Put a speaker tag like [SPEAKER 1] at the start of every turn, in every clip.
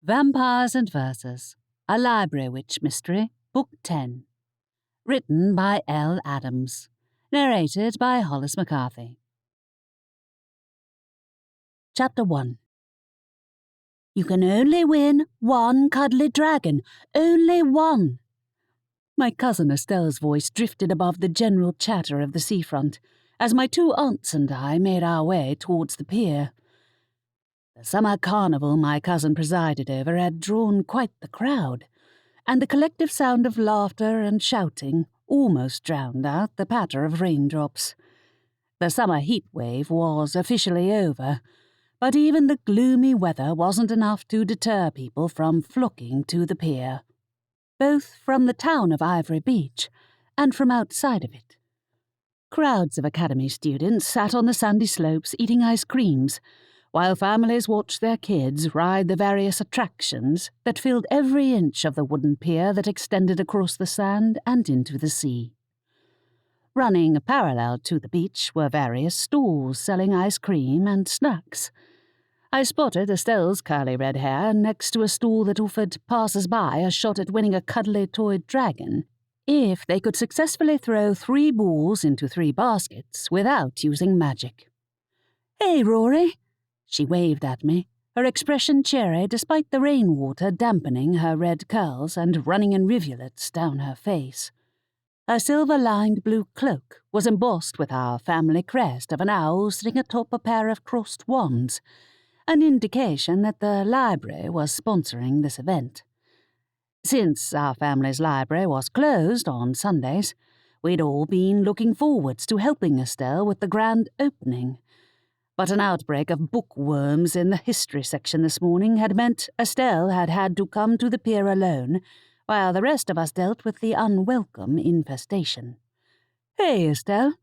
[SPEAKER 1] Vampires and Verses, a Library Witch Mystery, Book 10. Written by L. Adams. Narrated by Hollis McCarthy. Chapter 1. You can only win one cuddly dragon. Only one. My cousin Estelle's voice drifted above the general chatter of the seafront as my two aunts and I made our way towards the pier. The summer carnival my cousin presided over had drawn quite the crowd, and the collective sound of laughter and shouting almost drowned out the patter of raindrops. The summer heat wave was officially over, but even the gloomy weather wasn't enough to deter people from flocking to the pier, both from the town of Ivory Beach and from outside of it. Crowds of academy students sat on the sandy slopes eating ice creams, while families watched their kids ride the various attractions that filled every inch of the wooden pier that extended across the sand and into the sea. Running parallel to the beach were various stalls selling ice cream and snacks. I spotted Estelle's curly red hair next to a stall that offered passers-by a shot at winning a cuddly toy dragon if they could successfully throw 3 balls into 3 baskets without using magic. "Hey, Rory!" She waved at me, her expression cheery despite the rainwater dampening her red curls and running in rivulets down her face. Her silver-lined blue cloak was embossed with our family crest of an owl sitting atop a pair of crossed wands, an indication that the library was sponsoring this event. Since our family's library was closed on Sundays, we'd all been looking forwards to helping Estelle with the grand opening. But an outbreak of bookworms in the history section this morning had meant Estelle had had to come to the pier alone, while the rest of us dealt with the unwelcome infestation. "Hey, Estelle."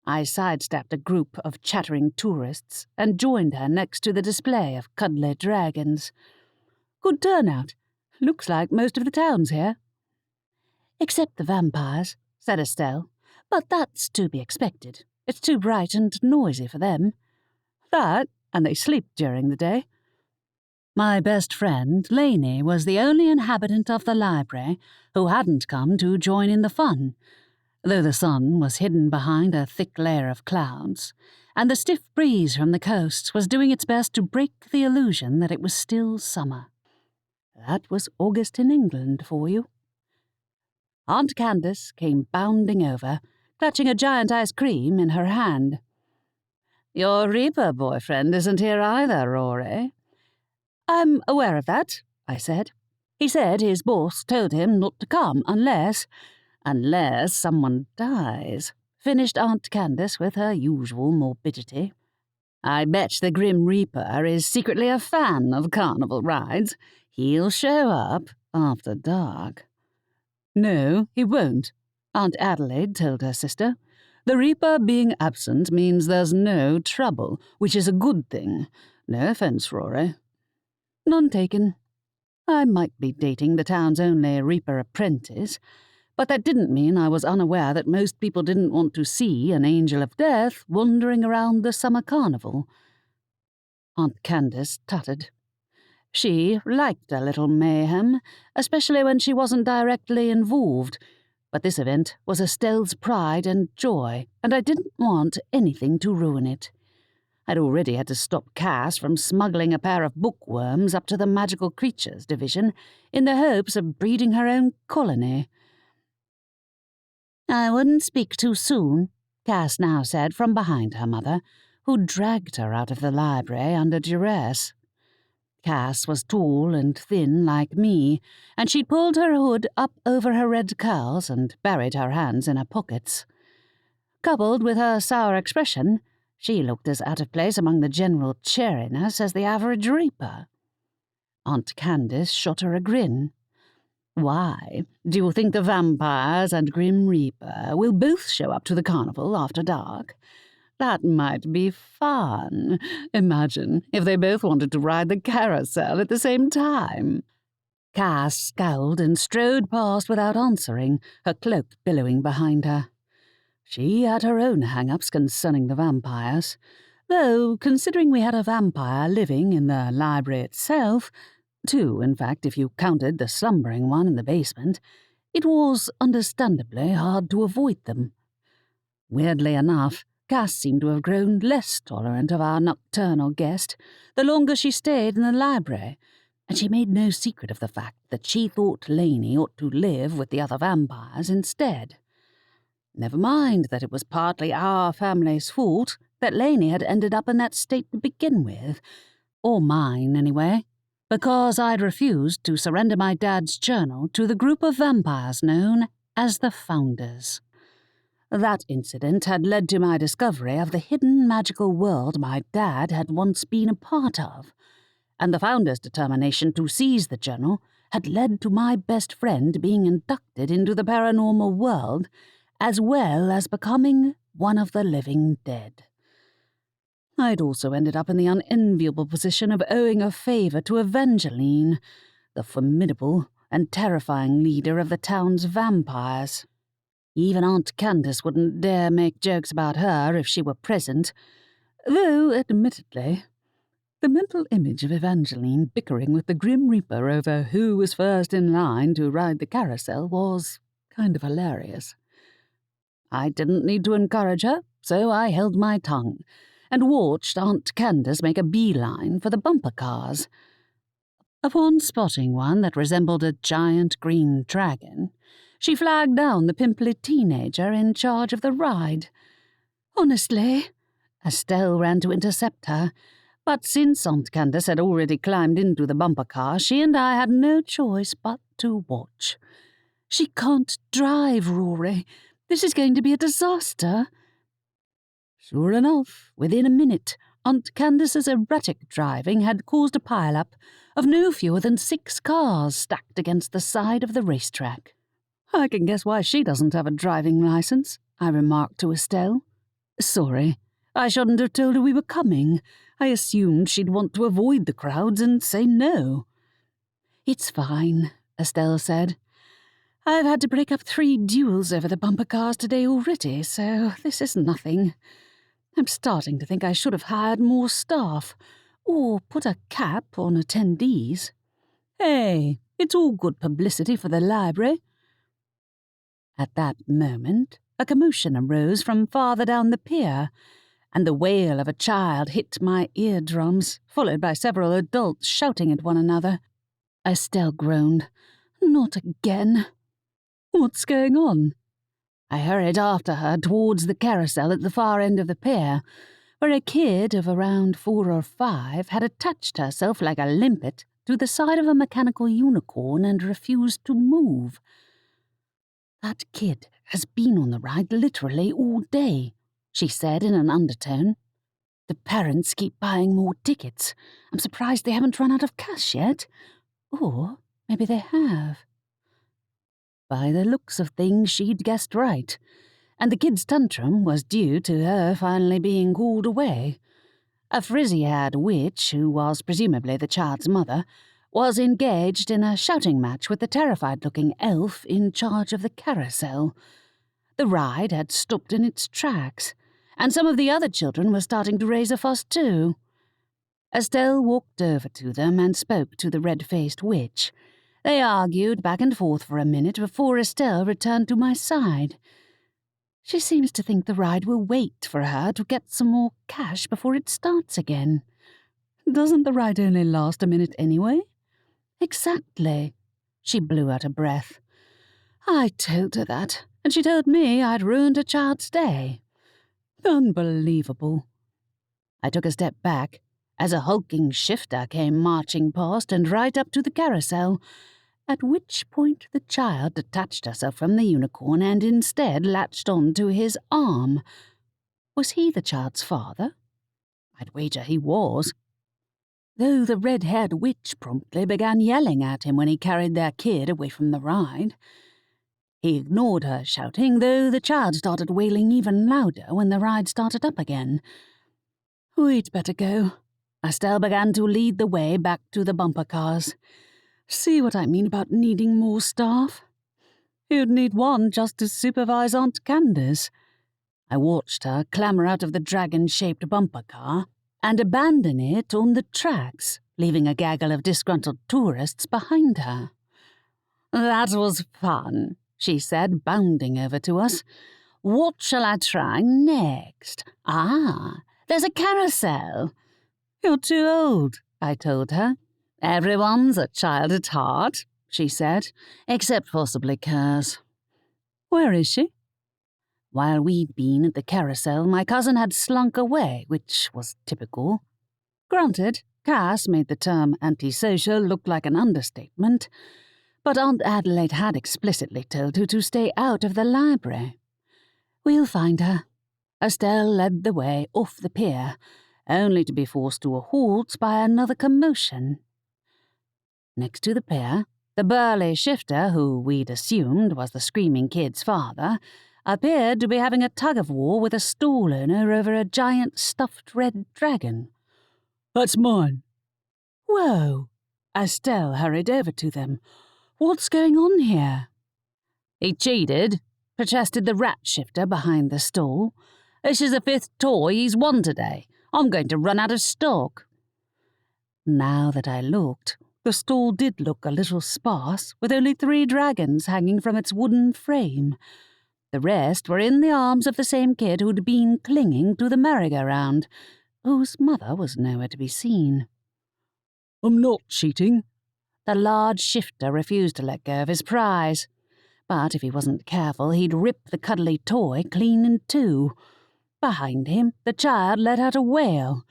[SPEAKER 1] I sidestepped a group of chattering tourists and joined her next to the display of cuddly dragons. "Good turnout. Looks like most of the town's here." "Except the vampires," said Estelle, "but that's to be expected. It's too bright and noisy for them." "That, and they sleep during the day." My best friend, Laney, was the only inhabitant of the library who hadn't come to join in the fun, though the sun was hidden behind a thick layer of clouds, and the stiff breeze from the coast was doing its best to break the illusion that it was still summer. That was August in England for you. Aunt Candace came bounding over, clutching a giant ice cream in her hand. "Your Reaper boyfriend isn't here either, Rory." "I'm aware of that," I said. "He said his boss told him not to come unless someone dies," finished Aunt Candace with her usual morbidity. "I bet the Grim Reaper is secretly a fan of carnival rides. He'll show up after dark." "No, he won't," Aunt Adelaide told her sister. "The Reaper being absent means there's no trouble, which is a good thing. No offense, Rory." "None taken. I might be dating the town's only Reaper apprentice, but that didn't mean I was unaware that most people didn't want to see an angel of death wandering around the summer carnival." Aunt Candace tutted. She liked a little mayhem, especially when she wasn't directly involved, but this event was Estelle's pride and joy, and I didn't want anything to ruin it. I'd already had to stop Cass from smuggling a pair of bookworms up to the magical creatures division in the hopes of breeding her own colony. "I wouldn't speak too soon," Cass now said from behind her mother, who dragged her out of the library under duress. Cass was tall and thin like me, and she'd pulled her hood up over her red curls and buried her hands in her pockets. Coupled with her sour expression, she looked as out of place among the general cheeriness as the average Reaper. Aunt Candace shot her a grin. "Why, do you think the vampires and Grim Reaper will both show up to the carnival after dark? That might be fun. Imagine if they both wanted to ride the carousel at the same time." Cass scowled and strode past without answering, her cloak billowing behind her. She had her own hang-ups concerning the vampires, though, considering we had a vampire living in the library itself, 2, in fact, if you counted the slumbering one in the basement. It was understandably hard to avoid them. Weirdly enough, Cass seemed to have grown less tolerant of our nocturnal guest the longer she stayed in the library, and she made no secret of the fact that she thought Laney ought to live with the other vampires instead. Never mind that it was partly our family's fault that Laney had ended up in that state to begin with, or mine anyway, because I'd refused to surrender my dad's journal to the group of vampires known as the Founders. That incident had led to my discovery of the hidden magical world my dad had once been a part of, and the Founders' determination to seize the journal had led to my best friend being inducted into the paranormal world, as well as becoming one of the living dead. I'd also ended up in the unenviable position of owing a favour to Evangeline, the formidable and terrifying leader of the town's vampires. Even Aunt Candace wouldn't dare make jokes about her if she were present, though, admittedly, the mental image of Evangeline bickering with the Grim Reaper over who was first in line to ride the carousel was kind of hilarious. I didn't need to encourage her, so I held my tongue and watched Aunt Candace make a beeline for the bumper cars. Upon spotting one that resembled a giant green dragon, she flagged down the pimply teenager in charge of the ride. Honestly, Estelle ran to intercept her, but since Aunt Candace had already climbed into the bumper car, she and I had no choice but to watch. She can't drive, Rory. This is going to be a disaster. Sure enough, within a minute, Aunt Candace's erratic driving had caused a pile-up of no fewer than 6 cars stacked against the side of the racetrack. I can guess why she doesn't have a driving license, I remarked to Estelle. Sorry, I shouldn't have told her we were coming. I assumed she'd want to avoid the crowds and say no. It's fine, Estelle said. I've had to break up 3 duels over the bumper cars today already, so this is nothing. I'm starting to think I should have hired more staff, or put a cap on attendees. Hey, it's all good publicity for the library. At that moment, a commotion arose from farther down the pier, and the wail of a child hit my eardrums, followed by several adults shouting at one another. Estelle groaned. Not again. What's going on? I hurried after her towards the carousel at the far end of the pier, where a kid of around 4 or 5 had attached herself like a limpet to the side of a mechanical unicorn and refused to move. That kid has been on the ride literally all day, she said in an undertone. The parents keep buying more tickets. I'm surprised they haven't run out of cash yet. Or maybe they have. By the looks of things, she'd guessed right, and the kid's tantrum was due to her finally being called away. A frizzy-haired witch, who was presumably the child's mother, was engaged in a shouting match with the terrified-looking elf in charge of the carousel. The ride had stopped in its tracks, and some of the other children were starting to raise a fuss too. Estelle walked over to them and spoke to the red-faced witch. They argued back and forth for a minute before Estelle returned to my side. She seems to think the ride will wait for her to get some more cash before it starts again. Doesn't the ride only last a minute anyway? Exactly. She blew out a breath. I told her that, and she told me I'd ruined a child's day. Unbelievable. I took a step back as a hulking shifter came marching past and right up to the carousel, at which point the child detached herself from the unicorn and instead latched on to his arm. Was he the child's father? I'd wager he was, though the red-haired witch promptly began yelling at him when he carried their kid away from the ride. He ignored her shouting, though the child started wailing even louder when the ride started up again. We'd better go. Estelle began to lead the way back to the bumper cars. See what I mean about needing more staff? You'd need one just to supervise Aunt Candace. I watched her clamber out of the dragon-shaped bumper car and abandon it on the tracks, leaving a gaggle of disgruntled tourists behind her. "That was fun," she said, bounding over to us. "What shall I try next? Ah, there's a carousel." "You're too old," I told her. "Everyone's a child at heart," she said, "except possibly Curse." "Where is she?" While we'd been at the carousel, my cousin had slunk away, which was typical. Granted, Cass made the term antisocial look like an understatement, but Aunt Adelaide had explicitly told her to stay out of the library. "We'll find her." Estelle led the way off the pier, only to be forced to a halt by another commotion. Next to the pier, the burly shifter, who we'd assumed was the screaming kid's father, appeared to be having a tug-of-war with a stall owner over a giant stuffed red dragon. "That's mine." "Whoa!" Estelle hurried over to them. "What's going on here?" "He cheated," protested the rat shifter behind the stall. "This is the 5th toy he's won today. I'm going to run out of stock." Now that I looked, the stall did look a little sparse, with only 3 dragons hanging from its wooden frame. The rest were in the arms of the same kid who'd been clinging to the merry-go-round, whose mother was nowhere to be seen. "I'm not cheating." The large shifter refused to let go of his prize, but if he wasn't careful, he'd rip the cuddly toy clean in two. Behind him, the child let out a wail.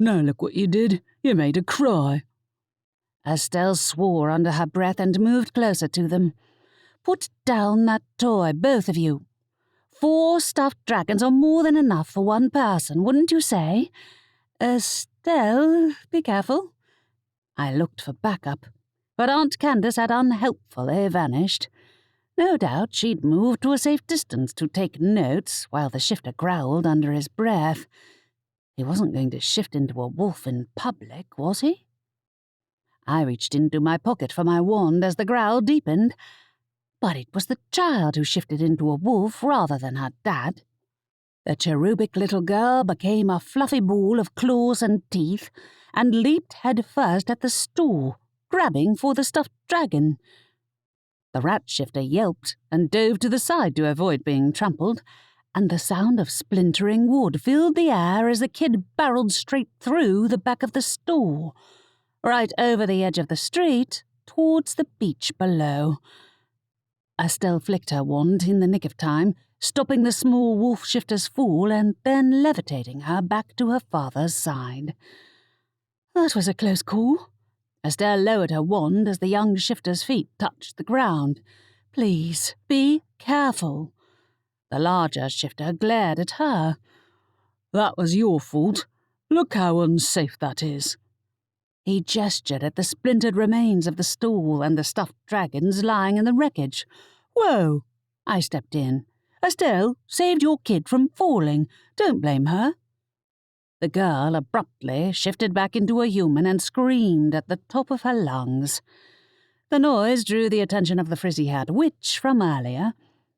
[SPEAKER 1] "Now look what you did. You made her cry." Estelle swore under her breath and moved closer to them. "Put down that toy, both of you. 4 stuffed dragons are more than enough for one person, wouldn't you say? Estelle, be careful." I looked for backup, but Aunt Candace had unhelpfully vanished. No doubt she'd moved to a safe distance to take notes while the shifter growled under his breath. He wasn't going to shift into a wolf in public, was he? I reached into my pocket for my wand as the growl deepened, but it was the child who shifted into a wolf rather than her dad. The cherubic little girl became a fluffy ball of claws and teeth and leaped headfirst at the stool, grabbing for the stuffed dragon. The rat shifter yelped and dove to the side to avoid being trampled, and the sound of splintering wood filled the air as the kid barreled straight through the back of the stall, right over the edge of the street, towards the beach below. Estelle flicked her wand in the nick of time, stopping the small wolf shifter's fall and then levitating her back to her father's side. That was a close call. Estelle lowered her wand as the young shifter's feet touched the ground. "Please, be careful." The larger shifter glared at her. "That was your fault. Look how unsafe that is." He gestured at the splintered remains of the stall and the stuffed dragons lying in the wreckage. "Whoa!" I stepped in. "Estelle saved your kid from falling. Don't blame her." The girl abruptly shifted back into a human and screamed at the top of her lungs. The noise drew the attention of the frizzy-haired witch from earlier,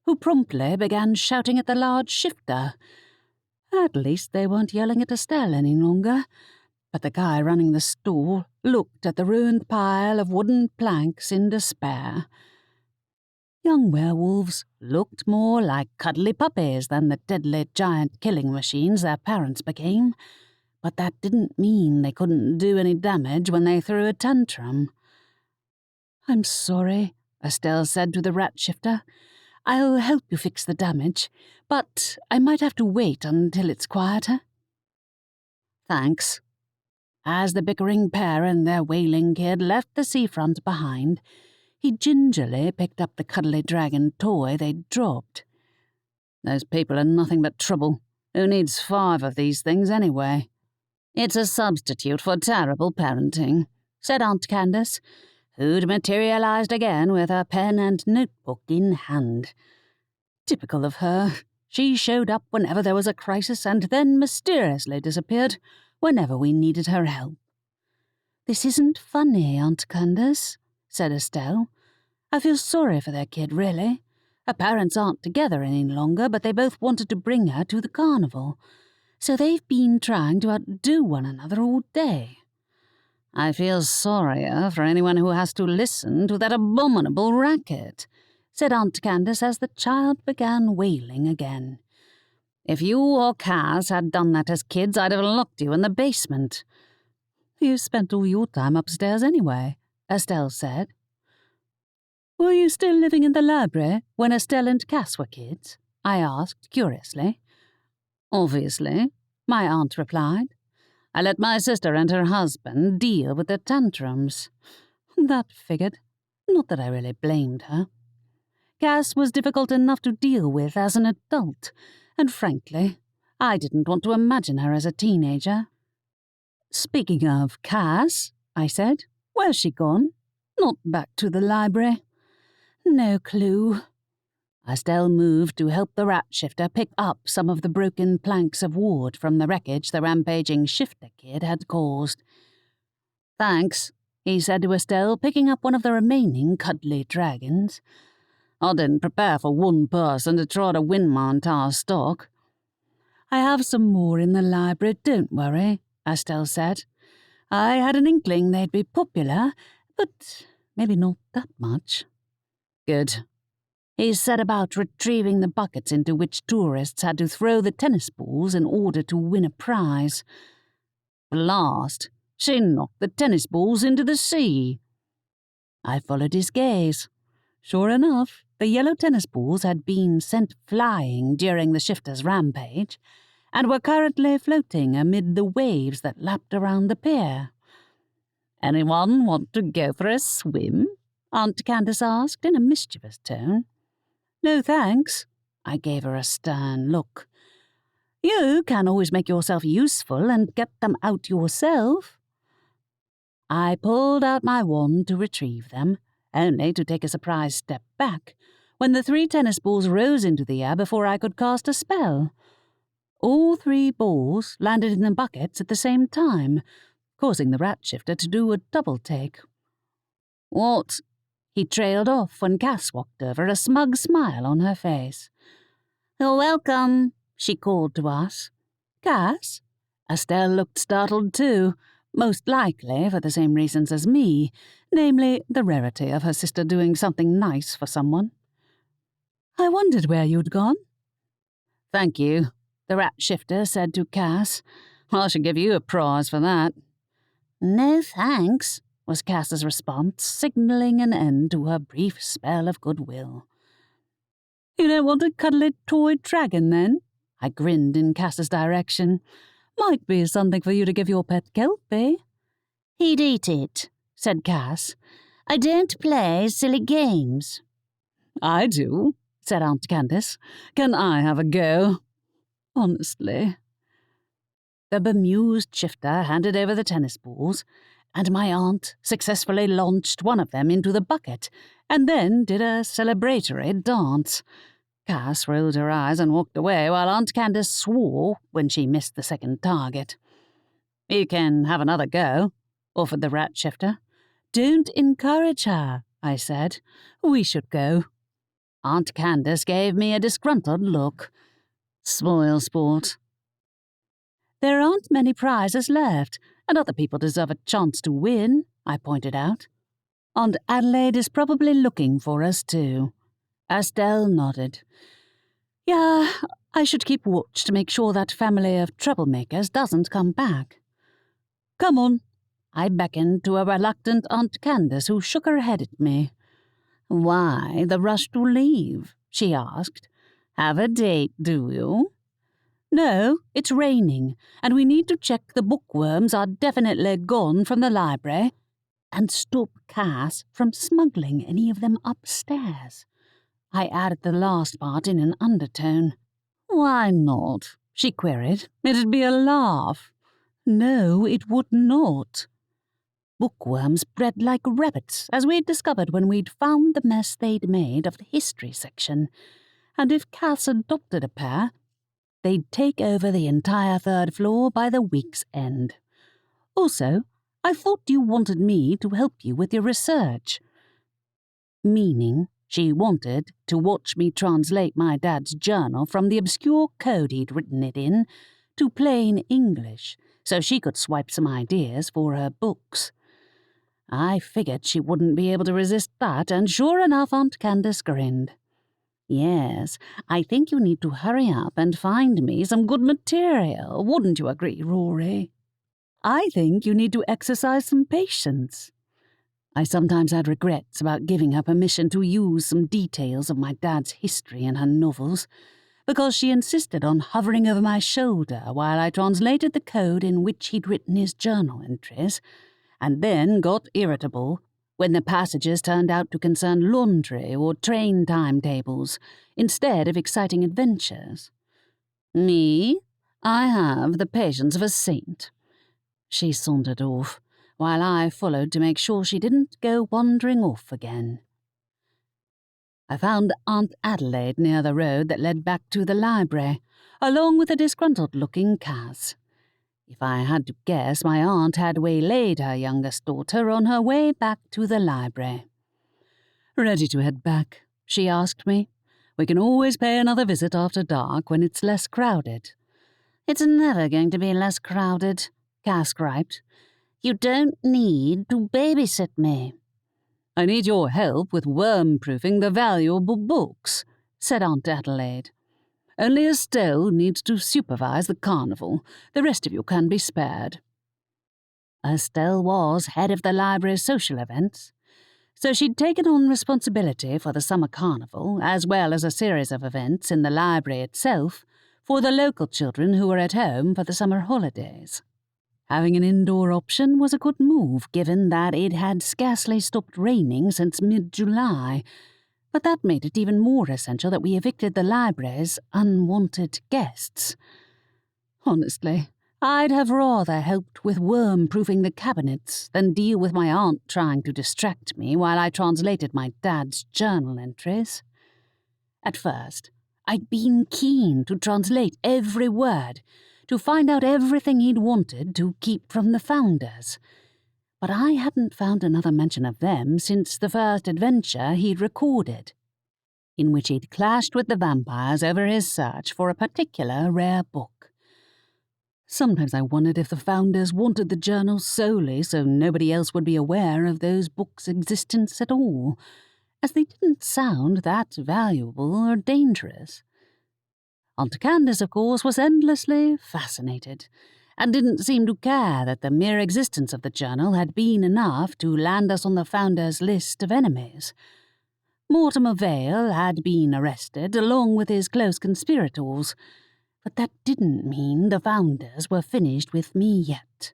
[SPEAKER 1] who promptly began shouting at the large shifter. At least they weren't yelling at Estelle any longer, but the guy running the stall looked at the ruined pile of wooden planks in despair. Young werewolves looked more like cuddly puppies than the deadly giant killing machines their parents became, but that didn't mean they couldn't do any damage when they threw a tantrum. "I'm sorry," Estelle said to the rat shifter. "I'll help you fix the damage, but I might have to wait until it's quieter." "Thanks." As the bickering pair and their wailing kid left the seafront behind, he gingerly picked up the cuddly dragon toy they'd dropped. "Those people are nothing but trouble. Who needs 5 of these things anyway?" "It's a substitute for terrible parenting," said Aunt Candace, who'd materialized again with her pen and notebook in hand. Typical of her. She showed up whenever there was a crisis and then mysteriously disappeared whenever we needed her help. "This isn't funny, Aunt Candace," said Estelle. "I feel sorry for their kid, really. Her parents aren't together any longer, but they both wanted to bring her to the carnival, so they've been trying to outdo one another all day. I feel sorrier for anyone who has to listen to that abominable racket, said Aunt Candace as the child began wailing again. If you or Cass had done that as kids, I'd have locked you in the basement. You spent all your time upstairs anyway, Estelle said. Were you still living in the library when Estelle and Cass were kids? I asked curiously. Obviously, my aunt replied. I let my sister and her husband deal with the tantrums. That figured. Not that I really blamed her. Cass was difficult enough to deal with as an adult, and frankly, I didn't want to imagine her as a teenager. Speaking of Cass, I said, where's she gone? Not back to the library. No clue. Estelle moved to help the rat shifter pick up some of the broken planks of wood from the wreckage the rampaging shifter kid had caused. Thanks, he said to Estelle, picking up one of the remaining cuddly dragons. I didn't prepare for one person to try to win my entire stock. I have some more in the library, don't worry, Estelle said. I had an inkling they'd be popular, but maybe not that much. Good. He set about retrieving the buckets into which tourists had to throw the tennis balls in order to win a prize. Blast! She knocked the tennis balls into the sea. I followed his gaze. Sure enough, the yellow tennis balls had been sent flying during the shifter's rampage, and were currently floating amid the waves that lapped around the pier. Anyone want to go for a swim? Aunt Candace asked in a mischievous tone. No thanks. I gave her a stern look. You can always make yourself useful and get them out yourself. I pulled out my wand to retrieve them, only to take a surprise step back, when the 3 tennis balls rose into the air before I could cast a spell. All 3 balls landed in the buckets at the same time, causing the rat shifter to do a double take. What? He trailed off when Cass walked over, a smug smile on her face. You're welcome, she called to us. Cass? Estelle looked startled too, most likely for the same reasons as me, namely the rarity of her sister doing something nice for someone. I wondered where you'd gone. Thank you, the rat shifter said to Cass. I should give you a prize for that. No thanks, was Cass's response, signalling an end to her brief spell of goodwill. You don't want a cuddly toy dragon, then? I grinned in Cass's direction. Might be something for you to give your pet Kelpie. He'd eat it, said Cass. I don't play silly games. I do, said Aunt Candace. Can I have a go? Honestly. The bemused shifter handed over the tennis balls, and my aunt successfully launched one of them into the bucket, and then did a celebratory dance. Cass rolled her eyes and walked away, while Aunt Candace swore when she missed the second target. You can have another go, offered the rat shifter. Don't encourage her, I said. We should go. Aunt Candace gave me a disgruntled look. Spoil sport. There aren't many prizes left, and other people deserve a chance to win, I pointed out. Aunt Adelaide is probably looking for us too. Estelle nodded. Yeah, I should keep watch to make sure that family of troublemakers doesn't come back. Come on. I beckoned to a reluctant Aunt Candace who shook her head at me. Why the rush to leave? She asked. Have a date, do you? No, it's raining, and we need to check the bookworms are definitely gone from the library and stop Cass from smuggling any of them upstairs. I added the last part in an undertone. Why not? She queried. It'd be a laugh. No, it would not. Bookworms bred like rabbits, as we'd discovered when we'd found the mess they'd made of the history section. And if Cass adopted a pair, they'd take over the entire 3rd floor by the week's end. Also, I thought you wanted me to help you with your research. Meaning, she wanted to watch me translate my dad's journal from the obscure code he'd written it in to plain English, so she could swipe some ideas for her books. I figured she wouldn't be able to resist that, and sure enough, Aunt Candace grinned. Yes, I think you need to hurry up and find me some good material, wouldn't you agree, Rory? I think you need to exercise some patience. I sometimes had regrets about giving her permission to use some details of my dad's history in her novels, because she insisted on hovering over my shoulder while I translated the code in which he'd written his journal entries, and then got irritable when the passages turned out to concern laundry or train timetables instead of exciting adventures. Me? I have the patience of a saint. She sauntered off, while I followed to make sure she didn't go wandering off again. I found Aunt Adelaide near the road that led back to the library, along with a disgruntled-looking Cass. If I had to guess, my aunt had waylaid her youngest daughter on her way back to the library. "Ready to head back?" she asked me. "We can always pay another visit after dark when it's less crowded." "It's never going to be less crowded," Cass griped. "You don't need to babysit me." "I need your help with worm-proofing the valuable books," said Aunt Adelaide. "Only Estelle needs to supervise the carnival. The rest of you can be spared." Estelle was head of the library's social events, so she'd taken on responsibility for the summer carnival, as well as a series of events in the library itself for the local children who were at home for the summer holidays. Having an indoor option was a good move, given that it had scarcely stopped raining since mid-July, but that made it even more essential that we evicted the library's unwanted guests. Honestly, I'd have rather helped with worm-proofing the cabinets than deal with my aunt trying to distract me while I translated my dad's journal entries. At first, I'd been keen to translate every word, to find out everything he'd wanted to keep from the founders, but I hadn't found another mention of them since the first adventure he'd recorded, in which he'd clashed with the vampires over his search for a particular rare book. Sometimes I wondered if the founders wanted the journal solely so nobody else would be aware of those books' existence at all, as they didn't sound that valuable or dangerous. Aunt Candace, of course, was endlessly fascinated, and didn't seem to care that the mere existence of the journal had been enough to land us on the founder's list of enemies. Mortimer Vale had been arrested, along with his close conspirators, but that didn't mean the founders were finished with me yet.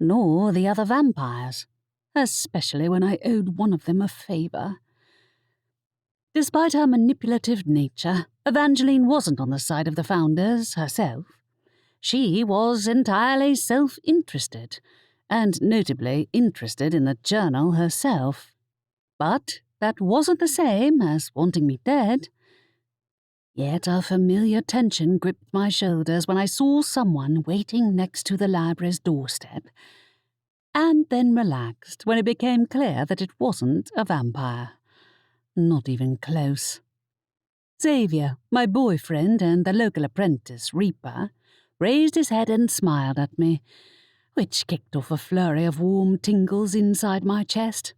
[SPEAKER 1] Nor the other vampires, especially when I owed one of them a favour. Despite her manipulative nature, Evangeline wasn't on the side of the founders herself. She was entirely self-interested, and notably interested in the journal herself. But that wasn't the same as wanting me dead. Yet a familiar tension gripped my shoulders when I saw someone waiting next to the library's doorstep, and then relaxed when it became clear that it wasn't a vampire. Not even close. Xavier, my boyfriend and the local apprentice, Reaper, raised his head and smiled at me, which kicked off a flurry of warm tingles inside my chest.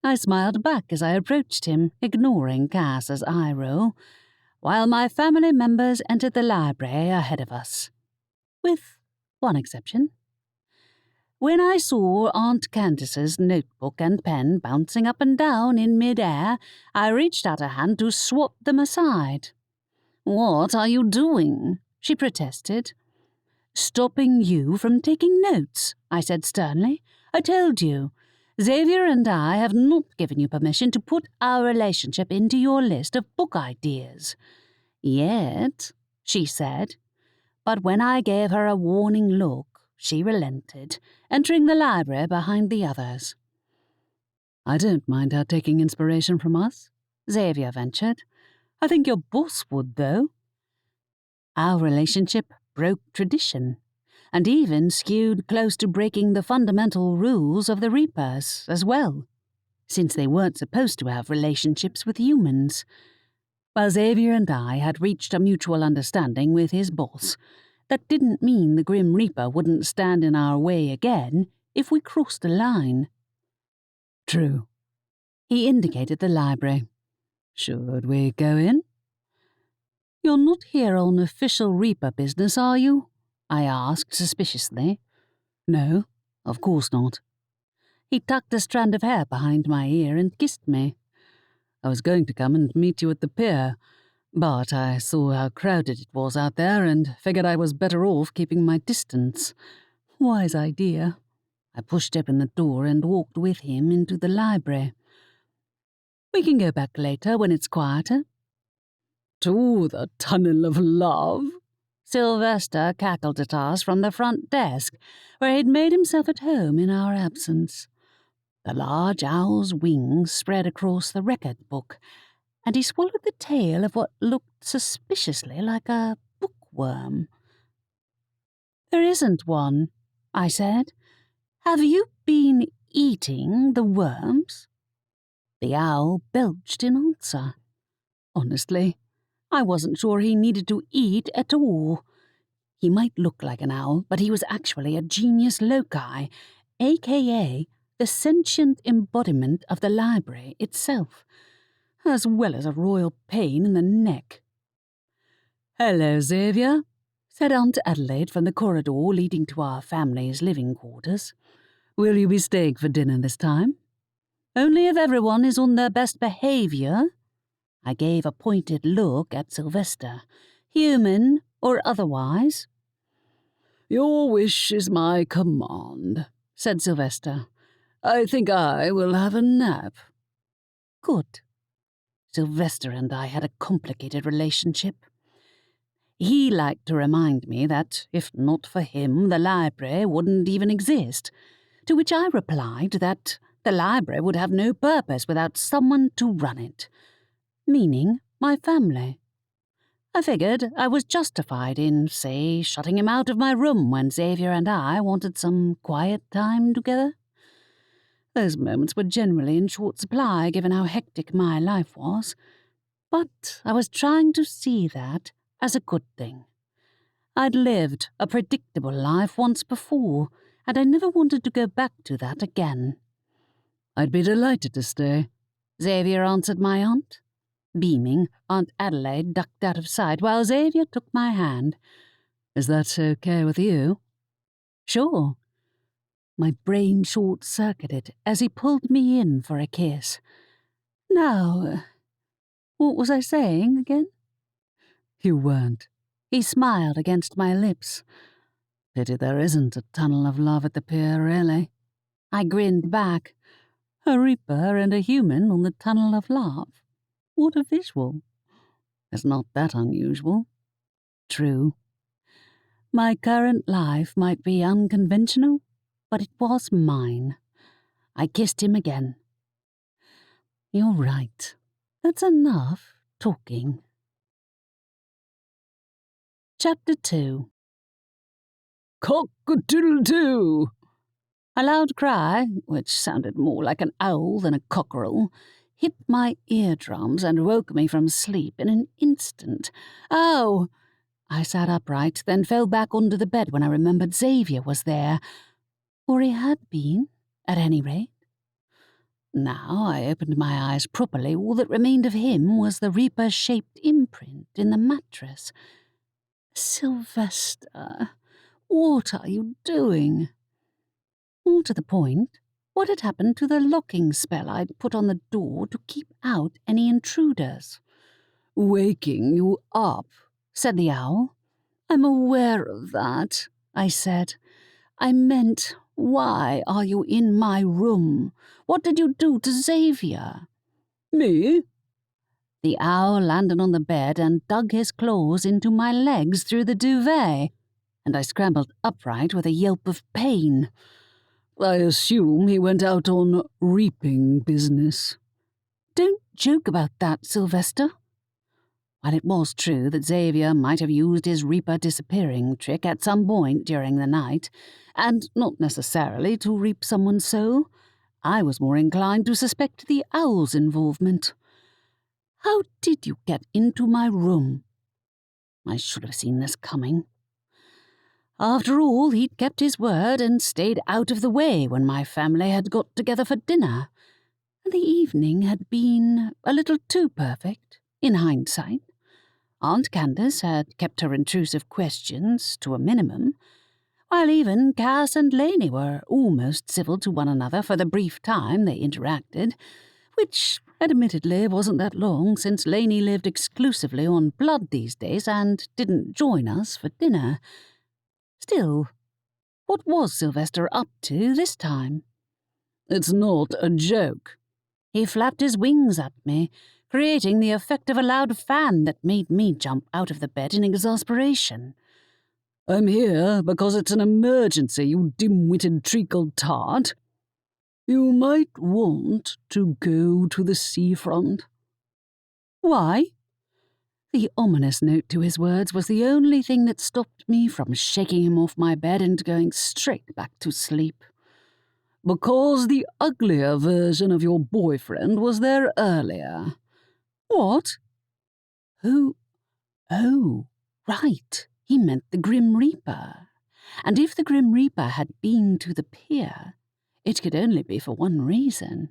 [SPEAKER 1] I smiled back as I approached him, ignoring Cass's eye roll, while my family members entered the library ahead of us. With one exception. When I saw Aunt Candace's notebook and pen bouncing up and down in mid-air, I reached out a hand to swat them aside. "What are you doing?" she protested. "Stopping you from taking notes," I said sternly. "I told you. Xavier and I have not given you permission to put our relationship into your list of book ideas. Yet," she said. But when I gave her a warning look, she relented, entering the library behind the others. "I don't mind her taking inspiration from us," Xavier ventured. "I think your boss would, though." Our relationship broke tradition, and even skewed close to breaking the fundamental rules of the Reapers as well, since they weren't supposed to have relationships with humans. While Xavier and I had reached a mutual understanding with his boss, that didn't mean the Grim Reaper wouldn't stand in our way again if we crossed a line. True. He indicated the library. Should we go in? You're not here on official Reaper business, are you? I asked suspiciously. No, of course not. He tucked a strand of hair behind my ear and kissed me. I was going to come and meet you at the pier, but I saw how crowded it was out there and figured I was better off keeping my distance. Wise idea. I pushed open the door and walked with him into the library. We can go back later when it's quieter. To the Tunnel of Love? Sylvester cackled at us from the front desk, where he'd made himself at home in our absence. The large owl's wings spread across the record book, and he swallowed the tail of what looked suspiciously like a bookworm. There isn't one, I said. Have you been eating the worms? The owl belched in answer. Honestly, I wasn't sure he needed to eat at all. He might look like an owl, but he was actually a genius loci, a.k.a. the sentient embodiment of the library itself, as well as a royal pain in the neck. "Hello, Xavier," said Aunt Adelaide from the corridor leading to our family's living quarters. "Will you be staying for dinner this time?" "Only if everyone is on their best behaviour." I gave a pointed look at Sylvester, human or otherwise. "Your wish is my command," said Sylvester. "I think I will have a nap." Good. Sylvester and I had a complicated relationship. He liked to remind me that, if not for him, the library wouldn't even exist, to which I replied that the library would have no purpose without someone to run it, meaning my family. I figured I was justified in, say, shutting him out of my room when Xavier and I wanted some quiet time together. Those moments were generally in short supply given how hectic my life was, but I was trying to see that as a good thing. I'd lived a predictable life once before, and I never wanted to go back to that again. "I'd be delighted to stay," Xavier answered my aunt. Beaming, Aunt Adelaide ducked out of sight while Xavier took my hand. "Is that okay with you?" "Sure." My brain short-circuited as he pulled me in for a kiss. Now, what was I saying again? "You weren't." He smiled against my lips. "Pity there isn't a tunnel of love at the pier, really." I grinned back. A Reaper and a human on the tunnel of love. What a visual. It's not that unusual. True. My current life might be unconventional, but it was mine. I kissed him again. "You're right. That's enough talking." Chapter 2. "Cock-a-doodle-doo!" A loud cry, which sounded more like an owl than a cockerel, hit my eardrums and woke me from sleep in an instant. "Oh!" I sat upright, then fell back onto the bed when I remembered Xavier was there. Or he had been, at any rate. Now I opened my eyes properly. All that remained of him was the Reaper-shaped imprint in the mattress. "Sylvester, what are you doing?" More to the point, what had happened to the locking spell I'd put on the door to keep out any intruders? "Waking you up," said the owl. "I'm aware of that," I said. "I meant, why are you in my room? What did you do to Xavier?" "Me?" The owl landed on the bed and dug his claws into my legs through the duvet, and I scrambled upright with a yelp of pain. "I assume he went out on reaping business." "Don't joke about that, Sylvester." While it was true that Xavier might have used his Reaper disappearing trick at some point during the night, and not necessarily to reap someone's soul, I was more inclined to suspect the owl's involvement. "How did you get into my room?" I should have seen this coming. After all, he'd kept his word and stayed out of the way when my family had got together for dinner. the evening had been a little too perfect, in hindsight. Aunt Candace had kept her intrusive questions to a minimum, while even Cass and Laney were almost civil to one another for the brief time they interacted, which admittedly wasn't that long, since Laney lived exclusively on blood these days and didn't join us for dinner. Still, what was Sylvester up to this time? "It's not a joke." He flapped his wings at me, creating the effect of a loud fan that made me jump out of the bed in exasperation. "I'm here because it's an emergency, you dim-witted treacle tart. You might want to go to the seafront." "Why?" The ominous note to his words was the only thing that stopped me from shaking him off my bed and going straight back to sleep. "Because the uglier version of your boyfriend was there earlier." "What?" "Who? Oh, right. He meant the Grim Reaper. And if the Grim Reaper had been to the pier, it could only be for one reason.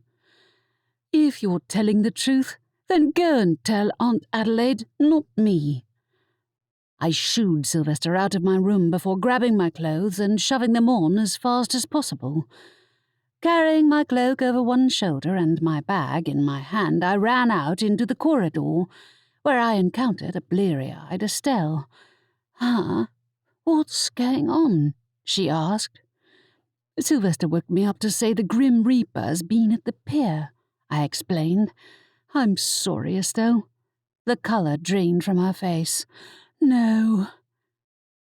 [SPEAKER 1] If you're telling the truth, then go and tell Aunt Adelaide, not me." I shooed Sylvester out of my room before grabbing my clothes and shoving them on as fast as possible. Carrying my cloak over one shoulder and my bag in my hand, I ran out into the corridor, where I encountered a bleary-eyed Estelle. "Huh? What's going on?" she asked. "Sylvester woke me up to say the Grim Reaper's been at the pier," I explained. "I'm sorry, Estelle." The colour drained from her face. "No."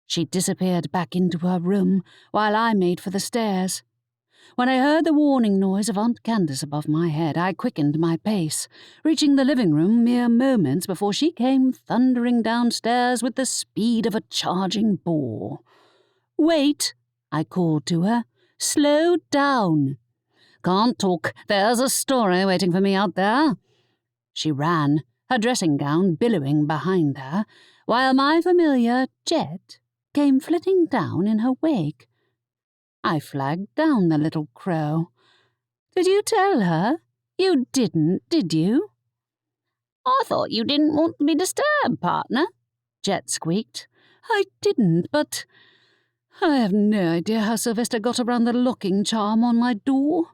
[SPEAKER 1] She disappeared back into her room while I made for the stairs. When I heard the warning noise of Aunt Candace above my head, I quickened my pace, reaching the living room mere moments before she came thundering downstairs with the speed of a charging boar. "Wait," I called to her. "Slow down." "Can't talk. There's a story waiting for me out there." She ran, her dressing gown billowing behind her, while my familiar Jet came flitting down in her wake. I flagged down the little crow. "Did you tell her? You didn't, did you?" "I thought you didn't want to be disturbed, partner," Jet squeaked. "I didn't, but I have no idea how Sylvester got around the locking charm on my door."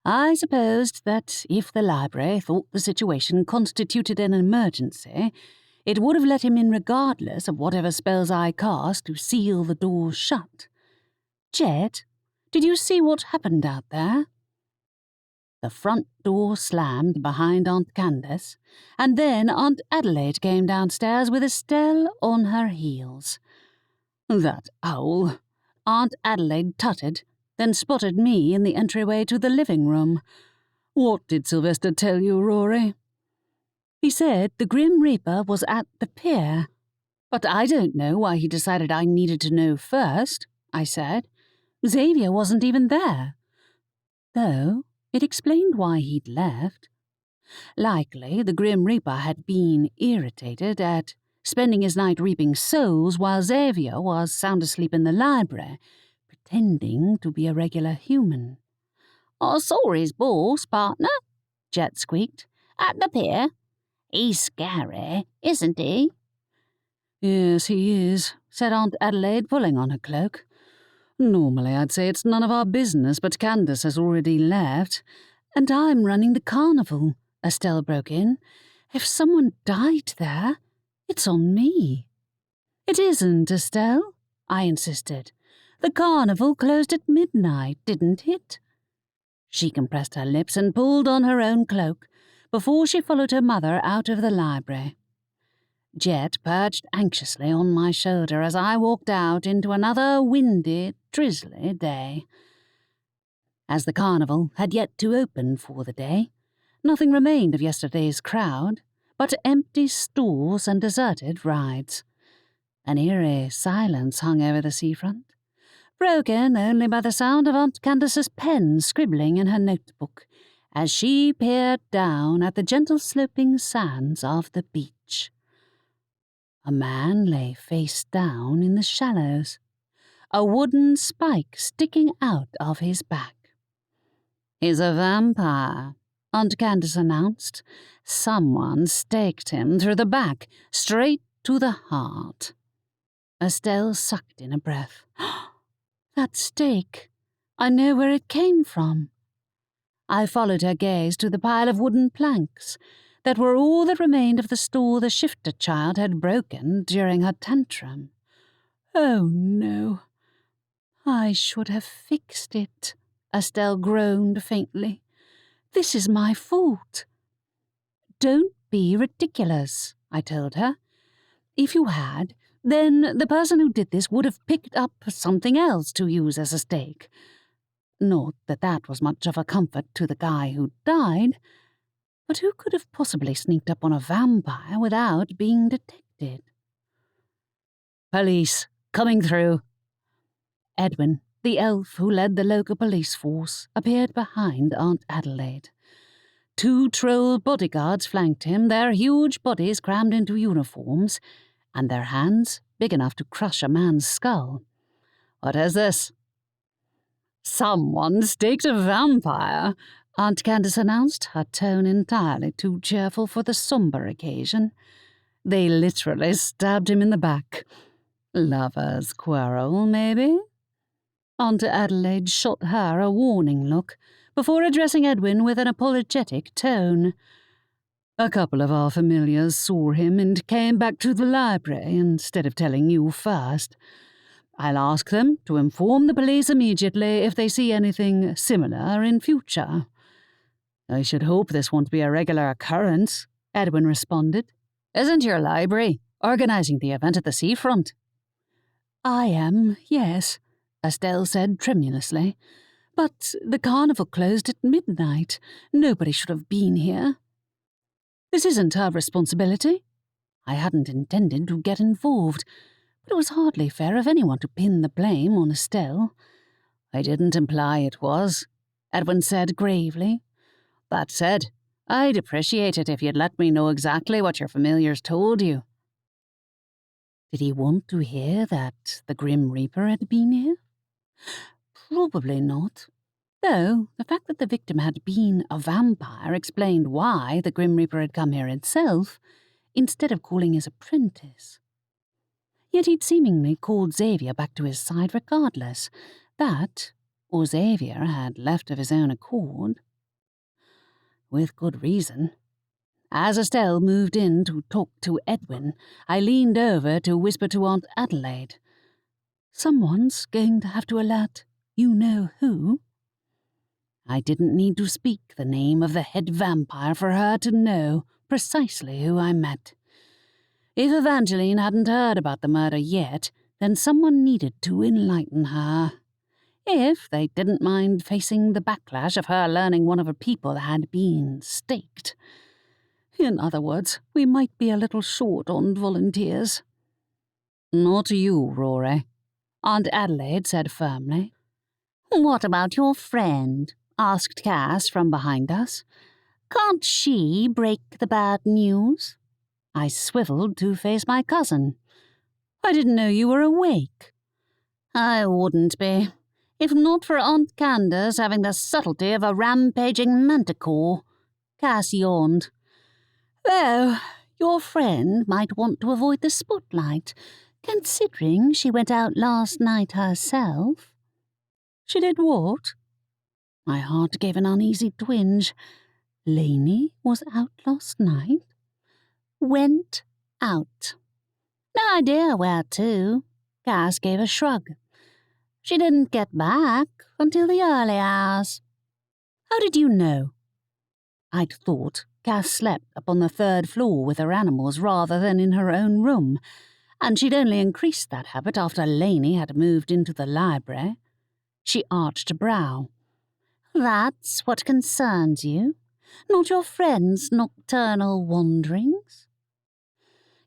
[SPEAKER 1] I supposed that if the library thought the situation constituted an emergency, it would have let him in regardless of whatever spells I cast to seal the door shut. "Jet, did you see what happened out there?" The front door slammed behind Aunt Candace, and then Aunt Adelaide came downstairs with Estelle on her heels. "That owl," Aunt Adelaide tutted, then spotted me in the entryway to the living room. "What did Sylvester tell you, Rory?" "He said the Grim Reaper was at the pier. But I don't know why he decided I needed to know first," I said. "Xavier wasn't even there. Though it explained why he'd left. Likely the Grim Reaper had been irritated at spending his night reaping souls while Xavier was sound asleep in the library, pretending to be a regular human."
[SPEAKER 2] "I saw his boss, partner," Jet squeaked. "At the pier. He's scary, isn't he?"
[SPEAKER 1] "Yes, he is," said Aunt Adelaide, pulling on her cloak. "Normally I'd say it's none of our business, but Candace has already left. And I'm running the carnival," Estelle broke in. "If someone died there, it's on me." "It isn't, Estelle," I insisted. "The carnival closed at midnight, didn't it?" She compressed her lips and pulled on her own cloak before she followed her mother out of the library. Jet perched anxiously on my shoulder as I walked out into another windy, drizzly day. As the carnival had yet to open for the day, nothing remained of yesterday's crowd but empty stalls and deserted rides. An eerie silence hung over the seafront, broken only by the sound of Aunt Candace's pen scribbling in her notebook as she peered down at the gentle sloping sands of the beach. A man lay face down in the shallows, a wooden spike sticking out of his back. "He's a vampire," Aunt Candace announced. Someone staked him through the back, straight to the heart. Estelle sucked in a breath. That stake. I know where it came from. I followed her gaze to the pile of wooden planks that were all that remained of the stool the shifter child had broken during her tantrum. Oh, no. I should have fixed it, Estelle groaned faintly. This is my fault. Don't be ridiculous, I told her. If you had, then the person who did this would have picked up something else to use as a stake. Not that that was much of a comfort to the guy who died, but who could have possibly sneaked up on a vampire without being detected? Police, coming through. Edwin, the elf who led the local police force, appeared behind Aunt Adelaide. 2 troll bodyguards flanked him, their huge bodies crammed into uniforms, and their hands big enough to crush a man's skull. What is this? Someone staked a vampire, Aunt Candace announced, her tone entirely too cheerful for the sombre occasion. They literally stabbed him in the back. Lovers' quarrel, maybe? Aunt Adelaide shot her a warning look before addressing Edwin with an apologetic tone. A couple of our familiars saw him and came back to the library instead of telling you first. I'll ask them to inform the police immediately if they see anything similar in future. I should hope this won't be a regular occurrence, Edwin responded. Isn't your library organising the event at the seafront? I am, yes, Estelle said tremulously. But the carnival closed at midnight. Nobody should have been here. This isn't her responsibility. I hadn't intended to get involved, but it was hardly fair of anyone to pin the blame on Estelle. I didn't imply it was, Edwin said gravely. That said, I'd appreciate it if you'd let me know exactly what your familiars told you. Did he want to hear that the Grim Reaper had been here? Probably not. Though the fact that the victim had been a vampire explained why the Grim Reaper had come here itself, instead of calling his apprentice. Yet he'd seemingly called Xavier back to his side regardless. That, or Xavier had left of his own accord. With good reason. As Estelle moved in to talk to Edwin, I leaned over to whisper to Aunt Adelaide. Someone's going to have to alert you-know-who. I didn't need to speak the name of the head vampire for her to know precisely who I met. If Evangeline hadn't heard about the murder yet, then someone needed to enlighten her. If they didn't mind facing the backlash of her learning one of her people had been staked. In other words, we might be a little short on volunteers. Not you, Rory, Aunt Adelaide said firmly.
[SPEAKER 2] What about your friend? Asked Cass from behind us. Can't she break the bad news?
[SPEAKER 1] I swiveled to face my cousin. I didn't know you were awake.
[SPEAKER 2] I wouldn't be, if not for Aunt Candace having the subtlety of a rampaging manticore. Cass yawned. Though, your friend might want to avoid the spotlight, considering she went out last night herself.
[SPEAKER 1] She did what? My heart gave an uneasy twinge. Laney was out last night?
[SPEAKER 2] Went out. No idea where to. Cass gave a shrug. She didn't get back until the early hours.
[SPEAKER 1] How did you know? I'd thought Cass slept up on the 3rd floor with her animals rather than in her own room, and she'd only increased that habit after Laney had moved into the library. She arched a brow.
[SPEAKER 2] That's what concerns you, not your friend's nocturnal wanderings?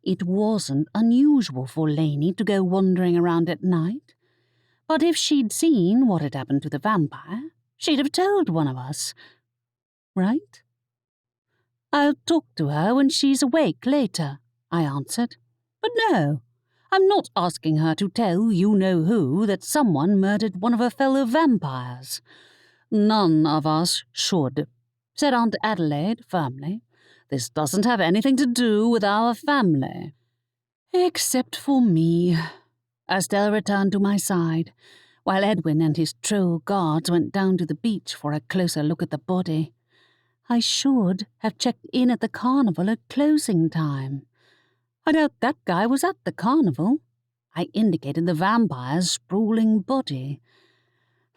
[SPEAKER 1] It wasn't unusual for Laney to go wandering around at night, but if she'd seen what had happened to the vampire, she'd have told one of us. Right? I'll talk to her when she's awake later, I answered. But no, I'm not asking her to tell you-know-who that someone murdered one of her fellow vampires. None of us should.
[SPEAKER 2] said Aunt Adelaide firmly. "This doesn't have anything to do with our family."
[SPEAKER 1] "Except for me." Estelle returned to my side, while Edwin and his troll guards went down to the beach for a closer look at the body. I should have checked in at the carnival at closing time. I doubt that guy was at the carnival. I indicated the vampire's sprawling body.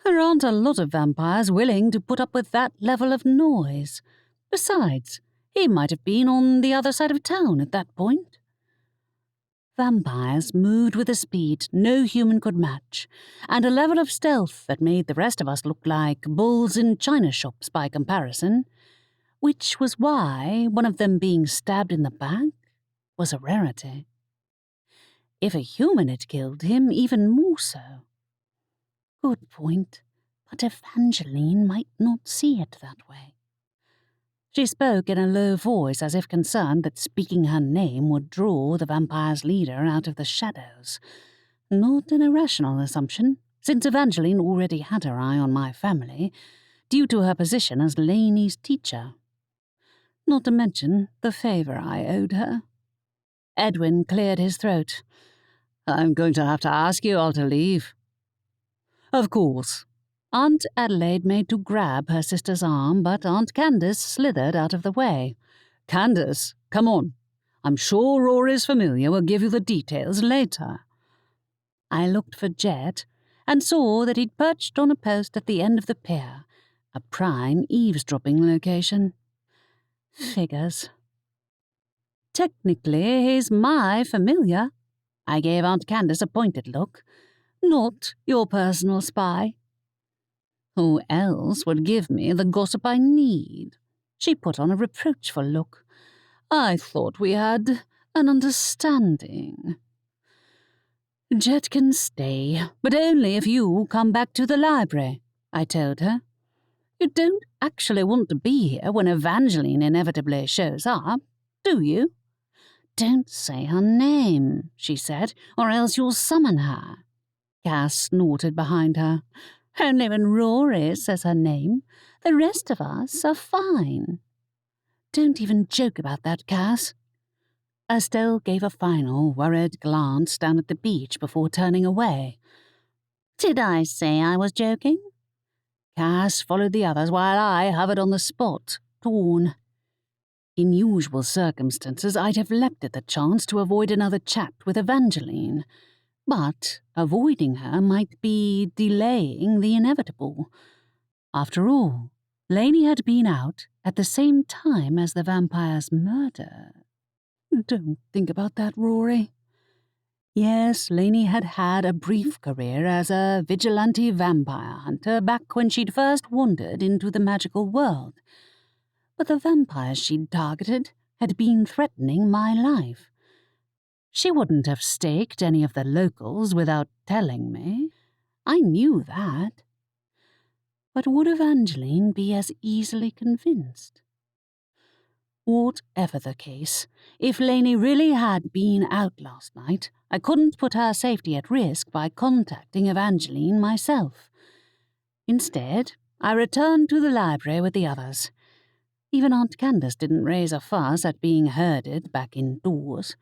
[SPEAKER 1] There aren't a lot of vampires willing to put up with that level of noise. Besides, he might have been on the other side of town at that point. Vampires moved with a speed no human could match, and a level of stealth that made the rest of us look like bulls in china shops by comparison, which was why one of them being stabbed in the back was a rarity. If a human had killed him, even more so. Good point, but Evangeline might not see it that way. She spoke in a low voice as if concerned that speaking her name would draw the vampire's leader out of the shadows. Not an irrational assumption, since Evangeline already had her eye on my family, due to her position as Laney's teacher. Not to mention the favour I owed her. Edwin cleared his throat.
[SPEAKER 2] "I'm going to have to ask you all to leave."
[SPEAKER 1] "Of course." Aunt Adelaide made to grab her sister's arm, but Aunt Candace slithered out of the way.
[SPEAKER 2] "Candace, come on. I'm sure Rory's familiar will give you the details later."
[SPEAKER 1] I looked for Jet and saw that he'd perched on a post at the end of the pier, a prime eavesdropping location. Figures. "Technically, he's my familiar." I gave Aunt Candace a pointed look. "Not your personal spy."
[SPEAKER 2] "Who else would give me the gossip I need?"
[SPEAKER 1] She put on a reproachful look.
[SPEAKER 2] "I thought we had an understanding."
[SPEAKER 1] "Jet can stay, but only if you come back to the library," I told her. "You don't actually want to be here when Evangeline inevitably shows up, do you?"
[SPEAKER 2] "Don't say her name," she said, "or else you'll summon her."
[SPEAKER 1] Cass snorted behind her. "Only when Rory says her name. The rest of us are fine." "Don't even joke about that, Cass." Estelle gave a final, worried glance down at the beach before turning away.
[SPEAKER 2] "Did I say I was joking?"
[SPEAKER 1] Cass followed the others while I hovered on the spot, torn. In usual circumstances, I'd have leapt at the chance to avoid another chat with Evangeline. But avoiding her might be delaying the inevitable. After all, Laney had been out at the same time as the vampire's murder. Don't think about that, Rory. Yes, Laney had had a brief career as a vigilante vampire hunter back when she'd first wandered into the magical world. But the vampires she'd targeted had been threatening my life. She wouldn't have staked any of the locals without telling me. I knew that. But would Evangeline be as easily convinced? Whatever the case, if Laney really had been out last night, I couldn't put her safety at risk by contacting Evangeline myself. Instead, I returned to the library with the others. Even Aunt Candace didn't raise a fuss at being herded back indoors.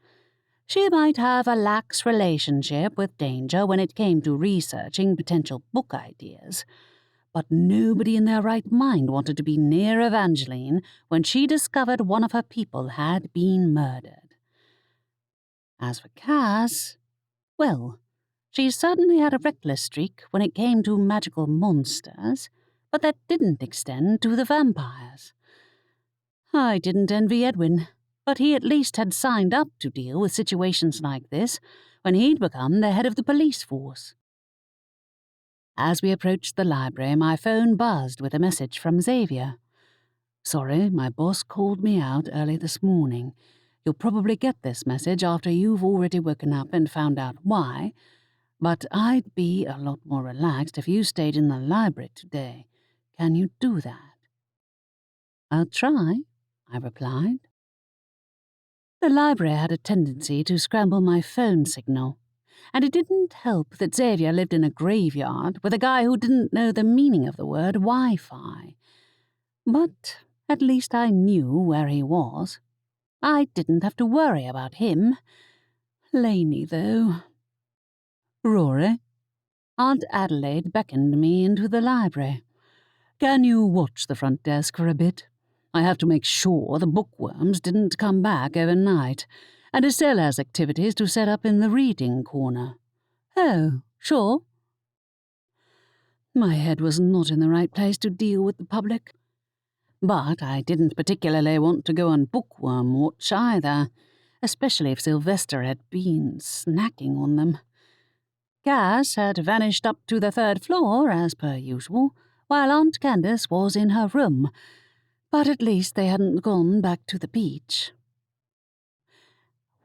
[SPEAKER 1] She might have a lax relationship with danger when it came to researching potential book ideas, but nobody in their right mind wanted to be near Evangeline when she discovered one of her people had been murdered. As for Cass, well, she certainly had a reckless streak when it came to magical monsters, but that didn't extend to the vampires. I didn't envy Edwin, but he at least had signed up to deal with situations like this when he'd become the head of the police force. As we approached the library, my phone buzzed with a message from Xavier. "Sorry, my boss called me out early this morning. You'll probably get this message after you've already woken up and found out why, but I'd be a lot more relaxed if you stayed in the library today. Can you do that?" "I'll try," I replied. The library had a tendency to scramble my phone signal, and it didn't help that Xavier lived in a graveyard with a guy who didn't know the meaning of the word Wi-Fi. But
[SPEAKER 2] At least I knew where he was. I didn't have to worry about him. Laney, though.
[SPEAKER 1] Rory?
[SPEAKER 2] Aunt Adelaide beckoned me into the library.
[SPEAKER 1] Can you watch the front desk for a bit? I have to make sure the bookworms didn't come back overnight, and Estelle has activities to set up in the reading corner.
[SPEAKER 2] Oh, sure.
[SPEAKER 1] My head was not in the right place to deal with the public. But I didn't particularly want to go on bookworm watch either, especially if Sylvester had been snacking on them.
[SPEAKER 2] Cass had vanished up to the 3rd floor, as per usual, while Aunt Candace was in her room, but at least they hadn't gone back to the beach.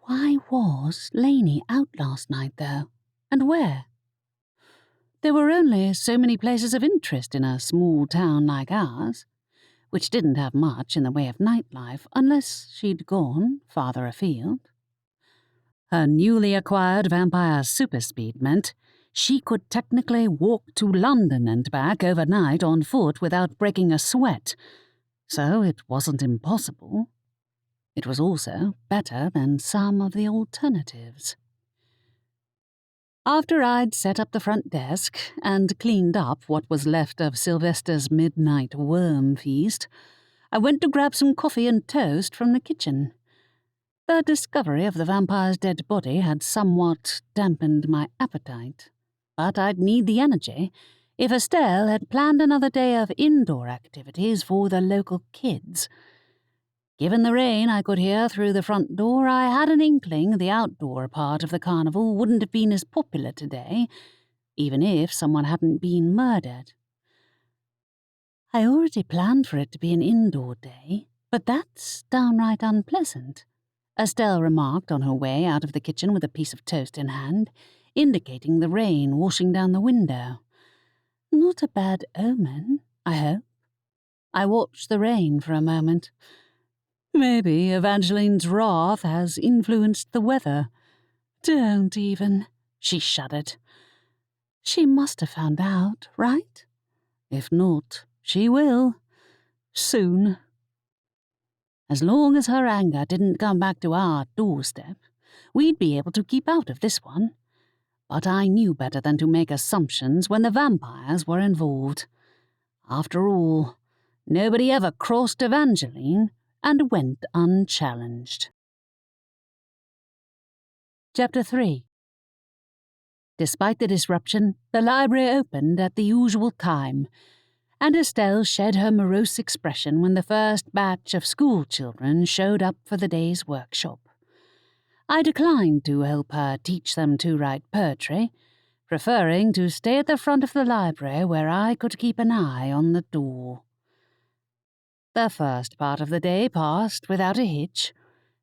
[SPEAKER 2] Why was Laney out last night, though? And where? There were only so many places of interest in a small town like ours, which didn't have much in the way of nightlife unless she'd gone farther afield. Her newly acquired vampire superspeed meant she could technically walk to London and back overnight on foot without breaking a sweat, so it wasn't impossible. It was also better than some of the alternatives. After I'd set up the front desk and cleaned up what was left of Sylvester's midnight worm feast, I went to grab some coffee and toast from the kitchen. The discovery of the vampire's dead body had somewhat dampened my appetite, but I'd need the energy if Estelle had planned another day of indoor activities for the local kids. Given the rain I could hear through the front door, I had an inkling the outdoor part of the carnival wouldn't have been as popular today, even if someone hadn't been murdered. I already planned for it to be an indoor day, but that's downright unpleasant, Estelle remarked on her way out of the kitchen with a piece of toast in hand, indicating the rain washing down the window. Not a bad omen, I hope. I watched the rain for a moment. Maybe Evangeline's wrath has influenced the weather. Don't even, she shuddered. She must have found out, right? If not, she will. Soon. As long as her anger didn't come back to our doorstep, we'd be able to keep out of this one. But I knew better than to make assumptions when the vampires were involved. After all, nobody ever crossed Evangeline and went unchallenged. Chapter 3. Despite the disruption, the library opened at the usual time, and Estelle shed her morose expression when the first batch of school children showed up for the day's workshop. I declined to help her teach them to write poetry, preferring to stay at the front of the library where I could keep an eye on the door. The first part of the day passed without a hitch,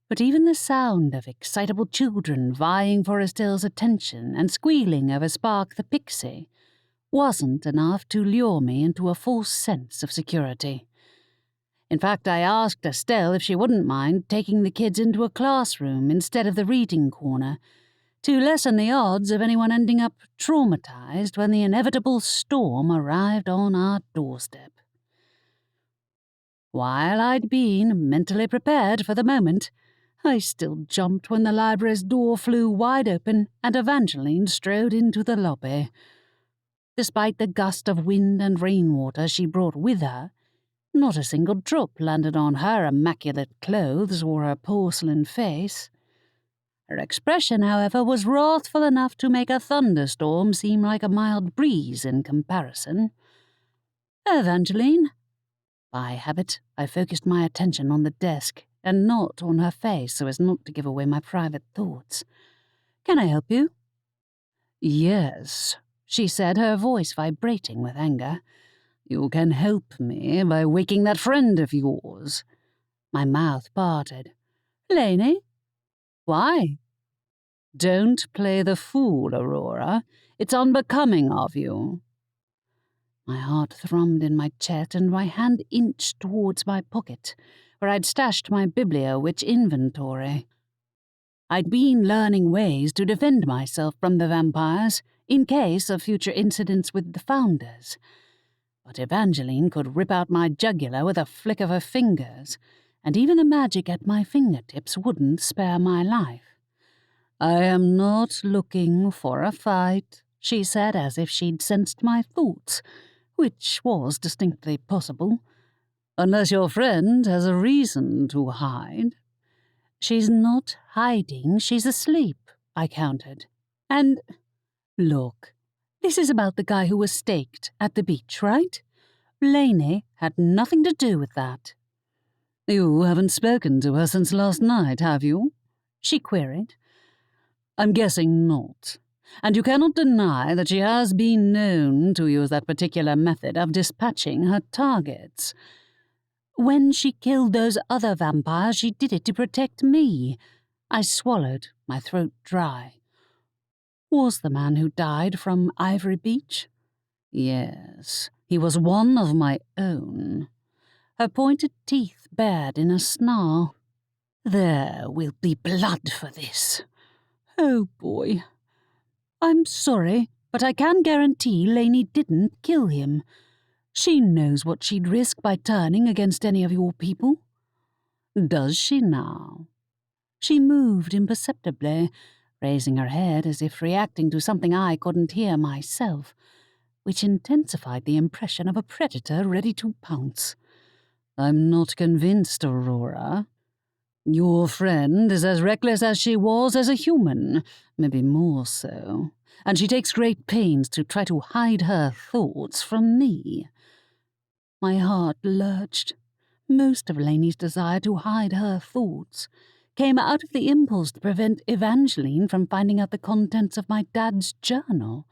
[SPEAKER 2] but even the sound of excitable children vying for Estelle's attention and squealing over Spark the Pixie wasn't enough to lure me into a false sense of security. In fact, I asked Estelle if she wouldn't mind taking the kids into a classroom instead of the reading corner, to lessen the odds of anyone ending up traumatized when the inevitable storm arrived on our doorstep. While I'd been mentally prepared for the moment, I still jumped when the library's door flew wide open and Evangeline strode into the lobby. Despite the gust of wind and rainwater she brought with her, not a single drop landed on her immaculate clothes or her porcelain face. Her expression, however, was wrathful enough to make a thunderstorm seem like a mild breeze in comparison. "Evangeline?" By habit, I focused my attention on the desk and not on her face so as not to give away my private thoughts. "Can I help you?" "Yes," she said, her voice vibrating with anger. "You can help me by waking that friend of yours." My mouth parted. "Laney? Why?" "Don't play the fool, Aurora. It's unbecoming of you." My heart thrummed in my chest and my hand inched towards my pocket, where I'd stashed my bibliowitch inventory. I'd been learning ways to defend myself from the vampires in case of future incidents with the founders.
[SPEAKER 1] but Evangeline could rip out my jugular with a flick of her fingers, and even the magic at my fingertips wouldn't spare my life. "I am not looking for a fight," she said, as if she'd sensed my thoughts, which was distinctly possible. "Unless your friend has a reason to hide." "She's not hiding, she's asleep," I countered. "And, look, this is about the guy who was staked at the beach, right? Laney had nothing to do with that." "You haven't spoken to her since last night, have you?" she queried. "I'm guessing not. And you cannot deny that she has been known to use that particular method of dispatching her targets." "When she killed those other vampires, she did it to protect me." I swallowed, my throat dry. "Was the man who died from Ivory Beach?" "Yes, he was one of my own." Her pointed teeth bared in a snarl. "There will be blood for this." "Oh, boy. I'm sorry, but I can guarantee Laney didn't kill him. She knows what she'd risk by turning against any of your people." "Does she now?" She moved imperceptibly, raising her head as if reacting to something I couldn't hear myself, which intensified the impression of a predator ready to pounce. "I'm not convinced, Aurora. Your friend is as reckless as she was as a human, maybe more so, and she takes great pains to try to hide her thoughts from me." My heart lurched. Most of Laney's desire to hide her thoughts came out of the impulse to prevent Evangeline from finding out the contents of my dad's journal.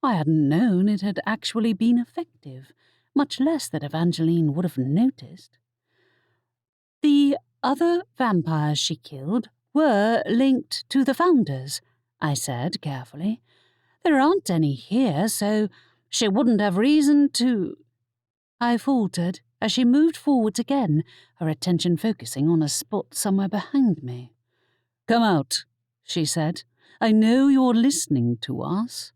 [SPEAKER 1] I hadn't known it had actually been effective, much less that Evangeline would have noticed. "The other vampires she killed were linked to the founders," I said carefully. "There aren't any here, so she wouldn't have reason to—" I faltered as she moved forwards again, her attention focusing on a spot somewhere behind me. "Come out," she said. "I know you're listening to us."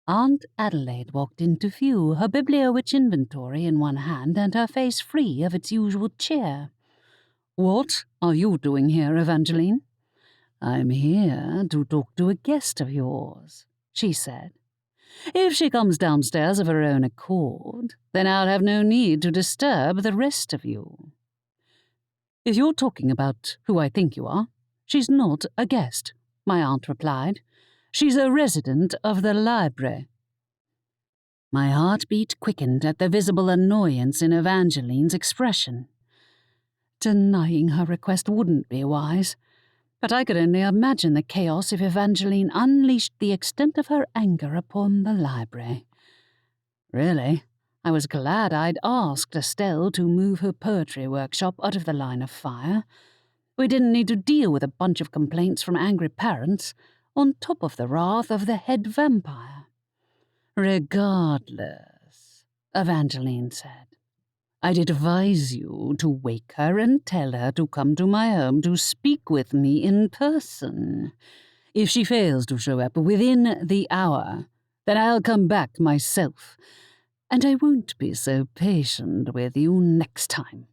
[SPEAKER 1] Aunt Adelaide walked into view, her bibliowitch inventory in one hand and her face free of its usual cheer. "What are you doing here, Evangeline?" "I'm here to talk to a guest of yours," she said. "If she comes downstairs of her own accord, then I'll have no need to disturb the rest of you." "If you're talking about who I think you are, she's not a guest," my aunt replied. "She's a resident of the library." My heartbeat quickened at the visible annoyance in Evangeline's expression. Denying her request wouldn't be wise, but I could only imagine the chaos if Evangeline unleashed the extent of her anger upon the library. Really, I was glad I'd asked Estelle to move her poetry workshop out of the line of fire. We didn't need to deal with a bunch of complaints from angry parents, on top of the wrath of the head vampire. "Regardless," Evangeline said, "I'd advise you to wake her and tell her to come to my home to speak with me in person. If she fails to show up within the hour, then I'll come back myself, and I won't be so patient with you next time."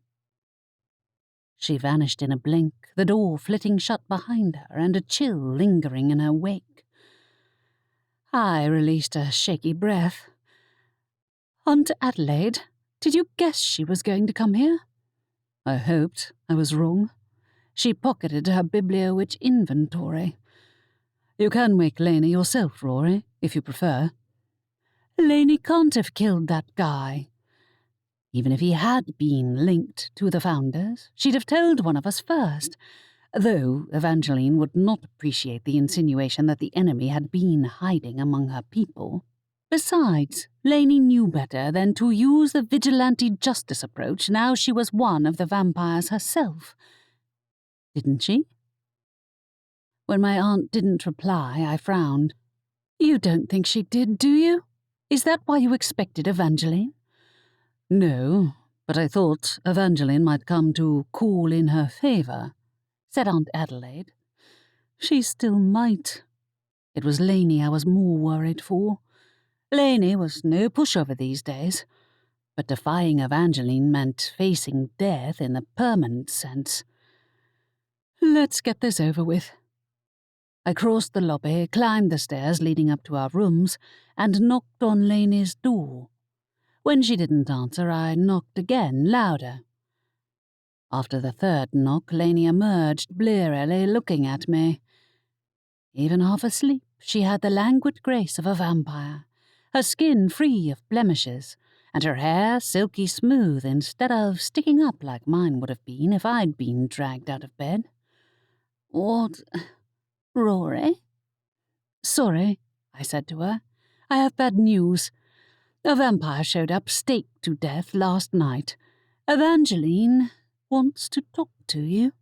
[SPEAKER 1] She vanished in a blink, the door flitting shut behind her and a chill lingering in her wake. I released a shaky breath. "Aunt Adelaide, did you guess she was going to come here?" I hoped I was wrong. She pocketed her bibliowitch inventory. "You can wake Laney yourself, Rory, if you prefer." "Laney can't have killed that guy." "Even if he had been linked to the founders, she'd have told one of us first, though Evangeline would not appreciate the insinuation that the enemy had been hiding among her people. Besides, Laney knew better than to use the vigilante justice approach now she was one of the vampires herself. Didn't she?" When my aunt didn't reply, I frowned. "You don't think she did, do you? Is that why you expected Evangeline?" "No, but I thought Evangeline might come to call in her favor," said Aunt Adelaide. "She still might." It was Laney I was more worried for. Laney was no pushover these days, but defying Evangeline meant facing death in the permanent sense. Let's get this over with. I crossed the lobby, climbed the stairs leading up to our rooms, and knocked on Laney's door. When she didn't answer, I knocked again, louder. After the third knock, Laney emerged blearily, looking at me. Even half asleep, she had the languid grace of a vampire, her skin free of blemishes, and her hair silky smooth instead of sticking up like mine would have been if I'd been dragged out of bed. "What? Rory?" "Sorry," I said to her. "I have bad news. A vampire showed up staked to death last night. Evangeline wants to talk to you."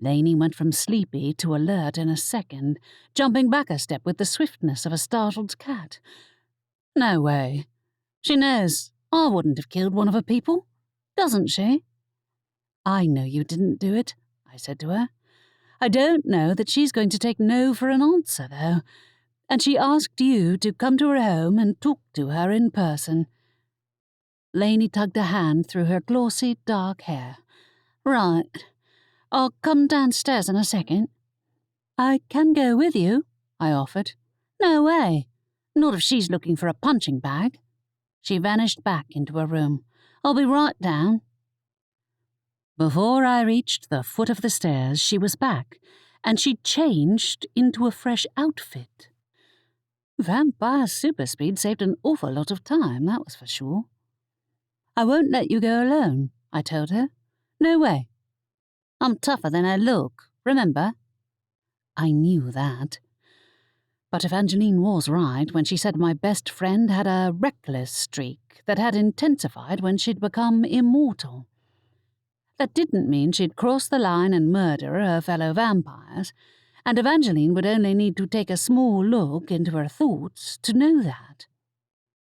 [SPEAKER 1] Laney went from sleepy to alert in a second, jumping back a step with the swiftness of a startled cat. "No way. She knows I wouldn't have killed one of her people, doesn't she?" "I know you didn't do it," I said to her. "I don't know that she's going to take no for an answer, though, and she asked you to come to her home and talk to her in person." Laney tugged a hand through her glossy, dark hair. "Right. I'll come downstairs in a second." "I can go with you," I offered. "No way. Not if she's looking for a punching bag." She vanished back into her room. "I'll be right down." Before I reached the foot of the stairs, she was back, and she'd changed into a fresh outfit. Vampire superspeed saved an awful lot of time, that was for sure. "I won't let you go alone," I told her. "No way. I'm tougher than I look, remember?" I knew that. But Evangeline was right when she said my best friend had a reckless streak that had intensified when she'd become immortal. That didn't mean she'd cross the line and murder her fellow vampires, and Evangeline would only need to take a small look into her thoughts to know that.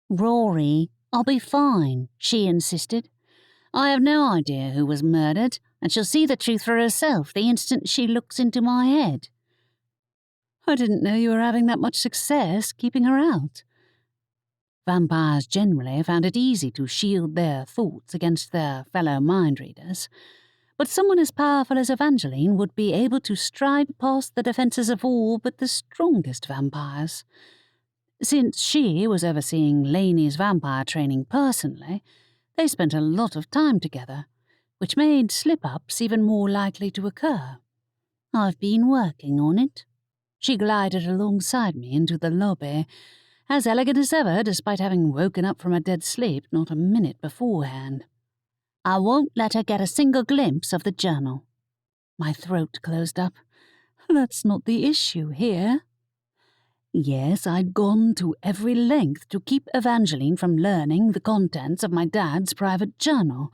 [SPEAKER 1] "Rory, I'll be fine," she insisted. "I have no idea who was murdered, and she'll see the truth for herself the instant she looks into my head." "I didn't know you were having that much success keeping her out." Vampires generally found it easy to shield their thoughts against their fellow mind-readers, but someone as powerful as Evangeline would be able to stride past the defences of all but the strongest vampires. Since she was overseeing Laney's vampire training personally, they spent a lot of time together, which made slip-ups even more likely to occur. "I've been working on it." She glided alongside me into the lobby, as elegant as ever despite having woken up from a dead sleep not a minute beforehand. "I won't let her get a single glimpse of the journal." My throat closed up. That's not the issue here. Yes, I'd gone to every length to keep Evangeline from learning the contents of my dad's private journal,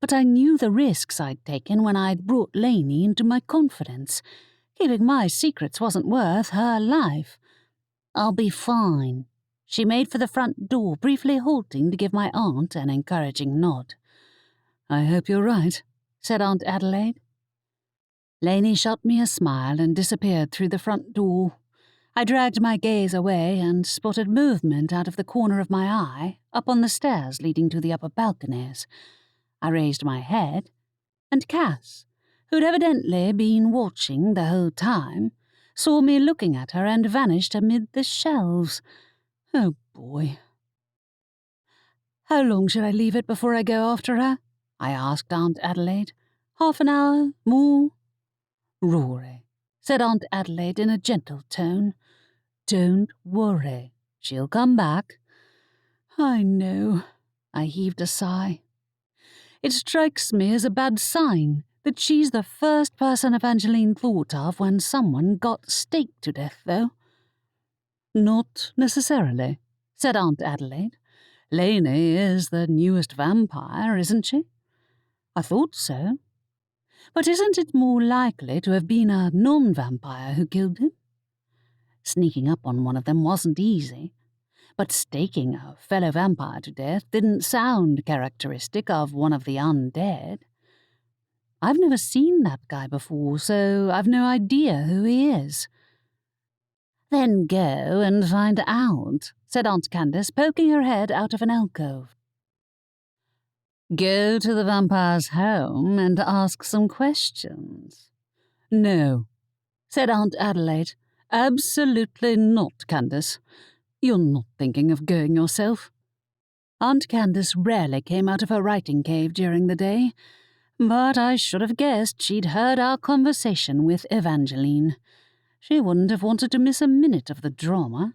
[SPEAKER 1] but I knew the risks I'd taken when I'd brought Laney into my confidence. Keeping my secrets wasn't worth her life. "I'll be fine." She made for the front door, briefly halting to give my aunt an encouraging nod. "I hope you're right," said Aunt Adelaide. Laney shot me a smile and disappeared through the front door. I dragged my gaze away and spotted movement out of the corner of my eye up on the stairs leading to the upper balconies. I raised my head, and Cass, who'd evidently been watching the whole time, saw me looking at her and vanished amid the shelves. Oh boy. "How long should I leave it before I go after her?" I asked Aunt Adelaide. "Half an hour? More?" "Rory," said Aunt Adelaide in a gentle tone. "Don't worry. She'll come back." "I know." I heaved a sigh. It strikes me as a bad sign that she's the first person Evangeline thought of when someone got staked to death, though. "Not necessarily," said Aunt Adelaide. "Laney is the newest vampire, isn't she?" "I thought so. But isn't it more likely to have been a non-vampire who killed him? Sneaking up on one of them wasn't easy, but staking a fellow vampire to death didn't sound characteristic of one of the undead. I've never seen that guy before, so I've no idea who he is." "Then go and find out," said Aunt Candace, poking her head out of an alcove. Go to the vampire's home and ask some questions. No, said Aunt Adelaide. Absolutely not, Candace. You're not thinking of going yourself. Aunt Candace rarely came out of her writing cave during the day, but I should have guessed she'd heard our conversation with Evangeline. She wouldn't have wanted to miss a minute of the drama.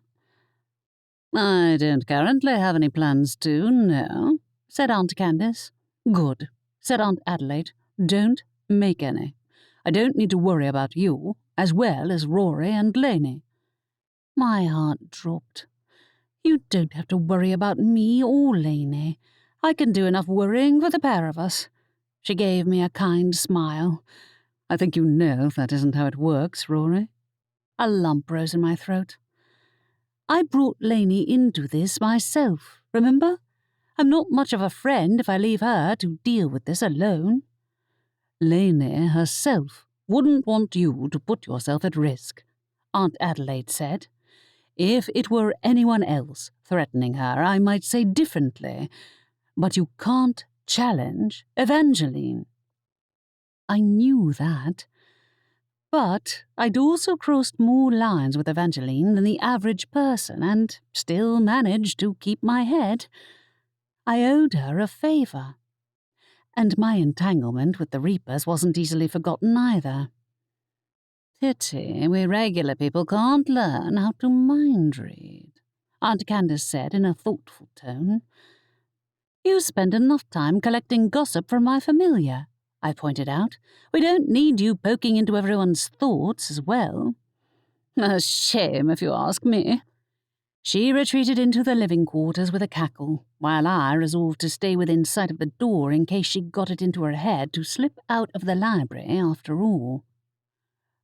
[SPEAKER 1] I don't currently have any plans to, no, said Aunt Candace. Good, said Aunt Adelaide. Don't make any. I don't need to worry about you, as well as Rory and Laney. My heart dropped. You don't have to worry about me or Laney. I can do enough worrying for the pair of us. She gave me a kind smile. I think you know that isn't how it works, Rory. A lump rose in my throat. I brought Laney into this myself, remember? I'm not much of a friend if I leave her to deal with this alone. Laney herself wouldn't want you to put yourself at risk, Aunt Adelaide said. If it were anyone else threatening her, I might say differently, but you can't challenge Evangeline. I knew that, but I'd also crossed more lines with Evangeline than the average person and still managed to keep my head. I owed her a favour. And my entanglement with the Reapers wasn't easily forgotten either. Pity we regular people can't learn how to mind read, Aunt Candace said in a thoughtful tone. You spend enough time collecting gossip from my familiar, I pointed out. We don't need you poking into everyone's thoughts as well. A shame, if you ask me. She retreated into the living quarters with a cackle, while I resolved to stay within sight of the door in case she got it into her head to slip out of the library after all.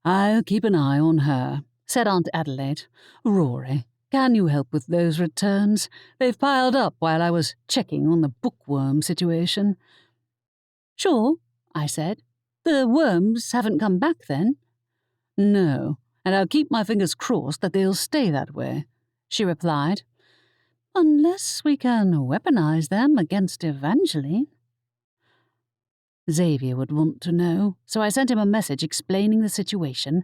[SPEAKER 1] I'll keep an eye on her, said Aunt Adelaide. Rory, can you help with those returns? They've piled up while I was checking on the bookworm situation. Sure, I said. The worms haven't come back then? No, and I'll keep my fingers crossed that they'll stay that way, she replied. Unless we can weaponize them against Evangeline. Xavier would want to know, so I sent him a message explaining the situation,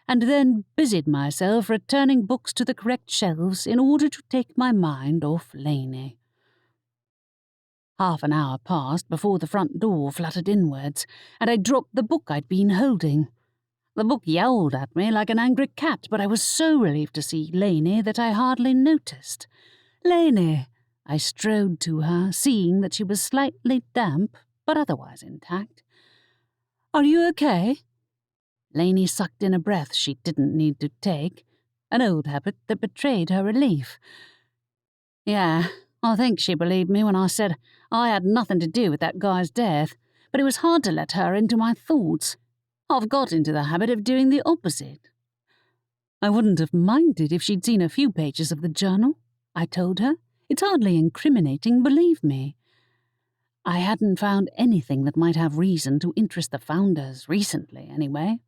[SPEAKER 1] and then busied myself returning books to the correct shelves in order to take my mind off Laney. Half an hour passed before the front door fluttered inwards, and I dropped the book I'd been holding. The book yowled at me like an angry cat, but I was so relieved to see Laney that I hardly noticed. Laney! I strode to her, seeing that she was slightly damp, but otherwise intact. Are you okay? Laney sucked in a breath she didn't need to take, an old habit that betrayed her relief. Yeah, I think she believed me when I said I had nothing to do with that guy's death, but it was hard to let her into my thoughts. I've got into the habit of doing the opposite. I wouldn't have minded if she'd seen a few pages of the journal, I told her. It's hardly incriminating, believe me. I hadn't found anything that might have reason to interest the founders recently, anyway.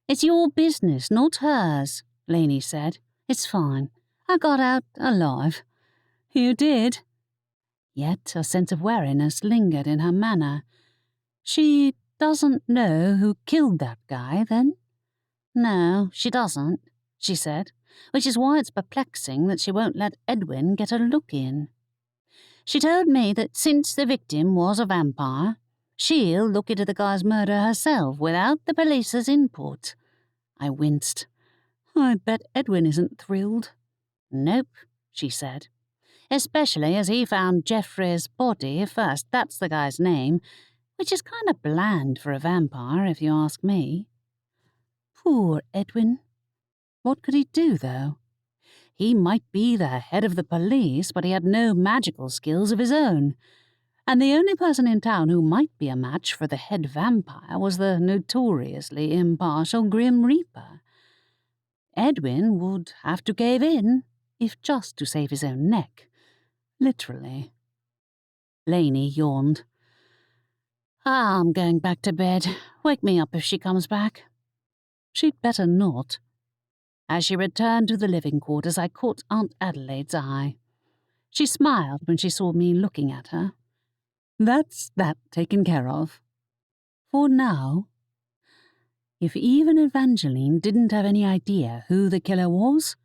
[SPEAKER 1] It's your business, not hers, Laney said. It's fine. I got out alive. You did? Yet a sense of wariness lingered in her manner. She doesn't know who killed that guy, then? No, she doesn't, she said, which is why it's perplexing that she won't let Edwin get a look in. She told me that since the victim was a vampire, she'll look into the guy's murder herself without the police's input. I winced. I bet Edwin isn't thrilled. Nope, she said. Especially as he found Jeffrey's body first, that's the guy's name, which is kind of bland for a vampire, if you ask me. Poor Edwin. What could he do, though? He might be the head of the police, but he had no magical skills of his own. And the only person in town who might be a match for the head vampire was the notoriously impartial Grim Reaper. Edwin would have to cave in, if just to save his own neck. Literally. Laney yawned. I'm going back to bed. Wake me up if she comes back. She'd better not.
[SPEAKER 2] As she returned to the living quarters, I caught Aunt Adelaide's eye. She smiled when she saw me looking at her.
[SPEAKER 1] That's that taken care of. For now. If even Evangeline didn't have any idea who the killer was,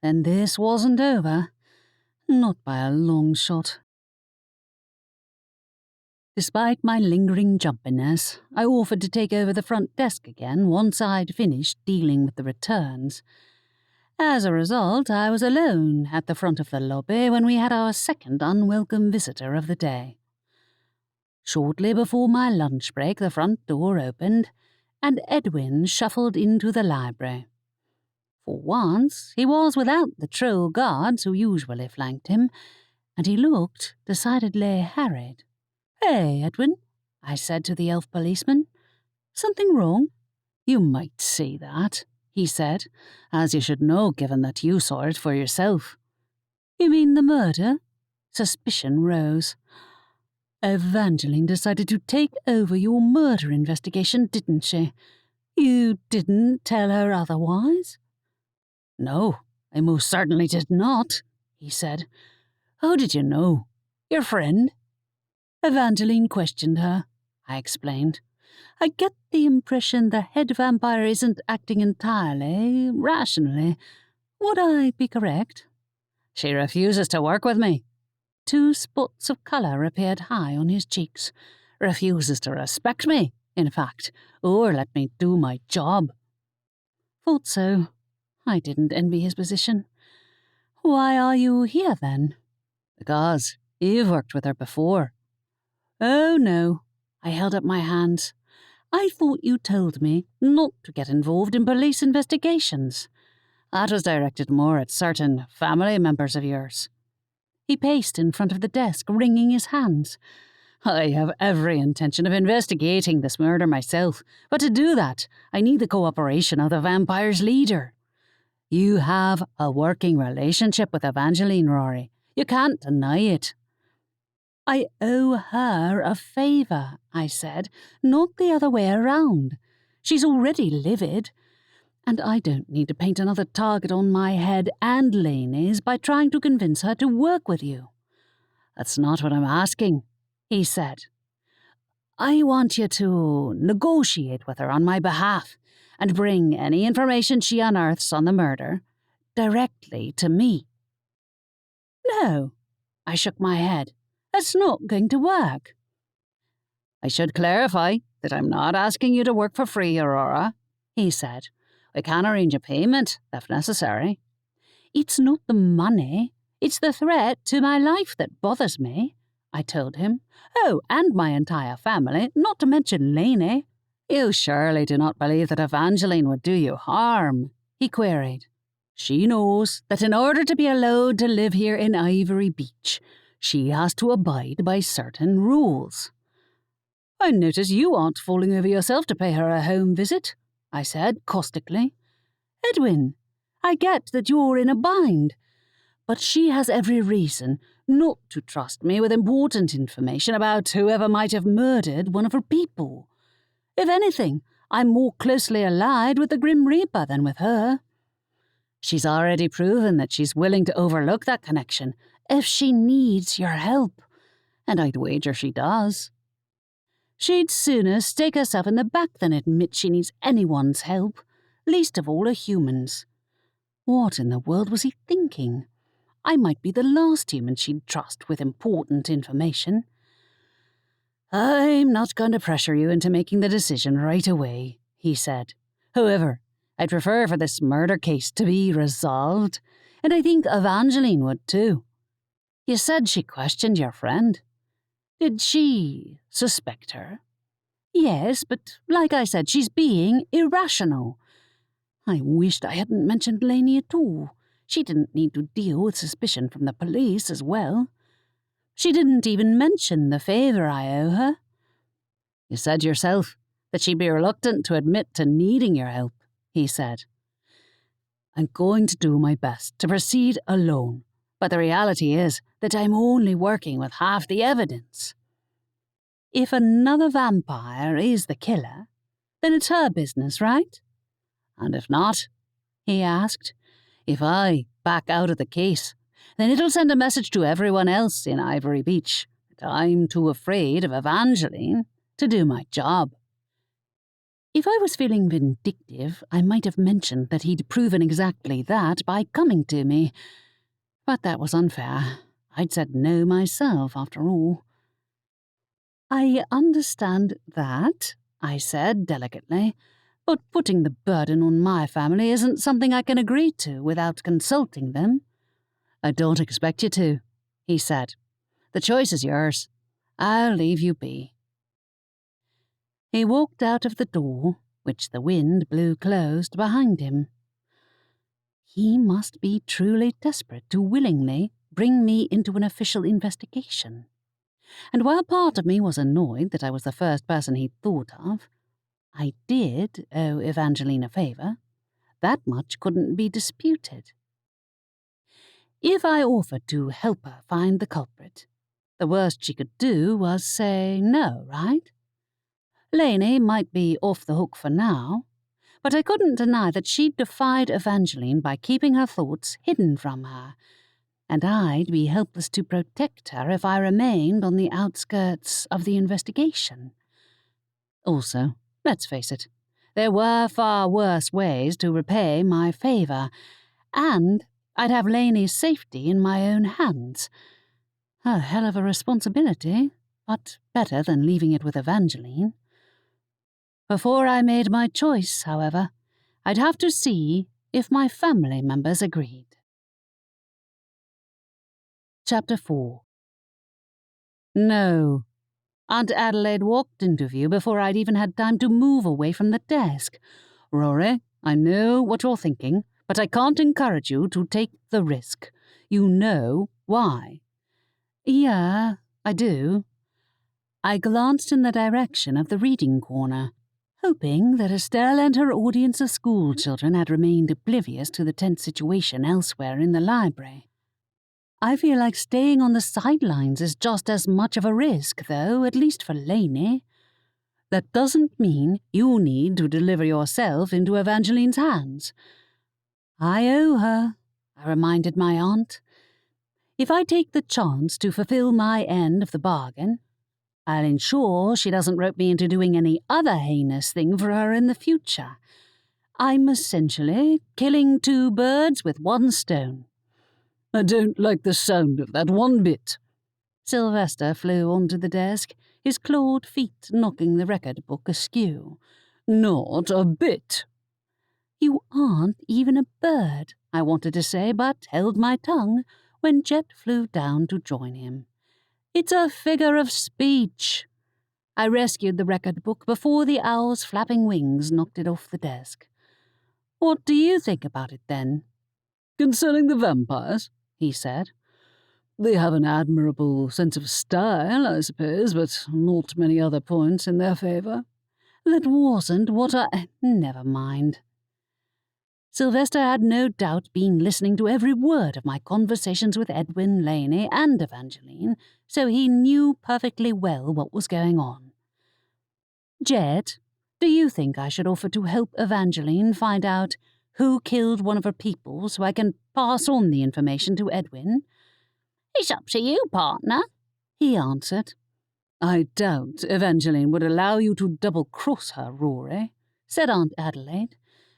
[SPEAKER 1] then this wasn't over. Not by a long shot. Despite my lingering jumpiness, I offered to take over the front desk again once I'd finished dealing with the returns. As a result, I was alone at the front of the lobby when we had our second unwelcome visitor of the day. Shortly before my lunch break, the front door opened, and Edwin shuffled into the library. For once, he was without the troll guards who usually flanked him, and he looked decidedly harried. "Hey, Edwin," I said to the elf policeman. "Something wrong?" "You might say that," he said, "as you should know given that you saw it for yourself." "You mean the murder?" Suspicion rose. "Evangeline decided to take over your murder investigation, didn't she? You didn't tell her otherwise?" "No, I most certainly did not," he said. "How did you know? Your friend?" "Evangeline questioned her," I explained. "I get the impression the head vampire isn't acting entirely rationally. Would I be correct?" "She refuses to work with me." 2 spots of colour appeared high on his cheeks. "Refuses to respect me, in fact, or let me do my job." "Thought so." I didn't envy his position. "Why are you here, then?" "Because you've worked with her before." "Oh, no." I held up my hands. "I thought you told me not to get involved in police investigations."
[SPEAKER 2] "That was directed more at certain family members of yours."
[SPEAKER 1] He paced in front of the desk, wringing his hands.
[SPEAKER 2] "I have every intention of investigating this murder myself, but to do that, I need the cooperation of the vampire's leader. You have a working relationship with Evangeline, Rory. You can't deny it."
[SPEAKER 1] "I owe her a favour," I said, "not the other way around. She's already livid, and I don't need to paint another target on my head and Laney's by trying to convince her to work with you."
[SPEAKER 2] "That's not what I'm asking," he said. "I want you to negotiate with her on my behalf and bring any information she unearths on the murder directly to me."
[SPEAKER 1] "No," I shook my head. "That's not going to work."
[SPEAKER 2] "I should clarify that I'm not asking you to work for free, Aurora," he said. "I can arrange a payment, if necessary."
[SPEAKER 1] "It's not the money, it's the threat to my life that bothers me," I told him. "Oh, and my entire family, not to mention Laney."
[SPEAKER 2] "You surely do not believe that Evangeline would do you harm?" he queried. "She knows that in order to be allowed to live here in Ivory Beach, she has to abide by certain rules."
[SPEAKER 1] "I notice you aren't falling over yourself to pay her a home visit," I said caustically. "Edwin, I get that you're in a bind, but she has every reason not to trust me with important information about whoever might have murdered one of her people. If anything, I'm more closely allied with the Grim Reaper than with her."
[SPEAKER 2] "She's already proven that she's willing to overlook that connection if she needs your help, and I'd wager she does."
[SPEAKER 1] "She'd sooner stake herself in the back than admit she needs anyone's help, least of all a human's." What in the world was he thinking? I might be the last human she'd trust with important information.
[SPEAKER 2] "I'm not going to pressure you into making the decision right away," he said. "However, I'd prefer for this murder case to be resolved, and I think Evangeline would too. You said she questioned your friend. Did she suspect her?"
[SPEAKER 1] "Yes, but like I said, she's being irrational. I wished I hadn't mentioned Laney at all. She didn't need to deal with suspicion from the police as well. She didn't even mention the favour I owe her."
[SPEAKER 2] "You said yourself that she'd be reluctant to admit to needing your help," he said. "I'm going to do my best to proceed alone, but the reality is that I'm only working with half the evidence."
[SPEAKER 1] "If another vampire is the killer, then it's her business, right?"
[SPEAKER 2] "And if not," he asked. "If I back out of the case, then it'll send a message to everyone else in Ivory Beach that I'm too afraid of Evangeline to do my job." If I was feeling vindictive, I might have mentioned that he'd proven exactly that by coming to me. But that was unfair. I'd said no myself, after all. "I understand that," I said delicately, "but putting the burden on my family isn't something I can agree to without consulting them." "I don't expect you to," he said. "The choice is yours. I'll leave you be." He walked out of the door, which the wind blew closed behind him. He must be truly desperate to willingly bring me into an official investigation. And while part of me was annoyed that I was the first person he'd thought of, I did owe Evangeline a favour. That much couldn't be disputed. If I offered to help her find the culprit, the worst she could do was say no, right? Laney might be off the hook for now, but I couldn't deny that she'd defied Evangeline by keeping her thoughts hidden from her, and I'd be helpless to protect her if I remained on the outskirts of the investigation. Also, let's face it, there were far worse ways to repay my favour, and I'd have Laney's safety in my own hands. A hell of a responsibility, but better than leaving it with Evangeline. Before I made my choice, however, I'd have to see if my family members agreed. Chapter 4. No. Aunt Adelaide walked into view before I'd even had time to move away from the desk. "Rory, I know what you're thinking, but I can't encourage you to take the risk. You know why." "Yeah, I do." I glanced in the direction of the reading corner, hoping that Estelle and her audience of school children had remained oblivious to the tense situation elsewhere in the library. I feel like staying on the sidelines is just as much of a risk, though, at least for Laney. That doesn't mean you need to deliver yourself into Evangeline's hands. I owe her, I reminded my aunt. If I take the chance to fulfill my end of the bargain, I'll ensure she doesn't rope me into doing any other heinous thing for her in the future. I'm essentially killing two birds with one stone. "I don't like the sound of that one bit." Sylvester flew onto the desk, his clawed feet knocking the record book askew. "Not a bit." "You aren't even a bird," I wanted to say, but held my tongue when Jet flew down to join him. "It's a figure of speech." I rescued the record book before the owl's flapping wings knocked it off the desk. "What do you think about it, then?" "Concerning the vampires," he said. "They have an admirable sense of style, I suppose, but not many other points in their favour." "That wasn't what I— Never mind." Sylvester had no doubt been listening to every word of my conversations with Edwin, Laney, and Evangeline, so he knew perfectly well what was going on. "Jet, do you think I should offer to help Evangeline find out who killed one of her people so I can pass on the information to Edwin?" "It's up to you, partner," he answered. "I doubt Evangeline would allow you to double-cross her, Rory," said Aunt Adelaide.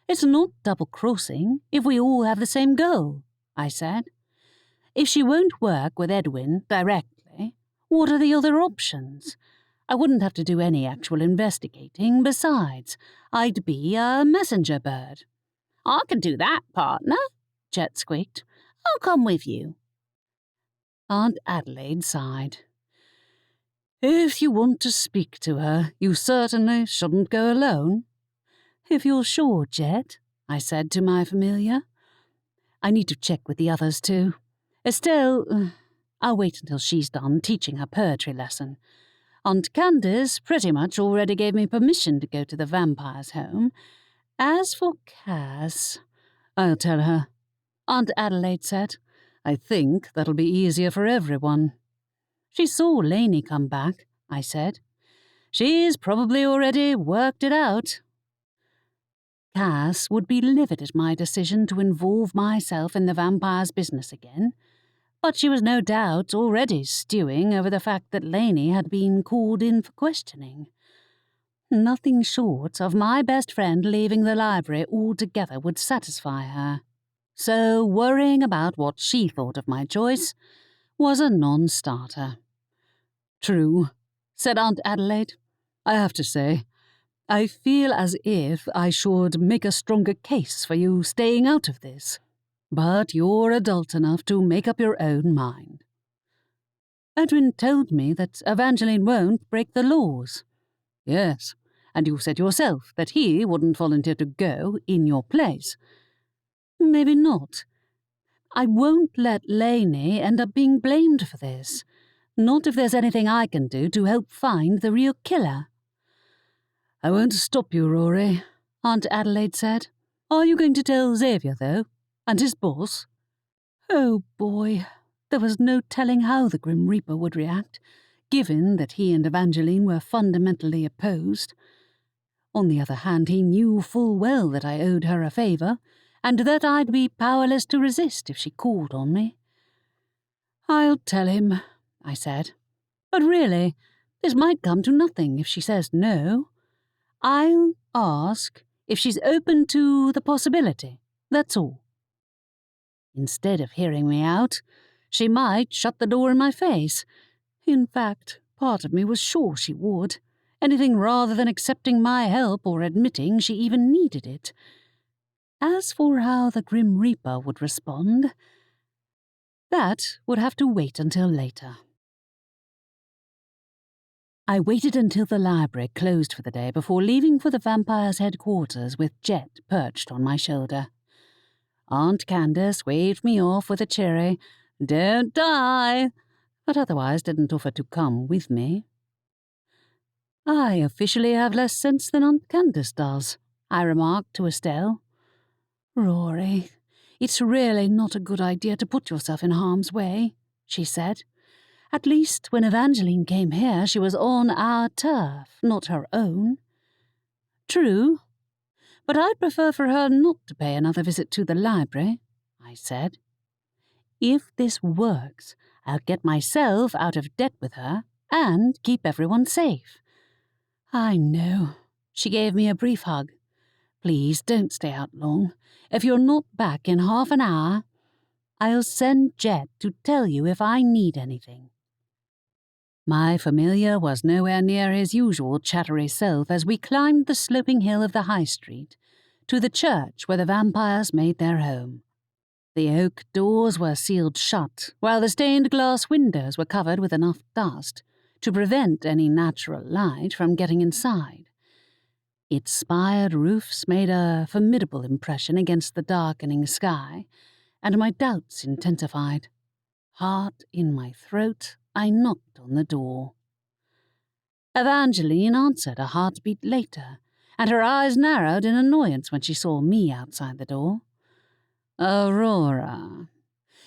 [SPEAKER 2] "It's not double-crossing if we all have the same goal," I said. "If she won't work with Edwin directly, what are the other options? I wouldn't have to do any actual investigating. Besides, I'd be a messenger bird." "I can do that, partner," Jet squeaked. "I'll come with you." Aunt Adelaide sighed. "If you want to speak to her, you certainly shouldn't go alone." "If you're sure, Jet," I said to my familiar. "I need to check with the others, too. Estelle, I'll wait until she's done teaching her poetry lesson. Aunt Candace pretty much already gave me permission to go to the vampire's home. As for Cass, I'll tell her," Aunt Adelaide said. "I think that'll be easier for everyone." "She saw Laney come back," I said. "She's probably already worked it out."
[SPEAKER 1] Cass would be livid at my decision to involve myself in the vampire's business again, but she was no doubt already stewing over the fact that Laney had been called in for questioning. Nothing short of my best friend leaving the library altogether would satisfy her, so worrying about what she thought of my choice was a non-starter. "True," said Aunt Adelaide. "I have to say, I feel as if I should make a stronger case for you staying out of this, but you're adult enough to make up your own mind." "Edwin told me that Evangeline won't break the laws." "Yes, and you said yourself that he wouldn't volunteer to go in your place." "Maybe not. I won't let Laney end up being blamed for this. Not if there's anything I can do to help find the real killer." "I won't stop you, Rory," Aunt Adelaide said. "Are you going to tell Xavier, though? And his boss?" Oh boy, there was no telling how the Grim Reaper would react, given that he and Evangeline were fundamentally opposed. On the other hand, he knew full well that I owed her a favour, and that I'd be powerless to resist if she called on me. "I'll tell him," I said. "But really, this might come to nothing if she says no. I'll ask if she's open to the possibility, that's all." Instead of hearing me out, she might shut the door in my face. In fact, part of me was sure she would. Anything rather than accepting my help or admitting she even needed it. As for how the Grim Reaper would respond, that would have to wait until later. I waited until the library closed for the day before leaving for the vampire's headquarters with Jet perched on my shoulder. Aunt Candace waved me off with a cheery, "Don't die," but otherwise didn't offer to come with me. "I officially have less sense than Aunt Candace does," I remarked to Estelle. "Rory, it's really not a good idea to put yourself in harm's way," she said. "At least when Evangeline came here, she was on our turf, not her own." "True, but I'd prefer for her not to pay another visit to the library," I said. "If this works, I'll get myself out of debt with her and keep everyone safe." "I know." She gave me a brief hug. "Please don't stay out long. If you're not back in half an hour, I'll send Jet to tell you if I need anything." My familiar was nowhere near his usual chattery self as we climbed the sloping hill of the High Street to the church where the vampires made their home. The oak doors were sealed shut, while the stained glass windows were covered with enough dust to prevent any natural light from getting inside. Its spired roofs made a formidable impression against the darkening sky, and my doubts intensified. Heart in my throat, I knocked on the door. Evangeline answered a heartbeat later, and her eyes narrowed in annoyance when she saw me outside the door. "Aurora,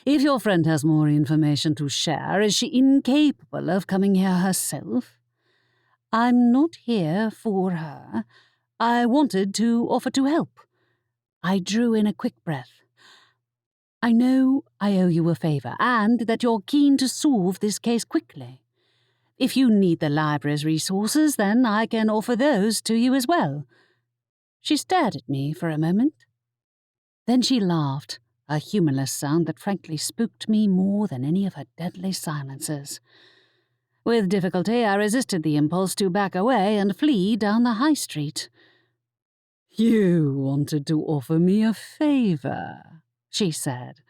[SPEAKER 1] if your friend has more information to share, is she incapable of coming here herself?" "I'm not here for her. I wanted to offer to help." I drew in a quick breath. "I know I owe you a favour, and that you're keen to solve this case quickly. If you need the library's resources, then I can offer those to you as well." She stared at me for a moment. Then she laughed, a humourless sound that frankly spooked me more than any of her deadly silences. With difficulty, I resisted the impulse to back away and flee down the High Street. "You wanted to offer me a favour," she said,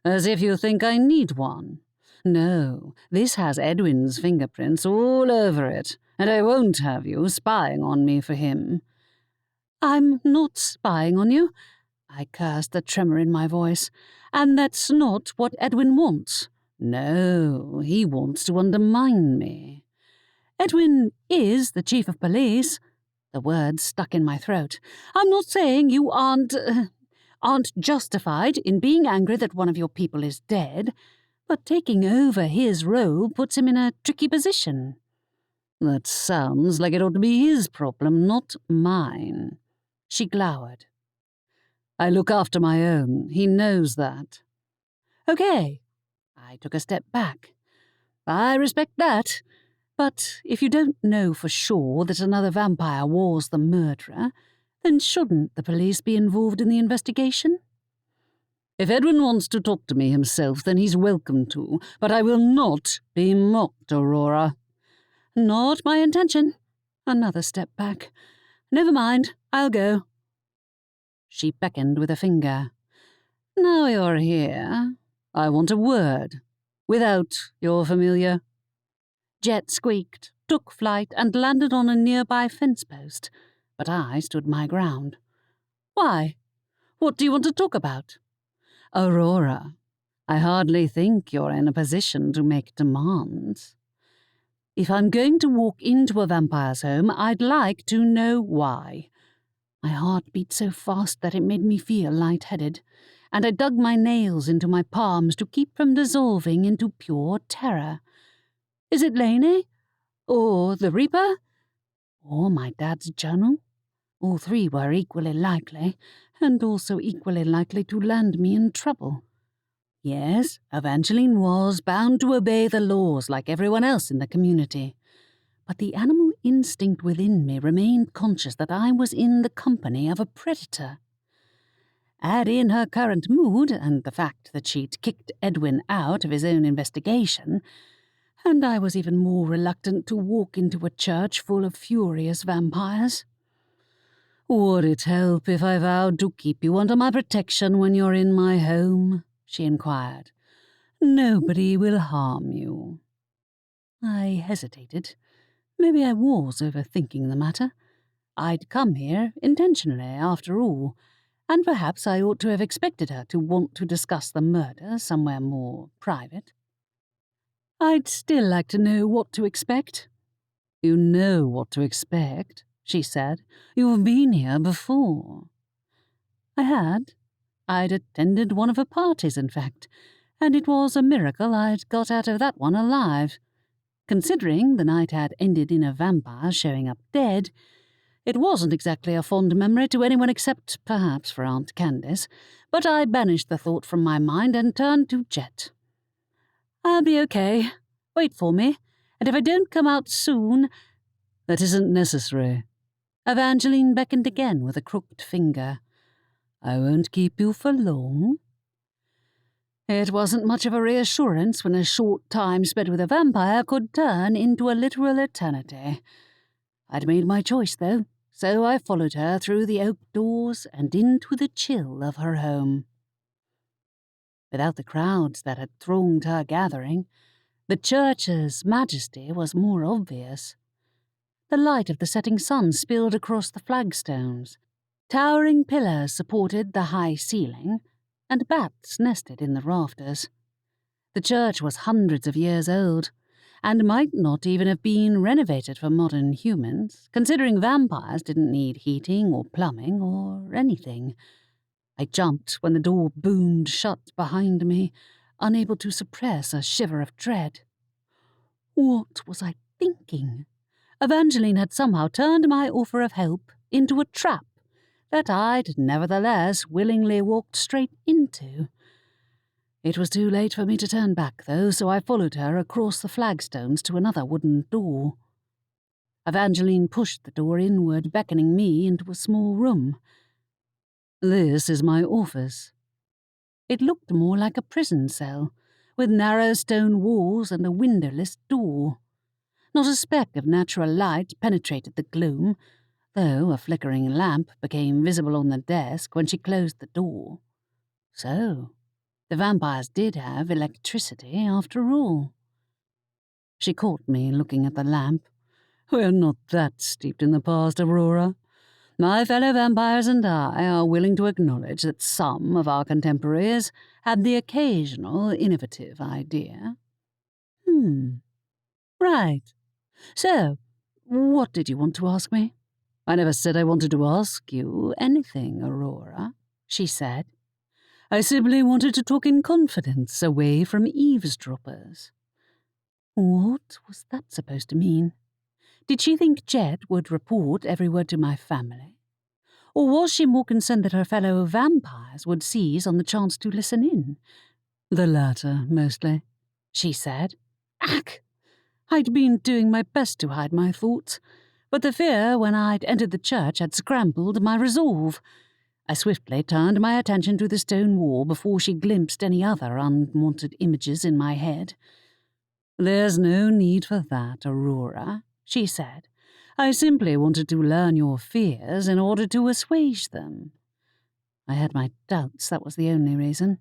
[SPEAKER 1] "as if you think I need one. No, this has Edwin's fingerprints all over it, and I won't have you spying on me for him." "I'm not spying on you," I cursed, the tremor in my voice, "and that's not what Edwin wants." "No, he wants to undermine me." "Edwin is the chief of police." The words stuck in my throat. "I'm not saying you aren't justified in being angry that one of your people is dead, but taking over his role puts him in a tricky position." "That sounds like it ought to be his problem, not mine." She glowered, I look after my own. He knows that. Okay. I took a step back. I respect that. But if you don't know for sure that another vampire was the murderer, then shouldn't the police be involved in the investigation? If Edwin wants to talk to me himself, then he's welcome to, but I will not be mocked, Aurora. Not my intention. Another step back. Never mind, I'll go. She beckoned with a finger. Now you're here, I want a word. Without your familiar. Jet squeaked, took flight, and landed on a nearby fence post, but I stood my ground. Why? What do you want to talk about? Aurora, I hardly think you're in a position to make demands. If I'm going to walk into a vampire's home, I'd like to know why. My heart beat so fast that it made me feel lightheaded, and I dug my nails into my palms to keep from dissolving into pure terror. Is it Laney? Or the Reaper? Or my dad's journal? All three were equally likely, and also equally likely to land me in trouble. Yes, Evangeline was bound to obey the laws like everyone else in the community, but the animal instinct within me remained conscious that I was in the company of a predator. Add in her current mood and the fact that she'd kicked Edwin out of his own investigation, and I was even more reluctant to walk into a church full of furious vampires. Would it help if I vowed to keep you under my protection when you're in my home? She inquired. Nobody will harm you. I hesitated. Maybe I was overthinking the matter. I'd come here intentionally, after all, and perhaps I ought to have expected her to want to discuss the murder somewhere more private. I'd still like to know what to expect. You know what to expect, she said. You've been here before. I had. I'd attended one of her parties, in fact, and it was a miracle I'd got out of that one alive. Considering the night had ended in a vampire showing up dead, it wasn't exactly a fond memory to anyone except, perhaps, for Aunt Candace, but I banished the thought from my mind and turned to Jet. I'll be okay. Wait for me, and if I don't come out soon— That isn't necessary. Evangeline beckoned again with a crooked finger. I won't keep you for long. It wasn't much of a reassurance when a short time spent with a vampire could turn into a literal eternity. I'd made my choice, though, so I followed her through the oak doors and into the chill of her home. Without the crowds that had thronged her gathering, the church's majesty was more obvious. The light of the setting sun spilled across the flagstones. Towering pillars supported the high ceiling, and bats nested in the rafters. The church was hundreds of years old, and might not even have been renovated for modern humans, considering vampires didn't need heating or plumbing or anything. I jumped when the door boomed shut behind me, unable to suppress a shiver of dread. What was I thinking? Evangeline had somehow turned my offer of help into a trap that I'd nevertheless willingly walked straight into. It was too late for me to turn back, though, so I followed her across the flagstones to another wooden door. Evangeline pushed the door inward, beckoning me into a small room. This is my office. It looked more like a prison cell, with narrow stone walls and a windowless door. Not a speck of natural light penetrated the gloom, though a flickering lamp became visible on the desk when she closed the door. So, the vampires did have electricity after all. She caught me looking at the lamp. We're not that steeped in the past, Aurora. My fellow vampires and I are willing to acknowledge that some of our contemporaries had the occasional innovative idea. Right. So, what did you want to ask me? I never said I wanted to ask you anything, Aurora, she said. I simply wanted to talk in confidence, away from eavesdroppers. What was that supposed to mean? Did she think Jet would report every word to my family? Or was she more concerned that her fellow vampires would seize on the chance to listen in? The latter, mostly, she said. Ack! I'd been doing my best to hide my thoughts, but the fear when I'd entered the church had scrambled my resolve. I swiftly turned my attention to the stone wall before she glimpsed any other unwanted images in my head. There's no need for that, Aurora, she said. I simply wanted to learn your fears in order to assuage them. I had my doubts, that was the only reason,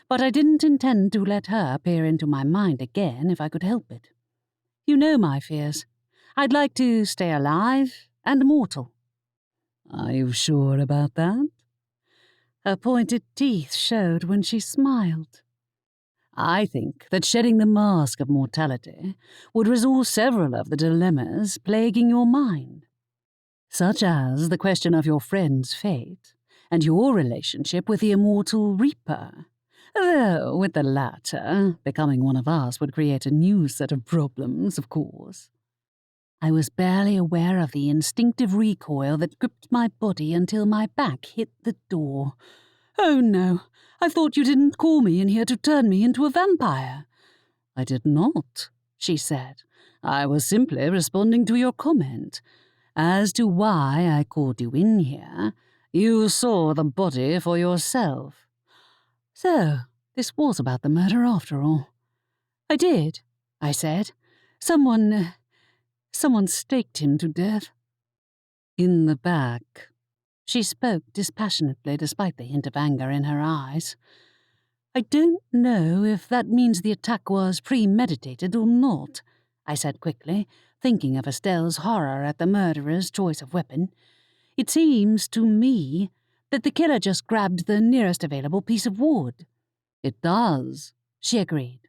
[SPEAKER 1] but I didn't intend to let her peer into my mind again if I could help it. You know my fears. I'd like to stay alive and mortal. Are you sure about that? Her pointed teeth showed when she smiled. I think that shedding the mask of mortality would resolve several of the dilemmas plaguing your mind, such as the question of your friend's fate and your relationship with the immortal Reaper, though with the latter, becoming one of us would create a new set of problems, of course. I was barely aware of the instinctive recoil that gripped my body until my back hit the door. Oh no, I thought you didn't call me in here to turn me into a vampire. I did not, she said. I was simply responding to your comment. As to why I called you in here, you saw the body for yourself. So, this was about the murder after all. I did, I said. Someone staked him to death. In the back. She spoke dispassionately despite the hint of anger in her eyes. I don't know if that means the attack was premeditated or not, I said quickly, thinking of Estelle's horror at the murderer's choice of weapon. It seems to me that the killer just grabbed the nearest available piece of wood. It does, she agreed.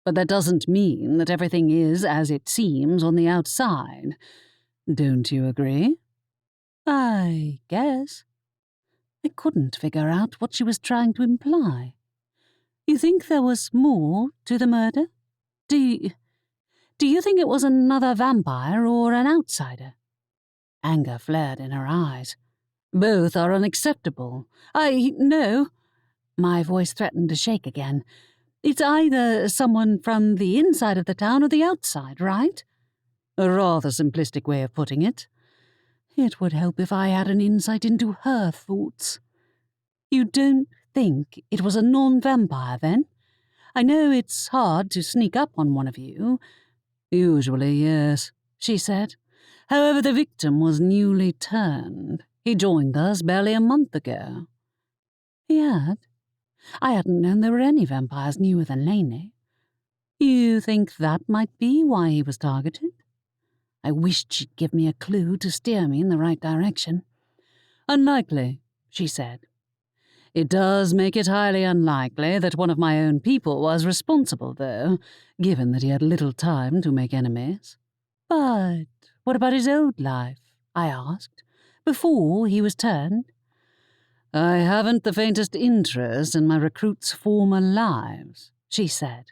[SPEAKER 1] But that doesn't mean that everything is as it seems on the outside. Don't you agree? I guess. I couldn't figure out what she was trying to imply. You think there was more to the murder? Do you think it was another vampire or an outsider? Anger flared in her eyes. Both are unacceptable. No. My voice threatened to shake again. It's either someone from the inside of the town or the outside, right? A rather simplistic way of putting it. It would help if I had an insight into her thoughts. You don't think it was a non-vampire, then? I know it's hard to sneak up on one of you. Usually, yes, she said. However, the victim was newly turned. He joined us barely a month ago. He had? I hadn't known there were any vampires newer than Laney. You think that might be why he was targeted? I wished she'd give me a clue to steer me in the right direction. Unlikely, she said. It does make it highly unlikely that one of my own people was responsible, though, given that he had little time to make enemies. But what about his old life? I asked, before he was turned. I haven't the faintest interest in my recruits' former lives, she said.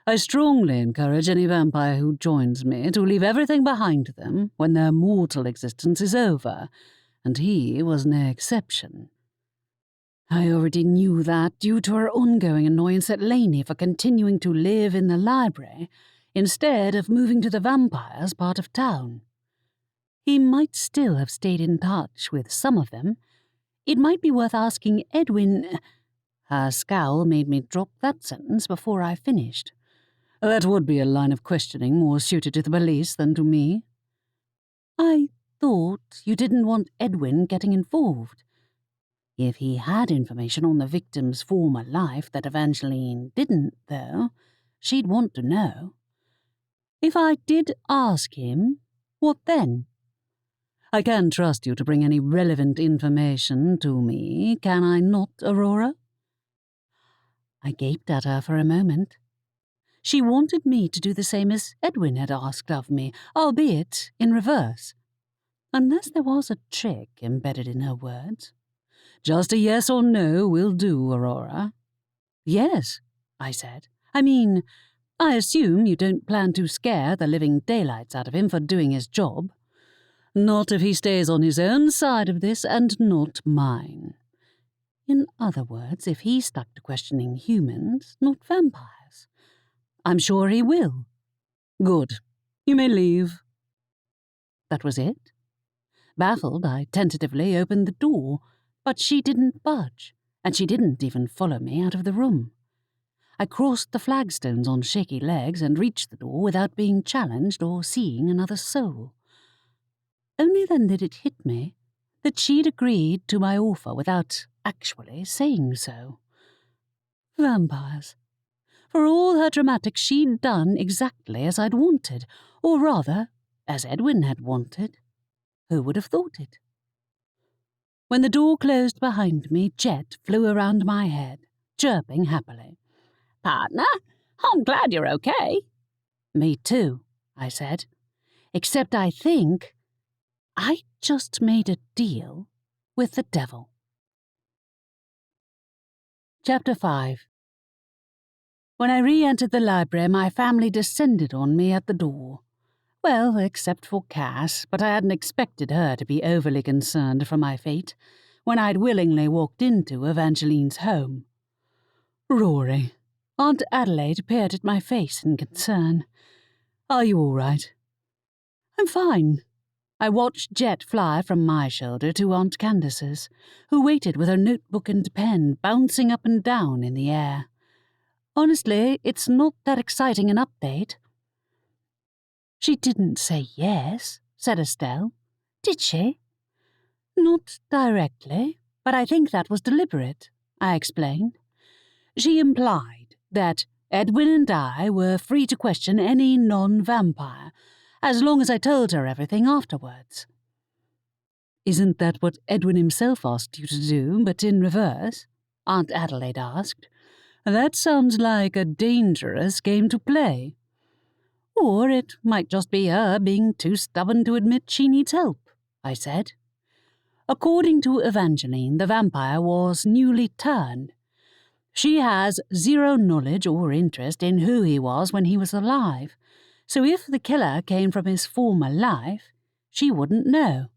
[SPEAKER 1] I strongly encourage any vampire who joins me to leave everything behind them when their mortal existence is over, and he was no exception. I already knew that due to her ongoing annoyance at Laney for continuing to live in the library instead of moving to the vampires' part of town. He might still have stayed in touch with some of them. It might be worth asking Edwin. Her scowl made me drop that sentence before I finished. That would be a line of questioning more suited to the police than to me. I thought you didn't want Edwin getting involved. If he had information on the victim's former life that Evangeline didn't, though, she'd want to know. If I did ask him, what then? I can trust you to bring any relevant information to me, can I not, Aurora? I gaped at her for a moment. She wanted me to do the same as Edwin had asked of me, albeit in reverse. Unless there was a trick embedded in her words. Just a yes or no will do, Aurora. Yes, I said. I mean, I assume you don't plan to scare the living daylights out of him for doing his job. Not if he stays on his own side of this and not mine. In other words, if he stuck to questioning humans, not vampires. I'm sure he will. Good. You may leave. That was it. Baffled, I tentatively opened the door, but she didn't budge, and she didn't even follow me out of the room. I crossed the flagstones on shaky legs and reached the door without being challenged or seeing another soul. Only then did it hit me that she'd agreed to my offer without actually saying so. Vampires. For all her dramatics, she'd done exactly as I'd wanted, or rather, as Edwin had wanted. Who would have thought it? When the door closed behind me, Jet flew around my head, chirping happily.
[SPEAKER 2] Partner, I'm glad you're okay.
[SPEAKER 1] Me too, I said. Except I think I just made a deal with the devil. Chapter 5. When I re-entered the library, my family descended on me at the door. Well, except for Cass, but I hadn't expected her to be overly concerned for my fate when I'd willingly walked into Evangeline's home. Rory. Aunt Adelaide peered at my face in concern. Are you all right? I'm fine. I watched Jet fly from my shoulder to Aunt Candace's, who waited with her notebook and pen bouncing up and down in the air. Honestly, it's not that exciting an update. She didn't say yes, said Estelle. Did she? Not directly, but I think that was deliberate, I explained. She implied that Edwin and I were free to question any non-vampire, as long as I told her everything afterwards. Isn't that what Edwin himself asked you to do, but in reverse? Aunt Adelaide asked. That sounds like a dangerous game to play. Or it might just be her being too stubborn to admit she needs help, I said. According to Evangeline, the vampire was newly turned. She has zero knowledge or interest in who he was when he was alive, so if the killer came from his former life, she wouldn't know.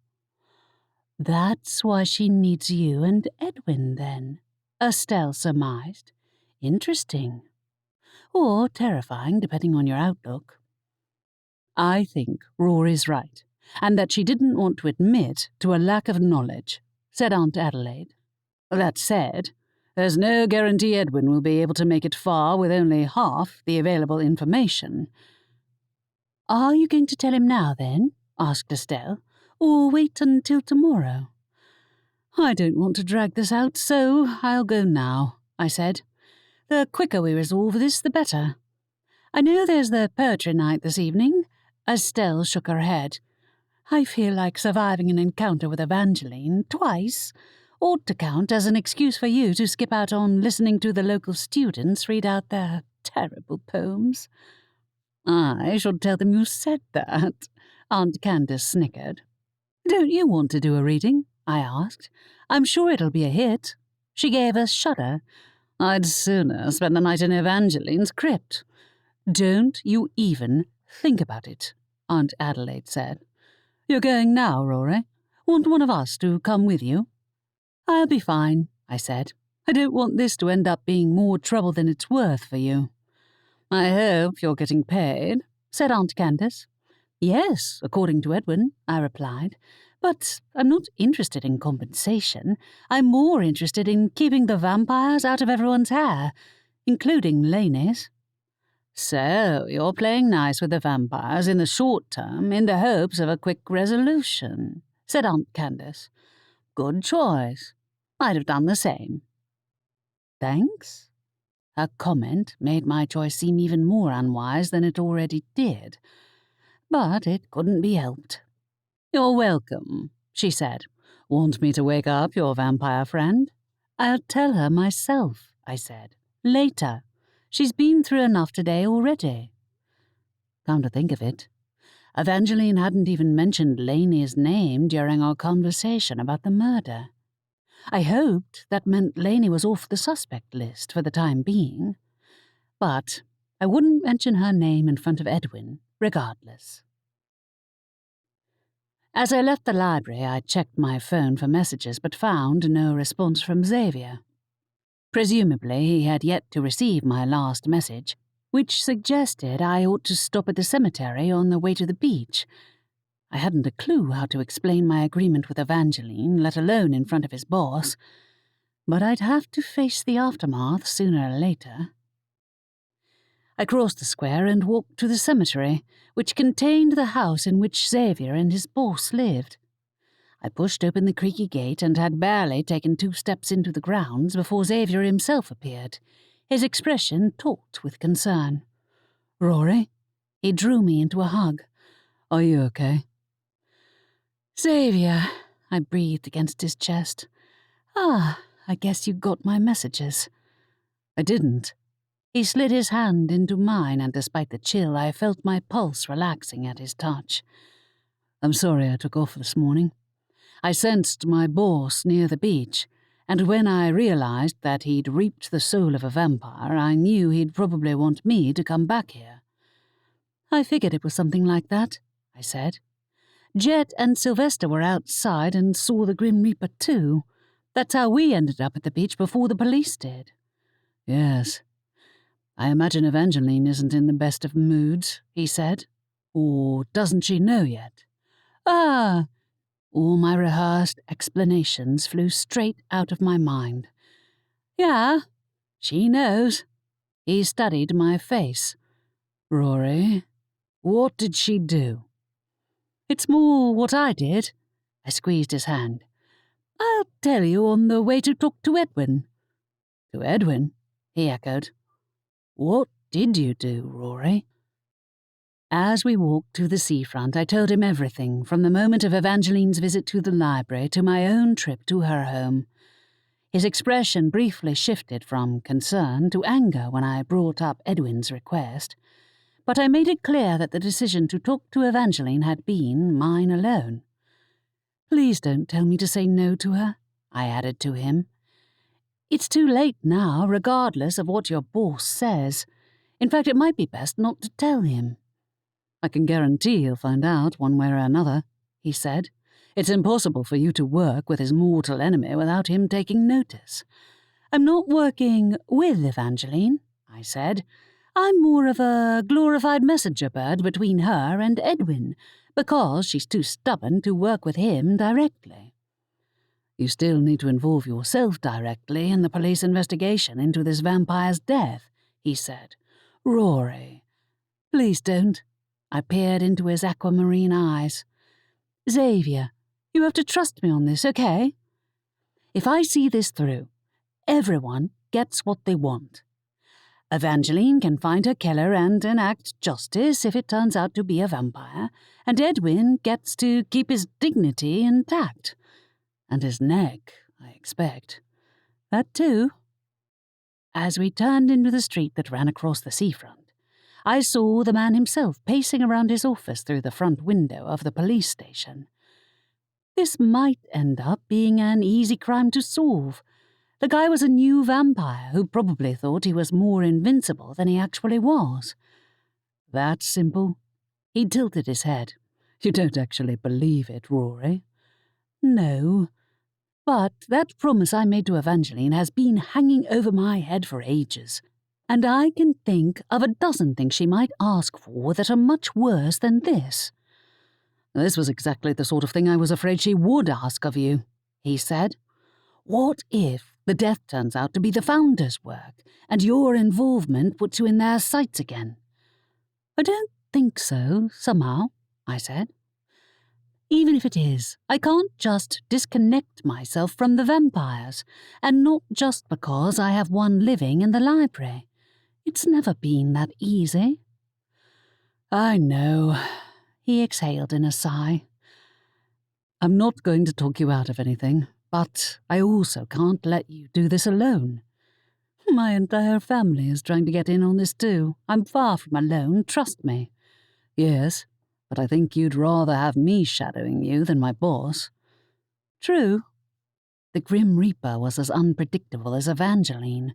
[SPEAKER 1] That's why she needs you and Edwin, then, Estelle surmised. Interesting. Or terrifying, depending on your outlook. I think Rory's right, and that she didn't want to admit to a lack of knowledge, said Aunt Adelaide. That said, there's no guarantee Edwin will be able to make it far with only half the available information. Are you going to tell him now, then? Asked Estelle, or wait until tomorrow? I don't want to drag this out, so I'll go now, I said. The quicker we resolve this, the better. I know there's the poetry night this evening. Estelle shook her head. I feel like surviving an encounter with Evangeline twice ought to count as an excuse for you to skip out on listening to the local students read out their terrible poems. I should tell them you said that, Aunt Candace snickered. Don't you want to do a reading? I asked. I'm sure it'll be a hit. She gave a shudder. I'd sooner spend the night in Evangeline's crypt. Don't you even think about it, Aunt Adelaide said. You're going now, Rory. Want one of us to come with you? I'll be fine, I said. I don't want this to end up being more trouble than it's worth for you. I hope you're getting paid, said Aunt Candace. Yes, according to Edwin, I replied. But I'm not interested in compensation. I'm more interested in keeping the vampires out of everyone's hair, including Laney's. So, you're playing nice with the vampires in the short term in the hopes of a quick resolution, said Aunt Candace. Good choice. I'd have done the same. Thanks. Her comment made my choice seem even more unwise than it already did. But it couldn't be helped. You're welcome, she said. Want me to wake up your vampire friend? I'll tell her myself, I said. Later. She's been through enough today already. Come to think of it, Evangeline hadn't even mentioned Laney's name during our conversation about the murder. I hoped that meant Laney was off the suspect list for the time being, but I wouldn't mention her name in front of Edwin, regardless. As I left the library, I checked my phone for messages but found no response from Xavier. Presumably, he had yet to receive my last message, which suggested I ought to stop at the cemetery on the way to the beach. I hadn't a clue how to explain my agreement with Evangeline, let alone in front of his boss, but I'd have to face the aftermath sooner or later. I crossed the square and walked to the cemetery, which contained the house in which Xavier and his boss lived. I pushed open the creaky gate and had barely taken 2 steps into the grounds before Xavier himself appeared, his expression taut with concern. "Rory?" He drew me into a hug. "Are you okay?" "Xavier," I breathed against his chest. I guess you got my messages." "I didn't." He slid his hand into mine, and despite the chill, I felt my pulse relaxing at his touch. "I'm sorry I took off this morning. I sensed my boss near the beach, and when I realized that he'd reaped the soul of a vampire, I knew he'd probably want me to come back here." "I figured it was something like that," I said. "Jet and Sylvester were outside and saw the Grim Reaper too. That's how we ended up at the beach before the police did." "Yes. I imagine Evangeline isn't in the best of moods," he said. "Or doesn't she know yet?" "Ah!" All my rehearsed explanations flew straight out of my mind. "Yeah, she knows." He studied my face. "Rory, what did she do?" "It's more what I did." I squeezed his hand. "I'll tell you on the way to talk to Edwin." "To Edwin?" he echoed. "What did you do, Rory?" As we walked to the seafront, I told him everything, from the moment of Evangeline's visit to the library to my own trip to her home. His expression briefly shifted from concern to anger when I brought up Edwin's request, but I made it clear that the decision to talk to Evangeline had been mine alone. "Please don't tell me to say no to her," I added to him. "It's too late now, regardless of what your boss says. In fact, it might be best not to tell him." "I can guarantee he'll find out one way or another," he said. "It's impossible for you to work with his mortal enemy without him taking notice." "I'm not working with Evangeline," I said. "I'm more of a glorified messenger bird between her and Edwin, because she's too stubborn to work with him directly." "You still need to involve yourself directly in the police investigation into this vampire's death," he said. "Rory." "Please don't." I peered into his aquamarine eyes. "Xavier, you have to trust me on this, okay? If I see this through, everyone gets what they want. Evangeline can find her killer and enact justice if it turns out to be a vampire, and Edwin gets to keep his dignity intact. And his neck, I expect. That too." As we turned into the street that ran across the seafront, I saw the man himself pacing around his office through the front window of the police station. This might end up being an easy crime to solve. The guy was a new vampire who probably thought he was more invincible than he actually was. "That simple?" He tilted his head. "You don't actually believe it, Rory?" "No. But that promise I made to Evangeline has been hanging over my head for ages, and I can think of a dozen things she might ask for that are much worse than this." "This was exactly the sort of thing I was afraid she would ask of you," he said. "What if the death turns out to be the Founder's work, and your involvement puts you in their sights again?" "I don't think so, somehow," I said. "Even if it is, I can't just disconnect myself from the vampires, and not just because I have one living in the library. It's never been that easy." "I know," he exhaled in a sigh. "I'm not going to talk you out of anything, but I also can't let you do this alone. My entire family is trying to get in on this too. I'm far from alone, trust me." "Yes, but I think you'd rather have me shadowing you than my boss." "True." The Grim Reaper was as unpredictable as Evangeline,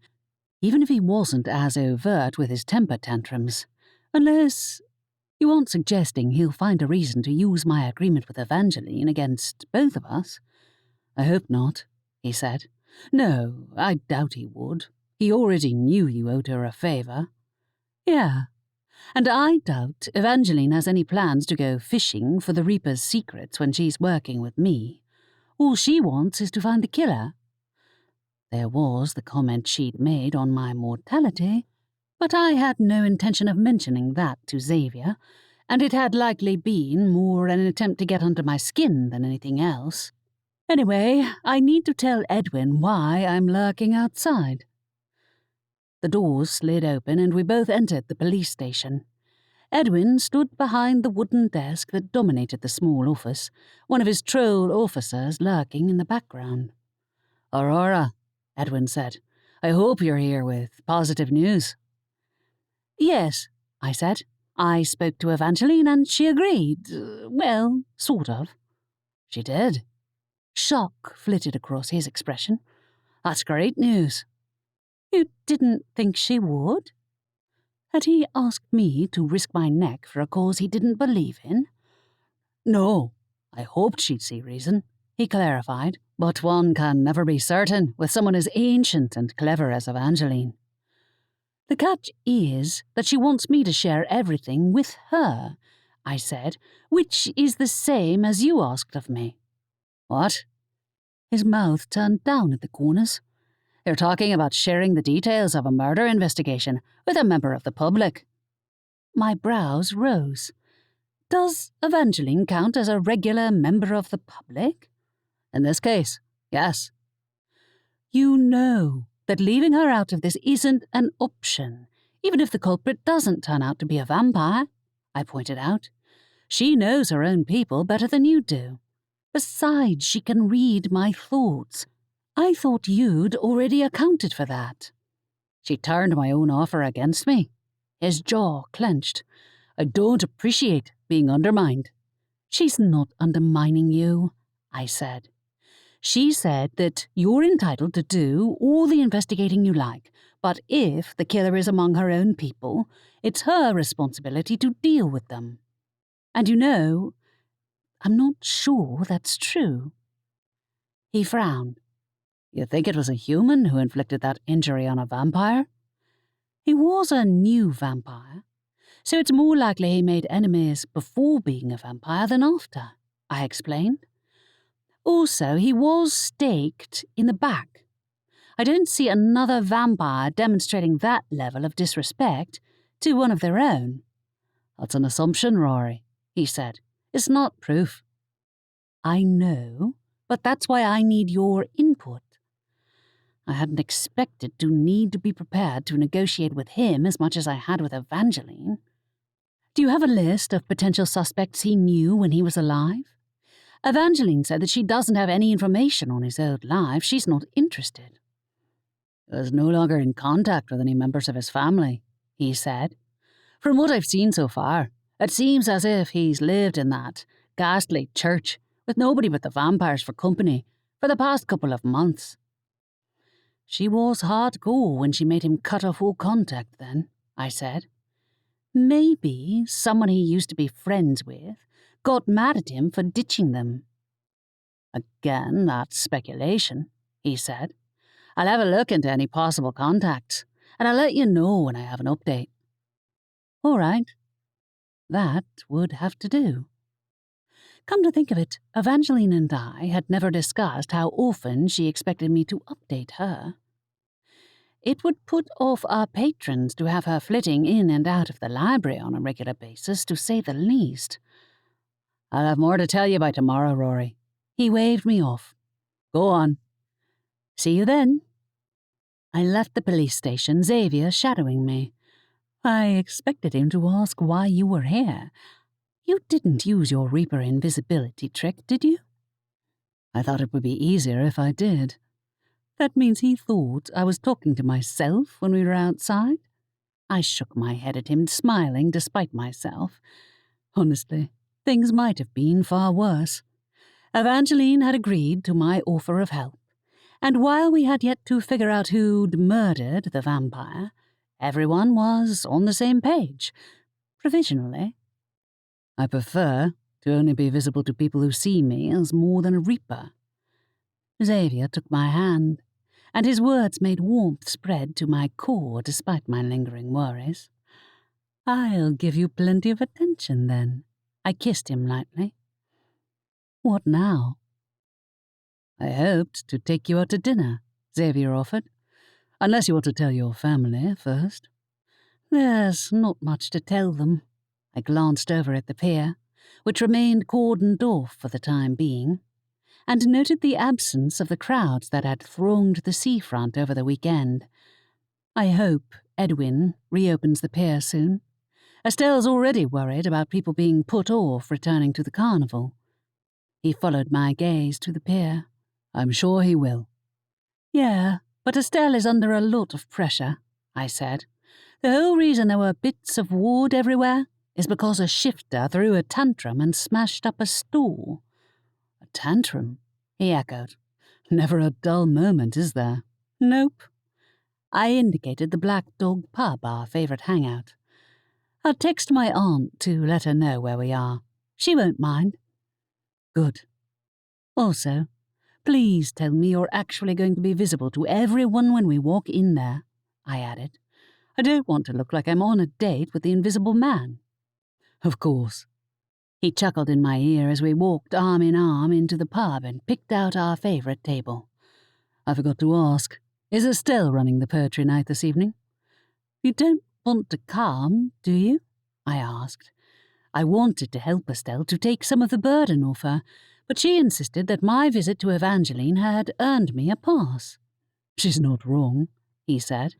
[SPEAKER 1] even if he wasn't as overt with his temper tantrums. Unless You aren't suggesting he'll find a reason to use my agreement with Evangeline against both of us? I hope not, he said. No, I doubt he would. He already knew you owed her a favour. Yeah, and I doubt Evangeline has any plans to go fishing for the Reaper's secrets when she's working with me. All she wants is to find the killer. There was the comment she'd made on my mortality, but I had no intention of mentioning that to Xavier, and it had likely been more an attempt to get under my skin than anything else. Anyway, I need to tell Edwin why I'm lurking outside. The doors slid open and we both entered the police station. Edwin stood behind the wooden desk that dominated the small office, one of his troll officers lurking in the background. Aurora, Edwin said, I hope you're here with positive news. Yes, I said. I spoke to Evangeline and she agreed. Well, sort of. She did. Shock flitted across his expression. That's great news. You didn't think she would? Had he asked me to risk my neck for a cause he didn't believe in? No, I hoped she'd see reason, he clarified, but one can never be certain with someone as ancient and clever as Evangeline. The catch is that she wants me to share everything with her, I said, which is the same as you asked of me. What? His mouth turned down at the corners. You're talking about sharing the details of a murder investigation with a member of the public. My brows rose. Does Evangeline count as a regular member of the public? In this case, yes. You know that leaving her out of this isn't an option, even if the culprit doesn't turn out to be a vampire, I pointed out. She knows her own people better than you do. Besides, she can read my thoughts. I thought you'd already accounted for that. She turned my own offer against me. His jaw clenched. I don't appreciate being undermined. She's not undermining you, I said. She said that you're entitled to do all the investigating you like, but if the killer is among her own people, it's her responsibility to deal with them. And you know, I'm not sure that's true. He frowned. You think it was a human who inflicted that injury on a vampire? He was a new vampire, so it's more likely he made enemies before being a vampire than after, I explained. Also, he was staked in the back. I don't see another vampire demonstrating that level of disrespect to one of their own. That's an assumption, Rory, he said. It's not proof. I know, but that's why I need your input. I hadn't expected to need to be prepared to negotiate with him as much as I had with Evangeline. Do you have a list of potential suspects he knew when he was alive? Evangeline said that she doesn't have any information on his old life. She's not interested. He was no longer in contact with any members of his family, he said. From what I've seen so far, it seems as if he's lived in that ghastly church with nobody but the vampires for company for the past couple of months. She was hardcore when she made him cut off all contact then, I said. Maybe someone he used to be friends with got mad at him for ditching them. Again, that's speculation, he said. I'll have a look into any possible contacts, and I'll let you know when I have an update. All right. That would have to do. Come to think of it, Evangeline and I had never discussed how often she expected me to update her. It would put off our patrons to have her flitting in and out of the library on a regular basis, to say the least. I'll have more to tell you by tomorrow, Rory. He waved me off. Go on. See you then. I left the police station, Xavier shadowing me. I expected him to ask why you were here. You didn't use your Reaper invisibility trick, did you? I thought it would be easier if I did. That means he thought I was talking to myself when we were outside? I shook my head at him, smiling despite myself. Honestly, things might have been far worse. Evangeline had agreed to my offer of help, and while we had yet to figure out who'd murdered the vampire, everyone was on the same page, provisionally. I prefer to only be visible to people who see me as more than a reaper. Xavier took my hand, and his words made warmth spread to my core despite my lingering worries. I'll give you plenty of attention, then. I kissed him lightly. What now? I hoped to take you out to dinner, Xavier offered, unless you want to tell your family first. There's not much to tell them. I glanced over at the pier, which remained cordoned off for the time being, and noted the absence of the crowds that had thronged the seafront over the weekend. I hope Edwin reopens the pier soon. Estelle's already worried about people being put off returning to the carnival. He followed my gaze to the pier. I'm sure he will. Yeah, but Estelle is under a lot of pressure, I said. The whole reason there were bits of wood everywhere is because a shifter threw a tantrum and smashed up a stool. A tantrum? He echoed. Never a dull moment, is there? Nope. I indicated the Black Dog pub, our favourite hangout. I'll text my aunt to let her know where we are. She won't mind. Good. Also, please tell me you're actually going to be visible to everyone when we walk in there, I added. I don't want to look like I'm on a date with the Invisible Man. Of course. He chuckled in my ear as we walked arm in arm into the pub and picked out our favourite table. I forgot to ask, is Estelle running the poetry night this evening? You don't want to come, do you? I asked. I wanted to help Estelle to take some of the burden off her, but she insisted that my visit to Evangeline had earned me a pass. She's not wrong, he said.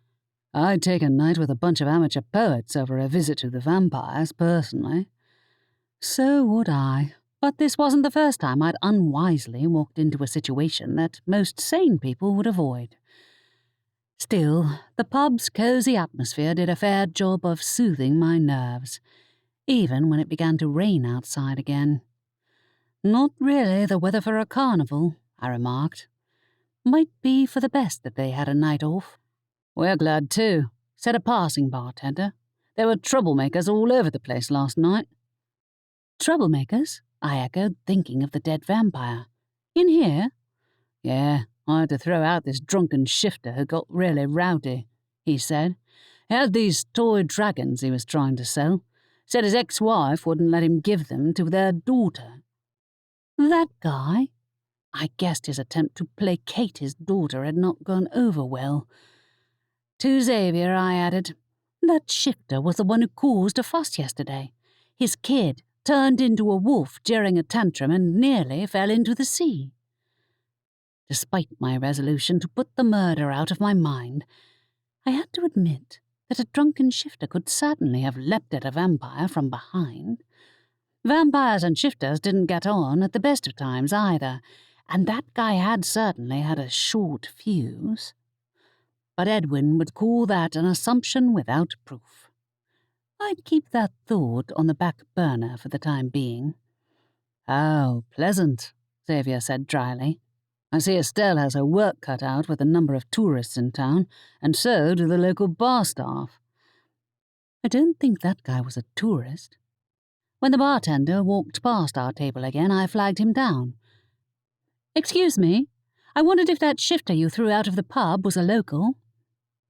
[SPEAKER 1] I'd take a night with a bunch of amateur poets over a visit to the vampires, personally. So would I, but this wasn't the first time I'd unwisely walked into a situation that most sane people would avoid. Still, the pub's cosy atmosphere did a fair job of soothing my nerves, even when it began to rain outside again. Not really the weather for a carnival, I remarked. Might be for the best that they had a night off. We're glad too, said a passing bartender. There were troublemakers all over the place last night. Troublemakers? I echoed, thinking of the dead vampire. In here? Yeah, I had to throw out this drunken shifter who got really rowdy, he said. He had these toy dragons he was trying to sell. Said his ex-wife wouldn't let him give them to their daughter. That guy? I guessed his attempt to placate his daughter had not gone over well. To Xavier, I added, that shifter was the one who caused a fuss yesterday. His kid turned into a wolf during a tantrum and nearly fell into the sea. Despite my resolution to put the murder out of my mind, I had to admit that a drunken shifter could certainly have leapt at a vampire from behind. Vampires and shifters didn't get on at the best of times either, and that guy had certainly had a short fuse. But Edwin would call that an assumption without proof. I'd keep that thought on the back burner for the time being. How pleasant, Xavier said dryly. I see Estelle has her work cut out with a number of tourists in town, and so do the local bar staff. I don't think that guy was a tourist. When the bartender walked past our table again, I flagged him down. Excuse me, I wondered if that shifter you threw out of the pub was a local.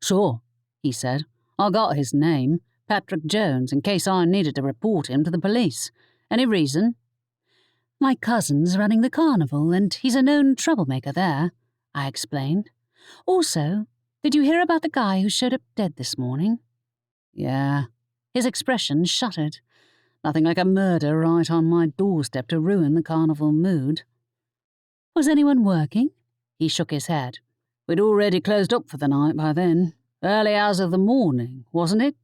[SPEAKER 1] Sure, he said. I got his name, Patrick Jones, in case I needed to report him to the police. Any reason? My cousin's running the carnival, and he's a known troublemaker there, I explained. Also, did you hear about the guy who showed up dead this morning? Yeah. His expression shuttered. Nothing like a murder right on my doorstep to ruin the carnival mood. Was anyone working? He shook his head. We'd already closed up for the night by then. Early hours of the morning, wasn't it?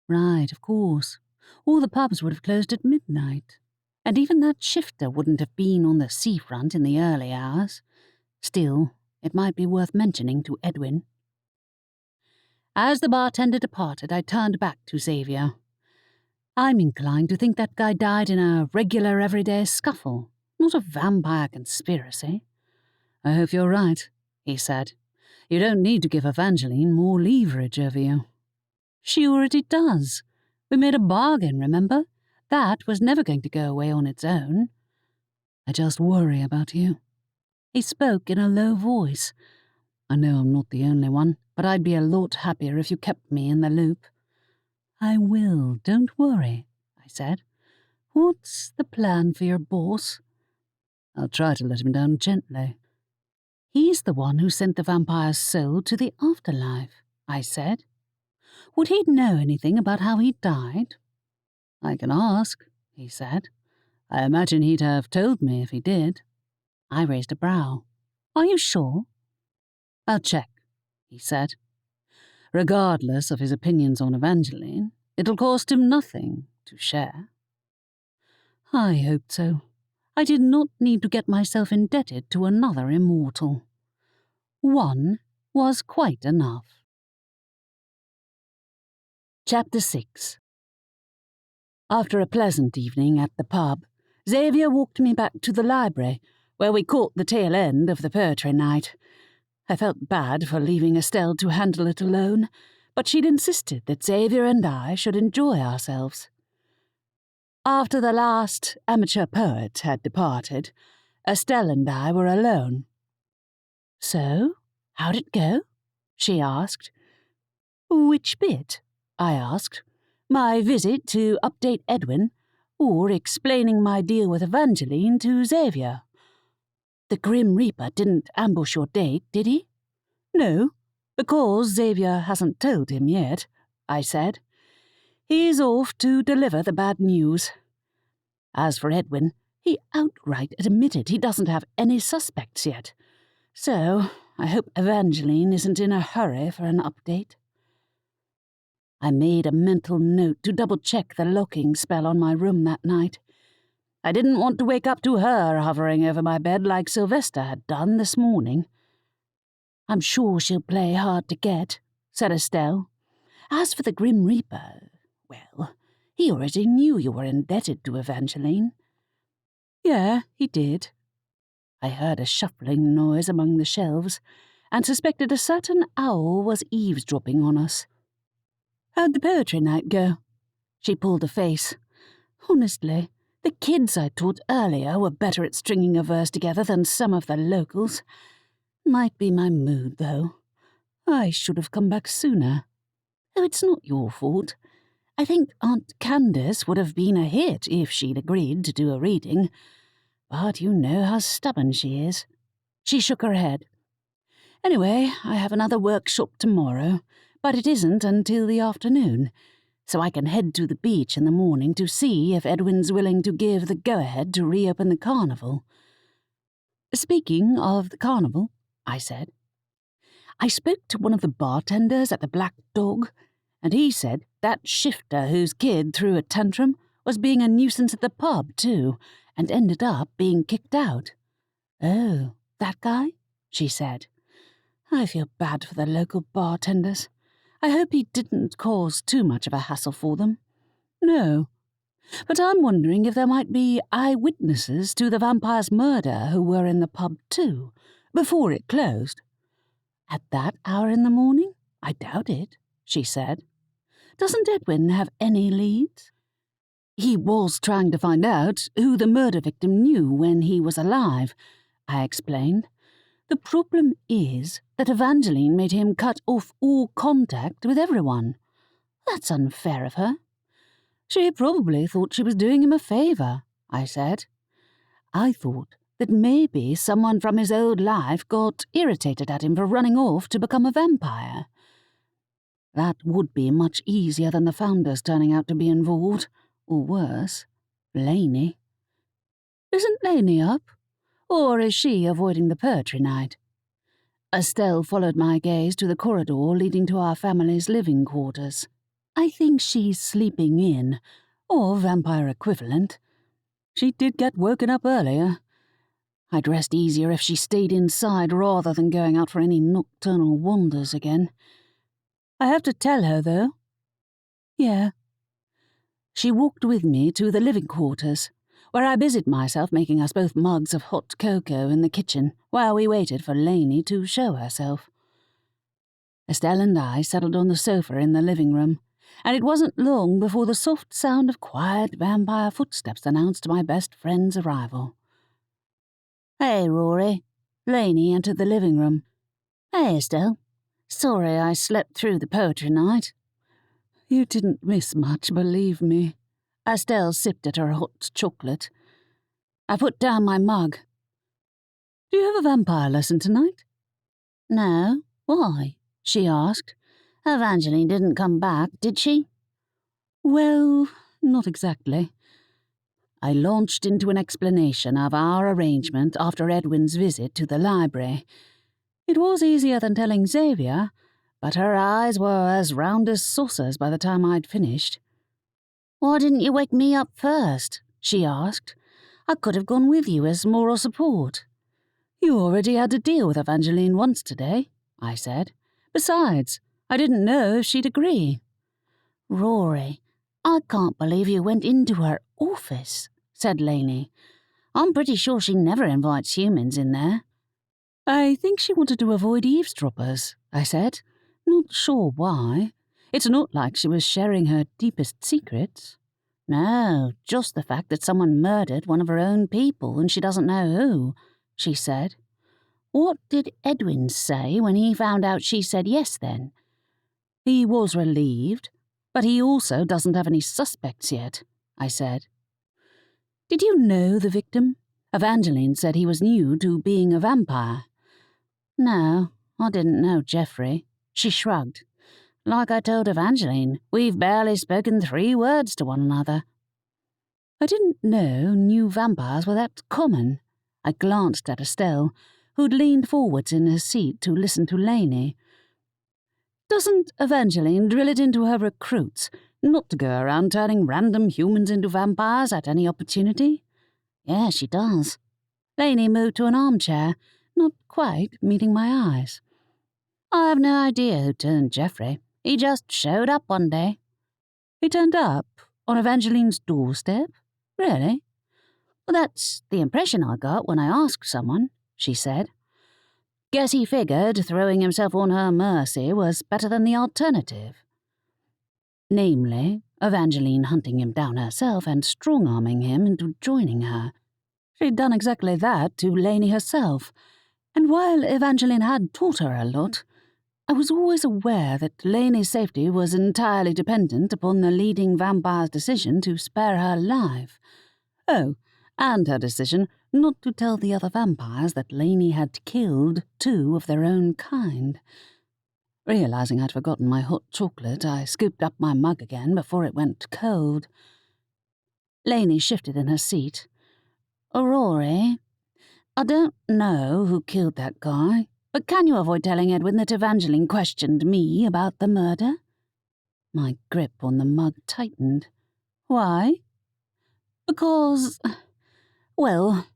[SPEAKER 1] Right, of course. All the pubs would have closed at midnight. And even that shifter wouldn't have been on the seafront in the early hours. Still, it might be worth mentioning to Edwin. As the bartender departed, I turned back to Xavier. I'm inclined to think that guy died in a regular everyday scuffle, not a vampire conspiracy. I hope you're right, he said. You don't need to give Evangeline more leverage over you. She already does. We made a bargain, remember? That was never going to go away on its own. I just worry about you. He spoke in a low voice. I know I'm not the only one, but I'd be a lot happier if you kept me in the loop. I will, don't worry, I said. What's the plan for your boss? I'll try to let him down gently. He's the one who sent the vampire's soul to the afterlife, I said. Would he know anything about how he died? I can ask, he said. I imagine he'd have told me if he did. I raised a brow. Are you sure? I'll check, he said. Regardless of his opinions on Evangeline, it'll cost him nothing to share. I hoped so. I did not need to get myself indebted to another immortal. One was quite enough. Chapter 6. After a pleasant evening at the pub, Xavier walked me back to the library, where we caught the tail end of the poetry night. I felt bad for leaving Estelle to handle it alone, but she'd insisted that Xavier and I should enjoy ourselves. After the last amateur poet had departed, Estelle and I were alone. So, how'd it go? She asked. Which bit? I asked. My visit to update Edwin, or explaining my deal with Evangeline to Xavier? The Grim Reaper didn't ambush your date, did he? No, because Xavier hasn't told him yet, I said. He's off to deliver the bad news. As for Edwin, he outright admitted he doesn't have any suspects yet. So, I hope Evangeline isn't in a hurry for an update. I made a mental note to double-check the locking spell on my room that night. I didn't want to wake up to her hovering over my bed like Sylvester had done this morning. I'm sure she'll play hard to get, said Estelle. As for the Grim Reaper, well, he already knew you were indebted to Evangeline. Yeah, he did. I heard a shuffling noise among the shelves and suspected a certain owl was eavesdropping on us. How'd the poetry night go? She pulled a face. Honestly, the kids I taught earlier were better at stringing a verse together than some of the locals. Might be my mood, though. I should have come back sooner. Oh, it's not your fault. I think Aunt Candace would have been a hit if she'd agreed to do a reading. But you know how stubborn she is. She shook her head. Anyway, I have another workshop tomorrow, but it isn't until the afternoon, so I can head to the beach in the morning to see if Edwin's willing to give the go-ahead to reopen the carnival. Speaking of the carnival, I said, I spoke to one of the bartenders at the Black Dog, and he said that shifter whose kid threw a tantrum was being a nuisance at the pub, too, and ended up being kicked out. Oh, that guy? She said. I feel bad for the local bartenders. I hope he didn't cause too much of a hassle for them. No. But I'm wondering if there might be eyewitnesses to the vampire's murder who were in the pub too, before it closed. At that hour in the morning? I doubt it, she said. Doesn't Edwin have any leads? He was trying to find out who the murder victim knew when he was alive, I explained. The problem is that Evangeline made him cut off all contact with everyone. That's unfair of her. She probably thought she was doing him a favour, I said. I thought that maybe someone from his old life got irritated at him for running off to become a vampire. That would be much easier than the founders turning out to be involved, or worse, Laney. Isn't Laney up? Or is she avoiding the poetry night? Estelle followed my gaze to the corridor leading to our family's living quarters. I think she's sleeping in, or vampire equivalent. She did get woken up earlier. I'd rest easier if she stayed inside rather than going out for any nocturnal wanders again. I have to tell her, though. Yeah. She walked with me to the living quarters, where I busied myself making us both mugs of hot cocoa in the kitchen while we waited for Laney to show herself. Estelle and I settled on the sofa in the living room, and it wasn't long before the soft sound of quiet vampire footsteps announced my best friend's arrival.
[SPEAKER 2] "Hey, Rory." Laney entered the living room. "Hey, Estelle. Sorry I slept through the poetry night."
[SPEAKER 1] You didn't miss much, believe me. Estelle sipped at her hot chocolate. I put down my mug. Do you have a vampire lesson tonight?
[SPEAKER 2] "No. Why?" she asked. "Evangeline didn't come back, did she?"
[SPEAKER 1] Well, not exactly. I launched into an explanation of our arrangement after Edwin's visit to the library. It was easier than telling Xavier, but her eyes were as round as saucers by the time I'd finished.
[SPEAKER 2] "Why didn't you wake me up first?" she asked. "I could have gone with you as moral support."
[SPEAKER 1] You already had to deal with Evangeline once today, I said. Besides, I didn't know if she'd agree.
[SPEAKER 2] "Rory, I can't believe you went into her office," said Laney. "I'm pretty sure she never invites humans in there."
[SPEAKER 1] I think she wanted to avoid eavesdroppers, I said. Not sure why. It's not like she was sharing her deepest secrets.
[SPEAKER 2] "No, just the fact that someone murdered one of her own people and she doesn't know who," she said. "What did Edwin say when he found out she said yes then?"
[SPEAKER 1] He was relieved, but he also doesn't have any suspects yet, I said. Did you know the victim? Evangeline said he was new to being a vampire.
[SPEAKER 2] "No, I didn't know Geoffrey." She shrugged. "Like I told Evangeline, we've barely spoken 3 words to one another."
[SPEAKER 1] I didn't know new vampires were that common. I glanced at Estelle, who'd leaned forwards in her seat to listen to Laney. Doesn't Evangeline drill it into her recruits not to go around turning random humans into vampires at any opportunity?
[SPEAKER 2] "Yeah, she does."
[SPEAKER 1] Laney moved to an armchair, not quite meeting my eyes.
[SPEAKER 2] "I have no idea who turned Geoffrey. He just showed up one day."
[SPEAKER 1] He turned up on Evangeline's doorstep? Really?
[SPEAKER 2] "Well, that's the impression I got when I asked someone," she said. "Guess he figured throwing himself on her mercy was better than the alternative."
[SPEAKER 1] Namely, Evangeline hunting him down herself and strong-arming him into joining her. She'd done exactly that to Laney herself, and while Evangeline had taught her a lot, I was always aware that Laney's safety was entirely dependent upon the leading vampire's decision to spare her alive. Oh, and her decision not to tell the other vampires that Laney had killed 2 of their own kind. Realizing I'd forgotten my hot chocolate, I scooped up my mug again before it went cold. Laney shifted in her seat.
[SPEAKER 2] "Rory, I don't know who killed that guy, but can you avoid telling Edwin that Evangeline questioned me about the murder?"
[SPEAKER 1] My grip on the mug tightened. Why?
[SPEAKER 2] "Because, well,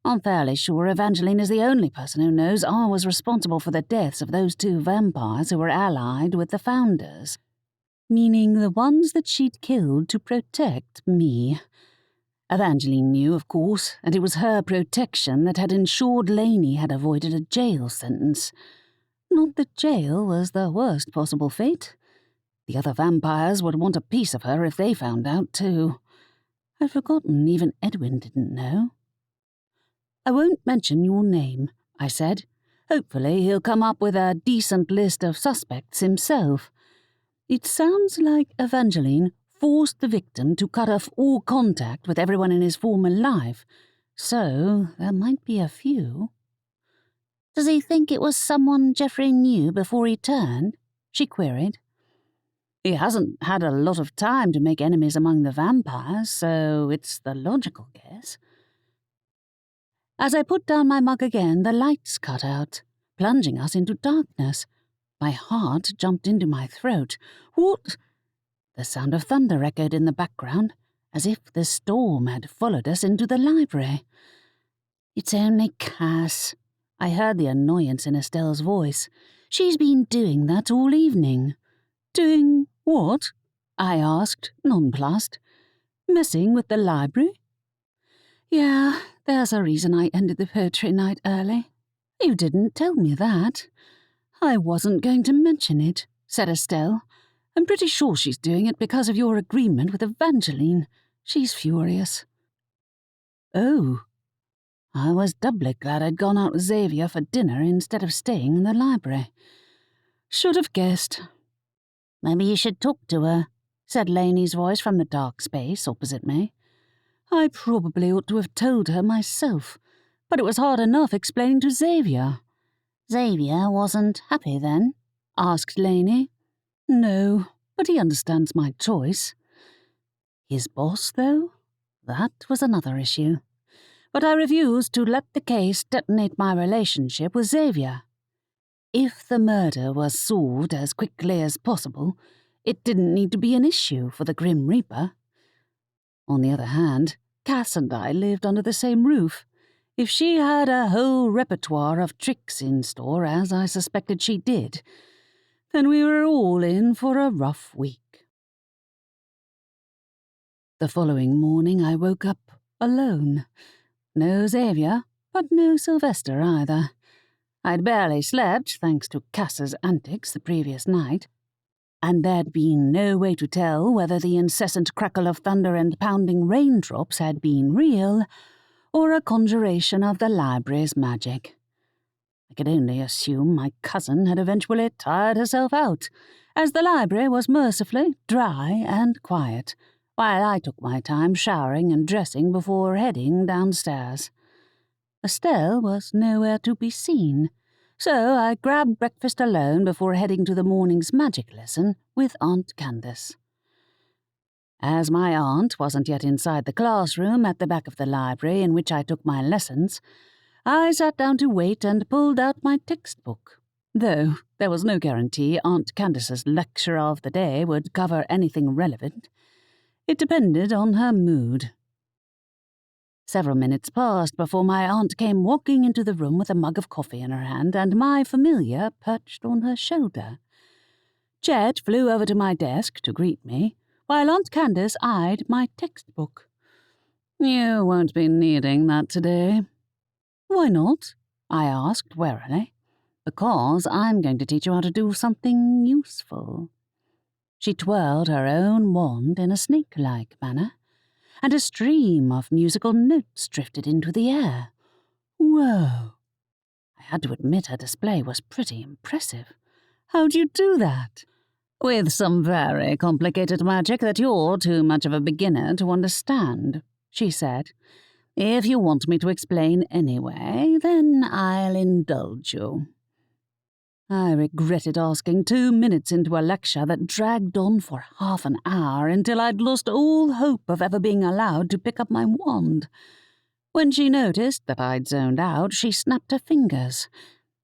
[SPEAKER 2] I'm fairly sure Evangeline is the only person who knows I was responsible for the deaths of those 2 vampires who were allied with the Founders."
[SPEAKER 1] Meaning the ones that she'd killed to protect me. Evangeline knew, of course, and it was her protection that had ensured Laney had avoided a jail sentence. Not that jail was the worst possible fate. The other vampires would want a piece of her if they found out, too. I'd forgotten even Edwin didn't know. I won't mention your name, I said. Hopefully he'll come up with a decent list of suspects himself. It sounds like Evangeline forced the victim to cut off all contact with everyone in his former life, so there might be a few.
[SPEAKER 2] "Does he think it was someone Geoffrey knew before he turned?" she queried.
[SPEAKER 1] "He hasn't had a lot of time to make enemies among the vampires, so it's the logical guess." As I put down my mug again, the lights cut out, plunging us into darkness. My heart jumped into my throat. What? The sound of thunder echoed in the background, as if the storm had followed us into the library.
[SPEAKER 2] "It's only Cass." I heard the annoyance in Estelle's voice. "She's been doing that all evening."
[SPEAKER 1] Doing what? I asked, nonplussed. Messing with the library? Yeah, there's a reason I ended the poetry night early. You didn't tell me that. I wasn't going to mention it, said Estelle. I'm pretty sure she's doing it because of your agreement with Evangeline. She's furious." "Oh." I was doubly glad I'd gone out with Xavier for dinner instead of staying in the library. Should have guessed.
[SPEAKER 2] "Maybe you should talk to her," said Laney's voice from the dark space opposite me.
[SPEAKER 1] I probably ought to have told her myself, but it was hard enough explaining to Xavier.
[SPEAKER 2] "Xavier wasn't happy then?"
[SPEAKER 1] asked Laney. "No, but he understands my choice." His boss, though? That was another issue. But I refused to let the case detonate my relationship with Xavier. If the murder was solved as quickly as possible, it didn't need to be an issue for the Grim Reaper. On the other hand, Cass and I lived under the same roof. If she had a whole repertoire of tricks in store, as I suspected she did, then we were all in for a rough week. The following morning I woke up alone. No Xavier, but no Sylvester either. I'd barely slept, thanks to Cass's antics the previous night, and there'd been no way to tell whether the incessant crackle of thunder and pounding raindrops had been real or a conjuration of the library's magic. I could only assume my cousin had eventually tired herself out, as the library was mercifully dry and quiet, while I took my time showering and dressing before heading downstairs. Estelle was nowhere to be seen, so I grabbed breakfast alone before heading to the morning's magic lesson with Aunt Candace. As my aunt wasn't yet inside the classroom at the back of the library in which I took my lessons, I sat down to wait and pulled out my textbook, though there was no guarantee Aunt Candace's lecture of the day would cover anything relevant. It depended on her mood. Several minutes passed before my aunt came walking into the room with a mug of coffee in her hand and my familiar perched on her shoulder. Chet flew over to my desk to greet me, while Aunt Candace eyed my textbook. "You won't be needing that today." "Why not?" I asked warily. "Because I'm going to teach you how to do something useful." She twirled her own wand in a snake-like manner, and a stream of musical notes drifted into the air. Whoa! I had to admit her display was pretty impressive. "How'd you do that?" "With some very complicated magic that you're too much of a beginner to understand," she said. "If you want me to explain anyway, then I'll indulge you." I regretted asking 2 minutes into a lecture that dragged on for half an hour until I'd lost all hope of ever being allowed to pick up my wand. When she noticed that I'd zoned out, she snapped her fingers.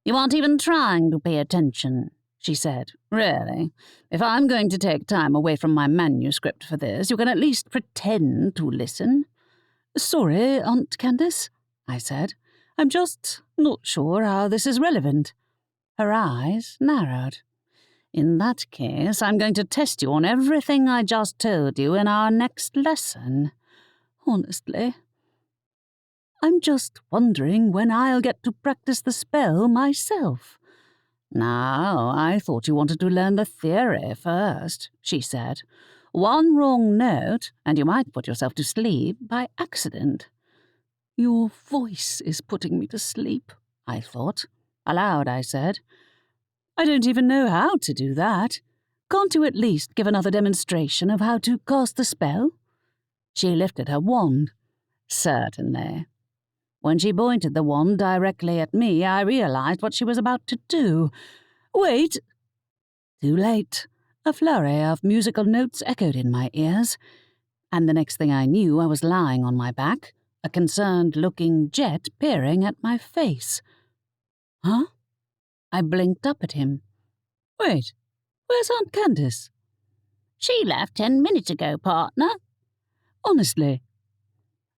[SPEAKER 1] "You aren't even trying to pay attention," she said. "Really, if I'm going to take time away from my manuscript for this, you can at least pretend to listen." "Sorry, Aunt Candace," I said. "I'm just not sure how this is relevant." Her eyes narrowed. "In that case, I'm going to test you on everything I just told you in our next lesson. Honestly, I'm just wondering when I'll get to practice the spell myself." "Now, I thought you wanted to learn the theory first," she said. "One wrong note, and you might put yourself to sleep by accident." "Your voice is putting me to sleep," I thought. Aloud, I said, "I don't even know how to do that. Can't you at least give another demonstration of how to cast the spell?" She lifted her wand. "Certainly." When she pointed the wand directly at me, I realized what she was about to do. "Wait!" Too late. A flurry of musical notes echoed in my ears, and the next thing I knew I was lying on my back, a concerned-looking Jet peering at my face. "Huh?" I blinked up at him. "Wait, where's Aunt Candace?"
[SPEAKER 2] "She left 10 minutes ago, partner."
[SPEAKER 1] "Honestly."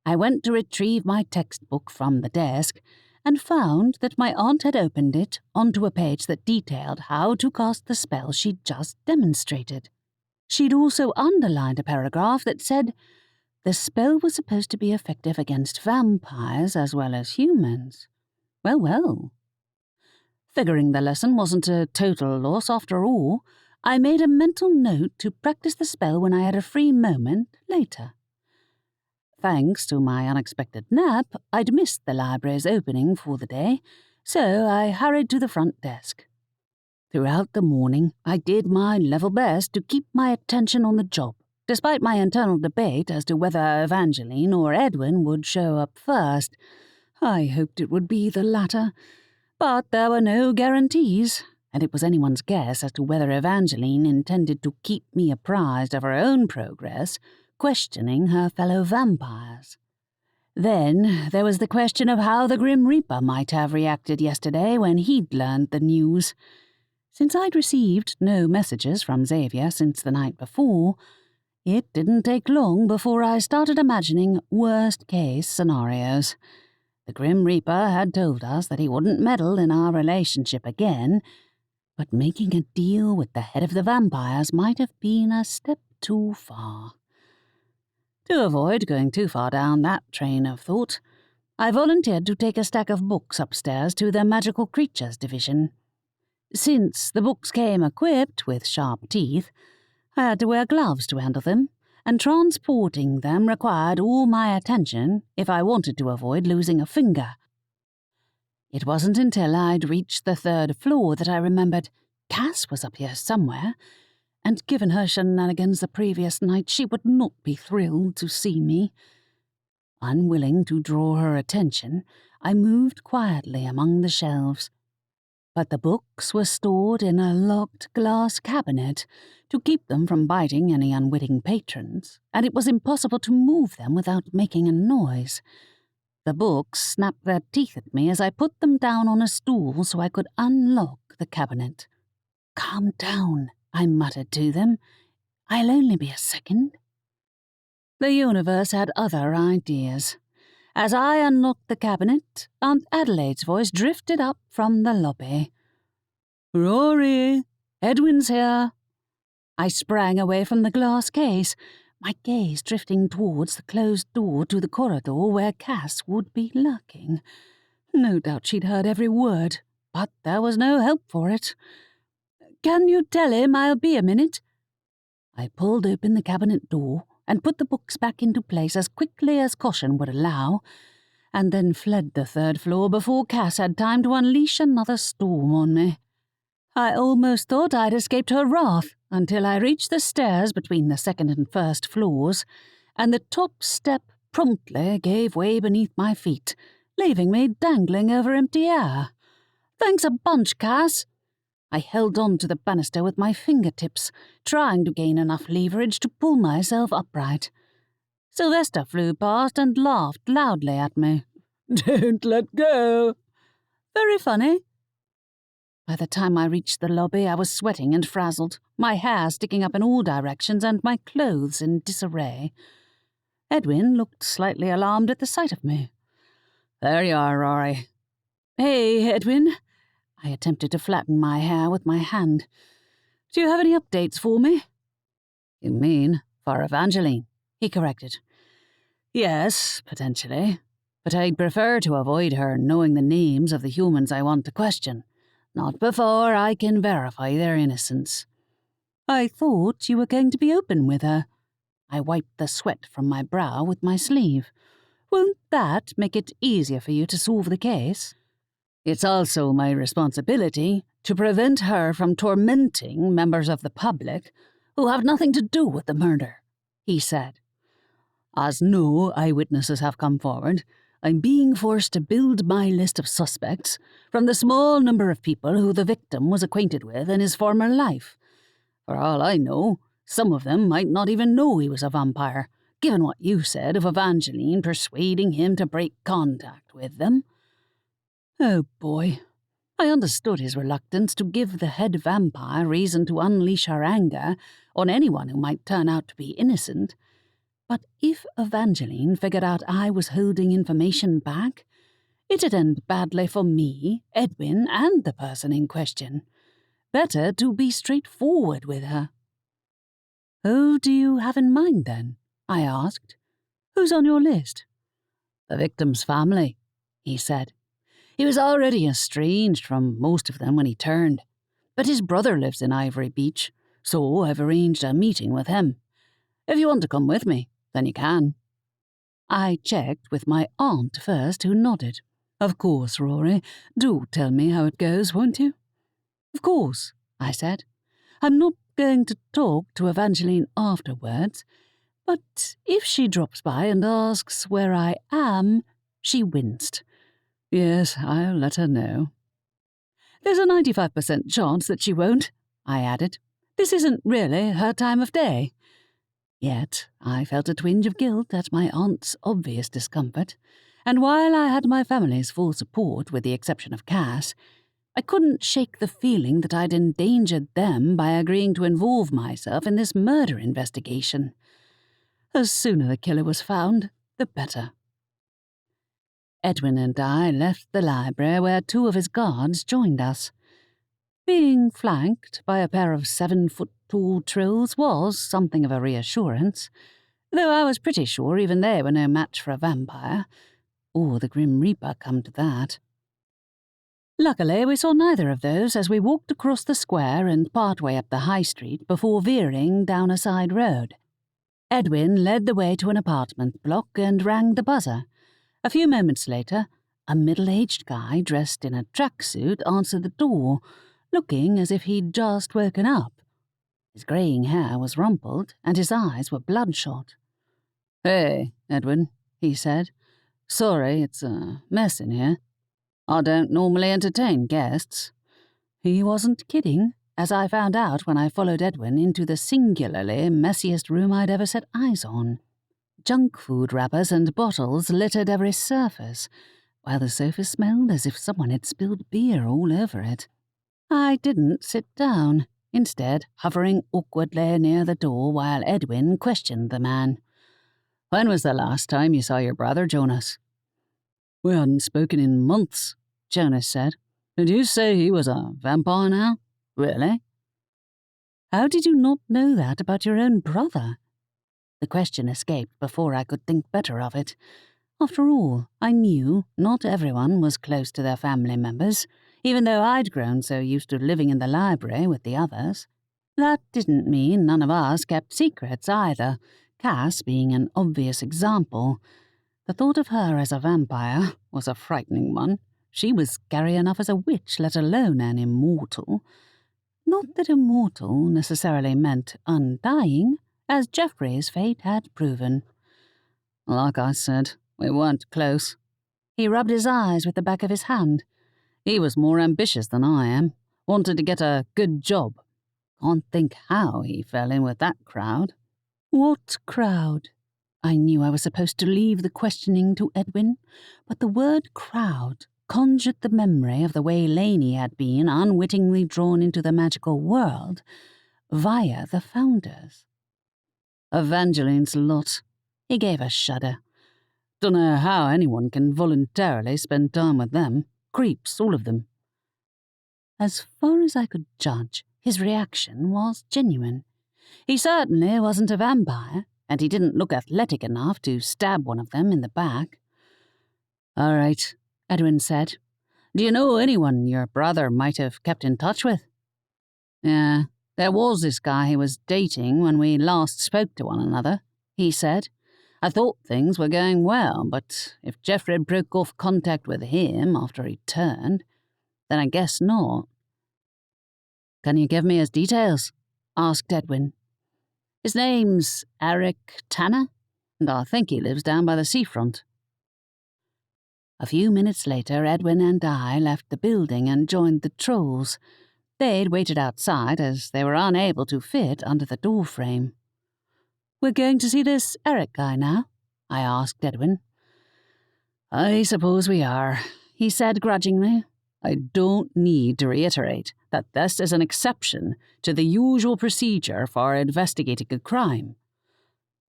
[SPEAKER 1] I went to retrieve my textbook from the desk and found that my aunt had opened it onto a page that detailed how to cast the spell she'd just demonstrated. She'd also underlined a paragraph that said the spell was supposed to be effective against vampires as well as humans. Well, well. Figuring the lesson wasn't a total loss after all, I made a mental note to practice the spell when I had a free moment later. Thanks to my unexpected nap, I'd missed the library's opening for the day, so I hurried to the front desk. Throughout the morning, I did my level best to keep my attention on the job, despite my internal debate as to whether Evangeline or Edwin would show up first. I hoped it would be the latter, but there were no guarantees, and it was anyone's guess as to whether Evangeline intended to keep me apprised of her own progress, questioning her fellow vampires. Then there was the question of how the Grim Reaper might have reacted yesterday when he'd learned the news. Since I'd received no messages from Xavier since the night before, it didn't take long before I started imagining worst-case scenarios. The Grim Reaper had told us that he wouldn't meddle in our relationship again, but making a deal with the head of the vampires might have been a step too far. To avoid going too far down that train of thought, I volunteered to take a stack of books upstairs to the Magical Creatures division. Since the books came equipped with sharp teeth, I had to wear gloves to handle them, and transporting them required all my attention if I wanted to avoid losing a finger. It wasn't until I'd reached the 3rd floor that I remembered Cass was up here somewhere, and given her shenanigans the previous night, she would not be thrilled to see me. Unwilling to draw her attention, I moved quietly among the shelves. But the books were stored in a locked glass cabinet to keep them from biting any unwitting patrons, and it was impossible to move them without making a noise. The books snapped their teeth at me as I put them down on a stool so I could unlock the cabinet. "Calm down," I muttered to them. "I'll only be a second." The universe had other ideas. As I unlocked the cabinet, Aunt Adelaide's voice drifted up from the lobby. "Rory, Edwin's here." I sprang away from the glass case, my gaze drifting towards the closed door to the corridor where Cass would be lurking. No doubt she'd heard every word, but there was no help for it. "Can you tell him I'll be a minute?" I pulled open the cabinet door and put the books back into place as quickly as caution would allow, and then fled the 3rd floor before Cass had time to unleash another storm on me. I almost thought I'd escaped her wrath until I reached the stairs between the 2nd and 1st floors, and the top step promptly gave way beneath my feet, leaving me dangling over empty air. "Thanks a bunch, Cass." I held on to the banister with my fingertips, trying to gain enough leverage to pull myself upright. Sylvester flew past and laughed loudly at me. "Don't let go." "Very funny." By the time I reached the lobby, I was sweating and frazzled, my hair sticking up in all directions and my clothes in disarray. Edwin looked slightly alarmed at the sight of me. "There you are, Rory." "Hey, Edwin." I attempted to flatten my hair with my hand. "Do you have any updates for me?" "You mean for Evangeline?" he corrected. "Yes, potentially, but I'd prefer to avoid her knowing the names of the humans I want to question. Not before I can verify their innocence." "I thought you were going to be open with her." I wiped the sweat from my brow with my sleeve. "Won't that make it easier for you to solve the case?" "It's also my responsibility to prevent her from tormenting members of the public who have nothing to do with the murder," he said. "As no eyewitnesses have come forward, I'm being forced to build my list of suspects from the small number of people who the victim was acquainted with in his former life. For all I know, some of them might not even know he was a vampire, given what you said of Evangeline persuading him to break contact with them." Oh boy. I understood his reluctance to give the head vampire reason to unleash her anger on anyone who might turn out to be innocent. But if Evangeline figured out I was holding information back, it'd end badly for me, Edwin, and the person in question. Better to be straightforward with her. "Who do you have in mind, then?" I asked. "Who's on your list?" "The victim's family," he said. "He was already estranged from most of them when he turned, but his brother lives in Ivory Beach, so I've arranged a meeting with him. If you want to come with me, then you can." I checked with my aunt first, who nodded. "Of course, Rory. Do tell me how it goes, won't you?" "Of course," I said. "I'm not going to talk to Evangeline afterwards, but if she drops by and asks where I am," she winced. "Yes, I'll let her know." "There's a 95% chance that she won't," I added. "This isn't really her time of day." Yet I felt a twinge of guilt at my aunt's obvious discomfort, and while I had my family's full support with the exception of Cass, I couldn't shake the feeling that I'd endangered them by agreeing to involve myself in this murder investigation. The sooner the killer was found, the better. Edwin and I left the library where 2 of his guards joined us. Being flanked by a pair of 7-foot-tall trolls was something of a reassurance, though I was pretty sure even they were no match for a vampire, or the Grim Reaper come to that. Luckily, we saw neither of those as we walked across the square and partway up the high street before veering down a side road. Edwin led the way to an apartment block and rang the buzzer. A few moments later, a middle-aged guy dressed in a tracksuit answered the door, looking as if he'd just woken up. His greying hair was rumpled, and his eyes were bloodshot. "Hey, Edwin," he said. "Sorry, it's a mess in here. I don't normally entertain guests." He wasn't kidding, as I found out when I followed Edwin into the singularly messiest room I'd ever set eyes on. Junk food wrappers and bottles littered every surface, while the sofa smelled as if someone had spilled beer all over it. I didn't sit down, instead hovering awkwardly near the door while Edwin questioned the man. "When was the last time you saw your brother, Jonas?" "We hadn't spoken in months," Jonas said. "Did you say he was a vampire now? Really?" "How did you not know that about your own brother?" The question escaped before I could think better of it. After all, I knew not everyone was close to their family members, even though I'd grown so used to living in the library with the others. That didn't mean none of us kept secrets either, Cass being an obvious example. The thought of her as a vampire was a frightening one. She was scary enough as a witch, let alone an immortal. Not that immortal necessarily meant undying, as Geoffrey's fate had proven. "Like I said, we weren't close." He rubbed his eyes with the back of his hand. "He was more ambitious than I am. Wanted to get a good job. Can't think how he fell in with that crowd." "What crowd?" I knew I was supposed to leave the questioning to Edwin, but the word crowd conjured the memory of the way Laney had been unwittingly drawn into the magical world via the founders. "Evangeline's lot." He gave a shudder. "Dunno how anyone can voluntarily spend time with them. Creeps, all of them." As far as I could judge, his reaction was genuine. He certainly wasn't a vampire, and he didn't look athletic enough to stab one of them in the back. "All right," Edwin said. "Do you know anyone your brother might have kept in touch with?" "Yeah, there was this guy he was dating when we last spoke to one another," he said. "I thought things were going well, but if Geoffrey broke off contact with him after he turned, then I guess not." "Can you give me his details?" asked Edwin. "His name's Eric Tanner, and I think he lives down by the seafront." A few minutes later, Edwin and I left the building and joined the trolls. They'd waited outside as they were unable to fit under the doorframe. "We're going to see this Eric guy now?" I asked Edwin. "I suppose we are," he said grudgingly. "I don't need to reiterate that this is an exception to the usual procedure for investigating a crime."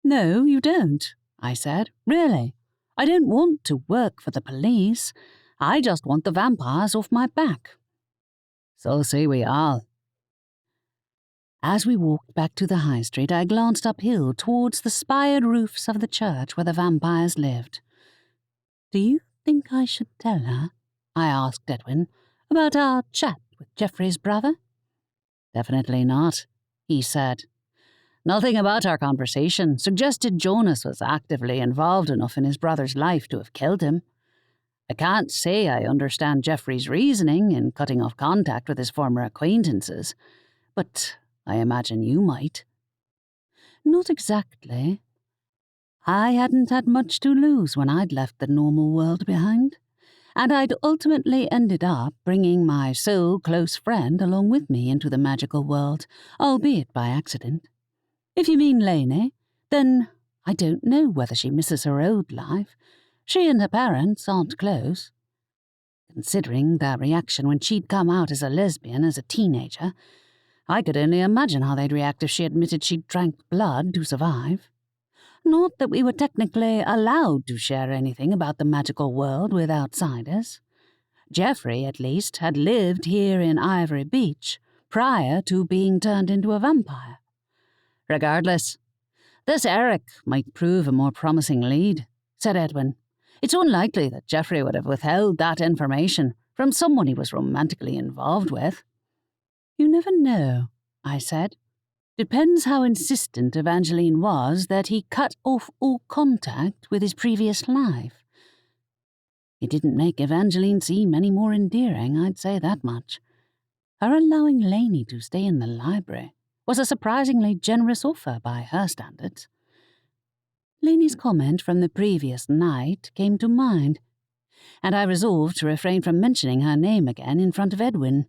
[SPEAKER 1] "No, you don't," I said. "Really. I don't want to work for the police. I just want the vampires off my back." "So say we all." As we walked back to the high street, I glanced uphill towards the spired roofs of the church where the vampires lived. "Do you think I should tell her?" I asked Edwin, "about our chat with Geoffrey's brother?" "Definitely not,"
[SPEAKER 2] he said. Nothing about our conversation suggested Jonas was actively involved enough in his brother's life to have killed him. I can't say I understand Geoffrey's reasoning in cutting off contact with his former acquaintances, but I imagine you might.
[SPEAKER 1] Not exactly. I hadn't had much to lose when I'd left the normal world behind, and I'd ultimately ended up bringing my so-close friend along with me into the magical world, albeit by accident. If you mean Laney, then I don't know whether she misses her old life. She and her parents aren't close. Considering their reaction when she'd come out as a lesbian as a teenager, I could only imagine how they'd react if she admitted she'd drank blood to survive. Not that we were technically allowed to share anything about the magical world with outsiders. Geoffrey, at least, had lived here in Ivory Beach prior to being turned into a vampire.
[SPEAKER 2] Regardless, this Eric might prove a more promising lead, said Edwin. It's unlikely that Geoffrey would have withheld that information from someone he was romantically involved with.
[SPEAKER 1] You never know, I said. Depends how insistent Evangeline was that he cut off all contact with his previous life. It didn't make Evangeline seem any more endearing, I'd say that much. Her allowing Laney to stay in the library was a surprisingly generous offer by her standards. Laney's comment from the previous night came to mind, and I resolved to refrain from mentioning her name again in front of Edwin.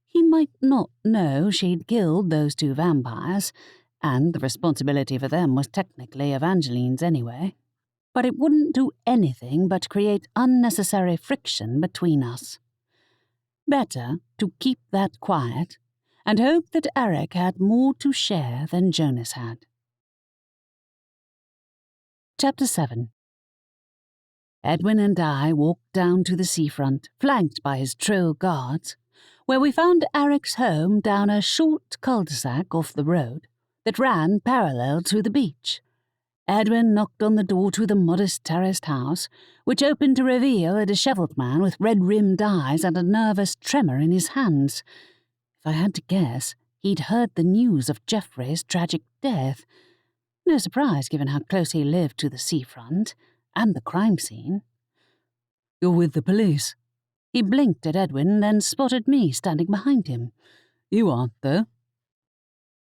[SPEAKER 1] He might not know she'd killed those two vampires, and the responsibility for them was technically Evangeline's anyway, but it wouldn't do anything but create unnecessary friction between us. Better to keep that quiet and hope that Eric had more to share than Jonas had. Chapter 7. Edwin and I walked down to the seafront, flanked by his troll guards, where we found Eric's home down a short cul-de-sac off the road that ran parallel to the beach. Edwin knocked on the door to the modest terraced house, which opened to reveal a dishevelled man with red-rimmed eyes and a nervous tremor in his hands. If I had to guess, he'd heard the news of Geoffrey's tragic death. No surprise, given how close he lived to the seafront and the crime scene.
[SPEAKER 3] You're with the police?
[SPEAKER 1] He blinked at Edwin, then spotted me standing behind him.
[SPEAKER 3] You aren't, though.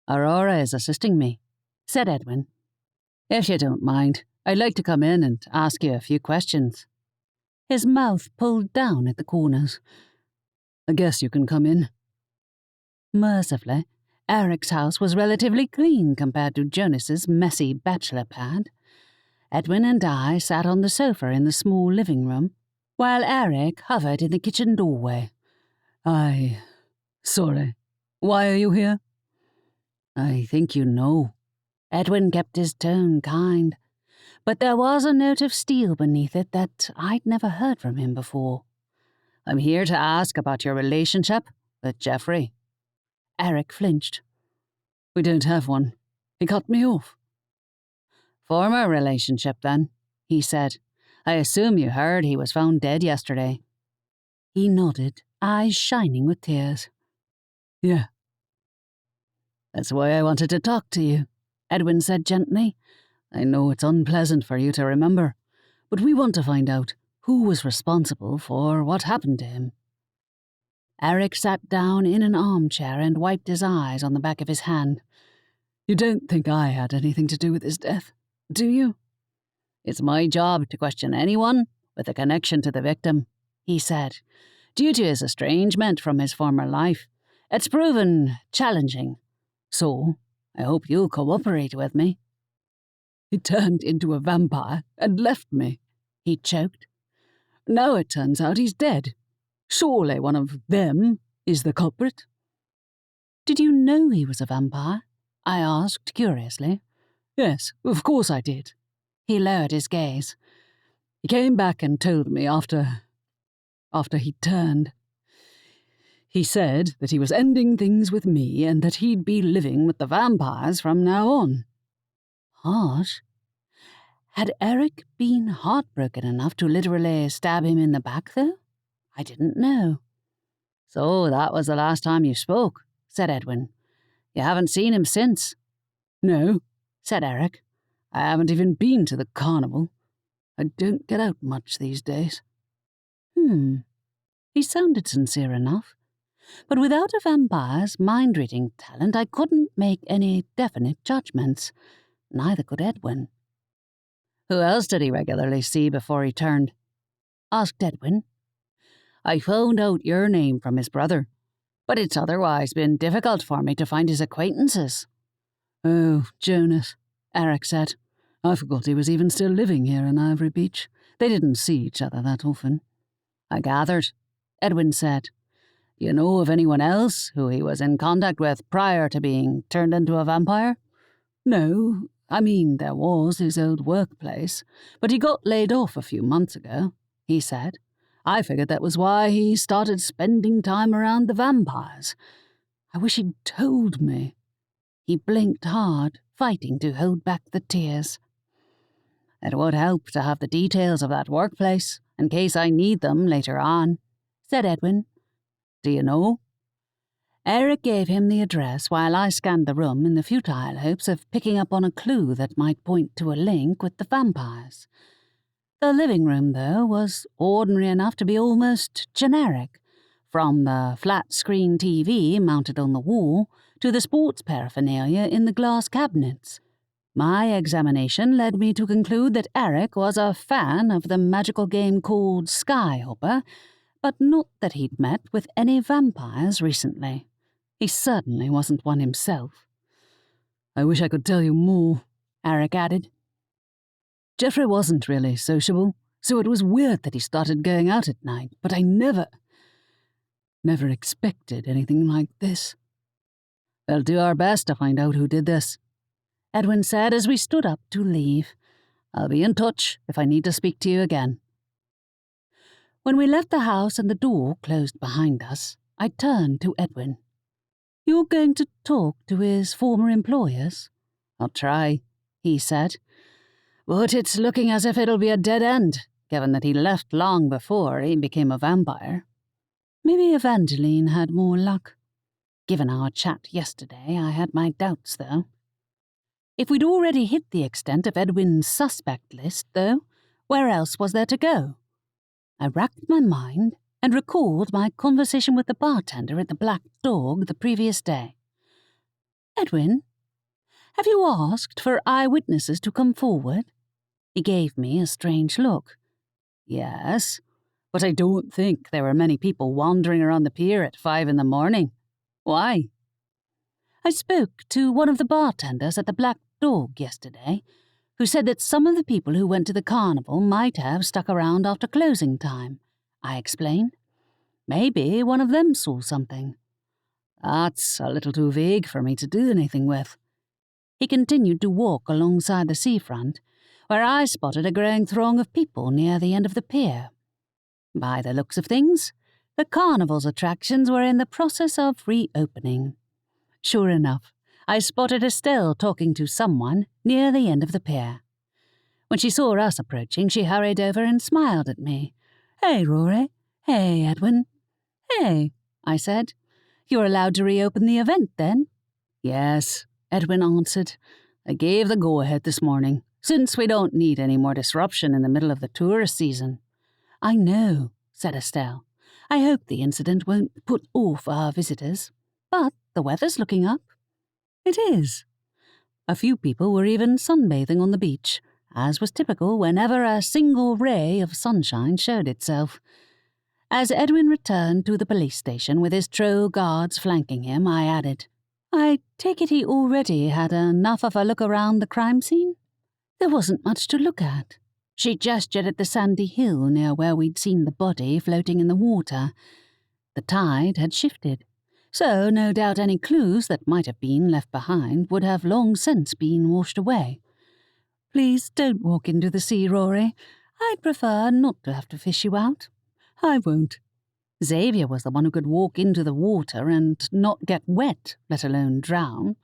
[SPEAKER 2] Aurora is assisting me, said Edwin. If you don't mind, I'd like to come in and ask you a few questions.
[SPEAKER 1] His mouth pulled down at the corners.
[SPEAKER 3] I guess you can come in.
[SPEAKER 1] Mercifully, Eric's house was relatively clean compared to Jonas's messy bachelor pad. Edwin and I sat on the sofa in the small living room, while Eric hovered in the kitchen doorway.
[SPEAKER 3] Sorry. Why are you here?
[SPEAKER 1] I think you know. Edwin kept his tone kind, but there was a note of steel beneath it that I'd never heard from him before.
[SPEAKER 2] I'm here to ask about your relationship with Geoffrey.
[SPEAKER 1] Eric flinched.
[SPEAKER 3] We don't have one. He cut me off.
[SPEAKER 2] Former relationship, then, he said. I assume you heard he was found dead yesterday.
[SPEAKER 1] He nodded, eyes shining with tears.
[SPEAKER 3] Yeah.
[SPEAKER 2] That's why I wanted to talk to you, Edwin said gently. I know it's unpleasant for you to remember, but we want to find out who was responsible for what happened to him.
[SPEAKER 1] Eric sat down in an armchair and wiped his eyes on the back of his hand.
[SPEAKER 3] You don't think I had anything to do with his death, do you?
[SPEAKER 2] It's my job to question anyone with a connection to the victim, he said. Due to his estrangement from his former life, it's proven challenging. So, I hope you'll cooperate with me.
[SPEAKER 3] He turned into a vampire and left me, he choked. Now it turns out he's dead. Surely one of them is the culprit.
[SPEAKER 1] Did you know he was a vampire? I asked curiously.
[SPEAKER 3] Yes, of course I did.
[SPEAKER 1] He lowered his gaze.
[SPEAKER 3] He came back and told me after he turned. He said that he was ending things with me and that he'd be living with the vampires from now on.
[SPEAKER 1] Harsh. Had Eric been heartbroken enough to literally stab him in the back, though? I didn't know.
[SPEAKER 2] So that was the last time you spoke, said Edwin. You haven't seen him since?
[SPEAKER 3] No,
[SPEAKER 2] said Eric.
[SPEAKER 3] I haven't even been to the carnival. I don't get out much these days.
[SPEAKER 1] He sounded sincere enough. But without a vampire's mind-reading talent, I couldn't make any definite judgments. Neither could Edwin.
[SPEAKER 2] Who else did he regularly see before he turned? Asked Edwin. I found out your name from his brother, but it's otherwise been difficult for me to find his acquaintances.
[SPEAKER 3] Oh, Jonas, Eric said. I forgot he was even still living here in Ivory Beach. They didn't see each other that often.
[SPEAKER 2] I gathered, Edwin said. You know of anyone else who he was in contact with prior to being turned into a vampire?
[SPEAKER 3] No, I mean, there was his old workplace, but he got laid off a few months ago, he said. I figured that was why he started spending time around the vampires. I wish he'd told me.
[SPEAKER 1] He blinked hard, fighting to hold back the tears.
[SPEAKER 2] It would help to have the details of that workplace, in case I need them later on, said Edwin. Do you know?
[SPEAKER 1] Eric gave him the address while I scanned the room in the futile hopes of picking up on a clue that might point to a link with the vampires. The living room, though, was ordinary enough to be almost generic, from the flat-screen TV mounted on the wall to the sports paraphernalia in the glass cabinets. My examination led me to conclude that Eric was a fan of the magical game called Skyhopper, but not that he'd met with any vampires recently. He certainly wasn't one himself.
[SPEAKER 3] I wish I could tell you more, Eric added. Jeffrey wasn't really sociable, so it was weird that he started going out at night, but I never expected anything like this.
[SPEAKER 2] We'll do our best to find out who did this, Edwin said as we stood up to leave. I'll be in touch if I need to speak to you again.
[SPEAKER 1] When we left the house and the door closed behind us, I turned to Edwin. You're going to talk to his former employers?
[SPEAKER 2] I'll try, he said. But it's looking as if it'll be a dead end, given that he left long before he became a vampire.
[SPEAKER 1] Maybe Evangeline had more luck. Given our chat yesterday, I had my doubts, though. If we'd already hit the extent of Edwin's suspect list, though, where else was there to go? I racked my mind and recalled my conversation with the bartender at the Black Dog the previous day. Edwin, have you asked for eyewitnesses to come forward? He gave me a strange look.
[SPEAKER 2] Yes, but I don't think there were many people wandering around the pier at 5 a.m. Why?
[SPEAKER 1] I spoke to one of the bartenders at the Black Dog yesterday, who said that some of the people who went to the carnival might have stuck around after closing time, I explained. Maybe one of them saw something.
[SPEAKER 2] That's a little too vague for me to do anything with.
[SPEAKER 1] He continued to walk alongside the seafront, where I spotted a growing throng of people near the end of the pier. By the looks of things, the carnival's attractions were in the process of reopening. Sure enough, I spotted Estelle talking to someone near the end of the pier. When she saw us approaching, she hurried over and smiled at me. Hey, Rory. Hey, Edwin. Hey, I said. You're allowed to reopen the event, then?
[SPEAKER 2] Yes, Edwin answered. I gave the go-ahead this morning, since we don't need any more disruption in the middle of the tourist season.
[SPEAKER 1] I know, said Estelle. I hope the incident won't put off our visitors. But the weather's looking up. It is. A few people were even sunbathing on the beach, as was typical whenever a single ray of sunshine showed itself. As Edwin returned to the police station with his Tro guards flanking him, I added, I take it he already had enough of a look around the crime scene? There wasn't much to look at. She gestured at the sandy hill near where we'd seen the body floating in the water. The tide had shifted, so no doubt any clues that might have been left behind would have long since been washed away. Please don't walk into the sea, Rory. I'd prefer not to have to fish you out. I won't. Xavier was the one who could walk into the water and not get wet, let alone drown.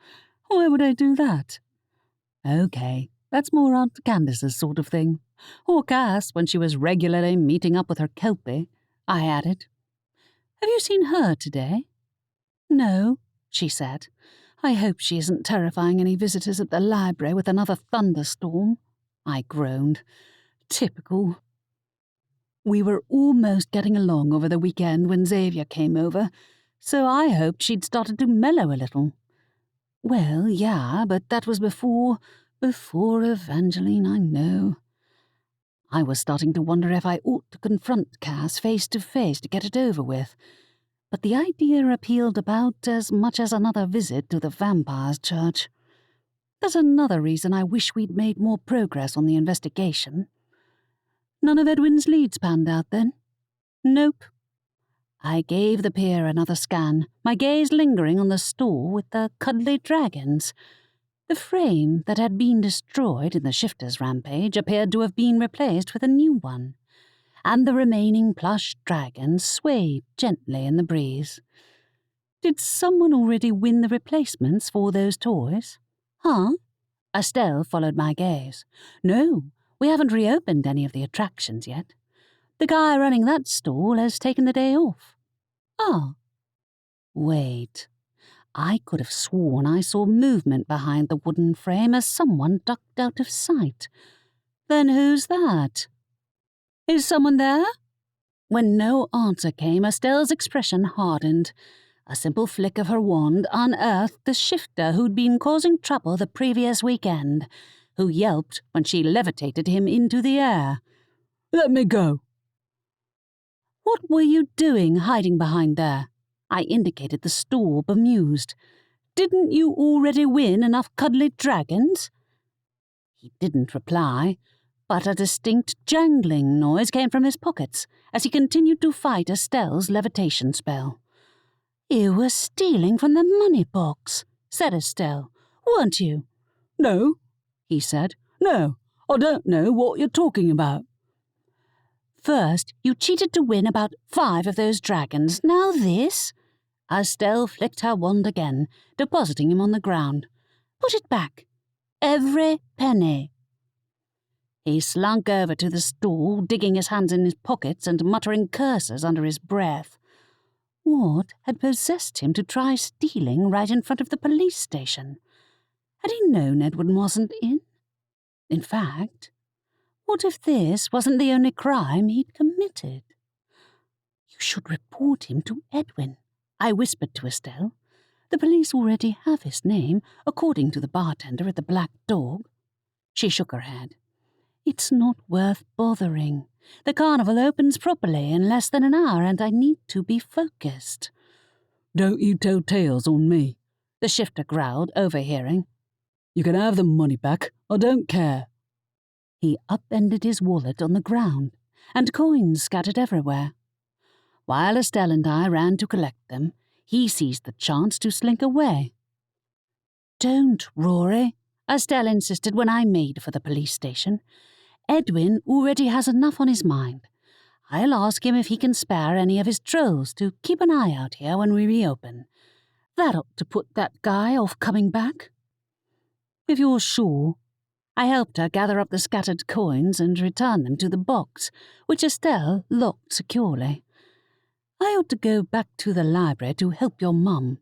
[SPEAKER 1] Why would I do that? Okay, that's more Aunt Candace's sort of thing. Or Cass when she was regularly meeting up with her Kelpie, I added. Have you seen her today? No, she said.
[SPEAKER 3] I hope she isn't terrifying any visitors at the library with another thunderstorm, I groaned. Typical. We were almost getting along over the weekend when Xavier came over, so I hoped she'd started to mellow a little. Well, yeah, but that was before Evangeline, I know. I was starting to wonder if I ought to confront Cass face to face to get it over with, but the idea appealed about as much as another visit to the vampire's church. There's another reason I wish we'd made more progress on the investigation. None of Edwin's leads panned out, then? Nope. I gave the pier another scan, my gaze lingering on the store with the cuddly dragons. The frame that had been destroyed in the shifter's rampage appeared to have been replaced with a new one, and the remaining plush dragons swayed gently in the breeze. Did someone already win the replacements for those toys? Huh? Estelle followed my gaze. No, we haven't reopened any of the attractions yet. The guy running that stall has taken the day off. Ah. Wait. I could have sworn I saw movement behind the wooden frame as someone ducked out of sight. Then who's that? Is someone there? When no answer came, Estelle's expression hardened. A simple flick of her wand unearthed the shifter who'd been causing trouble the previous weekend, who yelped when she levitated him into the air. Let me go. What were you doing hiding behind there? I indicated the store, bemused. Didn't you already win enough cuddly dragons? He didn't reply, but a distinct jangling noise came from his pockets as he continued to fight Estelle's levitation spell. You were stealing from the money box, said Estelle, weren't you? No, he said. No, I don't know what you're talking about. First, you cheated to win about 5 of those dragons. Now this? Estelle flicked her wand again, depositing him on the ground. Put it back. Every penny. He slunk over to the stall, digging his hands in his pockets and muttering curses under his breath. What had possessed him to try stealing right in front of the police station? Had he known Edwin wasn't in? In fact, what if this wasn't the only crime he'd committed? You should report him to Edwin, I whispered to Estelle. The police already have his name, according to the bartender at the Black Dog. She shook her head. It's not worth bothering. The carnival opens properly in less than an hour, and I need to be focused. Don't you tell tales on me, the shifter growled, overhearing. You can have the money back. I don't care. He upended his wallet on the ground, and coins scattered everywhere. While Estelle and I ran to collect them, he seized the chance to slink away. Don't, Rory, Estelle insisted when I made for the police station. Edwin already has enough on his mind. I'll ask him if he can spare any of his trolls to keep an eye out here when we reopen. That ought to put that guy off coming back. If you're sure. I helped her gather up the scattered coins and return them to the box, which Estelle locked securely. I ought to go back to the library to help your mum.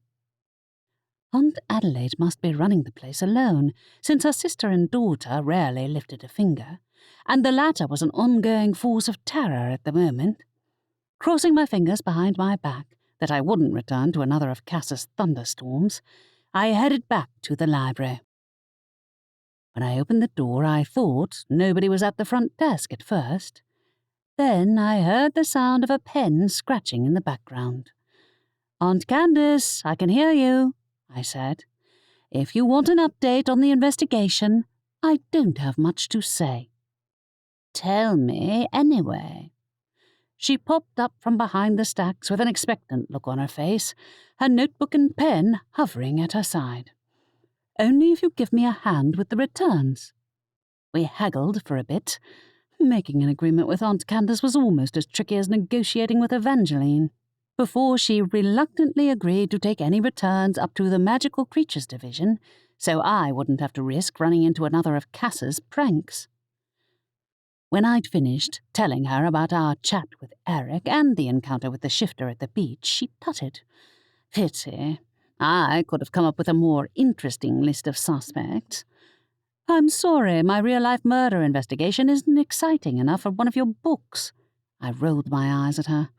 [SPEAKER 3] Aunt Adelaide must be running the place alone, since her sister and daughter rarely lifted a finger, and the latter was an ongoing force of terror at the moment. Crossing my fingers behind my back that I wouldn't return to another of Cass's thunderstorms, I headed back to the library. When I opened the door, I thought nobody was at the front desk at first. Then I heard the sound of a pen scratching in the background. Aunt Candace, I can hear you, I said. If you want an update on the investigation, I don't have much to say. Tell me anyway. She popped up from behind the stacks with an expectant look on her face, her notebook and pen hovering at her side. Only if you give me a hand with the returns. We haggled for a bit. Making an agreement with Aunt Candace was almost as tricky as negotiating with Evangeline, before she reluctantly agreed to take any returns up to the Magical Creatures Division, so I wouldn't have to risk running into another of Cass's pranks. When I'd finished telling her about our chat with Eric and the encounter with the shifter at the beach, she tutted. Pity.
[SPEAKER 2] I could have come up with a more interesting list of suspects.
[SPEAKER 1] I'm sorry, my real-life murder investigation isn't exciting enough for one of your books. I rolled my eyes at her.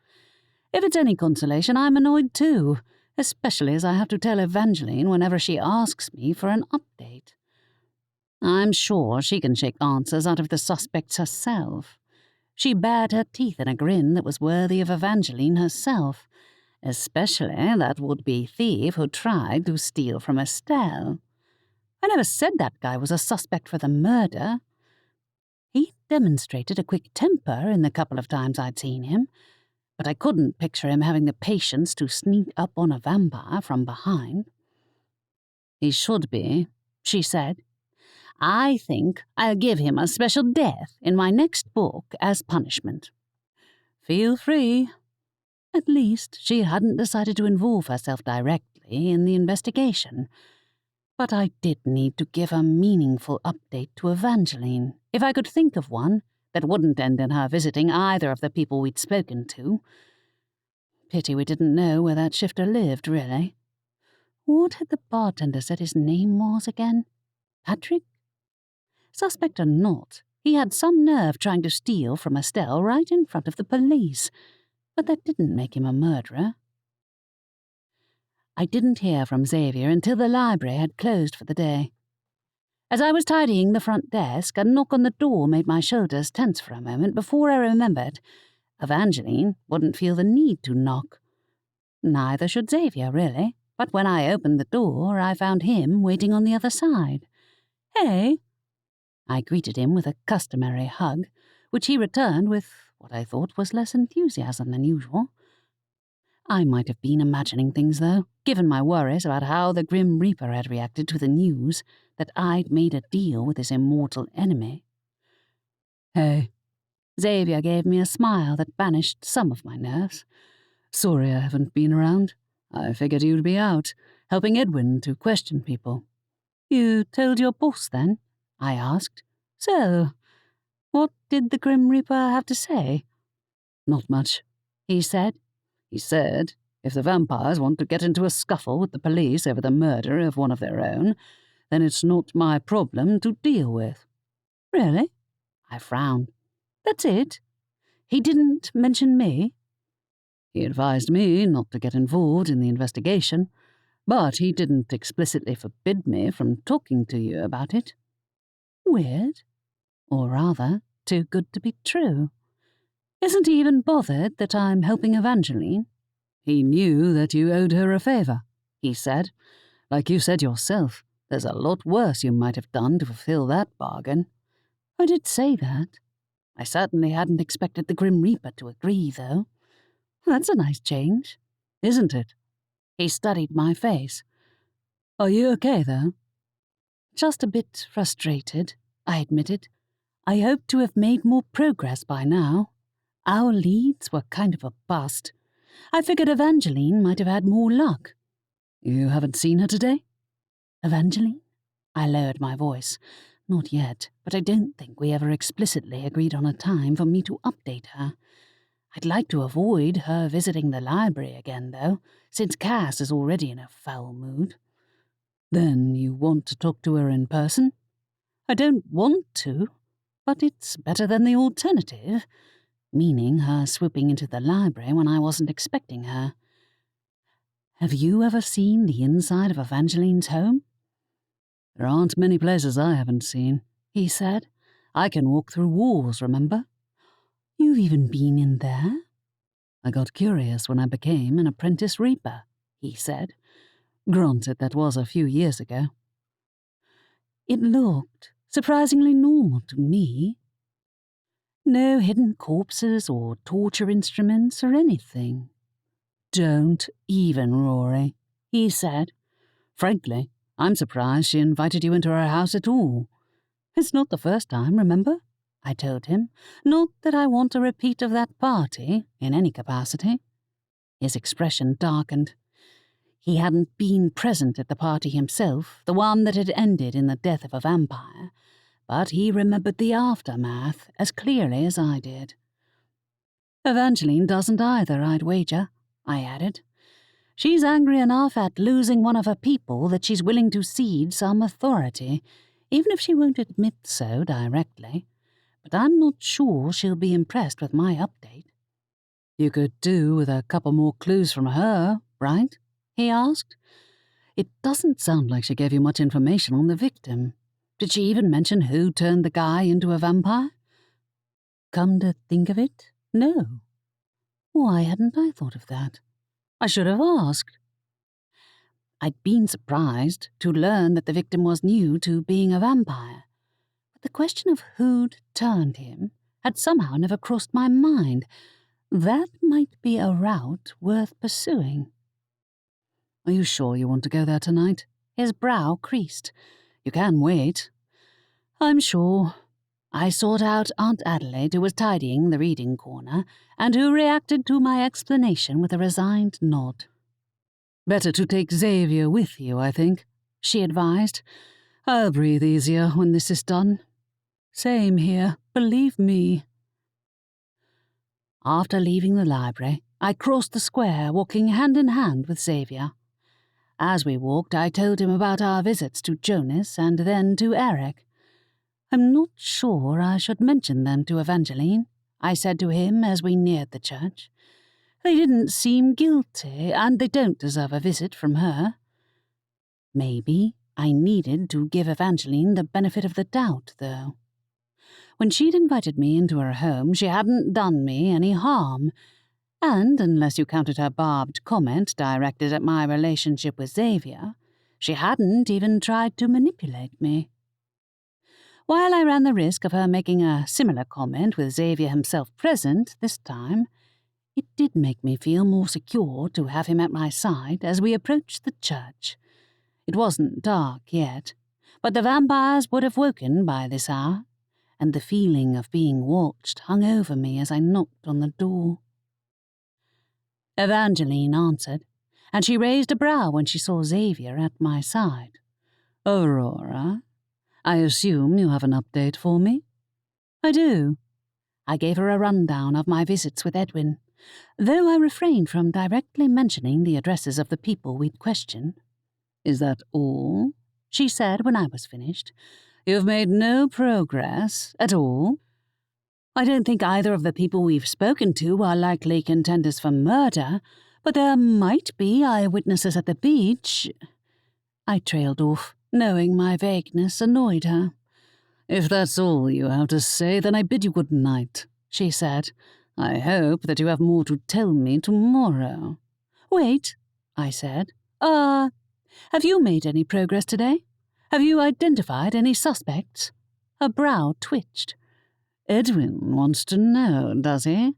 [SPEAKER 1] If it's any consolation, I'm annoyed too, especially as I have to tell Evangeline whenever she asks me for an update.
[SPEAKER 2] I'm sure she can shake answers out of the suspects herself. She bared her teeth in a grin that was worthy of Evangeline herself, especially that would-be thief who tried to steal from Estelle.
[SPEAKER 1] I never said that guy was a suspect for the murder. He demonstrated a quick temper in the couple of times I'd seen him, but I couldn't picture him having the patience to sneak up on a vampire from behind.
[SPEAKER 2] He should be, she said. I think I'll give him a special death in my next book as punishment.
[SPEAKER 1] Feel free. At least she hadn't decided to involve herself directly in the investigation. But I did need to give a meaningful update to Evangeline, if I could think of one that wouldn't end in her visiting either of the people we'd spoken to. Pity we didn't know where that shifter lived, really. What had the bartender said his name was again? Patrick? Suspect or not, he had some nerve trying to steal from Estelle right in front of the police, but that didn't make him a murderer. I didn't hear from Xavier until the library had closed for the day. As I was tidying the front desk, a knock on the door made my shoulders tense for a moment before I remembered Evangeline wouldn't feel the need to knock. Neither should Xavier, really, but when I opened the door, I found him waiting on the other side. "Hey." I greeted him with a customary hug, which he returned with what I thought was less enthusiasm than usual. I might have been imagining things, though, given my worries about how the Grim Reaper had reacted to the news that I'd made a deal with his immortal enemy.
[SPEAKER 3] Hey.
[SPEAKER 1] Xavier gave me a smile that banished some of my nerves.
[SPEAKER 3] Sorry I haven't been around. I figured you'd be out, helping Edwin to question people.
[SPEAKER 1] You told your boss, then? I asked. So, what did the Grim Reaper have to say?
[SPEAKER 3] Not much,
[SPEAKER 1] he said.
[SPEAKER 3] He said, if the vampires want to get into a scuffle with the police over the murder of one of their own, then it's not my problem to deal with.
[SPEAKER 1] Really? I frowned. That's it? He didn't mention me?
[SPEAKER 3] He advised me not to get involved in the investigation, but he didn't explicitly forbid me from talking to you about it.
[SPEAKER 1] Weird. Or rather, too good to be true. Isn't he even bothered that I'm helping Evangeline?
[SPEAKER 3] He knew that you owed her a favour, he said. Like you said yourself, there's a lot worse you might have done to fulfill that bargain.
[SPEAKER 1] I did say that. I certainly hadn't expected the Grim Reaper to agree, though. That's a nice change,
[SPEAKER 3] isn't it?
[SPEAKER 1] He studied my face.
[SPEAKER 3] Are you okay, though?
[SPEAKER 1] Just a bit frustrated, I admitted. I hoped to have made more progress by now. Our leads were kind of a bust. I figured Evangeline might have had more luck.
[SPEAKER 3] You haven't seen her today?
[SPEAKER 1] Evangeline? I lowered my voice. Not yet, but I don't think we ever explicitly agreed on a time for me to update her. I'd like to avoid her visiting the library again, though, since Cass is already in a foul mood.
[SPEAKER 3] Then you want to talk to her in person?
[SPEAKER 1] I don't want to, but it's better than the alternative, meaning her swooping into the library when I wasn't expecting her. Have you ever seen the inside of Evangeline's home?
[SPEAKER 3] There aren't many places I haven't seen, he said. I can walk through walls, remember?
[SPEAKER 1] You've even been in there?
[SPEAKER 3] I got curious when I became an apprentice reaper, he said. Granted, that was a few years ago.
[SPEAKER 1] It looked surprisingly normal to me. No hidden corpses or torture instruments or anything.
[SPEAKER 3] Don't even, Rory, he said. Frankly, I'm surprised she invited you into her house at all.
[SPEAKER 1] It's not the first time, remember? I told him. Not that I want a repeat of that party, in any capacity. His expression darkened. He hadn't been present at the party himself, the one that had ended in the death of a vampire, but he remembered the aftermath as clearly as I did. Evangeline doesn't either, I'd wager, I added. She's angry enough at losing one of her people that she's willing to cede some authority, even if she won't admit so directly. But I'm not sure she'll be impressed with my update."
[SPEAKER 3] "You could do with a couple more clues from her, right?" he asked. "It doesn't sound like she gave you much information on the victim. Did she even mention who turned the guy into a vampire?"
[SPEAKER 1] "Come to think of it, no. Why hadn't I thought of that? I should have asked." I'd been surprised to learn that the victim was new to being a vampire, but the question of who'd turned him had somehow never crossed my mind. That might be a route worth pursuing.
[SPEAKER 3] "Are you sure you want to go there tonight?"
[SPEAKER 1] His brow creased.
[SPEAKER 3] "You can wait."
[SPEAKER 1] "I'm sure." I sought out Aunt Adelaide, who was tidying the reading corner, and who reacted to my explanation with a resigned nod.
[SPEAKER 3] "Better to take Xavier with you, I think," she advised. "I'll breathe easier when this is done."
[SPEAKER 1] "Same here, believe me." After leaving the library, I crossed the square, walking hand in hand with Xavier. As we walked, I told him about our visits to Jonas and then to Eric. "I'm not sure I should mention them to Evangeline," I said to him as we neared the church. "They didn't seem guilty, and they don't deserve a visit from her." Maybe I needed to give Evangeline the benefit of the doubt, though. When she'd invited me into her home, she hadn't done me any harm, and unless you counted her barbed comment directed at my relationship with Xavier, she hadn't even tried to manipulate me. While I ran the risk of her making a similar comment with Xavier himself present this time, it did make me feel more secure to have him at my side as we approached the church. It wasn't dark yet, but the vampires would have woken by this hour, and the feeling of being watched hung over me as I knocked on the door. Evangeline answered, and she raised a brow when she saw Xavier at my side.
[SPEAKER 3] "Aurora, I assume you have an update for me?"
[SPEAKER 1] "I do." I gave her a rundown of my visits with Edwin, though I refrained from directly mentioning the addresses of the people we'd questioned.
[SPEAKER 3] "Is that all?"
[SPEAKER 1] she said when I was finished.
[SPEAKER 3] "You've made no progress at all?"
[SPEAKER 1] "I don't think either of the people we've spoken to are likely contenders for murder, but there might be eyewitnesses at the beach." I trailed off, knowing my vagueness annoyed her.
[SPEAKER 3] "If that's all you have to say, then I bid you good night," she said. "I hope that you have more to tell me tomorrow."
[SPEAKER 1] "Wait," I said. Have you made any progress today? Have you identified any suspects?" Her brow twitched.
[SPEAKER 3] "Edwin wants to know, does he?"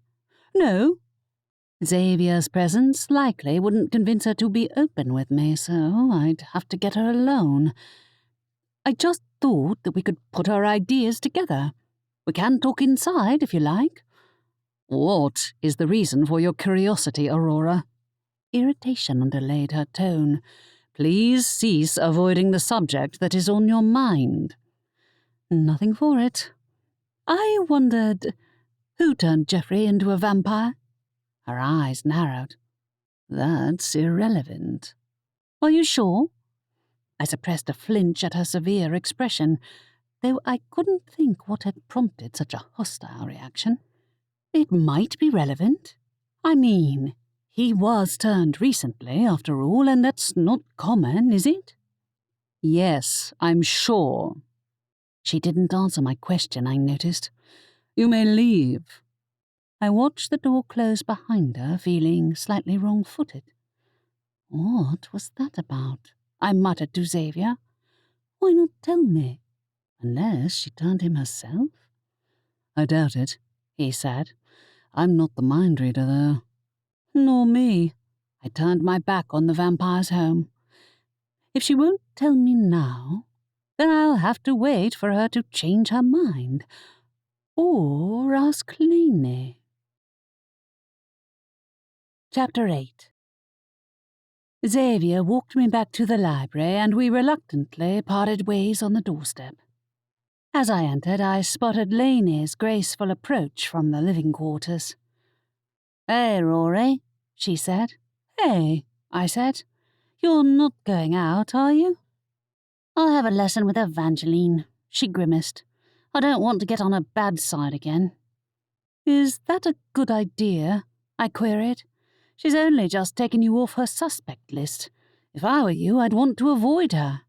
[SPEAKER 1] "No." Xavier's presence likely wouldn't convince her to be open with me, so I'd have to get her alone. "I just thought that we could put our ideas together. We can talk inside if you like."
[SPEAKER 3] "What is the reason for your curiosity, Aurora?"
[SPEAKER 1] Irritation underlaid her tone.
[SPEAKER 3] "Please cease avoiding the subject that is on your mind."
[SPEAKER 1] "Nothing for it. I wondered, who turned Geoffrey into a vampire?" Her eyes narrowed.
[SPEAKER 3] "That's irrelevant."
[SPEAKER 1] "Are you sure?" I suppressed a flinch at her severe expression, though I couldn't think what had prompted such a hostile reaction. "It might be relevant. I mean, he was turned recently, after all, and that's not common, is it?"
[SPEAKER 3] "Yes, I'm sure."
[SPEAKER 1] She didn't answer my question, I noticed.
[SPEAKER 3] "You may leave."
[SPEAKER 1] I watched the door close behind her, feeling slightly wrong-footed. What was that about? I muttered to Xavier. Why not tell me? Unless she turned him herself?
[SPEAKER 3] "I doubt it," he said. "I'm not the mind reader, though."
[SPEAKER 1] "Nor me." I turned my back on the vampire's home. If she won't tell me now, then I'll have to wait for her to change her mind. Or ask Laney. Chapter 8. Xavier walked me back to the library, and we reluctantly parted ways on the doorstep. As I entered, I spotted Laney's graceful approach from the living quarters. "Hey, Rory," she said. "Hey," I said. "You're not going out, are you?"
[SPEAKER 2] "I'll have a lesson with Evangeline," she grimaced. "I don't want to get on her bad side again."
[SPEAKER 1] "Is that a good idea?" I queried. "She's only just taken you off her suspect list. If I were you, I'd want to avoid her."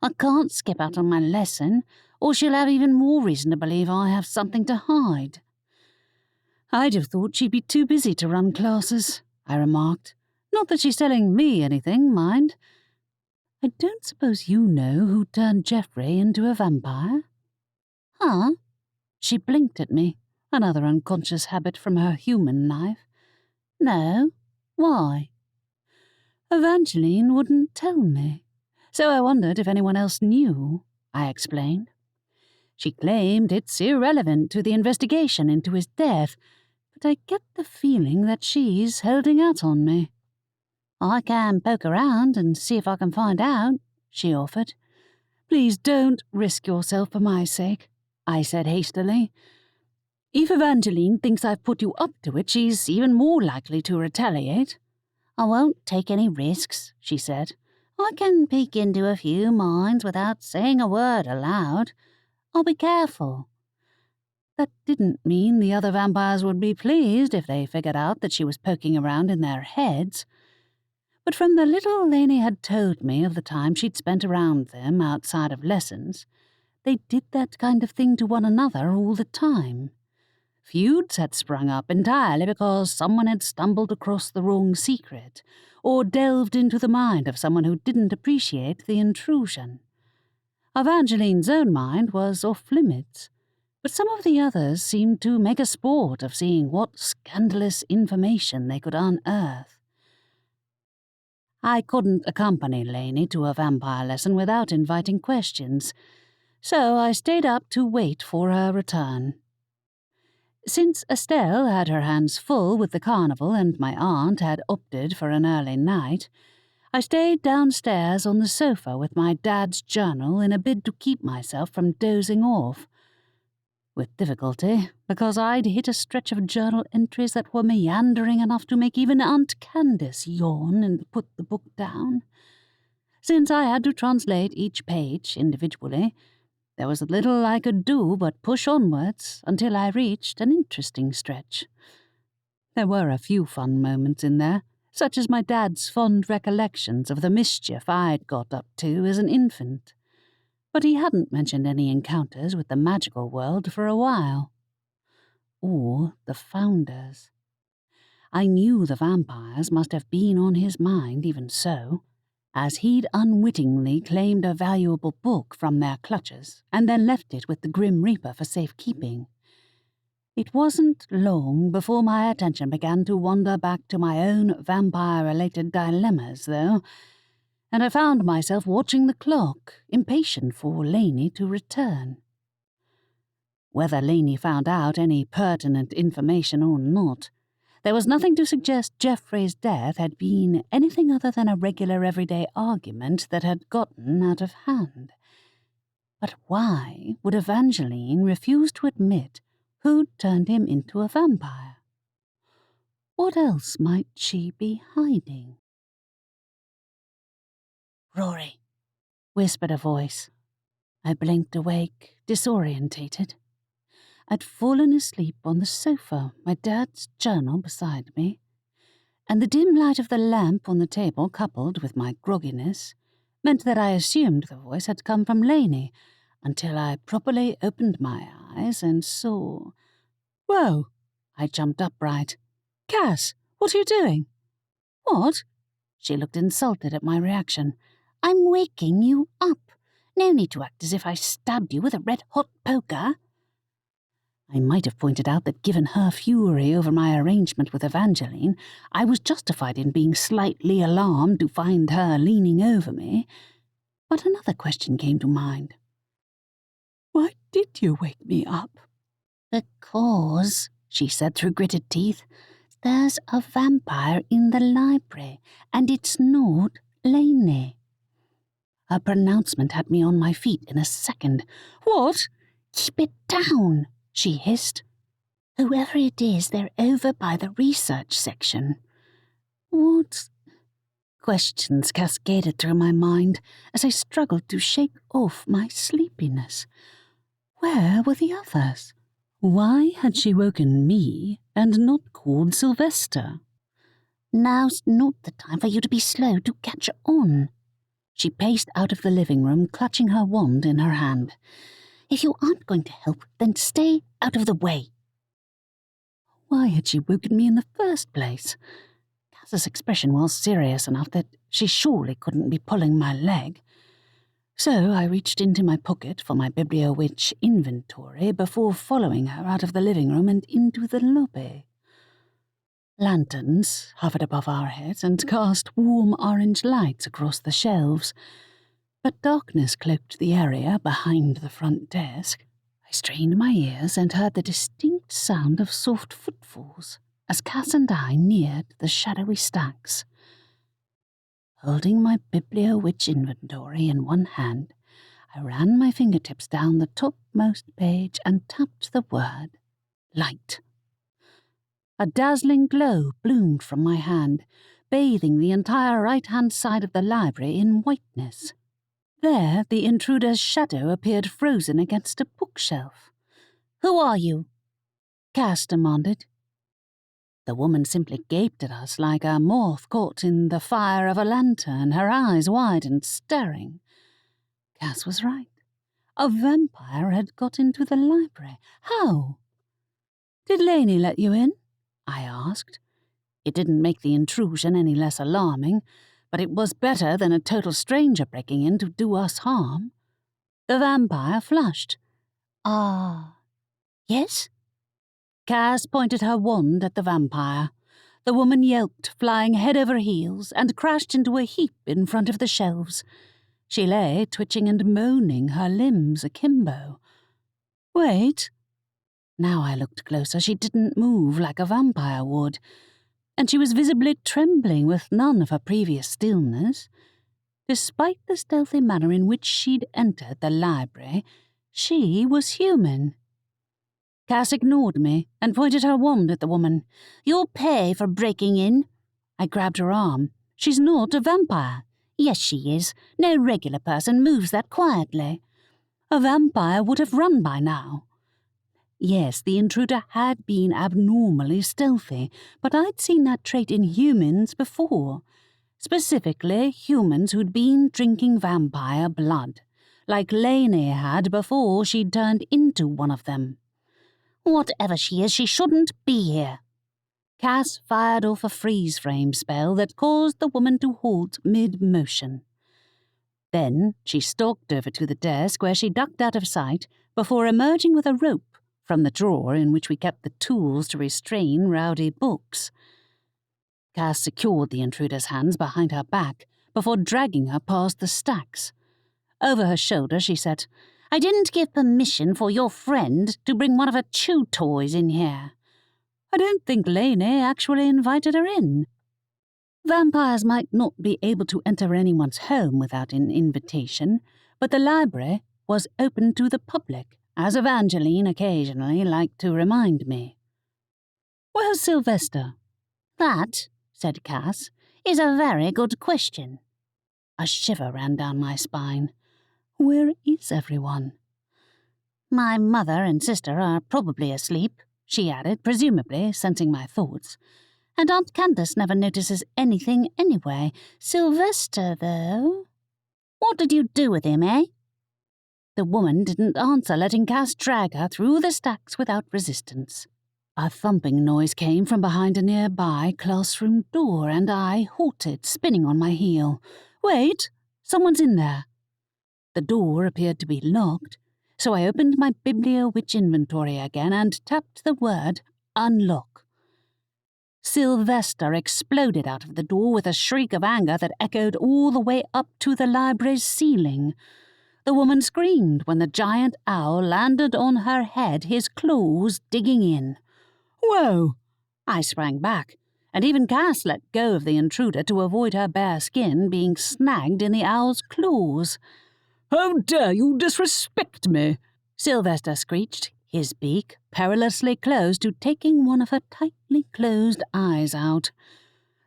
[SPEAKER 2] "I can't skip out on my lesson, or she'll have even more reason to believe I have something to hide."
[SPEAKER 1] "I'd have thought she'd be too busy to run classes," I remarked. "Not that she's telling me anything, mind. I don't suppose you know who turned Geoffrey into a vampire?"
[SPEAKER 2] "Huh?"
[SPEAKER 1] She blinked at me, another unconscious habit from her human life.
[SPEAKER 2] "No. Why?"
[SPEAKER 1] "Evangeline wouldn't tell me, so I wondered if anyone else knew," I explained. "She claimed it's irrelevant to the investigation into his death, but I get the feeling that she's holding out on me."
[SPEAKER 2] "I can poke around and see if I can find out," she offered.
[SPEAKER 1] "Please don't risk yourself for my sake," I said hastily. "If Evangeline thinks I've put you up to it, she's even more likely to retaliate."
[SPEAKER 2] "I won't take any risks," she said. "I can peek into a few minds without saying a word aloud. I'll be careful."
[SPEAKER 1] That didn't mean the other vampires would be pleased if they figured out that she was poking around in their heads. But from the little Laney had told me of the time she'd spent around them outside of lessons, they did that kind of thing to one another all the time. Feuds had sprung up entirely because someone had stumbled across the wrong secret, or delved into the mind of someone who didn't appreciate the intrusion. Evangeline's own mind was off limits, but some of the others seemed to make a sport of seeing what scandalous information they could unearth. I couldn't accompany Laney to a vampire lesson without inviting questions, so I stayed up to wait for her return. Since Estelle had her hands full with the carnival and my aunt had opted for an early night, I stayed downstairs on the sofa with my dad's journal in a bid to keep myself from dozing off. With difficulty, because I'd hit a stretch of journal entries that were meandering enough to make even Aunt Candace yawn and put the book down. Since I had to translate each page individually, there was little I could do but push onwards until I reached an interesting stretch. There were a few fun moments in there, such as my dad's fond recollections of the mischief I'd got up to as an infant. But he hadn't mentioned any encounters with the magical world for a while. Or the Founders. I knew the vampires must have been on his mind even so, as he'd unwittingly claimed a valuable book from their clutches and then left it with the Grim Reaper for safekeeping. It wasn't long before my attention began to wander back to my own vampire-related dilemmas, though, and I found myself watching the clock, impatient for Laney to return. Whether Laney found out any pertinent information or not, there was nothing to suggest Geoffrey's death had been anything other than a regular everyday argument that had gotten out of hand. But why would Evangeline refuse to admit who'd turned him into a vampire? What else might she be hiding? "Rory," whispered a voice. I blinked awake, disorientated. I'd fallen asleep on the sofa, my dad's journal beside me, and the dim light of the lamp on the table, coupled with my grogginess, meant that I assumed the voice had come from Laney, until I properly opened my eyes and saw... "Whoa!" I jumped upright. "Cass, what are you doing?" "What?" She looked insulted at my reaction.
[SPEAKER 2] "I'm waking you up. No need to act as if I stabbed you with a red-hot poker."
[SPEAKER 1] I might have pointed out that given her fury over my arrangement with Evangeline, I was justified in being slightly alarmed to find her leaning over me. But another question came to mind. "Why did you wake me up?"
[SPEAKER 2] "Because," she said through gritted teeth, "there's a vampire in the library, and it's not Laney."
[SPEAKER 1] Her pronouncement had me on my feet in a second. "What?"
[SPEAKER 2] "Keep it down," she hissed. "Whoever it is, they're over by the research section."
[SPEAKER 1] "What Questions cascaded through my mind as I struggled to shake off my sleepiness. Where were the others? Why had she woken me and not called Sylvester?
[SPEAKER 2] Now's not the time for you to be slow to catch on. She paced out of the living room, clutching her wand in her hand. If you aren't going to help, then stay out of the way.
[SPEAKER 1] Why had she woken me in the first place? Cass's expression was serious enough that she surely couldn't be pulling my leg. So I reached into my pocket for my Bibliowitch inventory before following her out of the living room and into the lobby. Lanterns hovered above our heads and cast warm orange lights across the shelves, but darkness cloaked the area behind the front desk. I strained my ears and heard the distinct sound of soft footfalls as Cass and I neared the shadowy stacks. Holding my Bibliowitch inventory in one hand, I ran my fingertips down the topmost page and tapped the word, light. A dazzling glow bloomed from my hand, bathing the entire right-hand side of the library in whiteness. There, the intruder's shadow appeared frozen against a bookshelf.
[SPEAKER 2] Who are you?
[SPEAKER 1] Cass demanded. The woman simply gaped at us like a moth caught in the fire of a lantern, her eyes wide and staring. Cass was right. A vampire had got into the library. How? Did Laney let you in? I asked. It didn't make the intrusion any less alarming, but it was better than a total stranger breaking in to do us harm. The vampire flushed.
[SPEAKER 2] Yes?
[SPEAKER 1] Cass pointed her wand at the vampire. The woman yelped, flying head over heels, and crashed into a heap in front of the shelves. She lay, twitching and moaning, her limbs akimbo. Wait. Now I looked closer. She didn't move like a vampire would, and she was visibly trembling with none of her previous stillness. Despite the stealthy manner in which she'd entered the library, she was human. Cass ignored me and pointed her wand at the woman.
[SPEAKER 2] You'll pay for breaking in.
[SPEAKER 1] I grabbed her arm. She's not a vampire.
[SPEAKER 2] Yes, she is. No regular person moves that quietly.
[SPEAKER 1] A vampire would have run by now. Yes, the intruder had been abnormally stealthy, but I'd seen that trait in humans before. Specifically, humans who'd been drinking vampire blood, like Laney had before she'd turned into one of them.
[SPEAKER 2] Whatever she is, she shouldn't be here.
[SPEAKER 1] Cass fired off a freeze-frame spell that caused the woman to halt mid-motion. Then she stalked over to the desk where she ducked out of sight before emerging with a rope from the drawer in which we kept the tools to restrain rowdy books. Cass secured the intruder's hands behind her back before dragging her past the stacks. Over her shoulder she said,
[SPEAKER 2] I didn't give permission for your friend to bring one of her chew toys in here.
[SPEAKER 1] I don't think Laney actually invited her in. Vampires might not be able to enter anyone's home without an invitation, but the library was open to the public, as Evangeline occasionally liked to remind me. Where's Sylvester?
[SPEAKER 2] That, said Cass, is a very good question.
[SPEAKER 1] A shiver ran down my spine. Where is everyone?
[SPEAKER 2] My mother and sister are probably asleep, she added, presumably sensing my thoughts. And Aunt Candace never notices anything anyway. Sylvester, though... What did you do with him, eh?
[SPEAKER 1] The woman didn't answer, letting Cass drag her through the stacks without resistance. A thumping noise came from behind a nearby classroom door, and I halted, spinning on my heel. Wait, someone's in there. The door appeared to be locked, so I opened my Bibliowitch inventory again and tapped the word unlock. Sylvester exploded out of the door with a shriek of anger that echoed all the way up to the library's ceiling. The woman screamed when the giant owl landed on her head, his claws digging in. Whoa! I sprang back, and even Cass let go of the intruder to avoid her bare skin being snagged in the owl's claws.
[SPEAKER 3] How dare you disrespect me?
[SPEAKER 1] Sylvester screeched, his beak perilously close to taking one of her tightly closed eyes out.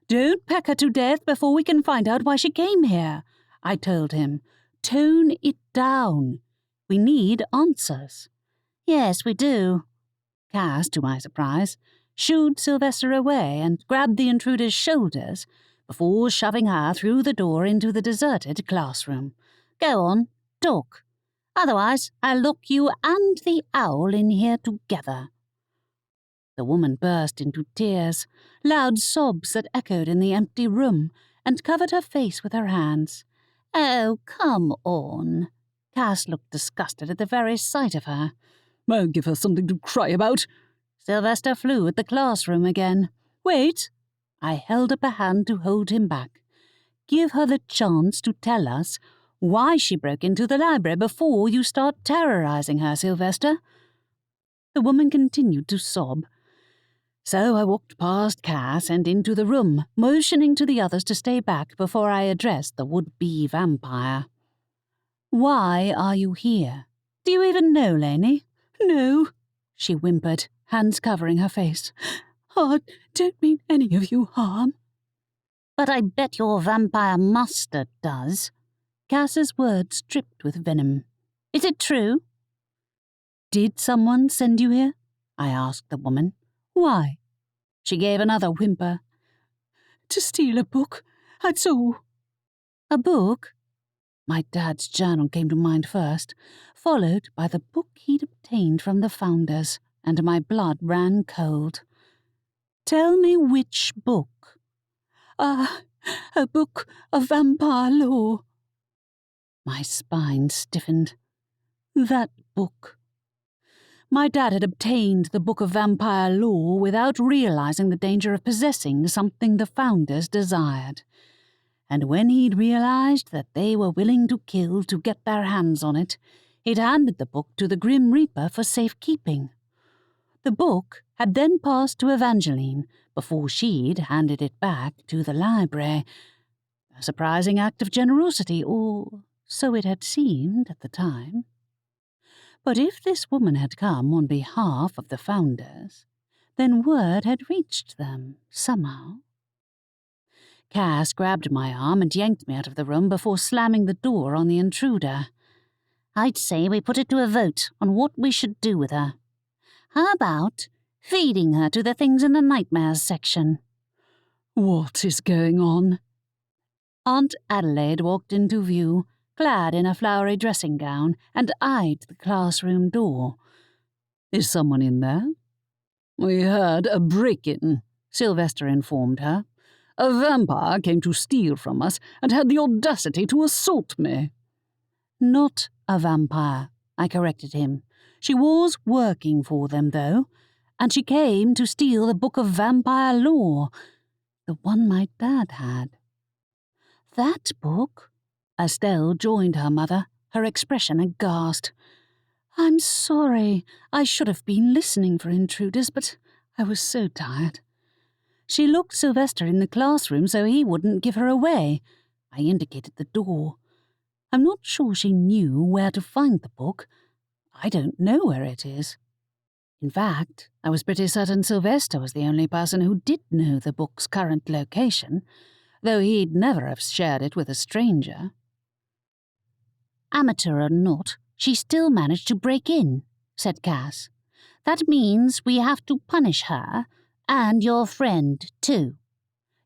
[SPEAKER 1] Don't peck her to death before we can find out why she came here, I told him. Tone it down. We need answers.
[SPEAKER 2] Yes, we do.
[SPEAKER 1] Cass, to my surprise, shooed Sylvester away and grabbed the intruder's shoulders before shoving her through the door into the deserted classroom.
[SPEAKER 2] Go on, talk. Otherwise, I'll lock you and the owl in here together.
[SPEAKER 1] The woman burst into tears, loud sobs that echoed in the empty room, and covered her face with her hands.
[SPEAKER 2] Oh, come on.
[SPEAKER 1] Cass looked disgusted at the very sight of her. I'll give her something to cry about. Sylvester flew at the classroom again. Wait! I held up a hand to hold him back. Give her the chance to tell us why she broke into the library before you start terrorizing her, Sylvester. The woman continued to sob. So I walked past Cass and into the room, motioning to the others to stay back before I addressed the would-be vampire. Why are you here? Do you even know, Laney? No, she whimpered, hands covering her face. I don't mean any of you harm.
[SPEAKER 2] But I bet your vampire master does.
[SPEAKER 1] Cass's words dripped with venom.
[SPEAKER 2] Is it true?
[SPEAKER 1] Did someone send you here? I asked the woman. Why? She gave another whimper. To steal a book, that's all. A book? My dad's journal came to mind first, followed by the book he'd obtained from the founders, and my blood ran cold. Tell me which book. A book of vampire lore. My spine stiffened. That book. My dad had obtained the book of vampire lore without realizing the danger of possessing something the founders desired. And when he'd realized that they were willing to kill to get their hands on it, he'd handed the book to the Grim Reaper for safekeeping. The book had then passed to Evangeline before she'd handed it back to the library. A surprising act of generosity, or so it had seemed at the time. But if this woman had come on behalf of the founders, then word had reached them somehow. Cass grabbed my arm and yanked me out of the room before slamming the door on the intruder.
[SPEAKER 2] I'd say we put it to a vote on what we should do with her. How about feeding her to the things in the nightmares section?
[SPEAKER 3] What is going on?
[SPEAKER 1] Aunt Adelaide walked into view, clad in a flowery dressing gown, and eyed the classroom door.
[SPEAKER 3] Is someone in there? We heard a break-in, Sylvester informed her. A vampire came to steal from us and had the audacity to assault me.
[SPEAKER 1] Not a vampire, I corrected him. She was working for them, though, and she came to steal the book of vampire lore, the one my dad had. That book? Estelle joined her mother, her expression aghast. I'm sorry. I should have been listening for intruders, but I was so tired. She looked Sylvester in the classroom so he wouldn't give her away. I indicated the door. I'm not sure she knew where to find the book. I don't know where it is. In fact, I was pretty certain Sylvester was the only person who did know the book's current location, though he'd never have shared it with a stranger.
[SPEAKER 2] Amateur or not, she still managed to break in, said Cass. That means we have to punish her, and your friend, too.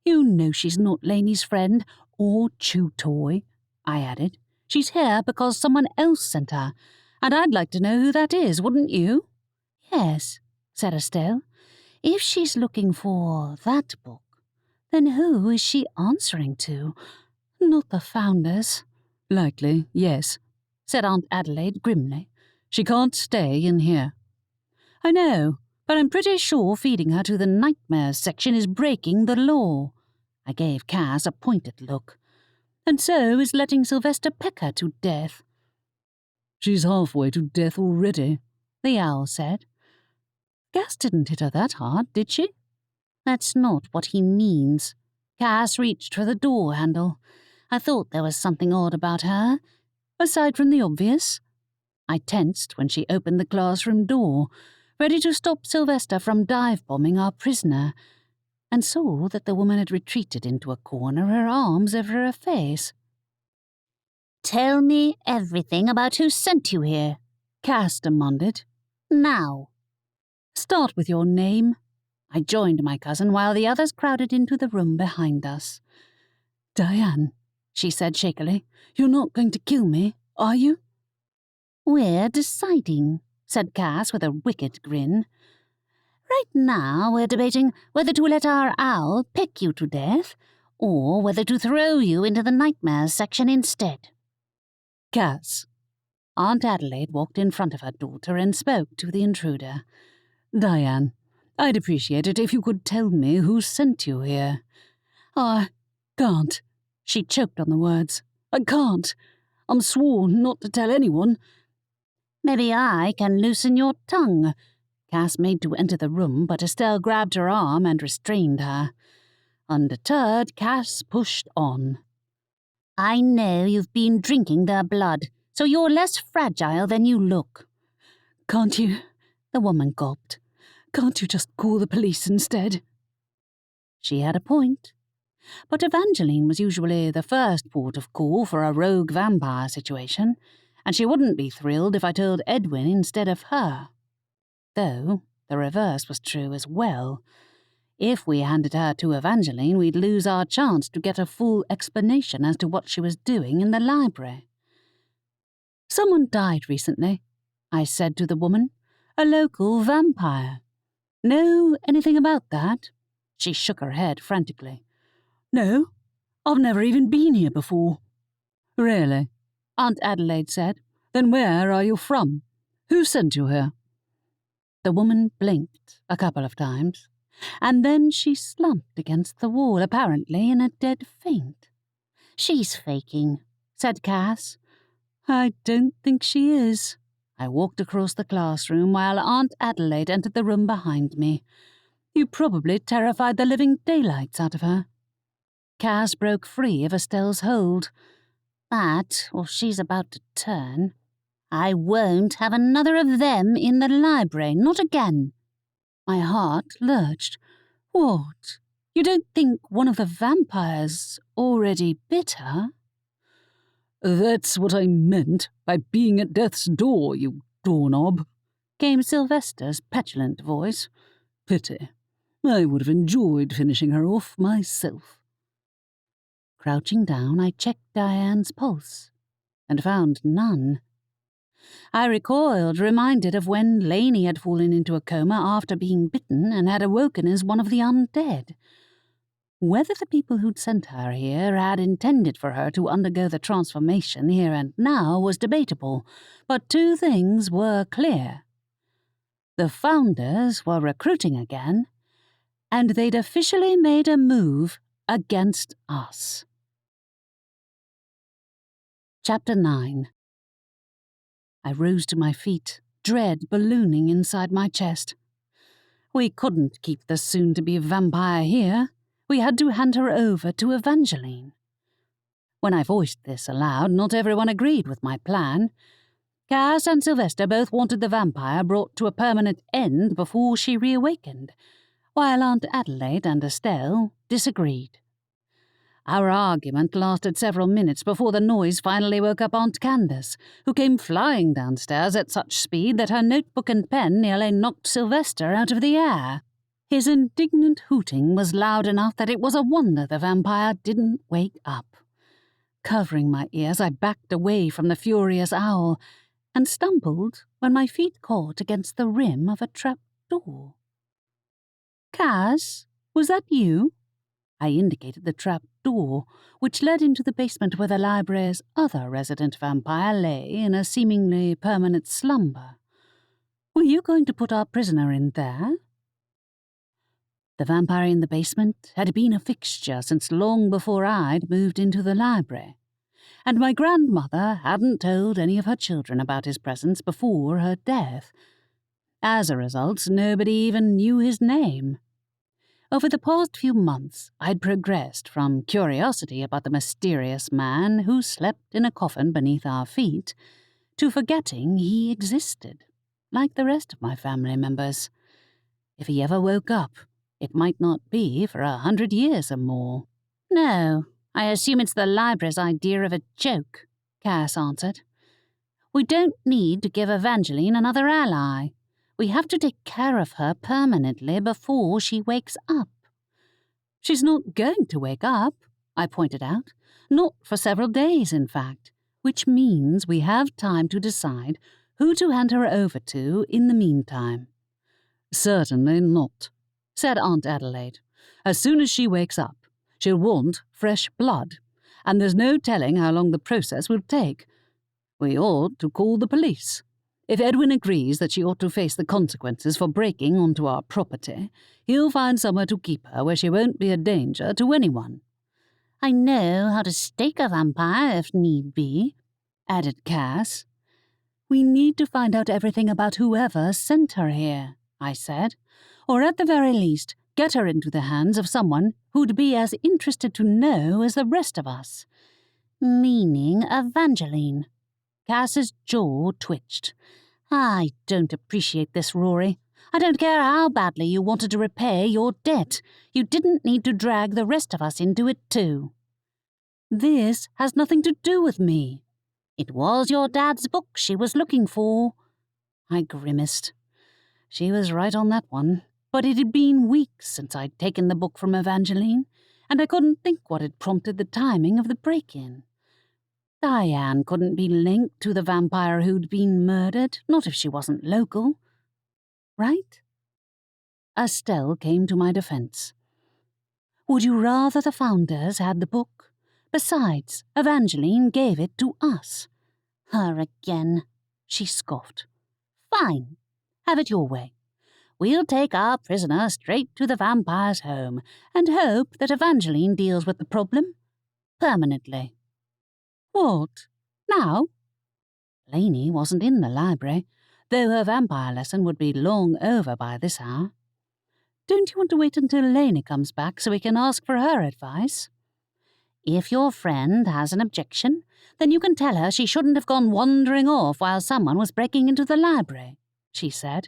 [SPEAKER 1] You know she's not Laney's friend, or chew toy, I added. She's here because someone else sent her, and I'd like to know who that is, wouldn't you?
[SPEAKER 2] Yes, said Estelle. If she's looking for that book, then who is she answering to?
[SPEAKER 1] Not the founders.
[SPEAKER 3] Likely, yes,
[SPEAKER 1] said Aunt Adelaide grimly. She can't stay in here. I know, but I'm pretty sure feeding her to the nightmares section is breaking the law. I gave Cass a pointed look. And so is letting Sylvester peck her to death.
[SPEAKER 3] She's halfway to death already,
[SPEAKER 1] the owl said. Gas didn't hit her that hard, did she?
[SPEAKER 2] That's not what he means.
[SPEAKER 1] Cass reached for the door handle. I thought there was something odd about her, aside from the obvious. I tensed when she opened the classroom door, ready to stop Sylvester from dive-bombing our prisoner.
[SPEAKER 2] and saw that the woman had retreated into a corner, her arms over her face. "Tell me everything about who sent you here," Cass demanded. "Now." "Start with your name." I joined my cousin while the others crowded into the room behind us. "Diane," she said shakily, "you're not going to kill me, are you?" "We're deciding," said Cass with a wicked grin. "Right now we're debating whether to let our owl peck you to death, or whether to throw you into the nightmares section instead."
[SPEAKER 1] "Cass."
[SPEAKER 2] Aunt Adelaide walked in front of her daughter and spoke to the intruder.
[SPEAKER 1] "Diane, I'd appreciate it if you could tell me who sent you here." "I can't." She choked on the words. "I can't. I'm sworn not to tell anyone."
[SPEAKER 2] "Maybe I can loosen your tongue." Cass made to enter the room, but Estelle grabbed her arm and restrained her. Undeterred, Cass pushed on. "I know you've been drinking their blood, so you're less fragile than you look."
[SPEAKER 1] "Can't you?" the woman gulped. "Can't you just call the police instead?"
[SPEAKER 2] She had a point. But Evangeline was usually the first port of call for a rogue vampire situation, and she wouldn't be thrilled if I told Edwin instead of her. Though the reverse was true as well. If we handed her to Evangeline, we'd lose our chance to get a full explanation as to what she was doing in the library.
[SPEAKER 1] "Someone died recently," I said to the woman. "A local vampire. Know anything about that?"
[SPEAKER 2] She shook her head frantically.
[SPEAKER 1] "No, I've never even been here before."
[SPEAKER 3] "Really?"
[SPEAKER 1] Aunt Adelaide said.
[SPEAKER 3] "Then where are you from? Who sent you here?"
[SPEAKER 2] The woman blinked a couple of times, and then she slumped against the wall, apparently in a dead faint. "She's faking," said Cass.
[SPEAKER 1] "I don't think she is."
[SPEAKER 2] I walked across the classroom while Aunt Adelaide entered the room behind me.
[SPEAKER 1] "You probably terrified the living daylights out of her."
[SPEAKER 2] Cass broke free of Estelle's hold. "That, or she's about to turn. I won't have another of them in the library, not again."
[SPEAKER 1] My heart lurched. "What? You don't think one of the vampires already bit her?"
[SPEAKER 3] "That's what I meant by being at death's door, you doorknob,"
[SPEAKER 1] came Sylvester's petulant voice.
[SPEAKER 3] "Pity. I would have enjoyed finishing her off myself."
[SPEAKER 2] Crouching down, I checked Diane's pulse, and found none. I recoiled, reminded of when Laney had fallen into a coma after being bitten and had awoken as one of the undead. Whether the people who'd sent her here had intended for her to undergo the transformation here and now was debatable, but two things were clear. The founders were recruiting again, and they'd officially made a move against us. Chapter 9. I rose to my feet, dread ballooning inside my chest. We couldn't keep the soon-to-be vampire here. We had to hand her over to Evangeline. When I voiced this aloud, not everyone agreed with my plan. Cass and Sylvester both wanted the vampire brought to a permanent end before she reawakened, while Aunt Adelaide and Estelle disagreed. Our argument lasted several minutes before the noise finally woke up Aunt Candace, who came flying downstairs at such speed that her notebook and pen nearly knocked Sylvester out of the air. His indignant hooting was loud enough that it was a wonder the vampire didn't wake up. Covering my ears, I backed away from the furious owl and stumbled when my feet caught against the rim of a trap door.
[SPEAKER 1] "Cass, was that you?"
[SPEAKER 2] I indicated the trap door, which led into the basement where the library's other resident vampire lay in a seemingly permanent slumber.
[SPEAKER 1] "Were you going to put our prisoner in there?"
[SPEAKER 2] The vampire in the basement had been a fixture since long before I'd moved into the library, and my grandmother hadn't told any of her children about his presence before her death. As a result, nobody even knew his name. Over the past few months, I'd progressed from curiosity about the mysterious man who slept in a coffin beneath our feet to forgetting he existed, like the rest of my family members. If he ever woke up,
[SPEAKER 1] It might not be for 100 years or more.
[SPEAKER 2] No, I assume it's the library's idea of a joke, Cass answered. We don't need to give Evangeline another ally. We have to take care of her permanently before she wakes up.
[SPEAKER 1] She's not going to wake up, I pointed out. Not for several days, in fact, which means we have time to decide who to hand her over to in the meantime. Certainly not, said Aunt Adelaide. As soon as she wakes up, she'll want fresh blood, and there's no telling how long the process will take. We ought to call the police. If Edwin agrees that she ought to face the consequences for breaking onto our property, he'll find somewhere to keep her where she won't be a danger to anyone.
[SPEAKER 2] I know how to stake a vampire if need be,
[SPEAKER 1] added Cass. We need to find out everything about whoever sent her here, I said, or at the very least, get her into the hands of someone who'd be as interested to know as the rest of us.
[SPEAKER 2] Meaning Evangeline. Cass's jaw twitched. I don't appreciate this, Rory. I don't care how badly you wanted to repay your debt. You didn't need to drag the rest of us into it too.
[SPEAKER 1] This has nothing to do with me.
[SPEAKER 2] It was your dad's book she was looking for.
[SPEAKER 1] I grimaced. She was right on that one, but it had been weeks since I'd taken the book from Evangeline, and I couldn't think what had prompted the timing of the break-in. Diane couldn't be linked to the vampire who'd been murdered, not if she wasn't local. Right? Estelle came to my defense. Would you rather the founders had the book? Besides, Evangeline gave it to us.
[SPEAKER 2] Her again,
[SPEAKER 1] she scoffed.
[SPEAKER 2] Fine. Have it your way. We'll take our prisoner straight to the vampire's home and hope that Evangeline deals with the problem permanently.
[SPEAKER 1] What? Now? Laney wasn't in the library, though her vampire lesson would be long over by this hour. Don't you want to wait until Laney comes back so we can ask for her advice?
[SPEAKER 2] If your friend has an objection, then you can tell her she shouldn't have gone wandering off while someone was breaking into the library, she said.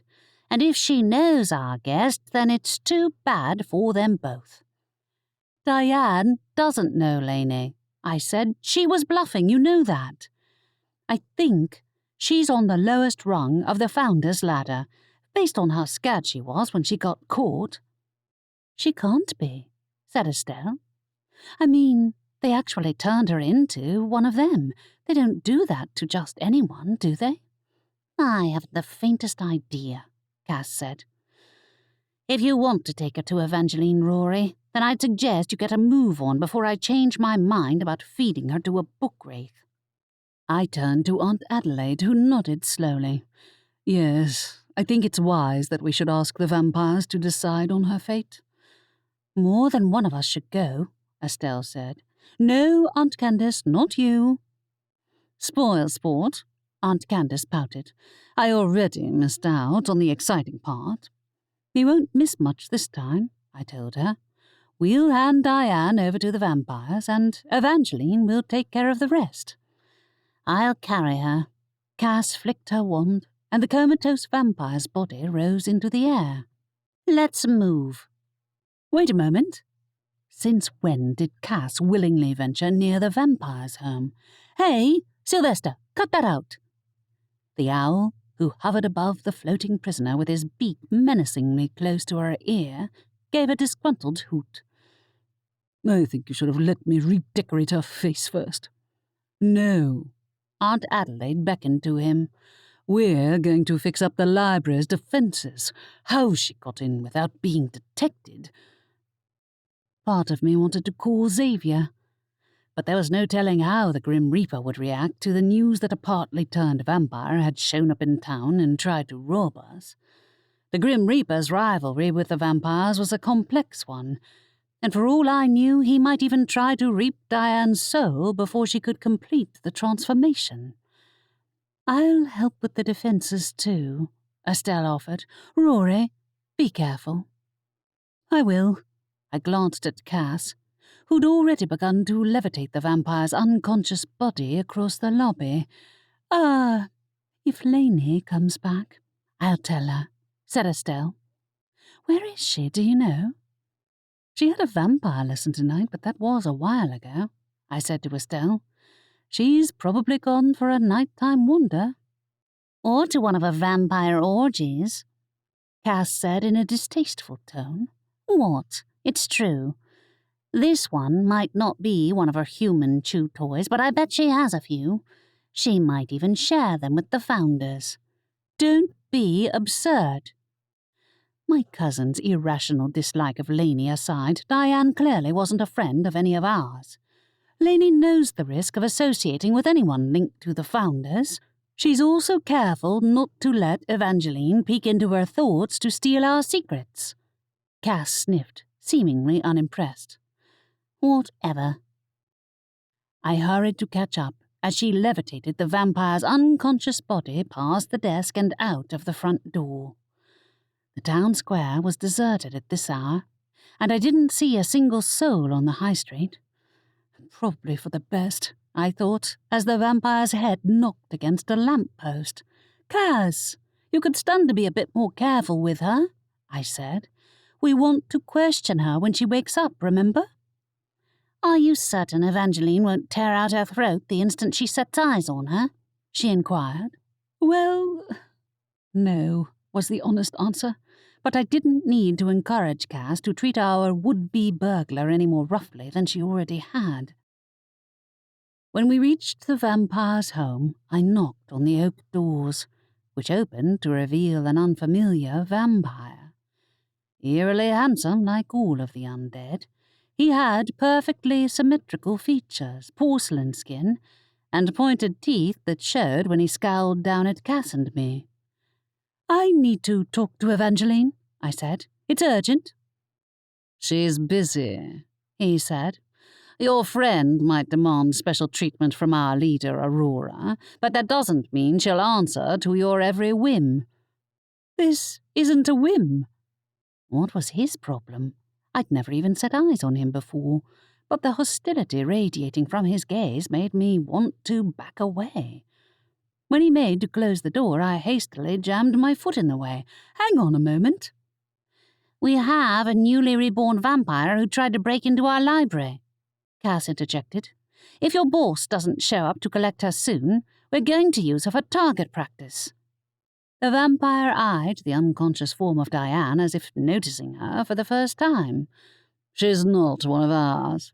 [SPEAKER 2] And if she knows our guest, then it's too bad for them both.
[SPEAKER 1] Diane doesn't know Laney, I said. She was bluffing, you know that. I think she's on the lowest rung of the founder's ladder, based on how scared she was when she got caught. She can't be, said Estelle. I mean, they actually turned her into one of them. They don't do that to just anyone, do they?
[SPEAKER 2] I haven't the faintest idea, Cass said.
[SPEAKER 1] If you want to take her to Evangeline, Rory, then I'd suggest you get a move on before I change my mind about feeding her to a book wraith. I turned to Aunt Adelaide, who nodded slowly. Yes, I think it's wise that we should ask the vampires to decide on her fate. More than one of us should go, Estelle said. No, Aunt Candace, not you. Spoil sport, Aunt Candace pouted. I already missed out on the exciting part. We won't miss much this time, I told her. We'll hand Diane over to the vampires, and Evangeline will take care of the rest. I'll carry her. Cass flicked her wand, and the comatose vampire's body rose into the air. Let's move. Wait a moment. Since when did Cass willingly venture near the vampire's home? Hey, Sylvester, cut that out. The owl, who hovered above the floating prisoner with his beak menacingly close to her ear, gave a disgruntled hoot. I think you should have let me redecorate her face first. No. Aunt Adelaide beckoned to him. We're going to fix up the library's defences. How she got in without being detected. Part of me wanted to call Xavier, but there was no telling how the Grim Reaper would react to the news that a partly turned vampire had shown up in town and tried to rob us. The Grim Reaper's rivalry with the vampires was a complex one, and for all I knew, he might even try to reap Diane's soul before she could complete the transformation. I'll help with the defences too, Estelle offered. Rory, be careful. I will. I glanced at Cass, who'd already begun to levitate the vampire's unconscious body across the lobby. If Laney comes back, I'll tell her, said Estelle. Where is she, do you know? She had a vampire lesson tonight, but that was a while ago, I said to Estelle. She's probably gone for a nighttime wander.
[SPEAKER 2] Or to one of her vampire orgies, Cass said in a distasteful tone. What? It's true. This one might not be one of her human chew toys, but I bet she has a few. She might even share them with the founders.
[SPEAKER 1] Don't be absurd. My cousin's irrational dislike of Laney aside, Diane clearly wasn't a friend of any of ours. Laney knows the risk of associating with anyone linked to the founders. She's also careful not to let Evangeline peek into her thoughts to steal our secrets. Cass sniffed, seemingly unimpressed.
[SPEAKER 2] Whatever.
[SPEAKER 1] I hurried to catch up as she levitated the vampire's unconscious body past the desk and out of the front door. The town square was deserted at this hour, and I didn't see a single soul on the high street. Probably for the best, I thought, as the vampire's head knocked against a lamp-post. Cass, you could stand to be a bit more careful with her, I said. We want to question her when she wakes up, remember?
[SPEAKER 2] Are you certain Evangeline won't tear out her throat the instant she sets eyes on her? She inquired.
[SPEAKER 1] Well, no, was the honest answer. But I didn't need to encourage Cass to treat our would-be burglar any more roughly than she already had. When we reached the vampire's home, I knocked on the oak doors, which opened to reveal an unfamiliar vampire. Eerily handsome like all of the undead, he had perfectly symmetrical features, porcelain skin, and pointed teeth that showed when he scowled down at Cass and me. I need to talk to Evangeline, I said. It's urgent.
[SPEAKER 3] She's busy, he said. Your friend might demand special treatment from our leader, Aurora, but that doesn't mean she'll answer to your every whim.
[SPEAKER 1] This isn't a whim.
[SPEAKER 3] What was his problem? I'd never even set eyes on him before, but the hostility radiating from his gaze made me want to back away. When he made to close the door, I hastily jammed my foot in the way. Hang on a moment.
[SPEAKER 2] We have a newly reborn vampire who tried to break into our library, Cass interjected. If your boss doesn't show up to collect her soon, we're going to use her for target practice.
[SPEAKER 3] The vampire eyed the unconscious form of Diane as if noticing her for the first time. She's not one of ours.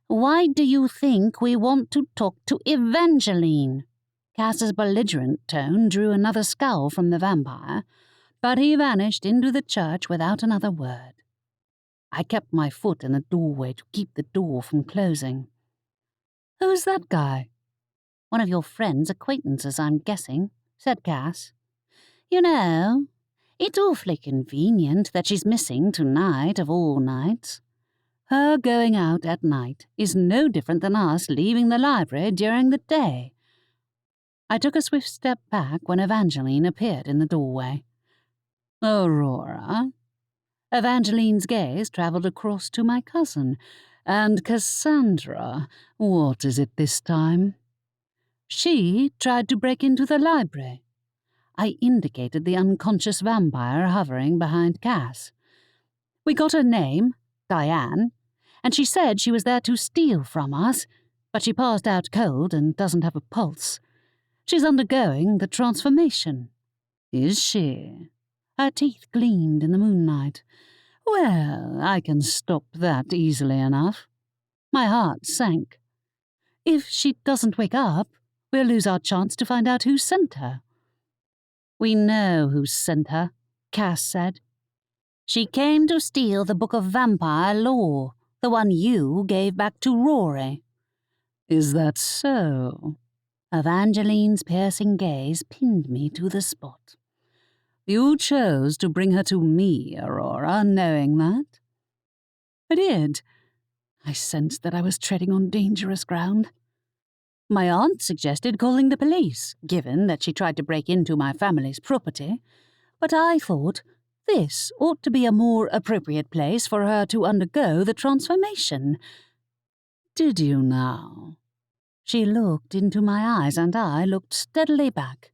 [SPEAKER 2] Why do you think we want to talk to Evangeline? Cass's belligerent tone drew another scowl from the vampire, but he vanished into the church without another word. I kept my foot in the doorway to keep the door from closing.
[SPEAKER 1] Who's that guy?
[SPEAKER 2] One of your friend's acquaintances, I'm guessing, said Cass. You know, it's awfully convenient that she's missing tonight of all nights.
[SPEAKER 3] Her going out at night is no different than us leaving the library during the day. I took a swift step back when Evangeline appeared in the doorway. Aurora? Evangeline's gaze travelled across to my cousin. And Cassandra, what is it this time? She tried to break into the library. I indicated the unconscious vampire hovering behind Cass. We got her name, Diane, and she said she was there to steal from us, but she passed out cold and doesn't have a pulse. She's undergoing the transformation. Is she? Her teeth gleamed in the moonlight. Well, I can stop that easily enough. My heart sank. If she doesn't wake up, we'll lose our chance to find out who sent her. We know who sent her, Cass said.
[SPEAKER 2] She came to steal the Book of Vampire Lore, the one you gave back to Rory.
[SPEAKER 3] Is that so? Evangeline's piercing gaze pinned me to the spot. You chose to bring her to me, Aurora, knowing that? I did. I sensed that I was treading on dangerous ground. My aunt suggested calling the police, given that she tried to break into my family's property, but I thought this ought to be a more appropriate place for her to undergo the transformation. Did you now? She looked into my eyes, and I looked steadily back.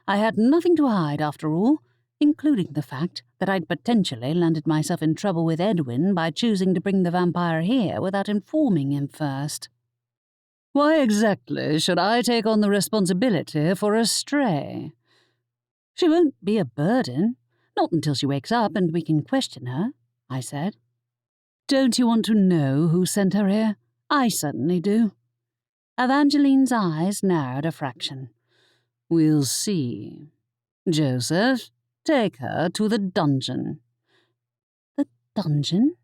[SPEAKER 3] I had nothing to hide, after all.
[SPEAKER 1] including the fact that I'd potentially landed myself in trouble with Edwin by choosing to bring the vampire here without informing him first.
[SPEAKER 3] Why exactly should I take on the responsibility for a stray?
[SPEAKER 1] She won't be a burden, not until she wakes up and we can question her, I said.
[SPEAKER 3] Don't you want to know who sent her here? I certainly do.
[SPEAKER 1] Evangeline's eyes narrowed a fraction.
[SPEAKER 3] We'll see. Joseph, take her to the dungeon.
[SPEAKER 1] The dungeon?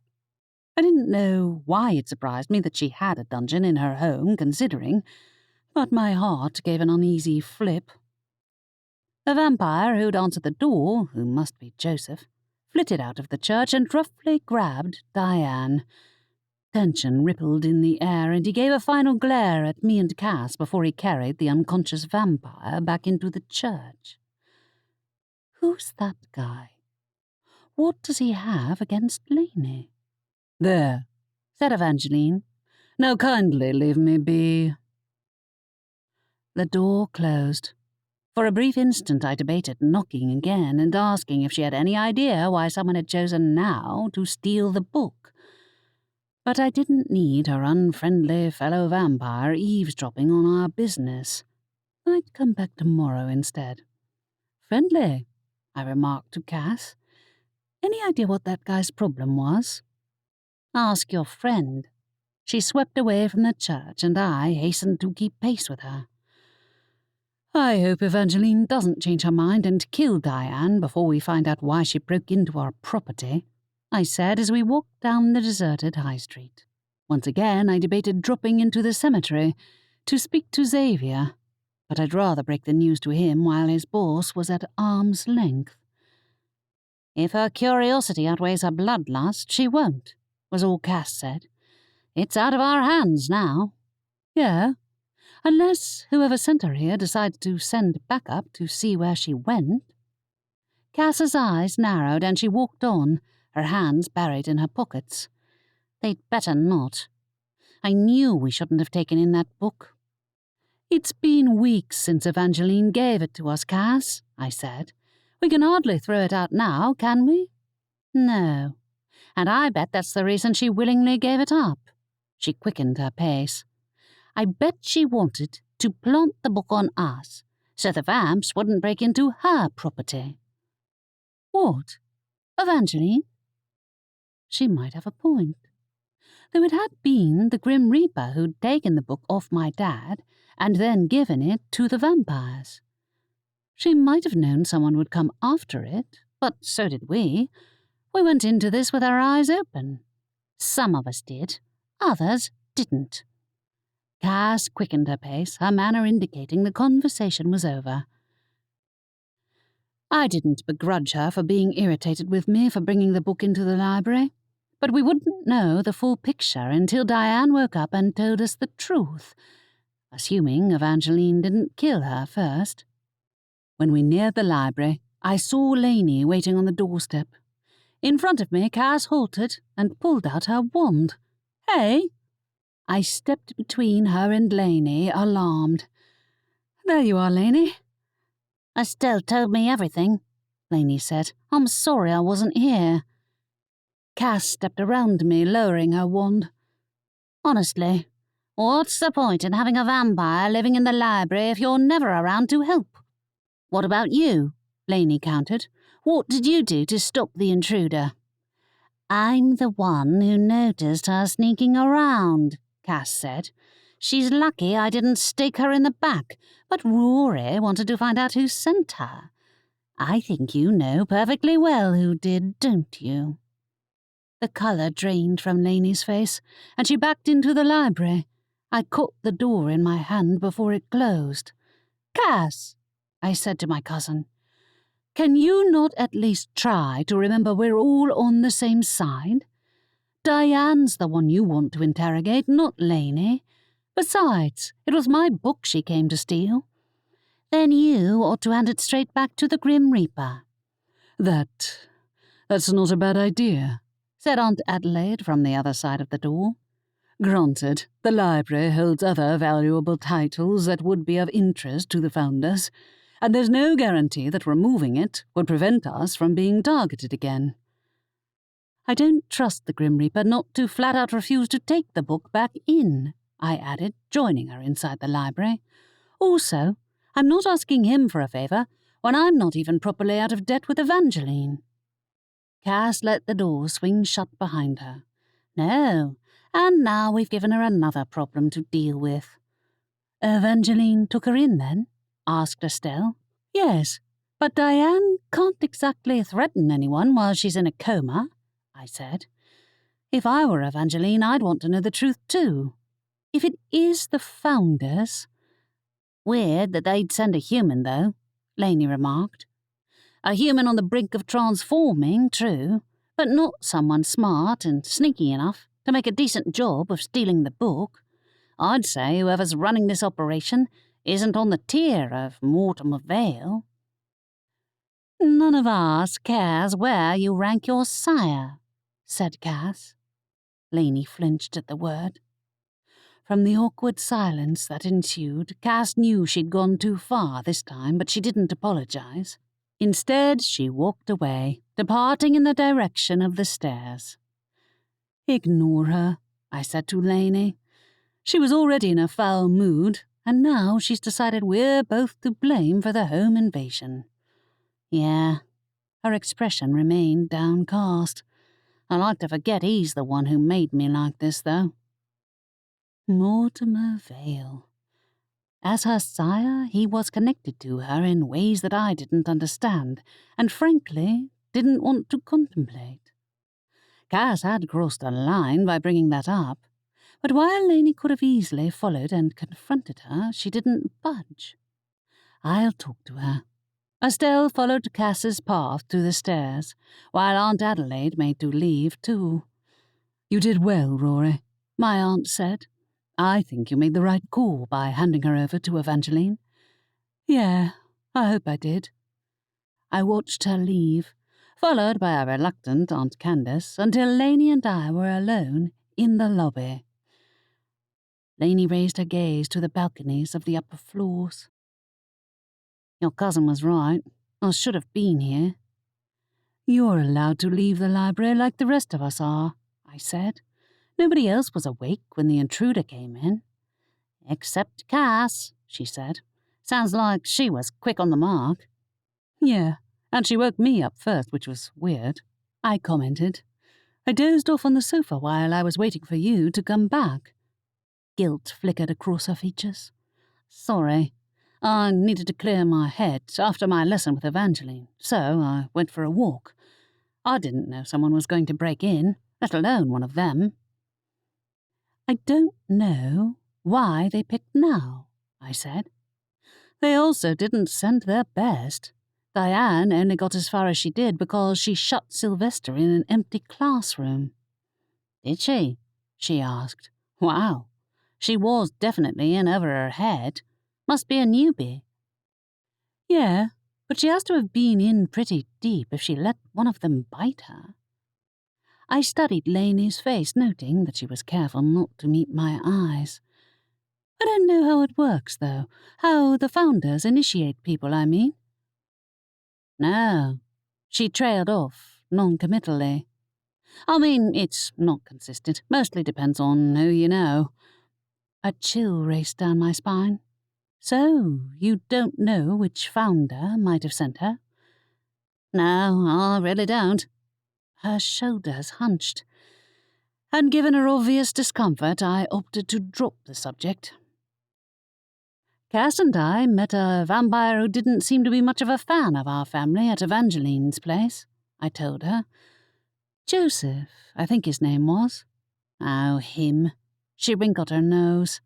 [SPEAKER 1] I didn't know why it surprised me that she had a dungeon in her home, considering, but my heart gave an uneasy flip. The vampire who'd answered the door, who must be Joseph, flitted out of the church and roughly grabbed Diane. Tension rippled in the air, and he gave a final glare at me and Cass before he carried the unconscious vampire back into the church. Who's that guy? What does he have against Laney?
[SPEAKER 3] There,
[SPEAKER 1] said Evangeline.
[SPEAKER 3] Now kindly leave me be.
[SPEAKER 1] The door closed. For a brief instant I debated knocking again and asking if she had any idea why someone had chosen now to steal the book. But I didn't need her unfriendly fellow vampire eavesdropping on our business. I'd come back tomorrow instead. Friendly, I remarked to Cass. Any idea what that guy's problem was? Ask your friend. She swept away from the church, and I hastened to keep pace with her. I hope Evangeline doesn't change her mind and kill Diane before we find out why she broke into our property, I said as we walked down the deserted high street. Once again I debated dropping into the cemetery to speak to Xavier, but I'd rather break the news to him while his boss was at arm's length. If her curiosity outweighs her bloodlust, she won't, was all Cass said. It's out of our hands now. Yeah, unless whoever sent her here decides to send backup to see where she went. Cass's eyes narrowed and she walked on, her hands buried in her pockets. They'd better not. I knew we shouldn't have taken in that book. It's been weeks since Evangeline gave it to us, Cass, I said. We can hardly throw it out now, can we? No. And I bet that's the reason she willingly gave it up. She quickened her pace. I bet she wanted to plant the book on us, so the vamps wouldn't break into her property. What? Evangeline? She might have a point. Though it had been the Grim Reaper who'd taken the book off my dad and then given it to the vampires. She might have known someone would come after it, but so did we. We went into this with our eyes open. Some of us did, others didn't. Cass quickened her pace, her manner indicating the conversation was over. I didn't begrudge her for being irritated with me for bringing the book into the library, but we wouldn't know the full picture until Diane woke up and told us the truth, assuming Evangeline didn't kill her first. When we neared the library, I saw Laney waiting on the doorstep. In front of me, Cass halted and pulled out her wand. Hey! I stepped between her and Laney, alarmed. There you are, Laney. Estelle told me everything, Laney said. I'm sorry I wasn't here. Cass stepped around me, lowering her wand. Honestly, what's the point in having a vampire living in the library if you're never around to help? What about you? Laney countered. What did you do to stop the intruder? I'm the one who noticed her sneaking around, Cass said. She's lucky I didn't stake her in the back, but Rory wanted to find out who sent her. I think you know perfectly well who did, don't you? The colour drained from Laney's face, and she backed into the library. I caught the door in my hand before it closed. Cass, I said to my cousin, can you not at least try to remember we're all on the same side? Diane's the one you want to interrogate, not Laney. Besides, it was my book she came to steal. Then you ought to hand it straight back to the Grim Reaper.
[SPEAKER 3] That's not a bad idea, said Aunt Adelaide from the other side of the door. Granted, the library holds other valuable titles that would be of interest to the founders, and there's no guarantee that removing it would prevent us from being targeted again.
[SPEAKER 1] I don't trust the Grim Reaper not to flat out refuse to take the book back in, I added, joining her inside the library. Also, I'm not asking him for a favour when I'm not even properly out of debt with Evangeline. Cass let the door swing shut behind her. No, and now we've given her another problem to deal with. Evangeline took her in, then? Asked Estelle. Yes, but Diane can't exactly threaten anyone while she's in a coma, I said. If I were Evangeline, I'd want to know the truth too. If it is the Founders... Weird that they'd send a human, though, Laney remarked. A human on the brink of transforming, true, but not someone smart and sneaky enough to make a decent job of stealing the book. I'd say whoever's running this operation isn't on the tier of Mortimer Vale. None of us cares where you rank your sire, said Cass. Laney flinched at the word. From the awkward silence that ensued, Cass knew she'd gone too far this time, but she didn't apologize. Instead, she walked away, departing in the direction of the stairs. Ignore her, I said to Laney. She was already in a foul mood, and now she's decided we're both to blame for the home invasion. Yeah, her expression remained downcast. I like to forget he's the one who made me like this, though. Mortimer Vale. As her sire, he was connected to her in ways that I didn't understand, and frankly, didn't want to contemplate. Cass had crossed a line by bringing that up, but while Laney could have easily followed and confronted her, she didn't budge. I'll talk to her. Estelle followed Cass's path to the stairs, while Aunt Adelaide made to leave too. You did well, Rory, my aunt said. I think you made the right call by handing her over to Evangeline. Yeah, I hope I did. I watched her leave, followed by a reluctant Aunt Candace, until Laney and I were alone in the lobby. Laney raised her gaze to the balconies of the upper floors. Your cousin was right. I should have been here. You're allowed to leave the library like the rest of us are, I said. Nobody else was awake when the intruder came in. Except Cass, she said. Sounds like she was quick on the mark. Yeah, and she woke me up first, which was weird, I commented. I dozed off on the sofa while I was waiting for you to come back. Guilt flickered across her features. Sorry. I needed to clear my head after my lesson with Evangeline, so I went for a walk. I didn't know someone was going to break in, let alone one of them. I don't know why they picked now, I said. They also didn't send their best. Diane only got as far as she did because she shut Sylvester in an empty classroom. Did she? She asked. Wow. She was definitely in over her head. Must be a newbie. Yeah, but she has to have been in pretty deep if she let one of them bite her. I studied Laney's face, noting that she was careful not to meet my eyes. I don't know how it works, though. How the Founders initiate people, I mean. No. She trailed off, non-committally. I mean, it's not consistent. Mostly depends on who you know. A chill raced down my spine. So, you don't know which Founder might have sent her? No, I really don't. Her shoulders hunched. And given her obvious discomfort, I opted to drop the subject. Cass and I met a vampire who didn't seem to be much of a fan of our family at Evangeline's place, I told her. Joseph, I think his name was. Oh, him. She wrinkled her nose.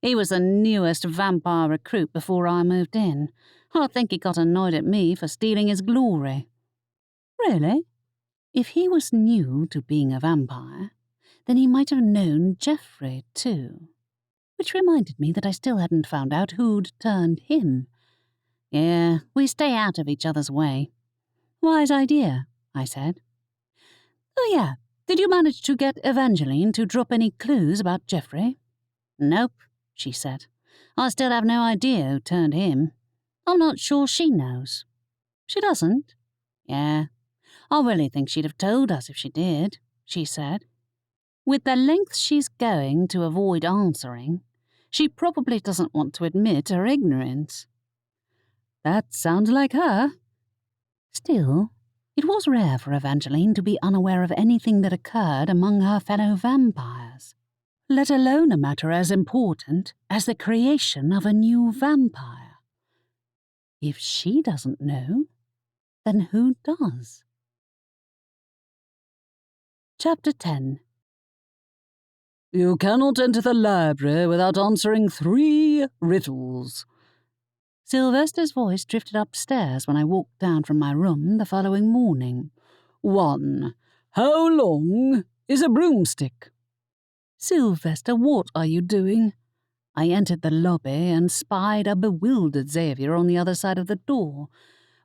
[SPEAKER 1] He was the newest vampire recruit before I moved in. I think he got annoyed at me for stealing his glory. Really? If he was new to being a vampire, then he might have known Geoffrey, too. Which reminded me that I still hadn't found out who'd turned him. Yeah, we stay out of each other's way. Wise idea, I said. Oh yeah, did you manage to get Evangeline to drop any clues about Geoffrey? Nope, she said. I still have no idea who turned him.
[SPEAKER 2] I'm not sure she knows. She doesn't? Yeah, I really think she'd have told us if she did, she said. With the lengths she's going to avoid answering, she probably doesn't want to admit her ignorance.
[SPEAKER 3] That sounds like her.
[SPEAKER 1] Still, it was rare for Evangeline to be unaware of anything that occurred among her fellow vampires, let alone a matter as important as the creation of a new vampire. If she doesn't know, then who does? Chapter 10.
[SPEAKER 3] You cannot enter the library without answering 3 riddles.
[SPEAKER 1] Sylvester's voice drifted upstairs when I walked down from my room the following morning.
[SPEAKER 3] 1. How long is a broomstick?
[SPEAKER 1] Sylvester, what are you doing? I entered the lobby and spied a bewildered Xavier on the other side of the door,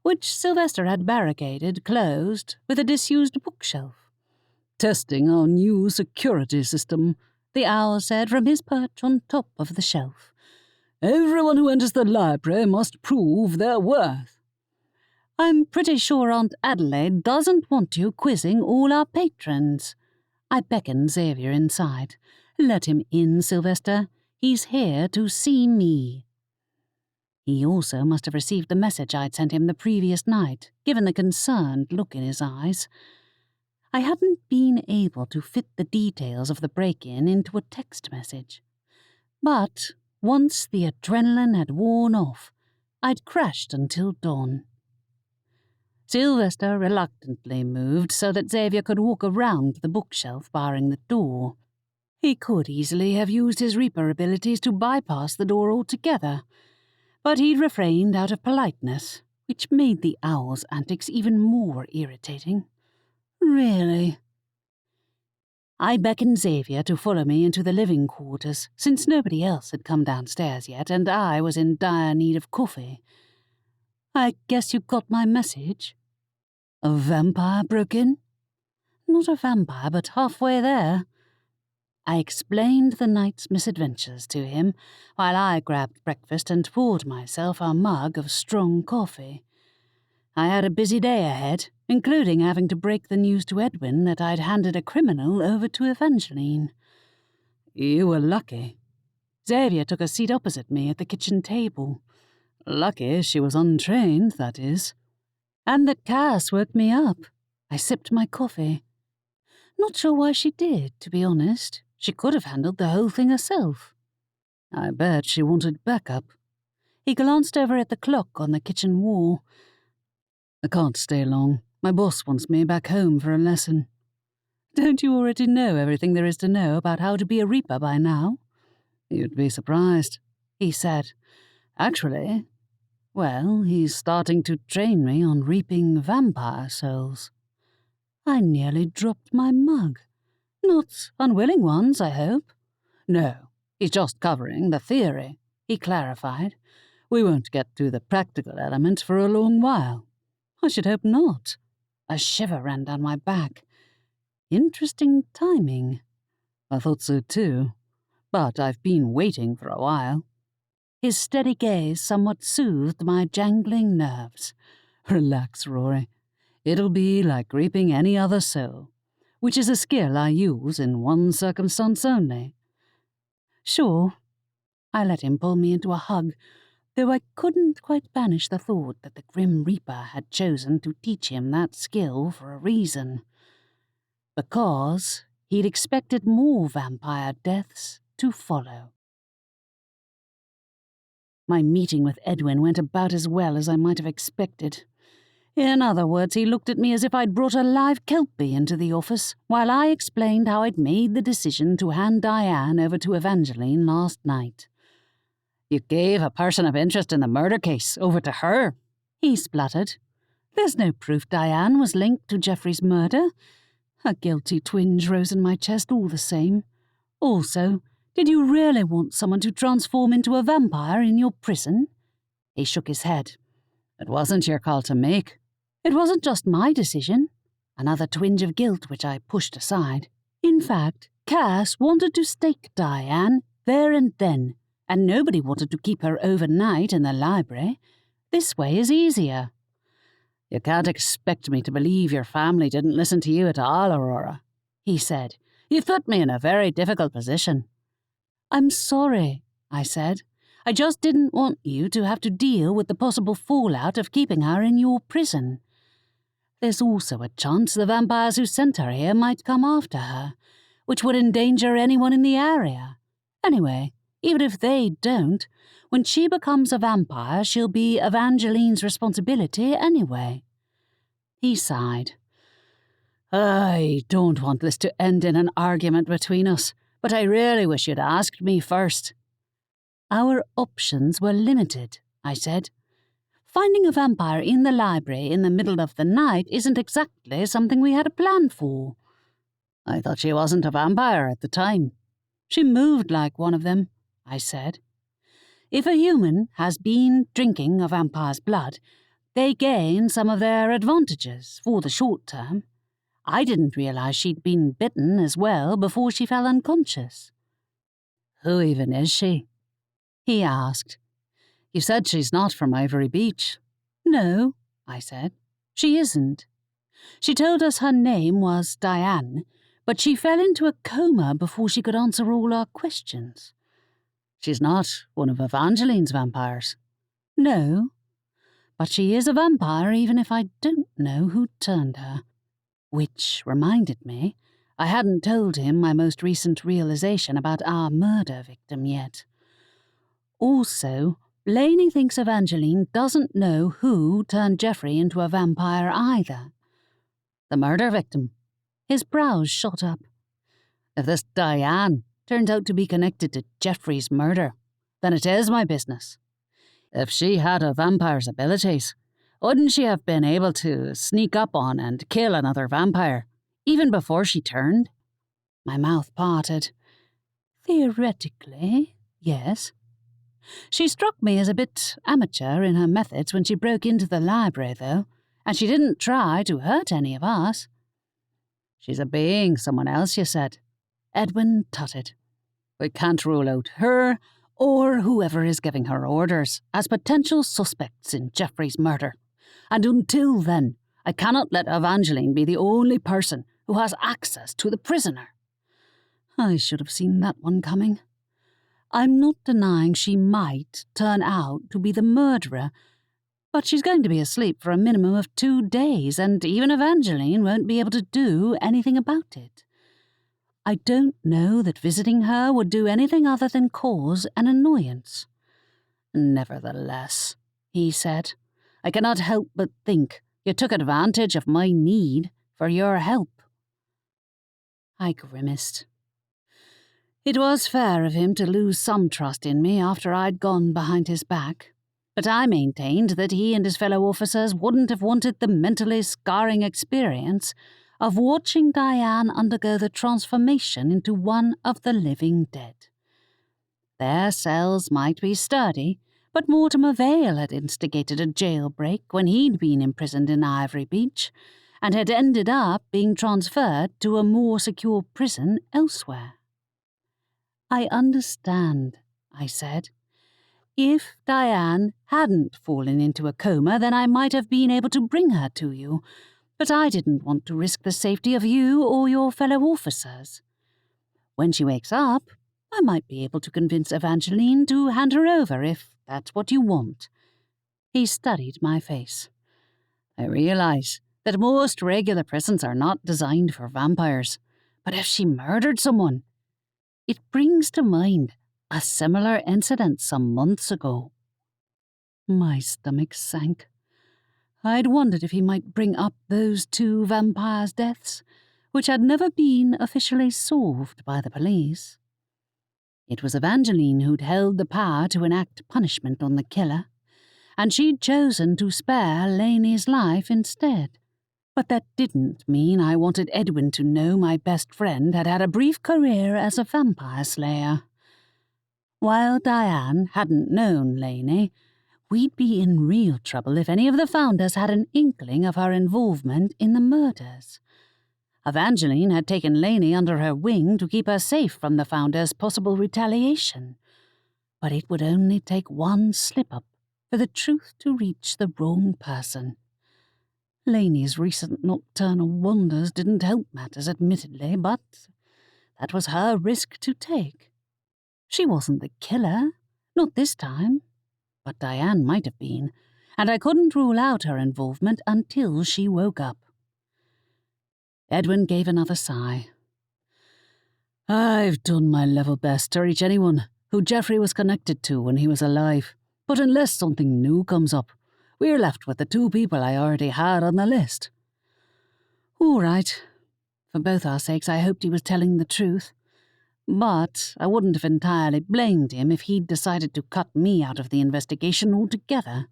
[SPEAKER 1] which Sylvester had barricaded closed with a disused bookshelf.
[SPEAKER 3] Testing our new security system,
[SPEAKER 1] the owl said from his perch on top of the shelf.
[SPEAKER 3] Everyone who enters the library must prove their worth.
[SPEAKER 1] I'm pretty sure Aunt Adelaide doesn't want you quizzing all our patrons. I beckoned Xavier inside. Let him in, Sylvester. He's here to see me. He also must have received the message I'd sent him the previous night, given the concerned look in his eyes. I hadn't been able to fit the details of the break-in into a text message. But once the adrenaline had worn off, I'd crashed until dawn. Sylvester reluctantly moved so that Xavier could walk around the bookshelf barring the door. He could easily have used his Reaper abilities to bypass the door altogether, but he'd refrained out of politeness, which made the owl's antics even more irritating. Really? I beckoned Xavier to follow me into the living quarters, since nobody else had come downstairs yet, and I was in dire need of coffee. I guess you got my message. A vampire broke in? Not a vampire, but halfway there. I explained the night's misadventures to him, while I grabbed breakfast and poured myself a mug of strong coffee. I had a busy day ahead, including having to break the news to Edwin that I'd handed a criminal over to Evangeline.
[SPEAKER 3] You were lucky.
[SPEAKER 1] Xavier took a seat opposite me at the kitchen table.
[SPEAKER 3] Lucky she was untrained, that is.
[SPEAKER 1] And that Cass woke me up. I sipped my coffee. Not sure why she did, to be honest. She could have handled the whole thing herself.
[SPEAKER 3] I bet she wanted backup.
[SPEAKER 1] He glanced over at the clock on the kitchen wall.
[SPEAKER 3] I can't stay long. My boss wants me back home for a lesson.
[SPEAKER 1] Don't you already know everything there is to know about how to be a Reaper by now?
[SPEAKER 3] You'd be surprised,
[SPEAKER 1] he said.
[SPEAKER 3] Actually, well, he's starting to train me on reaping vampire souls.
[SPEAKER 1] I nearly dropped my mug. Not unwilling ones, I hope.
[SPEAKER 3] No, he's just covering the theory, he clarified. We won't get to the practical element for a long while.
[SPEAKER 1] I should hope not. A shiver ran down my back. Interesting timing.
[SPEAKER 3] I thought so too, but I've been waiting for a while.
[SPEAKER 1] His steady gaze somewhat soothed my jangling nerves.
[SPEAKER 3] Relax, Rory. It'll be like reaping any other soul, which is a skill I use in one circumstance only.
[SPEAKER 1] Sure. I let him pull me into a hug, though I couldn't quite banish the thought that the Grim Reaper had chosen to teach him that skill for a reason. Because he'd expected more vampire deaths to follow. My meeting with Edwin went about as well as I might have expected. In other words, he looked at me as if I'd brought a live kelpie into the office, while I explained how I'd made the decision to hand Diane over to Evangeline last night.
[SPEAKER 3] You gave a person of interest in the murder case over to her,
[SPEAKER 1] he spluttered. There's no proof Diane was linked to Geoffrey's murder. A guilty twinge rose in my chest all the same. Also, did you really want someone to transform into a vampire in your prison? He shook his head.
[SPEAKER 3] It wasn't your call to make.
[SPEAKER 1] It wasn't just my decision. Another twinge of guilt which I pushed aside. In fact, Cass wanted to stake Diane there and then, and nobody wanted to keep her overnight in the library.
[SPEAKER 3] This way is easier." "You can't expect me to believe your family didn't listen to you at all, Aurora," he said. "You've put me in a very difficult position." "I'm sorry," I said. "I just didn't want you to have to deal with the possible fallout of keeping her in your prison. There's also a chance the vampires who sent her here might come after her, which would endanger anyone in the area. Anyway, even if they don't, when she becomes a vampire, she'll be Evangeline's responsibility anyway." He sighed. "I don't want this to end in an argument between us, but I really wish you'd asked me first." "Our options were limited," I said. "Finding a vampire in the library in the middle of the night isn't exactly something we had a plan for." "I thought she wasn't a vampire at the time." "She moved like one of them," I said. "If a human has been drinking a vampire's blood, they gain some of their advantages for the short term. I didn't realize she'd been bitten as well before she fell unconscious." "Who even is she?" he asked. "You said she's not from Ivory Beach." "No," I said. "She isn't. She told us her name was Diane, but she fell into a coma before she could answer all our questions." "She's not one of Evangeline's vampires." "No, but she is a vampire even if I don't know who turned her." Which reminded me, I hadn't told him my most recent realization about our murder victim yet. Also, Laney thinks Evangeline doesn't know who turned Jeffrey into a vampire either. "The murder victim?" His brows shot up. "If this Diane turns out to be connected to Jeffrey's murder, then it is my business. If she had a vampire's abilities, wouldn't she have been able to sneak up on and kill another vampire, even before she turned?" My mouth parted. "Theoretically, yes. She struck me as a bit amateur in her methods when she broke into the library, though, and she didn't try to hurt any of us." "She's obeying someone else, you said." Edwin tutted. "We can't rule out her or whoever is giving her orders as potential suspects in Jeffrey's murder. And until then, I cannot let Evangeline be the only person who has access to the prisoner." I should have seen that one coming. I'm not denying she might turn out to be the murderer, but she's going to be asleep for a minimum of 2 days, and even Evangeline won't be able to do anything about it. I don't know that visiting her would do anything other than cause an annoyance. "Nevertheless," he said, "I cannot help but think you took advantage of my need for your help." I grimaced. It was fair of him to lose some trust in me after I'd gone behind his back, but I maintained that he and his fellow officers wouldn't have wanted the mentally scarring experience of watching Diane undergo the transformation into one of the living dead. Their cells might be sturdy, but Mortimer Vale had instigated a jailbreak when he'd been imprisoned in Ivory Beach, and had ended up being transferred to a more secure prison elsewhere. "I understand," I said. "If Diane hadn't fallen into a coma, then I might have been able to bring her to you, but I didn't want to risk the safety of you or your fellow officers. When she wakes up, I might be able to convince Evangeline to hand her over if that's what you want." He studied my face. "I realize that most regular prisons are not designed for vampires, but if she murdered someone, it brings to mind a similar incident some months ago." My stomach sank. I'd wondered if he might bring up those 2 vampires' deaths, which had never been officially solved by the police. It was Evangeline who'd held the power to enact punishment on the killer, and she'd chosen to spare Laney's life instead. But that didn't mean I wanted Edwin to know my best friend had had a brief career as a vampire slayer. While Diane hadn't known Laney, we'd be in real trouble if any of the founders had an inkling of her involvement in the murders. Evangeline had taken Laney under her wing to keep her safe from the founders' possible retaliation. But it would only take one slip-up
[SPEAKER 1] for the truth to reach the wrong person. Laney's recent nocturnal wonders didn't help matters, admittedly, but that was her risk to take. She wasn't the killer, not this time, but Diane might have been, and I couldn't rule out her involvement until she woke up. Edwin gave another sigh.
[SPEAKER 3] I've done my level best to reach anyone who Geoffrey was connected to when he was alive, but unless something new comes up, we're left with the two people I already had on the list.
[SPEAKER 1] All right. For both our sakes, I hoped he was telling the truth. But I wouldn't have entirely blamed him if he'd decided to cut me out of the investigation altogether.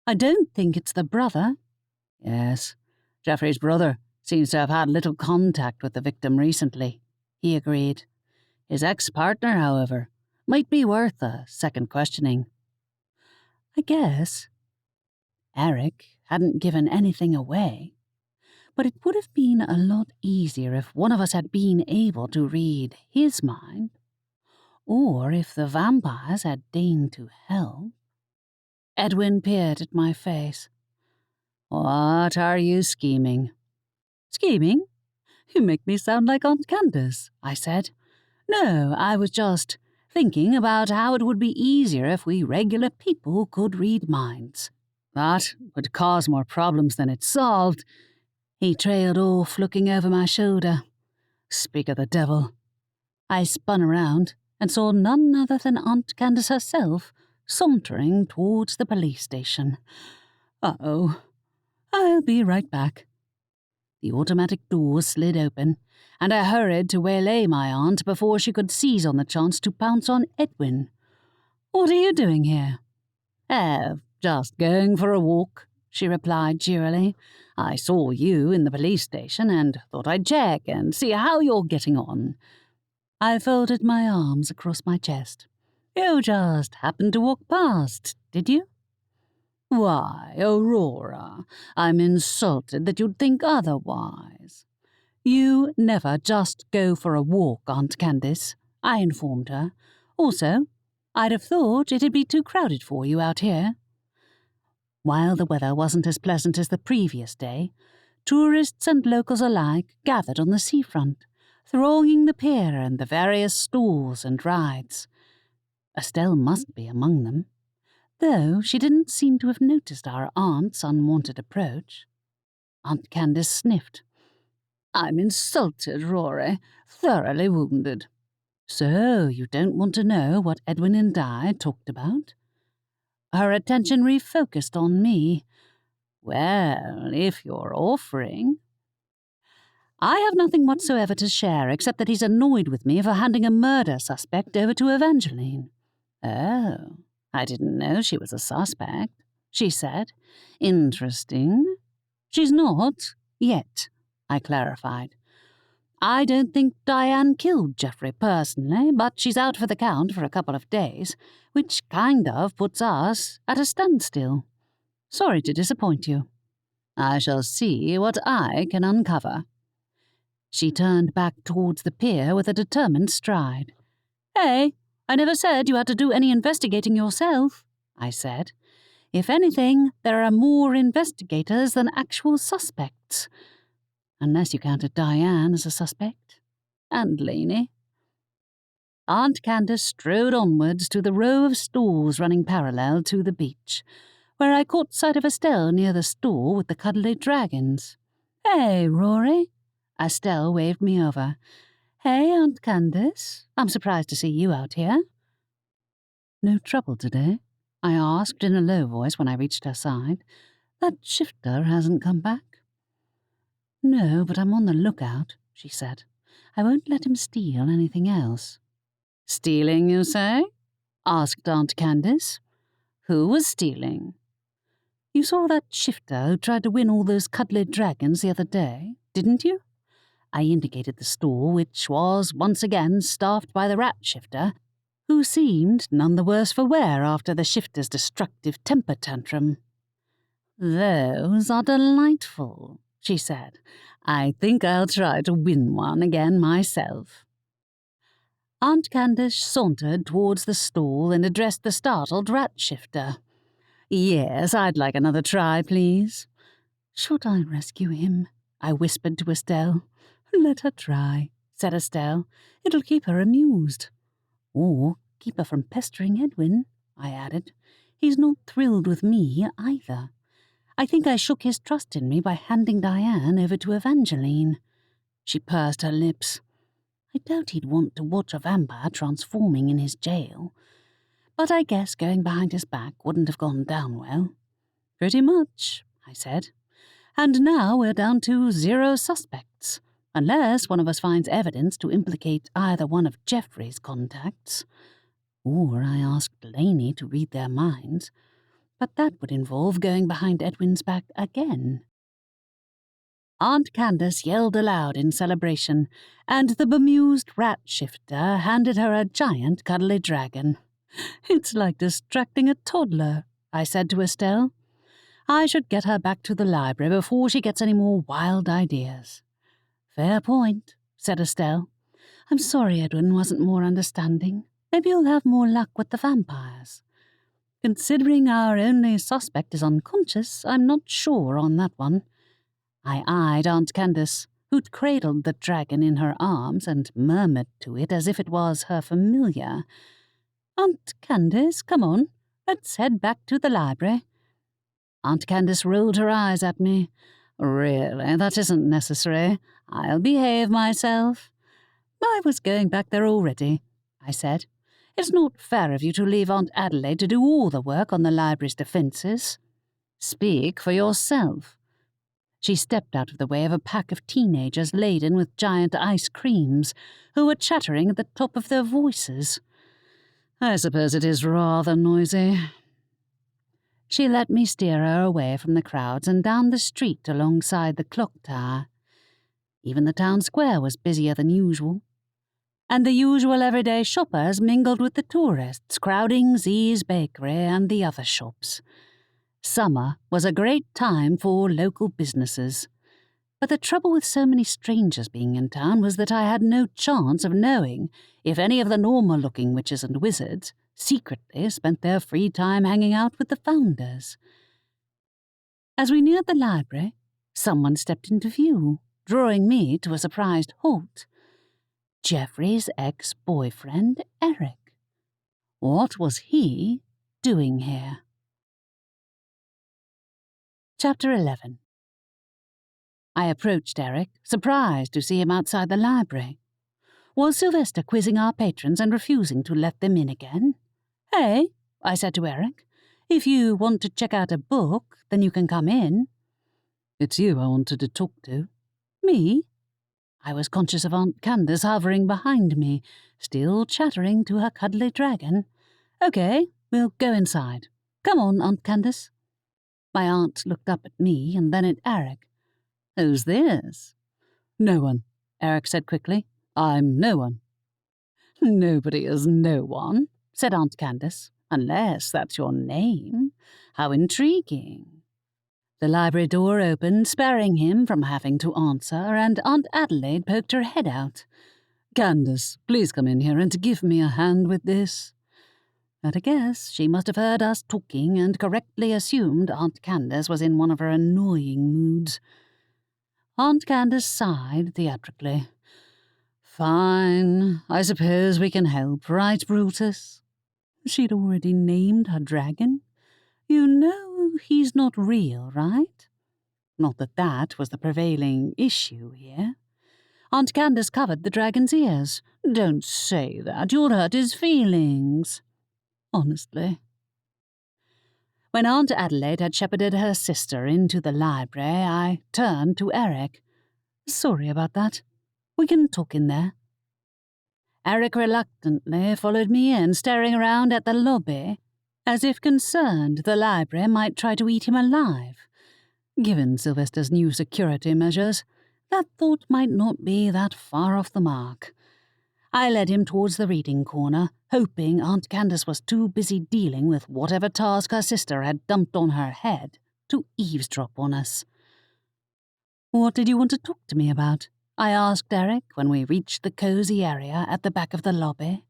[SPEAKER 1] I don't think it's the brother.
[SPEAKER 3] Yes, Geoffrey's brother seems to have had little contact with the victim recently, he agreed. His ex-partner, however, might be worth a second questioning.
[SPEAKER 1] I guess. Eric hadn't given anything away, but it would have been a lot easier if one of us had been able to read his mind, or if the vampires had deigned to help. Edwin peered at my face.
[SPEAKER 3] What are you scheming?
[SPEAKER 1] Scheming? You make me sound like Aunt Candace, I said. No, I was just thinking about how it would be easier if we regular people could read minds.
[SPEAKER 3] That would cause more problems than it solved.
[SPEAKER 1] He trailed off, looking over my shoulder.
[SPEAKER 3] Speak of the devil.
[SPEAKER 1] I spun around and saw none other than Aunt Candace herself sauntering towards the police station. Uh-oh. I'll be right back. The automatic door slid open, and I hurried to waylay my aunt before she could seize on the chance to pounce on Edwin. What are you doing here?
[SPEAKER 3] Oh, just going for a walk, she replied cheerily. I saw you in the police station and thought I'd check and see how you're getting on.
[SPEAKER 1] I folded my arms across my chest. You just happened to walk past, did you?
[SPEAKER 3] Why, Aurora, I'm insulted that you'd think otherwise.
[SPEAKER 1] You never just go for a walk, Aunt Candace, I informed her. Also, I'd have thought it'd be too crowded for you out here. While the weather wasn't as pleasant as the previous day, tourists and locals alike gathered on the seafront, thronging the pier and the various stalls and rides. Estelle must be among them, though she didn't seem to have noticed our aunt's unwanted approach. Aunt Candace sniffed.
[SPEAKER 3] I'm insulted, Rory, thoroughly wounded.
[SPEAKER 1] So you don't want to know what Edwin and I talked about? Her attention refocused on me.
[SPEAKER 3] Well, if you're offering.
[SPEAKER 1] I have nothing whatsoever to share except that he's annoyed with me for handing a murder suspect over to Evangeline.
[SPEAKER 3] Oh, I didn't know she was a suspect, she said. Interesting.
[SPEAKER 1] She's not, yet, I clarified. I don't think Diane killed Geoffrey personally, but she's out for the count for a couple of days, which kind of puts us at a standstill. Sorry to disappoint you.
[SPEAKER 3] I shall see what I can uncover.
[SPEAKER 1] She turned back towards the pier with a determined stride. Hey, I never said you had to do any investigating yourself, I said. If anything, there are more investigators than actual suspects. Unless you counted Diane as a suspect. And Laney. Aunt Candace strode onwards to the row of stalls running parallel to the beach, where I caught sight of Estelle near the stall with the cuddly dragons. Hey, Rory. Estelle waved me over. Hey, Aunt Candace. I'm surprised to see you out here. No trouble today? I asked in a low voice when I reached her side. That shifter hasn't come back. No, but I'm on the lookout, she said. I won't let him steal anything else.
[SPEAKER 3] Stealing, you say? Asked Aunt Candace. Who was stealing?
[SPEAKER 1] You saw that shifter who tried to win all those cuddly dragons the other day, didn't you? I indicated the stall, which was once again staffed by the rat shifter, who seemed none the worse for wear after the shifter's destructive temper tantrum.
[SPEAKER 3] Those are delightful, she said. I think I'll try to win one again myself.
[SPEAKER 1] Aunt Candace sauntered towards the stall and addressed the startled rat shifter.
[SPEAKER 3] Yes, I'd like another try, please. Should I rescue him? I whispered to Estelle. Let her try, said Estelle. It'll keep her amused. Or keep her from pestering Edwin, I added. He's not thrilled with me either. I think I shook his trust in me by handing Diane over to Evangeline. She pursed her lips. I doubt he'd want to watch a vampire transforming in his jail. But I guess going behind his back wouldn't have gone down well. Pretty much, I said. And now we're down to 0 suspects, unless one of us finds evidence to implicate either one of Geoffrey's contacts. Or I asked Laney to read their minds, but that would involve going behind Edwin's back again. Aunt Candace yelled aloud in celebration, and the bemused rat shifter handed her a giant cuddly dragon. It's like distracting a toddler, I said to Estelle. I should get her back to the library before she gets any more wild ideas. Fair point, said Estelle. I'm sorry Edwin wasn't more understanding. Maybe you'll have more luck with the vampires. Considering our only suspect is unconscious, I'm not sure on that one. I eyed Aunt Candace, who'd cradled the dragon in her arms and murmured to it as if it was her familiar. Aunt Candace, come on, let's head back to the library. Aunt Candace rolled her eyes at me. Really, that isn't necessary. I'll behave myself. I was going back there already, I said. It's not fair of you to leave Aunt Adelaide to do all the work on the library's defences. Speak for yourself. She stepped out of the way of a pack of teenagers laden with giant ice creams, who were chattering at the top of their voices. I suppose it is rather noisy. She let me steer her away from the crowds and down the street alongside the clock tower. Even the town square was busier than usual, and the usual everyday shoppers mingled with the tourists crowding Z's bakery and the other shops. Summer was a great time for local businesses, but the trouble with so many strangers being in town was that I had no chance of knowing if any of the normal-looking witches and wizards secretly spent their free time hanging out with the founders. As we neared the library, someone stepped into view, drawing me to a surprised halt. Geoffrey's ex-boyfriend, Eric. What was he doing here? Chapter 11. I approached Eric, surprised to see him outside the library. Was Sylvester quizzing our patrons and refusing to let them in again? Hey, I said to Eric, if you want to check out a book, then you can come in. It's you I wanted to talk to. Me? I was conscious of Aunt Candace hovering behind me, still chattering to her cuddly dragon. Okay, we'll go inside. Come on, Aunt Candace. My aunt looked up at me and then at Eric. Who's this? No one, Eric said quickly. I'm no one. Nobody is no one, said Aunt Candace, unless that's your name. How intriguing. The library door opened, sparing him from having to answer, and Aunt Adelaide poked her head out. Candace, please come in here and give me a hand with this. At a guess, she must have heard us talking and correctly assumed Aunt Candace was in one of her annoying moods. Aunt Candace sighed theatrically. Fine, I suppose we can help, right, Brutus? She'd already named her dragon. You know he's not real, right? Not that that was the prevailing issue here. Aunt Candace covered the dragon's ears. Don't say that, you'll hurt his feelings. Honestly. When Aunt Adelaide had shepherded her sister into the library, I turned to Eric. Sorry about that. We can talk in there. Eric reluctantly followed me in, staring around at the lobby, as if concerned the library might try to eat him alive. Given Sylvester's new security measures, that thought might not be that far off the mark. I led him towards the reading corner, hoping Aunt Candace was too busy dealing with whatever task her sister had dumped on her head to eavesdrop on us. What did you want to talk to me about? I asked Eric when we reached the cosy area at the back of the lobby.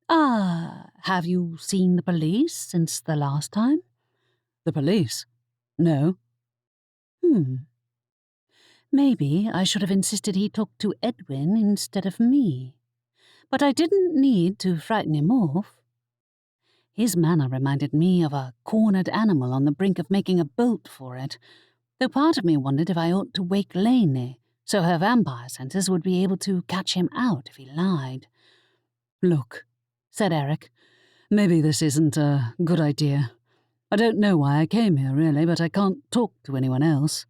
[SPEAKER 3] Have you seen the police since the last time? The police? No.
[SPEAKER 1] Maybe I should have insisted he talk to Edwin instead of me. But I didn't need to frighten him off. His manner reminded me of a cornered animal on the brink of making a bolt for it, though part of me wondered if I ought to wake Laney so her vampire senses would be able to catch him out if he lied.
[SPEAKER 3] Look, said Eric, maybe this isn't a good idea. I don't know why I came here, really, but I can't talk to anyone else.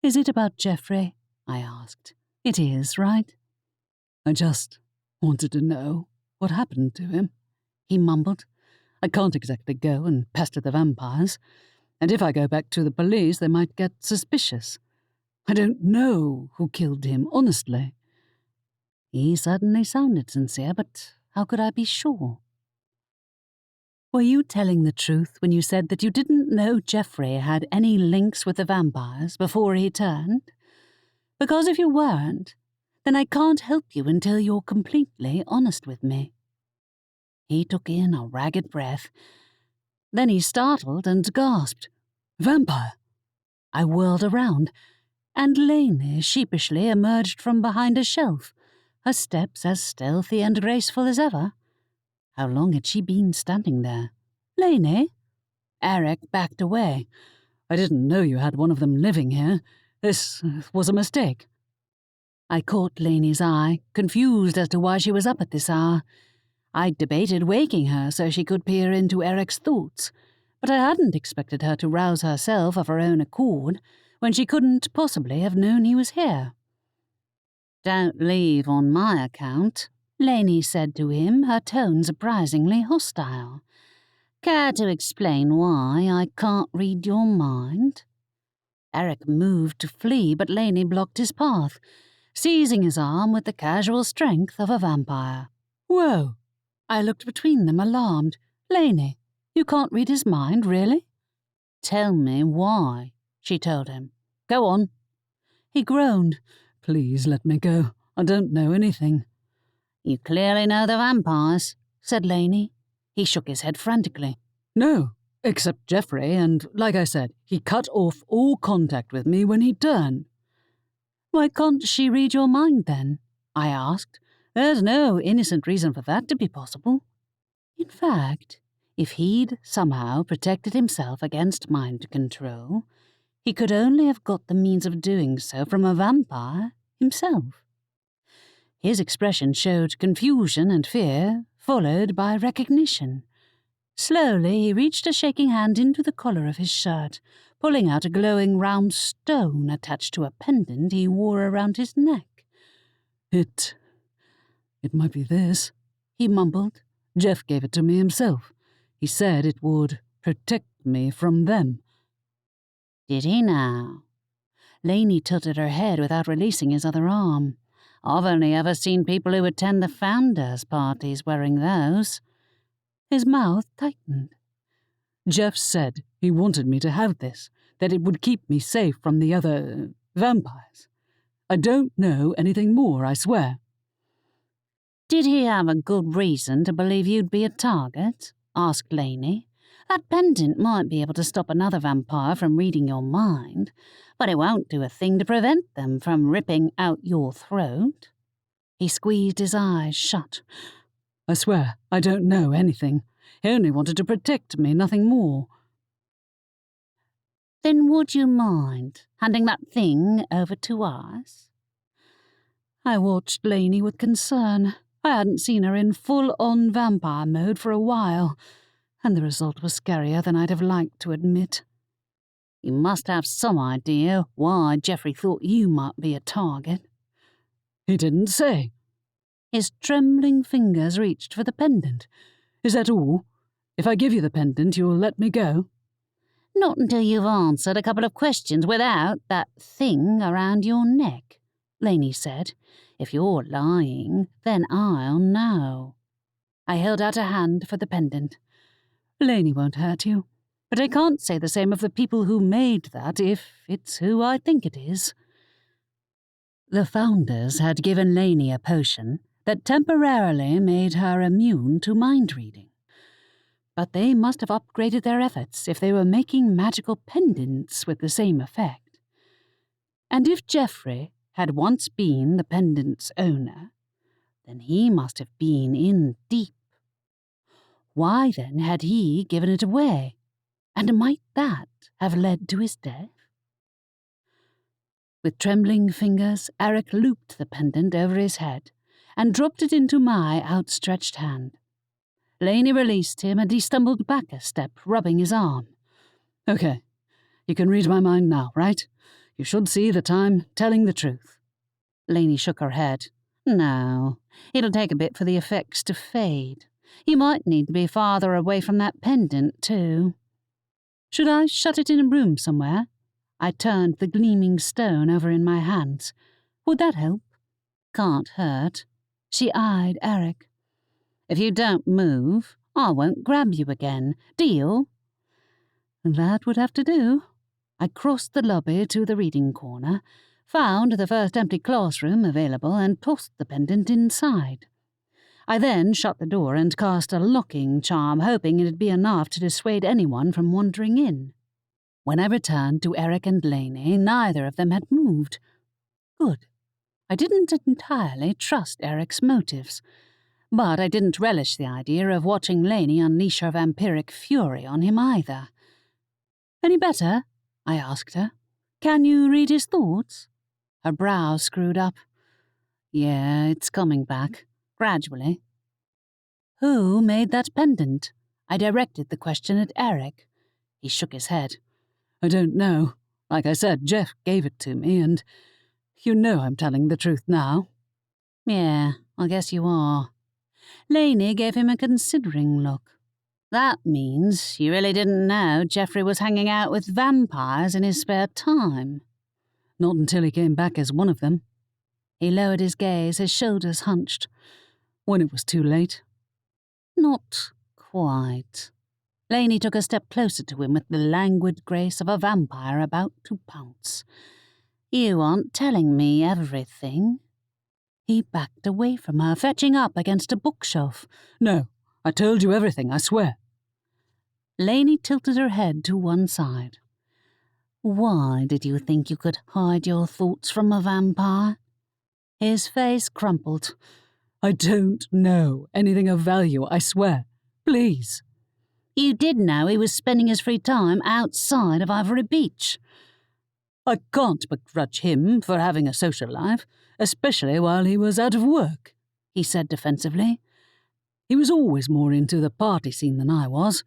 [SPEAKER 1] Is it about Geoffrey? I asked. It is, right?
[SPEAKER 3] I just wanted to know what happened to him, he mumbled. I can't exactly go and pester the vampires, and if I go back to the police, they might get suspicious. I don't know who killed him, honestly.
[SPEAKER 1] He certainly sounded sincere, but how could I be sure? Were you telling the truth when you said that you didn't know Geoffrey had any links with the vampires before he turned? Because if you weren't, then I can't help you until you're completely honest with me. He took in a ragged breath. Then he startled and gasped.
[SPEAKER 3] Vampire?
[SPEAKER 1] I whirled around, and Laney sheepishly emerged from behind a shelf, her steps as stealthy and graceful as ever. How long had she been standing there? Laney?
[SPEAKER 3] Eric backed away. I didn't know you had one of them living here. This was a mistake.
[SPEAKER 1] I caught Laney's eye, confused as to why she was up at this hour. I'd debated waking her so she could peer into Eric's thoughts, but I hadn't expected her to rouse herself of her own accord when she couldn't possibly have known he was here. "Don't leave on my account," Laney said to him, her tone surprisingly hostile. "Care to explain why I can't read your mind?" Eric moved to flee, but Laney blocked his path, seizing his arm with the casual strength of a vampire.
[SPEAKER 3] Whoa!
[SPEAKER 1] I looked between them, alarmed. "Laney, you can't read his mind, really?" "Tell me why," she told him. "Go on." He groaned.
[SPEAKER 3] "Please let me go. I don't know anything."
[SPEAKER 1] "You clearly know the vampires," said Laney. He shook his head frantically.
[SPEAKER 3] "No, except Geoffrey, and like I said, he cut off all contact with me when he turned."
[SPEAKER 1] "Why can't she read your mind, then?" I asked. "There's no innocent reason for that to be possible. In fact, if he'd somehow protected himself against mind control, he could only have got the means of doing so from a vampire himself." His expression showed confusion and fear, followed by recognition. Slowly, he reached a shaking hand into the collar of his shirt, pulling out a glowing round stone attached to a pendant he wore around his neck.
[SPEAKER 3] It might be this," he mumbled. "Jeff gave it to me himself. He said it would protect me from them."
[SPEAKER 1] "Did he now?" Laney tilted her head without releasing his other arm. "I've only ever seen people who attend the founders' parties wearing those." His mouth tightened.
[SPEAKER 3] "Jeff said he wanted me to have this, that it would keep me safe from the other vampires. I don't know anything more, I swear."
[SPEAKER 1] "Did he have a good reason to believe you'd be a target?" asked Laney. "That pendant might be able to stop another vampire from reading your mind, but it won't do a thing to prevent them from ripping out your throat." He squeezed his eyes shut.
[SPEAKER 3] "I swear, I don't know anything. He only wanted to protect me, nothing more."
[SPEAKER 1] "Then would you mind handing that thing over to us?" I watched Laney with concern. I hadn't seen her in full-on vampire mode for a while, and the result was scarier than I'd have liked to admit. "You must have some idea why Geoffrey thought you might be a target."
[SPEAKER 3] "He didn't say."
[SPEAKER 1] His trembling fingers reached for the pendant.
[SPEAKER 3] "Is that all? If I give you the pendant, you'll let me go?"
[SPEAKER 1] "Not until you've answered a couple of questions without that thing around your neck," Laney said. "If you're lying, then I'll know." I held out a hand for the pendant. "Laney won't hurt you, but I can't say the same of the people who made that if it's who I think it is." The founders had given Laney a potion that temporarily made her immune to mind reading. but they must have upgraded their efforts if they were making magical pendants with the same effect. And if Geoffrey had once been the pendant's owner, then he must have been in deep. Why then had he given it away? And might that have led to his death? With trembling fingers, Eric looped the pendant over his head and dropped it into my outstretched hand. Laney released him and he stumbled back a step, rubbing his arm.
[SPEAKER 3] Okay, you can read my mind now, right? You should see that I'm telling the truth.
[SPEAKER 2] Laney shook her head. No, it'll take a bit for the effects to fade. You might need to be farther away from that pendant, too.
[SPEAKER 1] Should I shut it in a room somewhere? I turned the gleaming stone over in my hands. Would that help?
[SPEAKER 2] Can't hurt.
[SPEAKER 1] She eyed Eric.
[SPEAKER 2] If you don't move, I won't grab you again. Deal?
[SPEAKER 1] That would have to do. I crossed the lobby to the reading corner, found the first empty classroom available and tossed the pendant inside. I then shut the door and cast a locking charm, hoping it'd be enough to dissuade anyone from wandering in. When I returned to Eric and Laney, neither of them had moved. Good. I didn't entirely trust Eric's motives, but I didn't relish the idea of watching Laney unleash her vampiric fury on him either. Any better? I asked her. Can you read his thoughts? Her brow screwed up. Yeah, it's coming back, gradually. Who made that pendant? I directed the question at Eric. He shook his head.
[SPEAKER 3] I don't know. Like I said, Jeff gave it to me, and you know I'm telling the truth now.
[SPEAKER 1] Yeah, I guess you are. Laney gave him a considering look. That means you really didn't know Geoffrey was hanging out with vampires in his spare time.
[SPEAKER 3] Not until he came back as one of them.
[SPEAKER 1] He lowered his gaze, his shoulders hunched.
[SPEAKER 3] When it was too late.
[SPEAKER 1] Not quite. Laney took a step closer to him with the languid grace of a vampire about to pounce. You aren't telling me everything. He backed away from her, fetching up against a bookshelf.
[SPEAKER 3] No, I told you everything, I swear.
[SPEAKER 1] Laney tilted her head to one side. Why did you think you could hide your thoughts from a vampire? His face crumpled.
[SPEAKER 3] I don't know anything of value, I swear. Please.
[SPEAKER 1] You did know he was spending his free time outside of Ivory Beach.
[SPEAKER 3] I can't begrudge him for having a social life, especially while he was out of work, he said defensively. He was always more into the party scene than I was,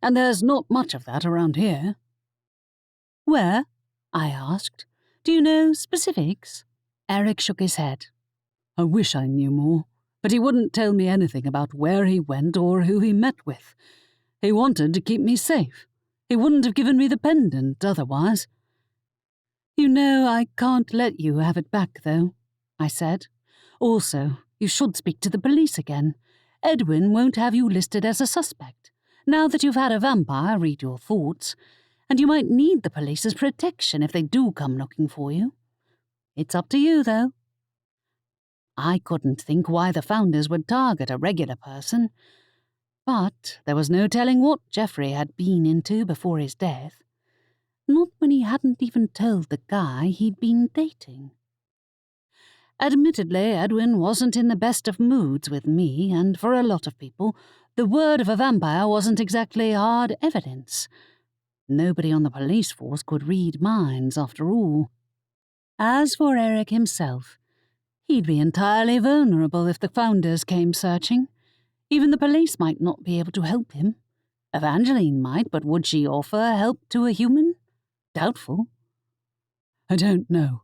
[SPEAKER 3] and there's not much of that around here.
[SPEAKER 1] Where? I asked. Do you know specifics? Eric shook his head.
[SPEAKER 3] I wish I knew more, but he wouldn't tell me anything about where he went or who he met with. He wanted to keep me safe. He wouldn't have given me the pendant otherwise.
[SPEAKER 1] You know I can't let you have it back, though, I said. Also, you should speak to the police again. Edwin won't have you listed as a suspect, now that you've had a vampire read your thoughts, and you might need the police's protection if they do come looking for you. It's up to you, though. I couldn't think why the founders would target a regular person, but there was no telling what Geoffrey had been into before his death. Not when he hadn't even told the guy he'd been dating. Admittedly, Edwin wasn't in the best of moods with me, and for a lot of people, the word of a vampire wasn't exactly hard evidence. Nobody on the police force could read minds, after all. As for Eric himself, he'd be entirely vulnerable if the founders came searching. Even the police might not be able to help him. Evangeline might, but would she offer help to a human? Doubtful.
[SPEAKER 3] I don't know.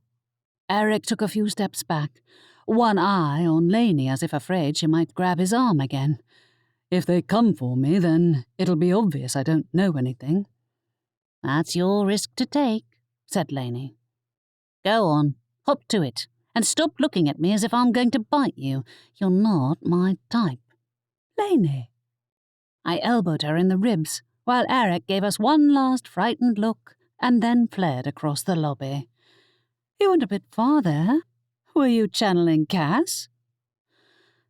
[SPEAKER 1] Eric took a few steps back, one eye on Laney as if afraid she might grab his arm again.
[SPEAKER 3] If they come for me, then it'll be obvious I don't know anything.
[SPEAKER 1] That's your risk to take, said Laney. Go on, hop to it, and stop looking at me as if I'm going to bite you. You're not my type. Laney. I elbowed her in the ribs, while Eric gave us one last frightened look and then fled across the lobby. You went a bit far there. Were you channeling Cass?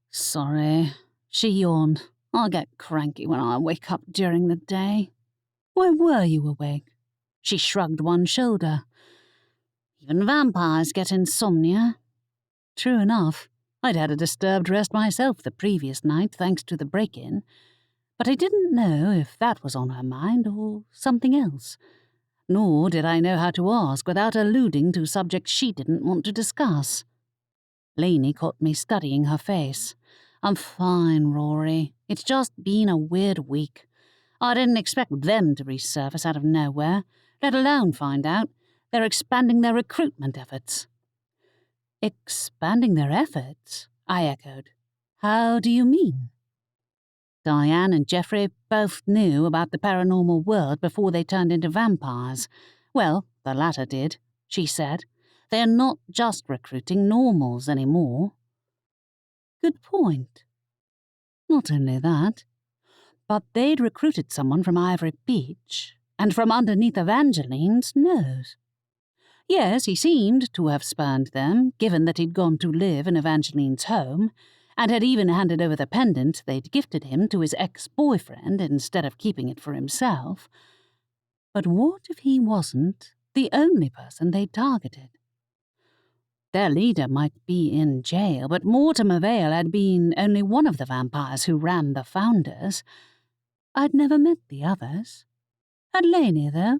[SPEAKER 1] Sorry, she yawned.
[SPEAKER 2] I get cranky when I wake up during the day."
[SPEAKER 1] "Why were you awake?"
[SPEAKER 2] She shrugged one shoulder. "Even vampires get insomnia."
[SPEAKER 1] True enough. I'd had a disturbed rest myself the previous night, thanks to the break-in, but I didn't know if that was on her mind or something else. Nor did I know how to ask without alluding to subjects she didn't want to discuss. Laney caught me studying her face.
[SPEAKER 2] "I'm fine, Rory. It's just been a weird week. I didn't expect them to resurface out of nowhere, let alone find out they're expanding their recruitment efforts."
[SPEAKER 1] "Expanding their efforts?" I echoed. "How do you mean?"
[SPEAKER 2] Diane and Geoffrey both knew about the paranormal world before they turned into vampires. Well, the latter did, she said. They're not just recruiting normals anymore.
[SPEAKER 1] Good point. Not only that, but they'd recruited someone from Ivory Beach, and from underneath Evangeline's nose. Yes, he seemed to have spurned them, given that he'd gone to live in Evangeline's home, and had even handed over the pendant they'd gifted him to his ex-boyfriend instead of keeping it for himself. But what if he wasn't the only person they'd targeted? Their leader might be in jail, but Mortimer Vale had been only one of the vampires who ran the Founders. I'd never met the others. Had Laney, though?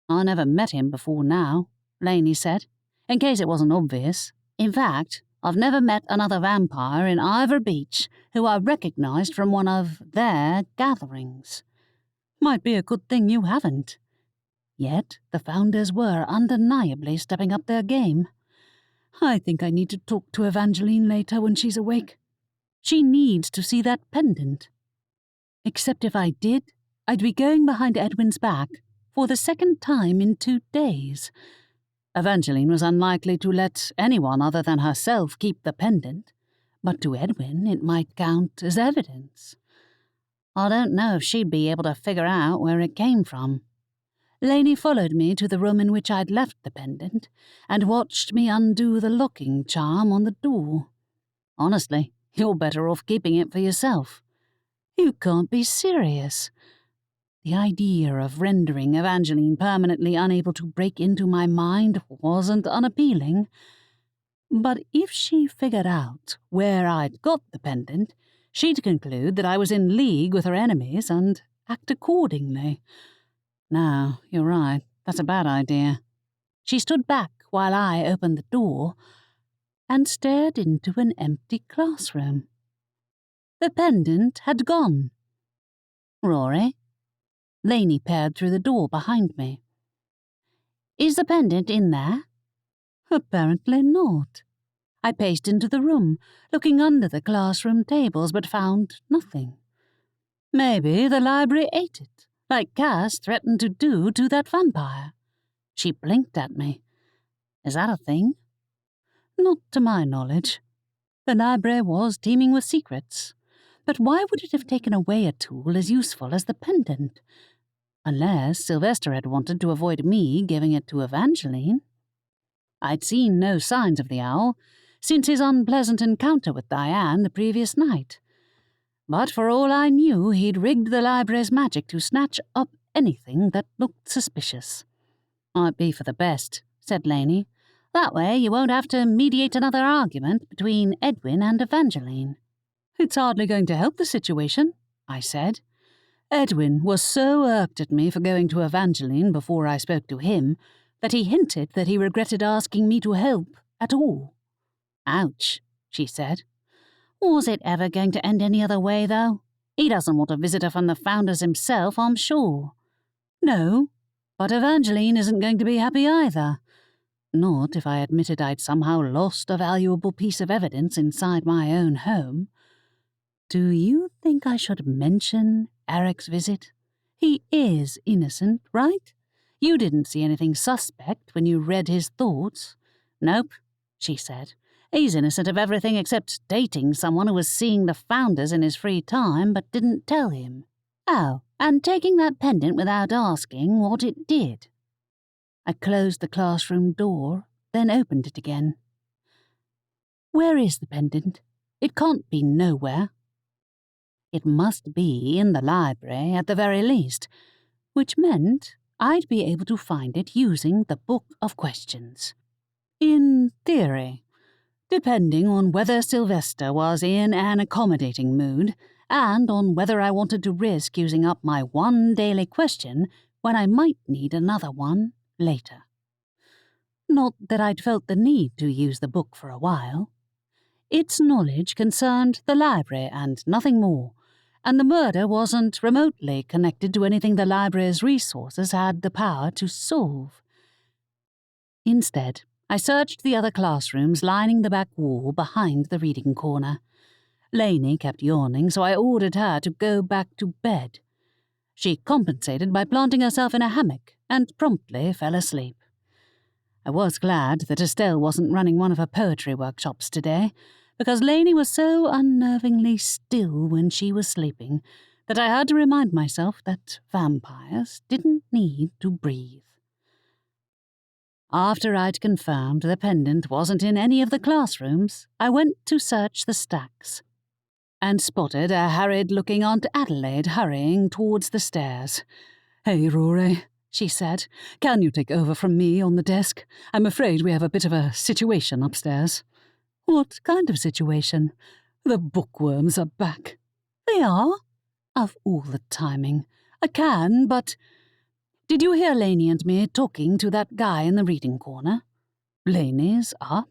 [SPEAKER 2] "I never met him before now," Laney said, in case it wasn't obvious. "In fact, I've never met another vampire in Ivory Beach who I recognized from one of their gatherings."
[SPEAKER 1] Might be a good thing you haven't. Yet the Founders were undeniably stepping up their game. I think I need to talk to Evangeline later when she's awake. She needs to see that pendant. Except if I did, I'd be going behind Edwin's back for the second time in 2 days. Evangeline was unlikely to let anyone other than herself keep the pendant, but to Edwin it might count as evidence.
[SPEAKER 2] I don't know if she'd be able to figure out where it came from.
[SPEAKER 1] Laney followed me to the room in which I'd left the pendant and watched me undo the locking charm on the door.
[SPEAKER 2] "Honestly, you're better off keeping it for yourself."
[SPEAKER 1] "You can't be serious." The idea of rendering Evangeline permanently unable to break into my mind wasn't unappealing. But if she figured out where I'd got the pendant, she'd conclude that I was in league with her enemies and act accordingly.
[SPEAKER 2] No, you're right. That's a bad idea.
[SPEAKER 1] She stood back while I opened the door and stared into an empty classroom. The pendant had gone.
[SPEAKER 2] "Rory?"
[SPEAKER 1] Laney peered through the door behind me.
[SPEAKER 2] "Is the pendant in there?"
[SPEAKER 1] Apparently not. I paced into the room, looking under the classroom tables, but found nothing. Maybe the library ate it, like Cass threatened to do to that vampire. She blinked at me.
[SPEAKER 2] "Is that a thing?"
[SPEAKER 1] "Not to my knowledge. The library was teeming with secrets, but why would it have taken away a tool as useful as the pendant? Unless Sylvester had wanted to avoid me giving it to Evangeline. I'd seen no signs of the owl since his unpleasant encounter with Diane the previous night. But for all I knew, he'd rigged the library's magic to snatch up anything that looked suspicious."
[SPEAKER 2] "Might be for the best," said Laney. "That way you won't have to mediate another argument between Edwin and Evangeline."
[SPEAKER 1] "It's hardly going to help the situation," I said. Edwin was so irked at me for going to Evangeline before I spoke to him that he hinted that he regretted asking me to help at all.
[SPEAKER 2] "Ouch," she said. "Was it ever going to end any other way, though? He doesn't want a visitor from the Founders himself, I'm sure."
[SPEAKER 1] "No, but Evangeline isn't going to be happy either. Not if I admitted I'd somehow lost a valuable piece of evidence inside my own home. Do you think I should mention Eric's visit? He is innocent, right? You didn't see anything suspect when you read his thoughts."
[SPEAKER 2] "Nope," she said. "He's innocent of everything except dating someone who was seeing the Founders in his free time but didn't tell him. Oh, and taking that pendant without asking what it did."
[SPEAKER 1] I closed the classroom door, then opened it again. "Where is the pendant? It can't be nowhere." It must be in the library at the very least, which meant I'd be able to find it using the Book of Questions. In theory, depending on whether Sylvester was in an accommodating mood and on whether I wanted to risk using up my one daily question when I might need another one later. Not that I'd felt the need to use the book for a while. Its knowledge concerned the library and nothing more, and the murder wasn't remotely connected to anything the library's resources had the power to solve. Instead, I searched the other classrooms lining the back wall behind the reading corner. Laney kept yawning, so I ordered her to go back to bed. She compensated by planting herself in a hammock and promptly fell asleep. I was glad that Estelle wasn't running one of her poetry workshops today, because Laney was so unnervingly still when she was sleeping that I had to remind myself that vampires didn't need to breathe. After I'd confirmed the pendant wasn't in any of the classrooms, I went to search the stacks and spotted a harried-looking Aunt Adelaide hurrying towards the stairs.
[SPEAKER 3] "Hey, Rory," she said. "Can you take over from me on the desk? I'm afraid we have a bit of a situation upstairs."
[SPEAKER 1] "What kind of situation?"
[SPEAKER 3] "The bookworms are back."
[SPEAKER 1] "They are? Of all the timing. I can, but... Did you hear Laney and me talking to that guy in the reading corner?"
[SPEAKER 3] "Laney's up?"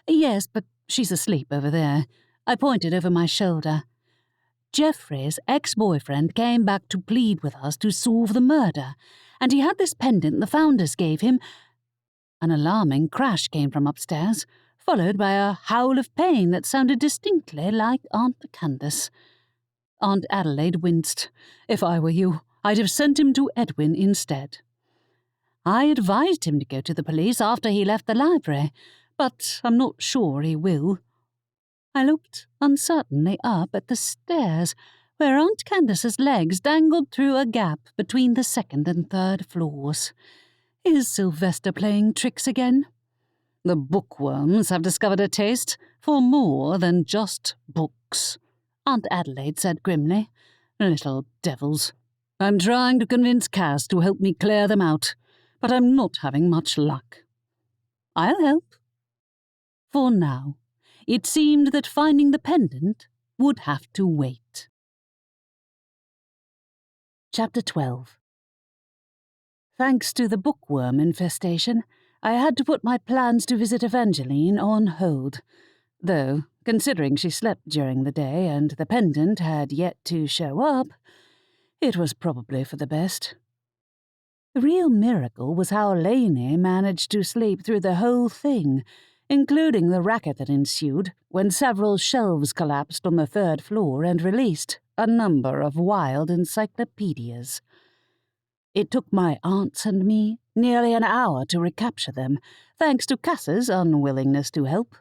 [SPEAKER 1] "Yes, but she's asleep over there." I pointed over my shoulder. "Geoffrey's ex-boyfriend came back to plead with us to solve the murder, and he had this pendant the founders gave him." An alarming crash came from upstairs, followed by a howl of pain that sounded distinctly like Aunt Candace.
[SPEAKER 3] Aunt Adelaide winced. "If I were you, I'd have sent him to Edwin instead."
[SPEAKER 1] "I advised him to go to the police after he left the library, but I'm not sure he will." I looked uncertainly up at the stairs, where Aunt Candace's legs dangled through a gap between the second and third floors. Is Sylvester playing tricks again?
[SPEAKER 3] "The bookworms have discovered a taste for more than just books,"
[SPEAKER 1] Aunt Adelaide said grimly.
[SPEAKER 3] "Little devils. I'm trying to convince Cass to help me clear them out, but I'm not having much luck."
[SPEAKER 1] "I'll help." For now, it seemed that finding the pendant would have to wait. Chapter 12. Thanks to the bookworm infestation, I had to put my plans to visit Evangeline on hold, though, considering she slept during the day and the pendant had yet to show up, it was probably for the best. The real miracle was how Laney managed to sleep through the whole thing, including the racket that ensued when several shelves collapsed on the third floor and released a number of wild encyclopedias. It took my aunts and me nearly an hour to recapture them, thanks to Cass's unwillingness to help.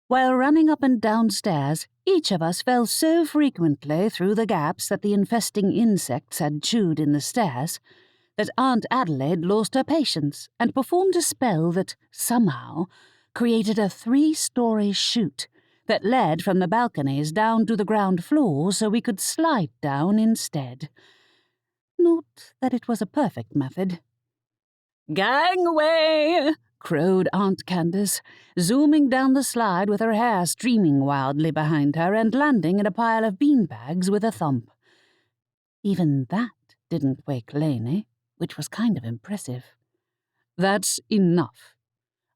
[SPEAKER 1] While running up and down stairs, each of us fell so frequently through the gaps that the infesting insects had chewed in the stairs that Aunt Adelaide lost her patience and performed a spell that, somehow, created a 3-story chute that led from the balconies down to the ground floor so we could slide down instead. Not that it was a perfect method. "Gangway!" crowed Aunt Candace, zooming down the slide with her hair streaming wildly behind her and landing in a pile of beanbags with a thump. Even that didn't wake Laney, which was kind of impressive.
[SPEAKER 3] "That's enough."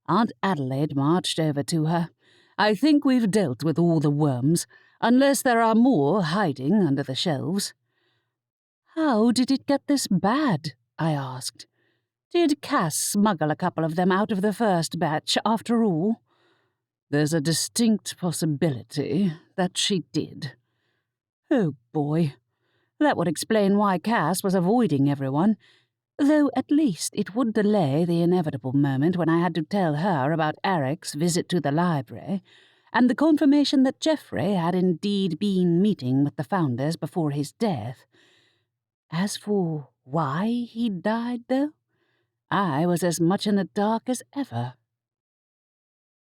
[SPEAKER 1] Aunt Adelaide marched over to her. "I think we've dealt with all the worms, unless there are more hiding under the shelves." "How did it get this bad?" I asked. "Did Cass smuggle a couple of them out of the first batch after all?"
[SPEAKER 3] "There's a distinct possibility that she did."
[SPEAKER 1] Oh boy. That would explain why Cass was avoiding everyone, though at least it would delay the inevitable moment when I had to tell her about Eric's visit to the library and the confirmation that Geoffrey had indeed been meeting with the founders before his death. As for why he died, though, I was as much in the dark as ever.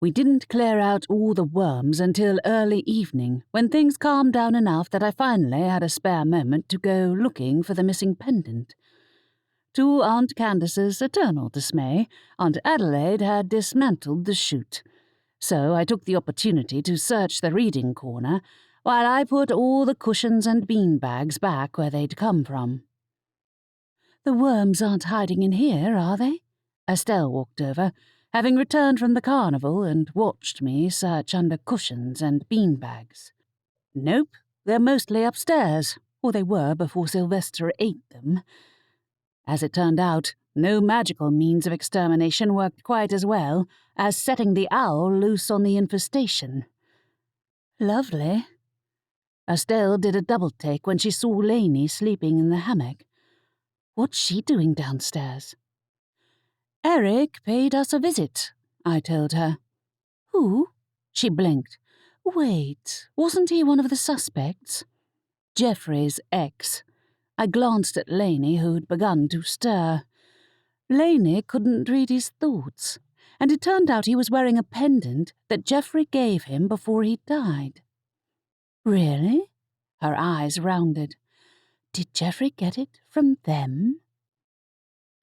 [SPEAKER 1] We didn't clear out all the worms until early evening, when things calmed down enough that I finally had a spare moment to go looking for the missing pendant. To Aunt Candace's eternal dismay, Aunt Adelaide had dismantled the chute, so I took the opportunity to search the reading corner while I put all the cushions and bean bags back where they'd come from. "The worms aren't hiding in here, are they?" Estelle walked over, having returned from the carnival, and watched me search under cushions and bean bags. "Nope, they're mostly upstairs, or they were before Sylvester ate them." As it turned out, no magical means of extermination worked quite as well as setting the owl loose on the infestation. "Lovely." Estelle did a double-take when she saw Laney sleeping in the hammock. "What's she doing downstairs?" "Eric paid us a visit," I told her. "Who?" She blinked. "Wait, wasn't he one of the suspects?" "Geoffrey's ex." I glanced at Laney, who'd begun to stir. Laney couldn't read his thoughts, and it turned out he was wearing a pendant that Geoffrey gave him before he died. "Really?" Her eyes rounded. "Did Geoffrey get it from them?"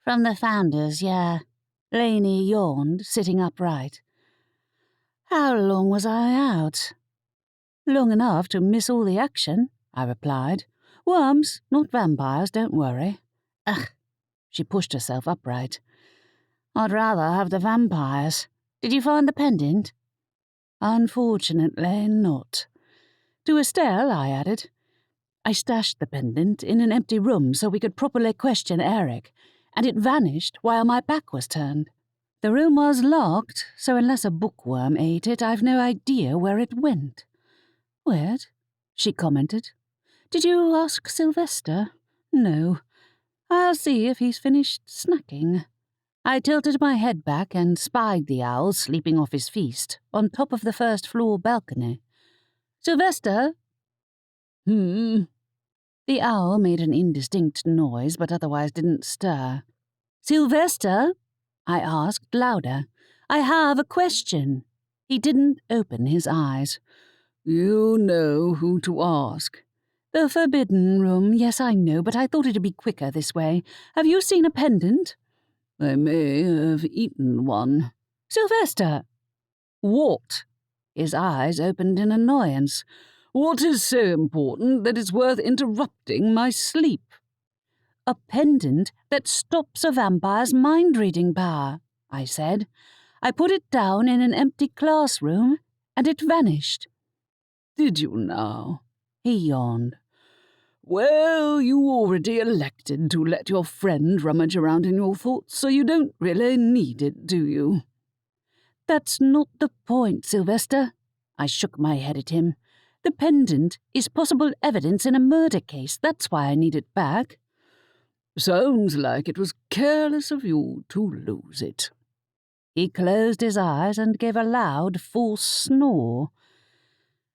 [SPEAKER 1] "From the founders, yeah." Laney yawned, sitting upright. "How long was I out?" "Long enough to miss all the action," I replied. "Worms, not vampires, don't worry." "Ugh." She pushed herself upright. "I'd rather have the vampires. Did you find the pendant?" "Unfortunately not." To Estelle, I added, "I stashed the pendant in an empty room so we could properly question Eric, and it vanished while my back was turned. The room was locked, so unless a bookworm ate it, I've no idea where it went." "Weird," she commented. "Did you ask Sylvester?" "No. I'll see if he's finished snacking." I tilted my head back and spied the owl sleeping off his feast on top of the first-floor balcony. "Sylvester?" The owl made an indistinct noise, but otherwise didn't stir. "Sylvester?" I asked louder. "I have a question." He didn't open his eyes. "You know who to ask." "The forbidden room, yes, I know, but I thought it'd be quicker this way. Have you seen a pendant?" "I may have eaten one." "Sylvester!" "What?" His eyes opened in annoyance. "What is so important that it's worth interrupting my sleep?" "A pendant that stops a vampire's mind-reading power," I said. "I put it down in an empty classroom, and it vanished." "Did you now?" He yawned. "Well, you already elected to let your friend rummage around in your thoughts, so you don't really need it, do you?" "That's not the point, Sylvester." I shook my head at him. "The pendant is possible evidence in a murder case. That's why I need it back." "Sounds like it was careless of you to lose it." He closed his eyes and gave a loud, false snore.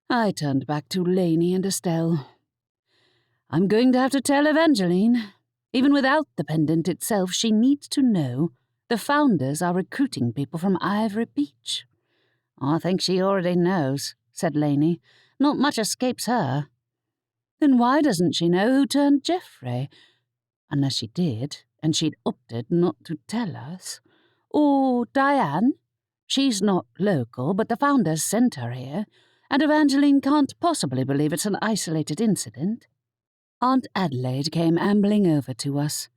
[SPEAKER 1] I turned back to Laney and Estelle. "I'm going to have to tell Evangeline. Even without the pendant itself, she needs to know the founders are recruiting people from Ivory Beach." "I think she already knows," said Laney. "Not much escapes her." "Then why doesn't she know who turned Geoffrey? Unless she did, and she'd opted not to tell us. Or Diane? She's not local, but the founders sent her here, and Evangeline can't possibly believe it's an isolated incident." Aunt Adelaide came ambling over to us.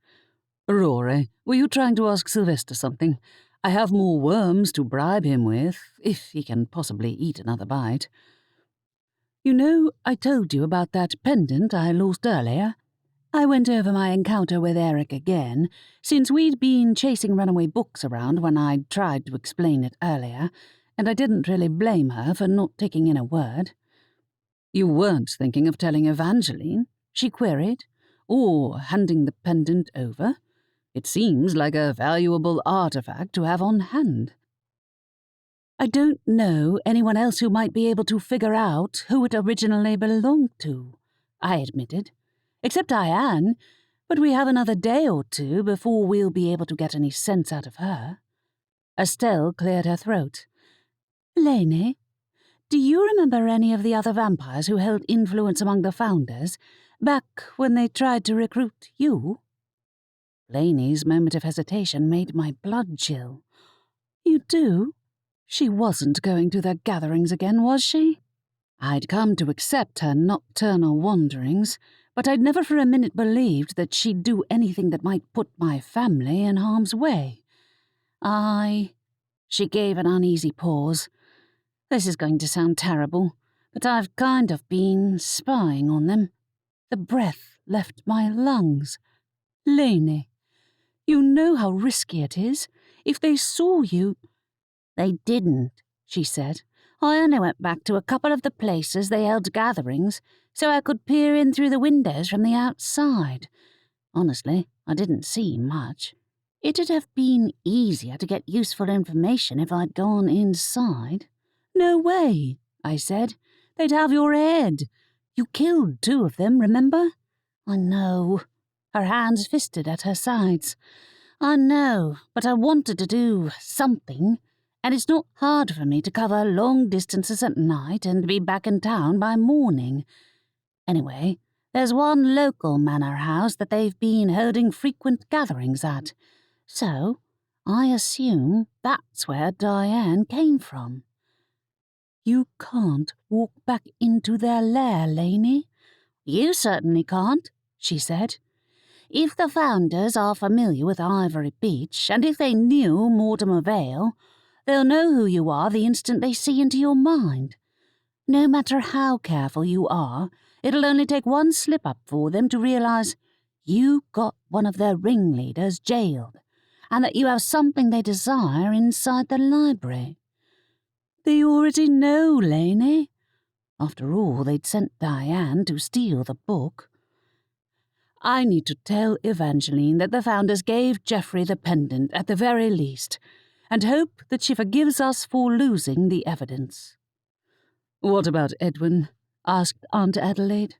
[SPEAKER 1] "Rory, were you trying to ask Sylvester something? I have more worms to bribe him with, if he can possibly eat another bite." "You know, I told you about that pendant I lost earlier. I went over my encounter with Eric again, since we'd been chasing runaway books around when I'd tried to explain it earlier, and I didn't really blame her for not taking in a word." "You weren't thinking of telling Evangeline?" she queried, "or handing the pendant over? It seems like a valuable artifact to have on hand." "I don't know anyone else who might be able to figure out who it originally belonged to," I admitted. "Except Diane, but we have another day or two before we'll be able to get any sense out of her." Estelle cleared her throat. Laney, do you remember any of the other vampires who held influence among the founders, back when they tried to recruit you?" Laney's moment of hesitation made my blood chill. "You do? She wasn't going to their gatherings again, was she?" I'd come to accept her nocturnal wanderings, but I'd never for a minute believed that she'd do anything that might put my family in harm's way. She gave an uneasy pause. "This is going to sound terrible, but I've kind of been spying on them." The breath left my lungs. "Laney, you know how risky it is. If they saw you—"
[SPEAKER 2] "They didn't," she said. "I only went back to a couple of the places they held gatherings so I could peer in through the windows from the outside. Honestly, I didn't see much. It'd have been easier to get useful information if I'd gone inside."
[SPEAKER 1] "No way," I said. "They'd have your head. You killed 2 of them, remember?"
[SPEAKER 2] "I know." Her hands fisted at her sides. "I know, but I wanted to do something, and it's not hard for me to cover long distances at night and be back in town by morning. Anyway, there's one local manor house that they've been holding frequent gatherings at, so I assume that's where Diane came from."
[SPEAKER 1] "You can't walk back into their lair, Laney."
[SPEAKER 2] "You certainly can't," she said. "If the founders are familiar with Ivory Beach, and if they knew Mortimer Vale, they'll know who you are the instant they see into your mind. No matter how careful you are, it'll only take one slip-up for them to realize you got one of their ringleaders jailed, and that you have something they desire inside the library."
[SPEAKER 1] "They already know, Laney."
[SPEAKER 2] After all, they'd sent Diane to steal the book.
[SPEAKER 1] "I need to tell Evangeline that the founders gave Geoffrey the pendant at the very least, and hope that she forgives us for losing the evidence."
[SPEAKER 3] "What about Edwin?" asked Aunt Adelaide.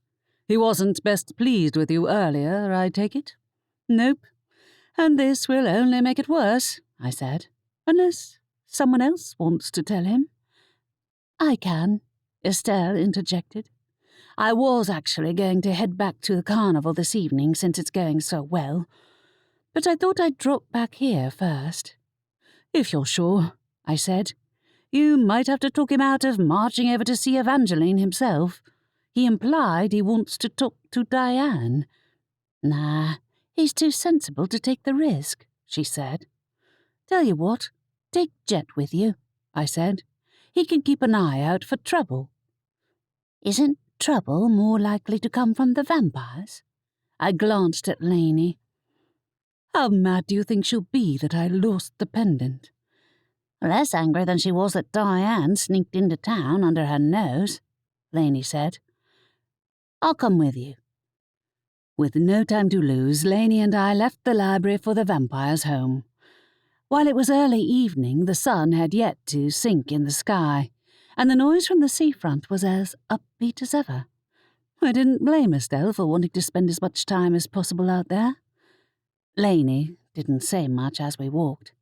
[SPEAKER 3] "He wasn't best pleased with you earlier, I take it?"
[SPEAKER 1] "Nope. And this will only make it worse," I said, "unless someone else wants to tell him." "I can," Estelle interjected. "I was actually going to head back to the carnival this evening since it's going so well, but I thought I'd drop back here first."
[SPEAKER 3] "If you're sure,"
[SPEAKER 1] I said. "You might have to talk him out of marching over to see Evangeline himself. He implied he wants to talk to Diane." "Nah, he's too sensible to take the risk," she said. "Tell you what, take Jet with you," I said. "He can keep an eye out for trouble." "Isn't trouble more likely to come from the vampires?" I glanced at Laney. "How mad do you think she'll be that I lost the pendant?"
[SPEAKER 2] "Less angry than she was that Diane sneaked into town under her nose," Laney said. "I'll come with you."
[SPEAKER 1] With no time to lose, Laney and I left the library for the vampire's home. While it was early evening, the sun had yet to sink in the sky, and the noise from the seafront was as upbeat as ever. I didn't blame Estelle for wanting to spend as much time as possible out there. Laney didn't say much as we walked,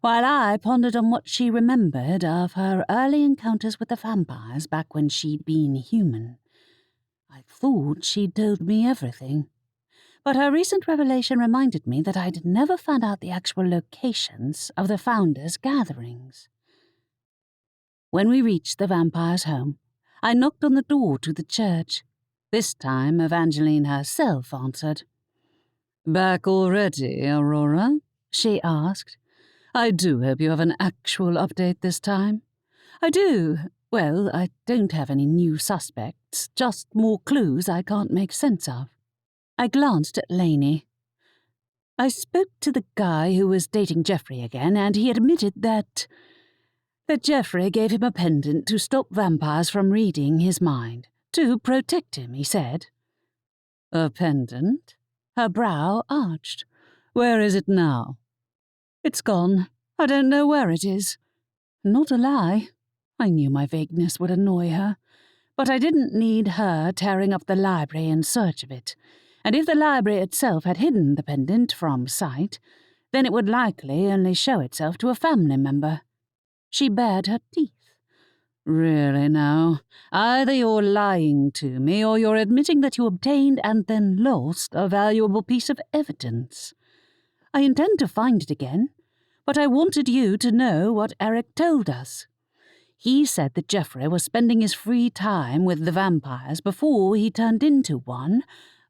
[SPEAKER 1] while I pondered on what she remembered of her early encounters with the vampires back when she'd been human. I thought she'd told me everything, but her recent revelation reminded me that I'd never found out the actual locations of the founders' gatherings. When we reached the vampire's home, I knocked on the door to the church. This time Evangeline herself answered.
[SPEAKER 3] "Back already, Aurora?" she asked. "I do hope you have an actual update this time."
[SPEAKER 1] "I do. Well, I don't have any new suspects, just more clues I can't make sense of." I glanced at Laney. "I spoke to the guy who was dating Geoffrey again, and he admitted that Geoffrey gave him a pendant to stop vampires from reading his mind. To protect him, he said."
[SPEAKER 3] "A pendant?"
[SPEAKER 1] Her brow arched.
[SPEAKER 3] "Where is it now?"
[SPEAKER 1] "It's gone. I don't know where it is." Not a lie. I knew my vagueness would annoy her, but I didn't need her tearing up the library in search of it, and if the library itself had hidden the pendant from sight, then it would likely only show itself to a family member. She bared her teeth.
[SPEAKER 3] Really now, either you're lying to me or you're admitting that you obtained and then lost a valuable piece of evidence. I intend to find it again, but I wanted you to know what Eric told us. He said that Geoffrey was spending his free time with the vampires before he turned into one.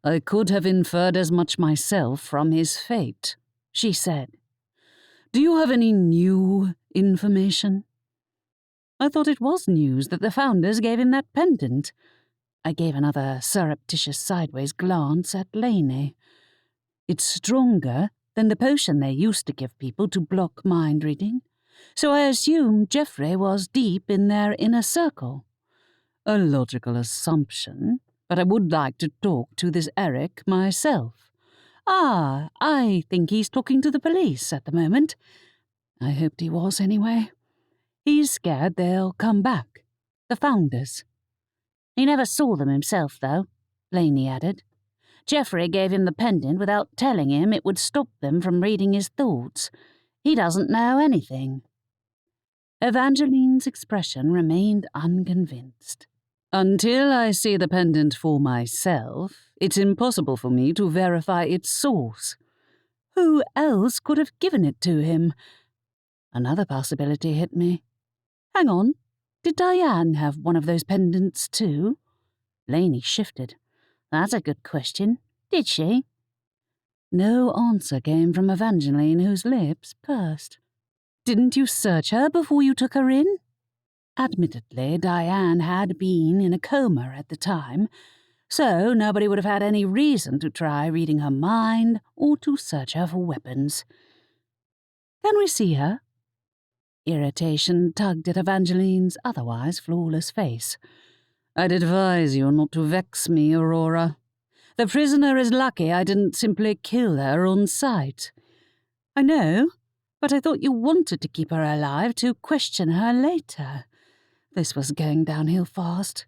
[SPEAKER 3] I could have inferred as much myself from his fate, she said. Do you have any new information? I thought it was news that the founders gave him that pendant. I gave another surreptitious sideways glance at Laney. It's stronger than the potion they used to give people to block mind reading, so I assume Geoffrey was deep in their inner circle. A logical assumption, but I would like to talk to this Eric myself. I think he's talking to the police at the moment. I hoped he was anyway. He's scared they'll come back. The founders.
[SPEAKER 2] He never saw them himself, though, Laney added. Geoffrey gave him the pendant without telling him it would stop them from reading his thoughts. He doesn't know anything.
[SPEAKER 1] Evangeline's expression remained unconvinced.
[SPEAKER 3] Until I see the pendant for myself, it's impossible for me to verify its source.
[SPEAKER 1] Who else could have given it to him?
[SPEAKER 3] Another possibility hit me.
[SPEAKER 1] Hang on, did Diane have one of those pendants too?
[SPEAKER 2] Laney shifted. That's a good question. Did she?
[SPEAKER 1] No answer came from Evangeline, whose lips pursed. Didn't you search her before you took her in? Admittedly, Diane had been in a coma at the time, so nobody would have had any reason to try reading her mind or to search her for weapons. Can we see her? Irritation tugged at Evangeline's otherwise flawless face.
[SPEAKER 3] I'd advise you not to vex me, Aurora. The prisoner is lucky I didn't simply kill her on sight.
[SPEAKER 1] I know, but I thought you wanted to keep her alive to question her later. This was going downhill fast.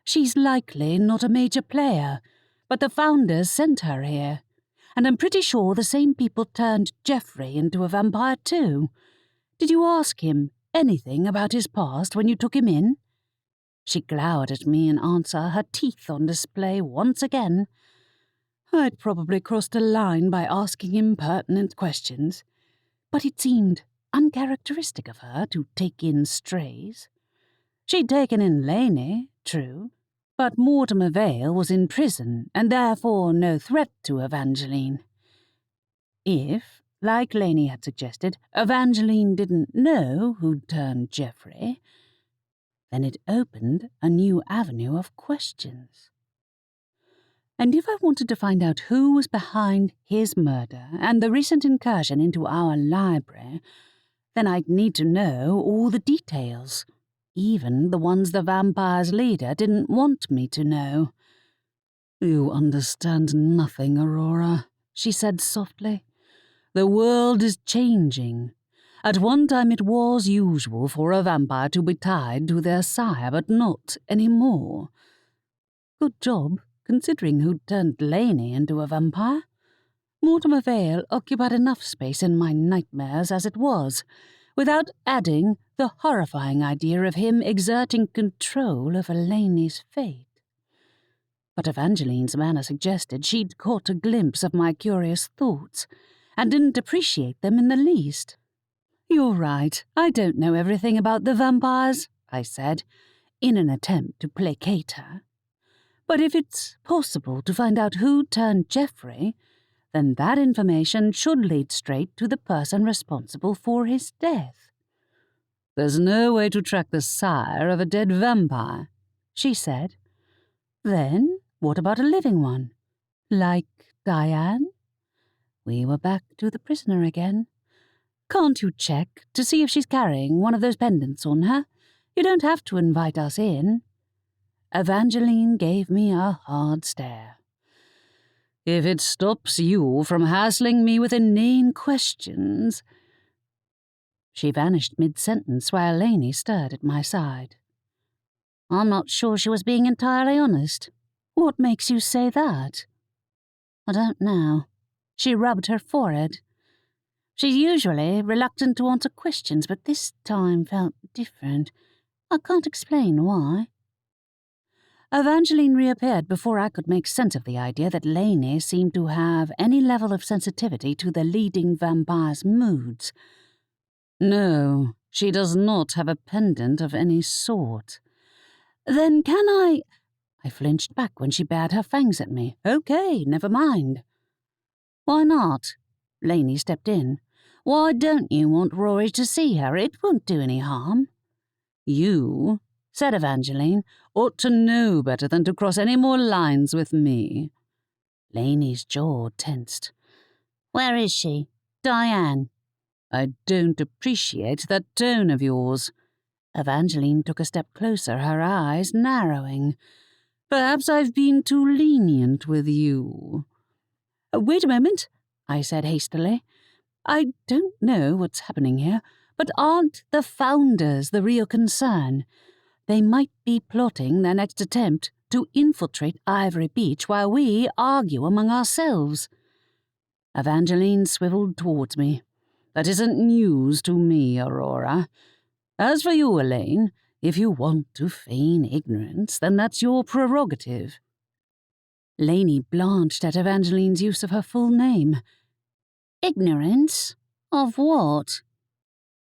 [SPEAKER 1] She's likely not a major player, but the founders sent her here, and I'm pretty sure the same people turned Geoffrey into a vampire too. Did you ask him anything about his past when you took him in? She glowered at me in answer, her teeth on display once again. I'd probably crossed a line by asking impertinent questions, but it seemed uncharacteristic of her to take in strays. She'd taken in Laney, true, but Mortimer Vale was in prison and therefore no threat to Evangeline. If, like Laney had suggested, Evangeline didn't know who'd turned Geoffrey, then it opened a new avenue of questions. And if I wanted to find out who was behind his murder and the recent incursion into our library, then I'd need to know all the details, even the ones the vampire's leader didn't want me to know.
[SPEAKER 3] You understand nothing, Aurora, she said softly. The world is changing. At one time it was usual for a vampire to be tied to their sire, but not anymore.
[SPEAKER 1] Good job, considering who'd turned Laney into a vampire. Mortimer Vale occupied enough space in my nightmares as it was, without adding the horrifying idea of him exerting control over Laney's fate. But Evangeline's manner suggested she'd caught a glimpse of my curious thoughts, and didn't appreciate them in the least. You're right, I don't know everything about the vampires, I said, in an attempt to placate her. But if it's possible to find out who turned Geoffrey, then that information should lead straight to the person responsible for his death.
[SPEAKER 3] There's no way to track the sire of a dead vampire, she said.
[SPEAKER 1] Then what about a living one? Like Diane? We were back to the prisoner again. Can't you check to see if she's carrying one of those pendants on her? You don't have to invite us in. Evangeline gave me a hard stare.
[SPEAKER 3] If it stops you from hassling me with inane questions...
[SPEAKER 1] She vanished mid-sentence while Laney stirred at my side.
[SPEAKER 2] I'm not sure she was being entirely honest.
[SPEAKER 1] What makes you say that?
[SPEAKER 2] I don't know.
[SPEAKER 1] She rubbed her forehead.
[SPEAKER 2] She's usually reluctant to answer questions, but this time felt different. I can't explain why. Evangeline reappeared before I could make sense of the idea that Laney seemed to have any level of sensitivity to the leading vampire's moods.
[SPEAKER 3] No, she does not have a pendant of any sort.
[SPEAKER 1] Then can I
[SPEAKER 3] flinched back when she bared her fangs at me.
[SPEAKER 1] Okay, never mind.
[SPEAKER 2] Why not? Laney stepped in. Why don't you want Rory to see her? It won't do any harm.
[SPEAKER 3] You, said Evangeline, ought to know better than to cross any more lines with me.
[SPEAKER 2] Laney's jaw tensed. Where is she? Diane.
[SPEAKER 3] I don't appreciate that tone of yours.
[SPEAKER 2] Evangeline took a step closer, her eyes narrowing.
[SPEAKER 3] Perhaps I've been too lenient with you.
[SPEAKER 1] Wait a moment,
[SPEAKER 2] I said hastily.
[SPEAKER 1] I don't know what's happening here, but aren't the founders the real concern? They might be plotting their next attempt to infiltrate Ivory Beach while we argue among ourselves.
[SPEAKER 3] Evangeline swiveled towards me. That isn't news to me, Aurora. As for you, Elaine, if you want to feign ignorance, then that's your prerogative.
[SPEAKER 1] Laney blanched at Evangeline's use of her full name.
[SPEAKER 2] Ignorance? Of what?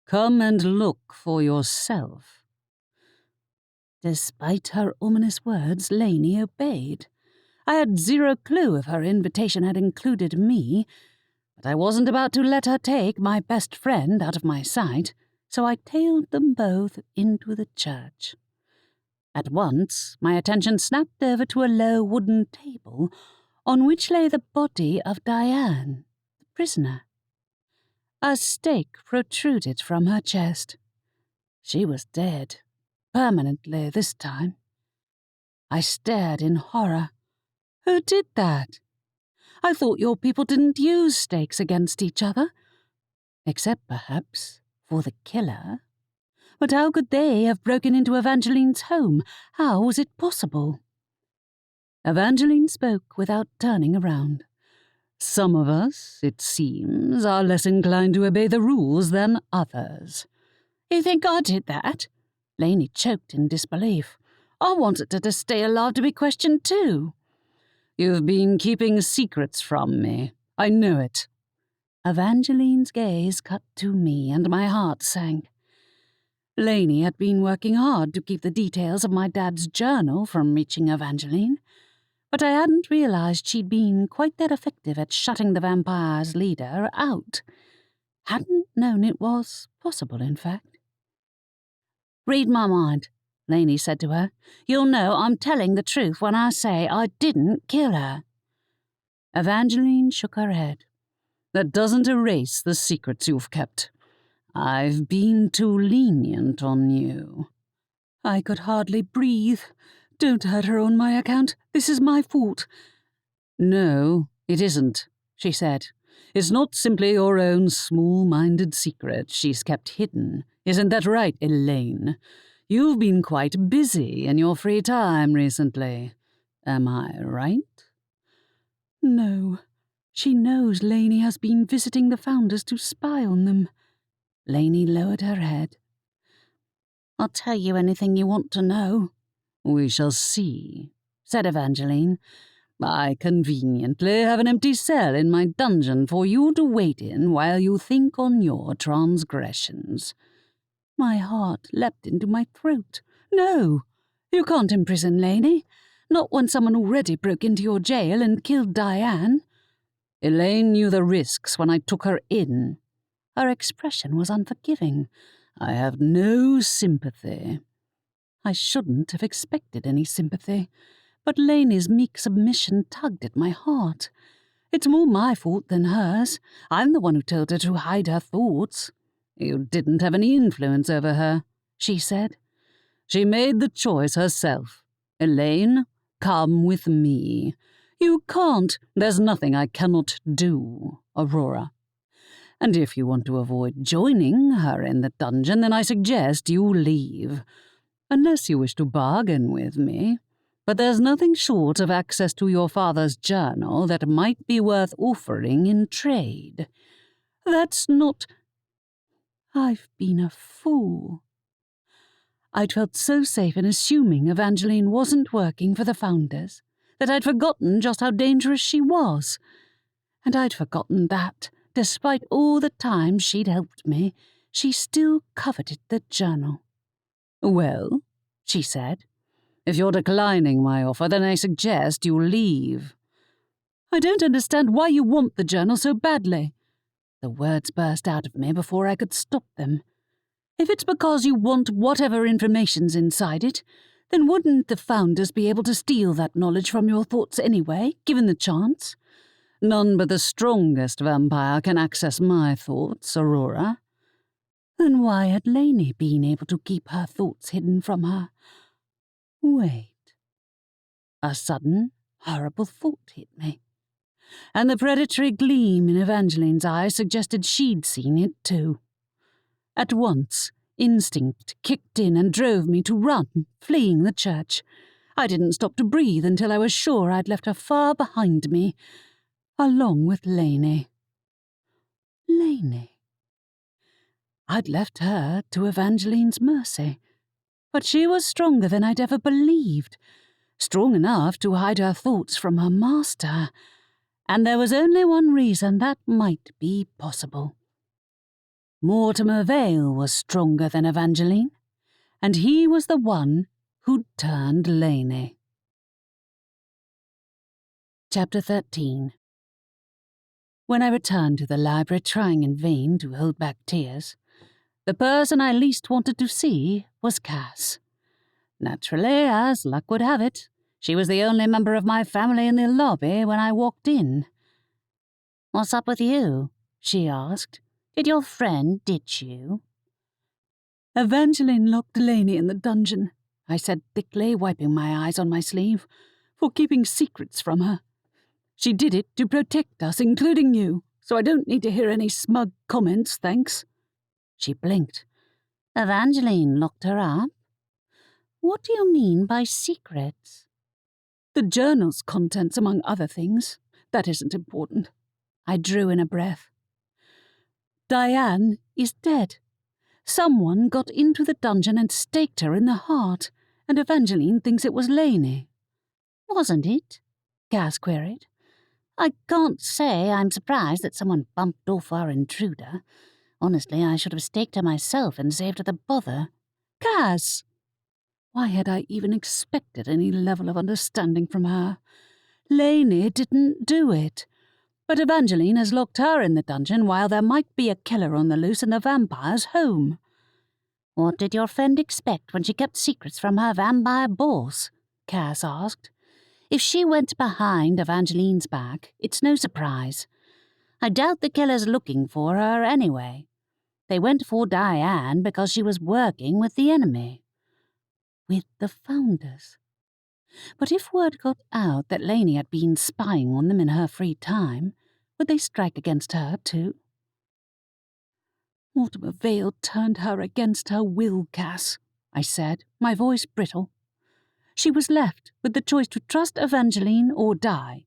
[SPEAKER 3] Come and look for yourself.
[SPEAKER 1] Despite her ominous words, Laney obeyed. I had zero clue if her invitation had included me, but I wasn't about to let her take my best friend out of my sight, so I tailed them both into the church. At once, my attention snapped over to a low wooden table on which lay the body of Diane, the prisoner. A stake protruded from her chest. She was dead, permanently this time. I stared in horror. Who did that? I thought your people didn't use stakes against each other, except perhaps for the killer. But how could they have broken into Evangeline's home? How was it possible? Evangeline spoke without turning around.
[SPEAKER 3] Some of us, it seems, are less inclined to obey the rules than others.
[SPEAKER 1] You think I did that? Laney choked in disbelief. I wanted her to stay alive to be questioned too.
[SPEAKER 3] You've been keeping secrets from me. I know it.
[SPEAKER 1] Evangeline's gaze cut to me, and my heart sank. Laney had been working hard to keep the details of my dad's journal from reaching Evangeline, but I hadn't realized she'd been quite that effective at shutting the vampire's leader out. Hadn't known it was possible, in fact.
[SPEAKER 2] Read my mind, Laney said to her. You'll know I'm telling the truth when I say I didn't kill her.
[SPEAKER 1] Evangeline shook her head.
[SPEAKER 3] That doesn't erase the secrets you've kept. I've been too lenient on you.
[SPEAKER 1] I could hardly breathe. Don't hurt her on my account. This is my fault.
[SPEAKER 3] No, it isn't, she said. It's not simply your own small-minded secret she's kept hidden. Isn't that right, Elaine? You've been quite busy in your free time recently. Am I right?
[SPEAKER 1] No. She knows Laney has been visiting the founders to spy on them. Laney lowered her head.
[SPEAKER 2] I'll tell you anything you want to know.
[SPEAKER 3] We shall see, said Evangeline. I conveniently have an empty cell in my dungeon for you to wait in while you think on your transgressions.
[SPEAKER 1] My heart leapt into my throat. No, you can't imprison Laney. Not when someone already broke into your jail and killed Diane.
[SPEAKER 3] Elaine knew the risks when I took her in.
[SPEAKER 1] Her expression was unforgiving.
[SPEAKER 3] I have no sympathy.
[SPEAKER 1] I shouldn't have expected any sympathy, but Laney's meek submission tugged at my heart. It's more my fault than hers. I'm the one who told her to hide her thoughts.
[SPEAKER 3] You didn't have any influence over her, she said. She made the choice herself. Elaine, come with me. You can't. There's nothing I cannot do, Aurora. And if you want to avoid joining her in the dungeon, then I suggest you leave. Unless you wish to bargain with me. But there's nothing short of access to your father's journal that might be worth offering in trade.
[SPEAKER 1] That's not... I've been a fool. I'd felt so safe in assuming Evangeline wasn't working for the founders that I'd forgotten just how dangerous she was. And I'd forgotten that, despite all the times she'd helped me, she still coveted the journal.
[SPEAKER 3] "Well," she said, "if you're declining my offer, then I suggest you leave."
[SPEAKER 1] "I don't understand why you want the journal so badly." The words burst out of me before I could stop them. "If it's because you want whatever information's inside it, then wouldn't the founders be able to steal that knowledge from your thoughts anyway, given the chance?"
[SPEAKER 3] "None but the strongest vampire can access my thoughts, Aurora."
[SPEAKER 1] Then why had Laney been able to keep her thoughts hidden from her? Wait. A sudden, horrible thought hit me, and the predatory gleam in Evangeline's eyes suggested she'd seen it too. At once, instinct kicked in and drove me to run, fleeing the church. I didn't stop to breathe until I was sure I'd left her far behind me, along with Laney. Laney. I'd left her to Evangeline's mercy, but she was stronger than I'd ever believed, strong enough to hide her thoughts from her master, and there was only one reason that might be possible. Mortimer Vale was stronger than Evangeline, and he was the one who'd turned Laney. Chapter 13. When I returned to the library, trying in vain to hold back tears, the person I least wanted to see was Cass. Naturally, as luck would have it, she was the only member of my family in the lobby when I walked in.
[SPEAKER 2] "What's up with you?" she asked. "Did your friend ditch you?"
[SPEAKER 1] "Evangeline locked Laney in the dungeon," I said thickly, wiping my eyes on my sleeve, "for keeping secrets from her. She did it to protect us, including you, so I don't need to hear any smug comments, thanks." She blinked.
[SPEAKER 2] "Evangeline locked her up? What do you mean by secrets?"
[SPEAKER 1] "The journal's contents, among other things. That isn't important." I drew in a breath. "Diane is dead. Someone got into the dungeon and staked her in the heart, and Evangeline thinks it was Laney."
[SPEAKER 2] "Wasn't it?"
[SPEAKER 1] Cass queried.
[SPEAKER 2] "I can't say I'm surprised that someone bumped off our intruder. Honestly, I should have staked her myself and saved her the bother."
[SPEAKER 1] "Cass!" Why had I even expected any level of understanding from her? Laney didn't do it. But Evangeline has locked her in the dungeon while there might be a killer on the loose in the vampire's home.
[SPEAKER 2] "What did your friend expect when she kept secrets from her vampire boss?" Cass asked. "If she went behind Evangeline's back, it's no surprise. I doubt the killer's looking for her anyway. They went for Diane because she was working with the enemy."
[SPEAKER 1] With the founders. But if word got out that Laney had been spying on them in her free time, would they strike against her too? "Mortimer Vale turned her against her will, Cass," I said, my voice brittle. "She was left with the choice to trust Evangeline or die,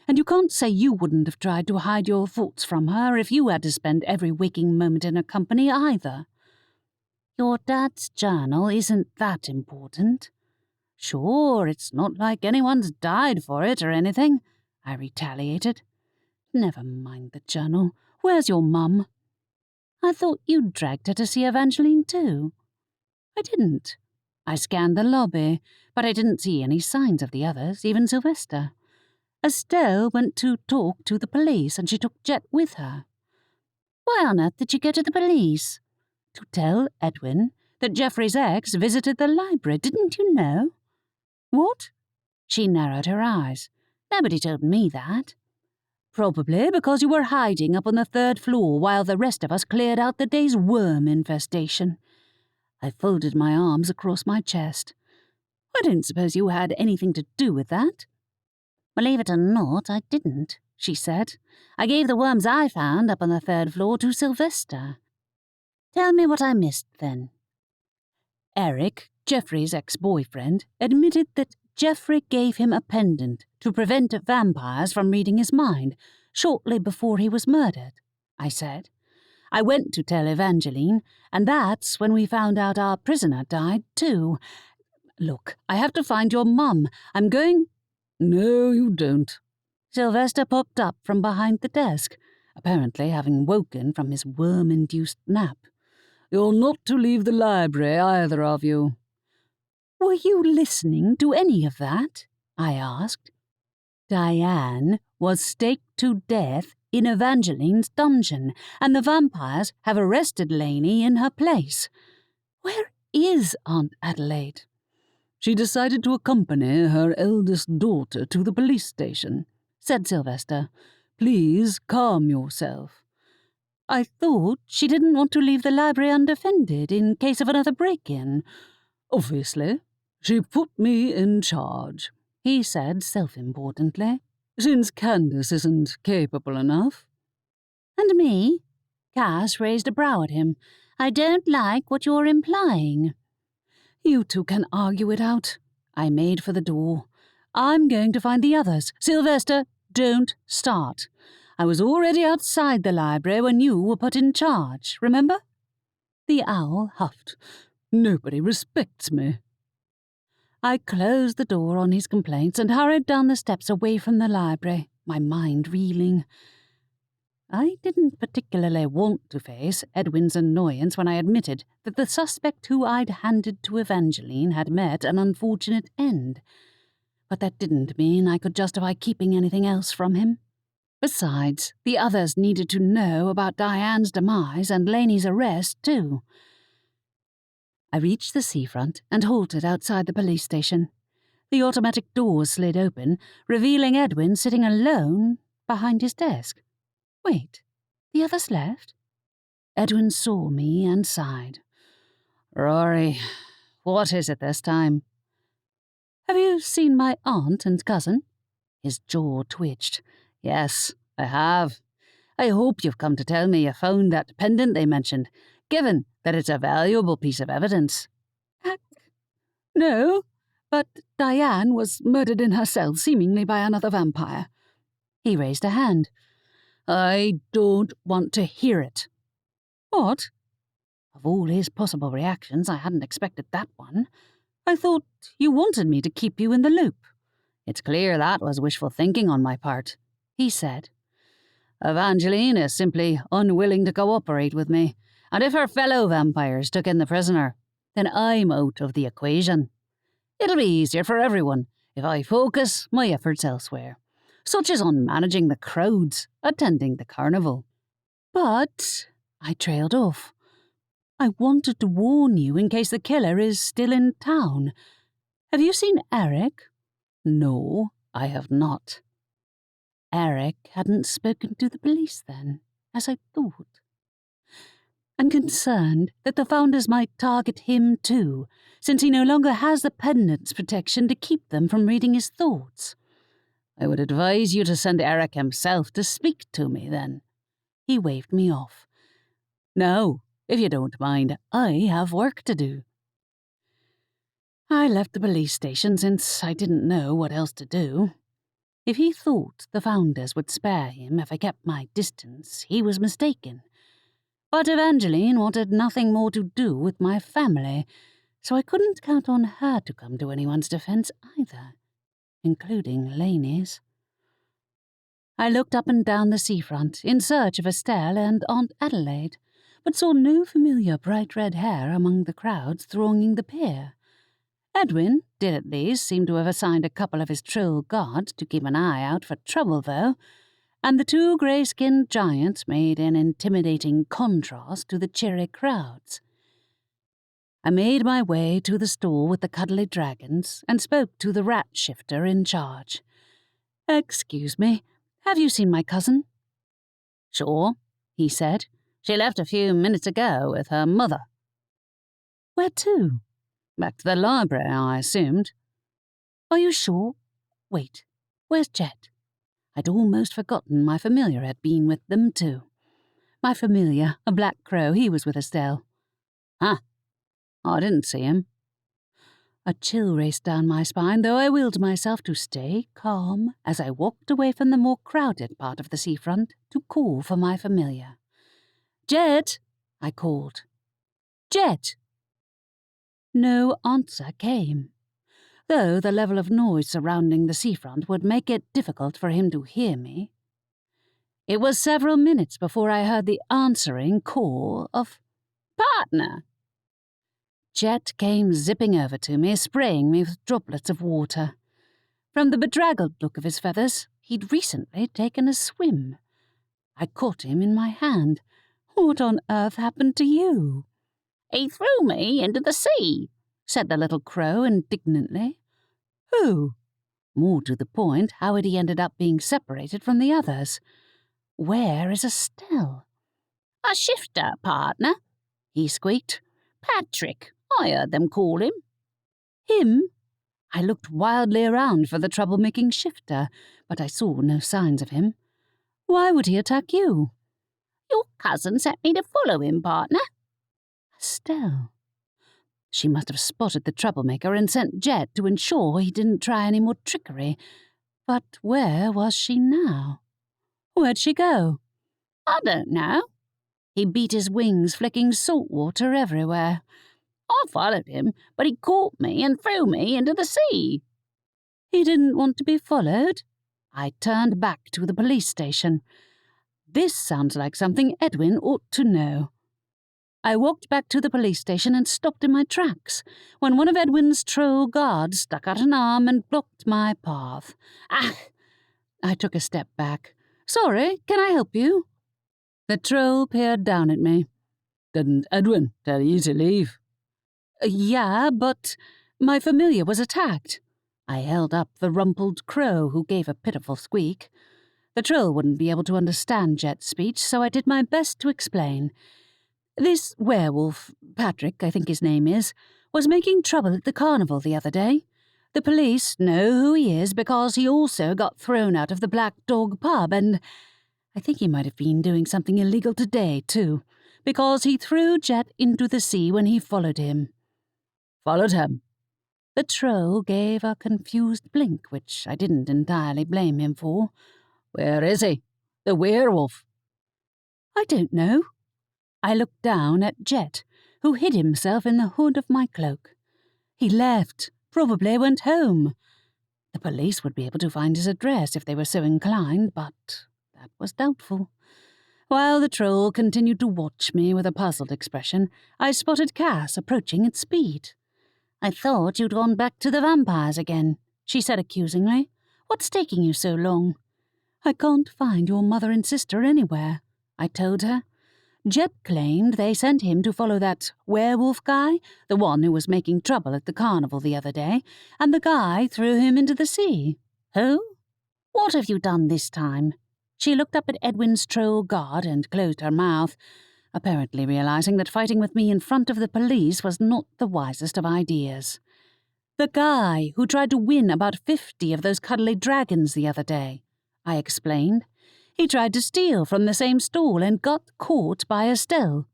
[SPEAKER 1] and you can't say you wouldn't have tried to hide your thoughts from her if you had to spend every waking moment in her company either."
[SPEAKER 2] "Your dad's journal isn't that important."
[SPEAKER 1] "Sure, it's not like anyone's died for it or anything," I retaliated. "Never mind the journal. Where's your mum?" "I thought you'd dragged her to see Evangeline too." "I didn't. I scanned the lobby, but I didn't see any signs of the others, even Sylvester. Estelle went to talk to the police and she took Jet with her."
[SPEAKER 2] "Why on earth did you go to the police?"
[SPEAKER 1] "To tell Edwin that Geoffrey's ex visited the library. Didn't you know?" "What?" She narrowed her eyes.
[SPEAKER 2] "Nobody told me that."
[SPEAKER 1] "Probably because you were hiding up on the 3rd floor while the rest of us cleared out the day's worm infestation." I folded my arms across my chest. "I don't suppose you had anything to do with that."
[SPEAKER 2] "Believe it or not, I didn't," she said. "I gave the worms I found up on the 3rd floor to Sylvester. Tell me what I missed, then."
[SPEAKER 1] Eric, Geoffrey's ex-boyfriend, admitted that Geoffrey gave him a pendant to prevent vampires from reading his mind shortly before he was murdered, I said. I went to tell Evangeline, and that's when we found out our prisoner died too. Look, I have to find your mum. I'm going—"
[SPEAKER 3] "No, you don't."
[SPEAKER 1] Sylvester popped up from behind the desk, apparently having woken from his worm-induced nap.
[SPEAKER 3] "You're not to leave the library, either of you."
[SPEAKER 1] "Were you listening to any of that?" I asked. Diane was staked to death in Evangeline's dungeon, and the vampires have arrested Laney in her place. Where is Aunt Adelaide?
[SPEAKER 3] "She decided to accompany her eldest daughter to the police station,"
[SPEAKER 1] said Sylvester.
[SPEAKER 3] "Please calm yourself."
[SPEAKER 1] "I thought she didn't want to leave the library undefended in case of another break-in."
[SPEAKER 3] "Obviously. She put me in charge,"
[SPEAKER 1] he said self-importantly.
[SPEAKER 3] "Since Candace isn't capable enough."
[SPEAKER 1] "And me?" Cass raised a brow at him. "I don't like what you're implying."
[SPEAKER 3] "You two can argue it out." I made for the door. "I'm going to find the others. Sylvester, don't start. I was already outside the library when you were put in charge, remember?" The owl huffed. "Nobody respects me." I closed the door on his complaints and hurried down the steps away from the library, my mind reeling. I didn't particularly want to face Edwin's annoyance when I admitted that the suspect who I'd handed to Evangeline had met an unfortunate end, but that didn't mean I could justify keeping anything else from him. Besides, the others needed to know about Diane's demise and Laney's arrest, too. I reached the seafront and halted outside the police station. The automatic doors slid open, revealing Edwin sitting alone behind his desk. Wait, the others left? Edwin saw me and sighed. "Rory, what is it this time?" "Have you seen my aunt and cousin?" His jaw twitched. "Yes, I have. I hope you've come to tell me you found that pendant they mentioned, given that it's a valuable piece of evidence." "No, but Diane was murdered in her cell, seemingly by another vampire." He raised a hand. "I don't want to hear it." "What?" Of all his possible reactions, I hadn't expected that one. "I thought you wanted me to keep you in the loop." "It's clear that was wishful thinking on my part," he said. "Evangeline is simply unwilling to cooperate with me, and if her fellow vampires took in the prisoner, then I'm out of the equation. It'll be easier for everyone if I focus my efforts elsewhere, such as on managing the crowds attending the carnival." "But," I trailed off, "I wanted to warn you in case the killer is still in town. Have you seen Eric?" "No, I have not." Eric hadn't spoken to the police then, as I thought. I'm concerned that the founders might target him too, since he no longer has the pendant's protection to keep them from reading his thoughts. "I would advise you to send Eric himself to speak to me, then." He waved me off. "Now, if you don't mind, I have work to do." I left the police station since I didn't know what else to do. If he thought the founders would spare him if I kept my distance, he was mistaken. But Evangeline wanted nothing more to do with my family, so I couldn't count on her to come to anyone's defense either, including Laney's. I looked up and down the seafront in search of Estelle and Aunt Adelaide, but saw no familiar bright red hair among the crowds thronging the pier. Edwin did at least seem to have assigned a couple of his troll guards to keep an eye out for trouble, though, and the two grey-skinned giants made an intimidating contrast to the cheery crowds. I made my way to the store with the cuddly dragons and spoke to the rat shifter in charge. "Excuse me, have you seen my cousin?" "Sure," he said. "She left a few minutes ago with her mother." "Where to?" "Back to the library, I assumed." "Are you sure? Wait, where's Jet?" I'd almost forgotten my familiar had been with them, too. My familiar, a black crow, he was with Estelle. "Huh. I didn't see him." A chill raced down my spine, though I willed myself to stay calm as I walked away from the more crowded part of the seafront to call for my familiar.
[SPEAKER 1] Jet, I called. Jet. No answer came, though the level of noise surrounding the seafront would make it difficult for him to hear me. It was several minutes before I heard the answering call of "Partner." Jet came zipping over to me, spraying me with droplets of water. From the bedraggled look of his feathers, he'd recently taken a swim. I caught him in my hand. "What on earth happened to you?"
[SPEAKER 2] "He threw me into the sea," said the little crow indignantly.
[SPEAKER 1] "Who?" More to the point, how had he ended up being separated from the others? Where is Estelle?
[SPEAKER 2] "A shifter, partner," he squeaked. "Patrick, I heard them call him."
[SPEAKER 1] Him? I looked wildly around for the trouble-making shifter, but I saw no signs of him. Why would he attack you?
[SPEAKER 2] "Your cousin sent me to follow him, partner."
[SPEAKER 1] Estelle. She must have spotted the troublemaker and sent Jet to ensure he didn't try any more trickery. But where was she now? Where'd she go?
[SPEAKER 2] "I don't know."
[SPEAKER 1] He beat his wings, flicking salt water everywhere.
[SPEAKER 2] "I followed him, but he caught me and threw me into the sea."
[SPEAKER 1] He didn't want to be followed? I turned back to the police station. This sounds like something Edwin ought to know. I walked back to the police station and stopped in my tracks when one of Edwin's troll guards stuck out an arm and blocked my path. "Ah!" I took a step back. "Sorry, can I help you?" The troll peered down at me.
[SPEAKER 3] "Didn't Edwin tell you to leave?"
[SPEAKER 1] "Yeah, but my familiar was attacked." I held up the rumpled crow, who gave a pitiful squeak. The troll wouldn't be able to understand Jet's speech, so I did my best to explain. "This werewolf, Patrick, I think his name is, was making trouble at the carnival the other day. The police know who he is because he also got thrown out of the Black Dog pub, and I think he might have been doing something illegal today, too, because he threw Jet into the sea when he followed him."
[SPEAKER 3] "Followed him?"
[SPEAKER 1] The troll gave a confused blink, which I didn't entirely blame him for.
[SPEAKER 3] "Where is he? The werewolf?"
[SPEAKER 1] "I don't know." I looked down at Jet, who hid himself in the hood of my cloak. He left, probably went home. The police would be able to find his address if they were so inclined, but that was doubtful. While the troll continued to watch me with a puzzled expression, I spotted Cass approaching at speed. "I thought you'd gone back to the vampires again," she said accusingly. "What's taking you so long?" "I can't find your mother and sister anywhere," I told her. "Jet claimed they sent him to follow that werewolf guy, the one who was making trouble at the carnival the other day, and the guy threw him into the sea." "Who? What have you done this time?" She looked up at Edwin's troll guard and closed her mouth, apparently realizing that fighting with me in front of the police was not the wisest of ideas. "The guy who tried to win about 50 of those cuddly dragons the other day," I explained. "He tried to steal from the same stall and got caught by Estelle.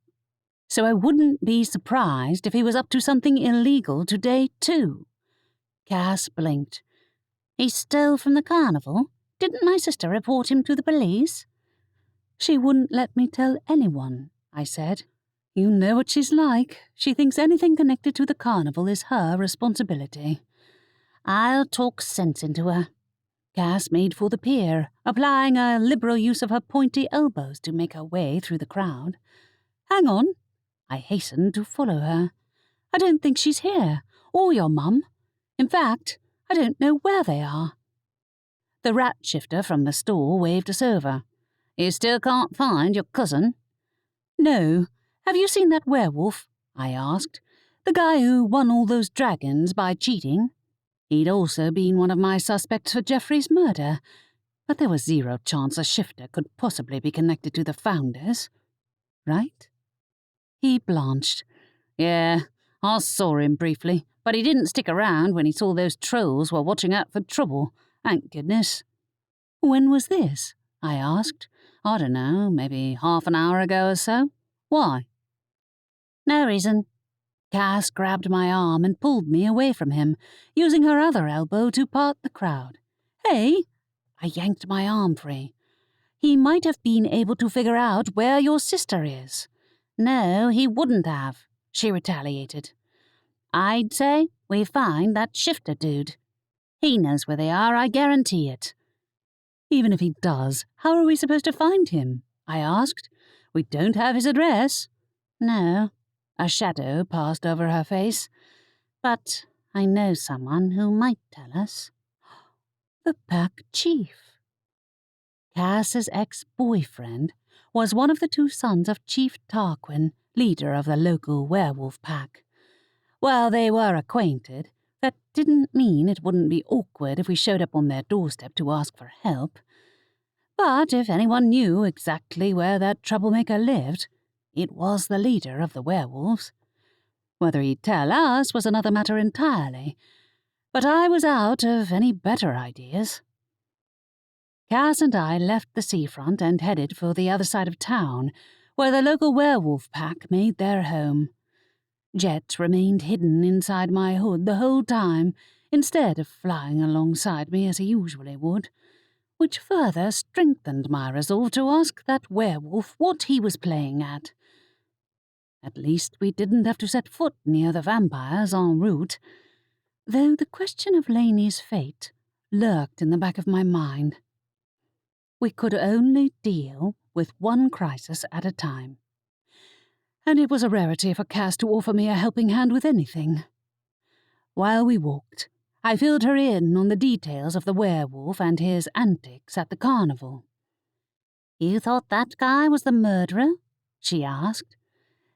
[SPEAKER 1] So I wouldn't be surprised if he was up to something illegal today, too." Cass blinked. "He stole from the carnival? Didn't my sister report him to the police?" "She wouldn't let me tell anyone," I said. "You know what she's like. She thinks anything connected to the carnival is her responsibility." "I'll talk sense into her." Cass made for the pier, applying a liberal use of her pointy elbows to make her way through the crowd. "Hang on." I hastened to follow her. "I don't think she's here, or your mum. In fact, I don't know where they are." The rat shifter from the store waved us over. "You still can't find your cousin?" "No. Have you seen that werewolf?" I asked. "The guy who won all those dragons by cheating?" He'd also been one of my suspects for Jeffrey's murder, but there was zero chance a shifter could possibly be connected to the founders. Right? He blanched. "Yeah, I saw him briefly, but he didn't stick around when he saw those trolls were watching out for trouble, thank goodness." "When was this?" I asked. "I don't know, maybe half an hour ago or so. Why?" "No reason." Cass grabbed my arm and pulled me away from him, using her other elbow to part the crowd. "Hey!" I yanked my arm free.
[SPEAKER 2] He might have been able to figure out where your sister is." "No, he wouldn't have," she retaliated. "I'd say we find that shifter dude. He knows where they are, I guarantee it."
[SPEAKER 1] "Even if he does, how are we supposed to find him?" I asked. "We don't have his address."
[SPEAKER 2] "No," a shadow passed over her face, "but I know someone who might tell us."
[SPEAKER 1] The pack chief. Cass's ex-boyfriend was one of the two sons of Chief Tarquin, leader of the local werewolf pack. While they were acquainted, that didn't mean it wouldn't be awkward if we showed up on their doorstep to ask for help. But if anyone knew exactly where that troublemaker lived, it was the leader of the werewolves. Whether he'd tell us was another matter entirely, but I was out of any better ideas. Cass and I left the seafront and headed for the other side of town, where the local werewolf pack made their home. Jet remained hidden inside my hood the whole time, instead of flying alongside me as he usually would, which further strengthened my resolve to ask that werewolf what he was playing at. At least we didn't have to set foot near the vampires en route, though the question of Laney's fate lurked in the back of my mind. We could only deal with one crisis at a time, and it was a rarity for Cass to offer me a helping hand with anything. While we walked, I filled her in on the details of the werewolf and his antics at the carnival.
[SPEAKER 2] "You thought that guy was the murderer?" she asked.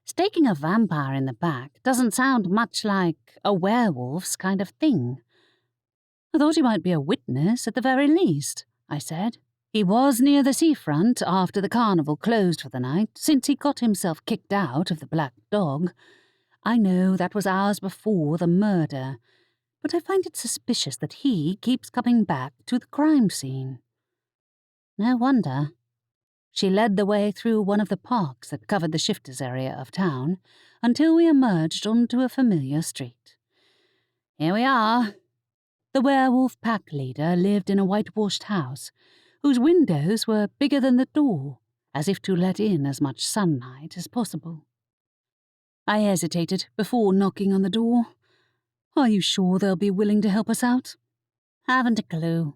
[SPEAKER 2] "Staking a vampire in the back doesn't sound much like a werewolf's kind of thing."
[SPEAKER 1] "I thought he might be a witness at the very least," I said. "He was near the seafront after the carnival closed for the night, since he got himself kicked out of the Black Dog. I know that was hours before the murder, but I find it suspicious that he keeps coming back to the crime scene."
[SPEAKER 2] "No wonder."
[SPEAKER 1] She led the way through one of the parks that covered the shifters' area of town until we emerged onto a familiar street. "Here we are." The werewolf pack leader lived in a whitewashed house, whose windows were bigger than the door, as if to let in as much sunlight as possible. I hesitated before knocking on the door. "Are you sure they'll be willing to help us out?"
[SPEAKER 2] "Haven't a clue."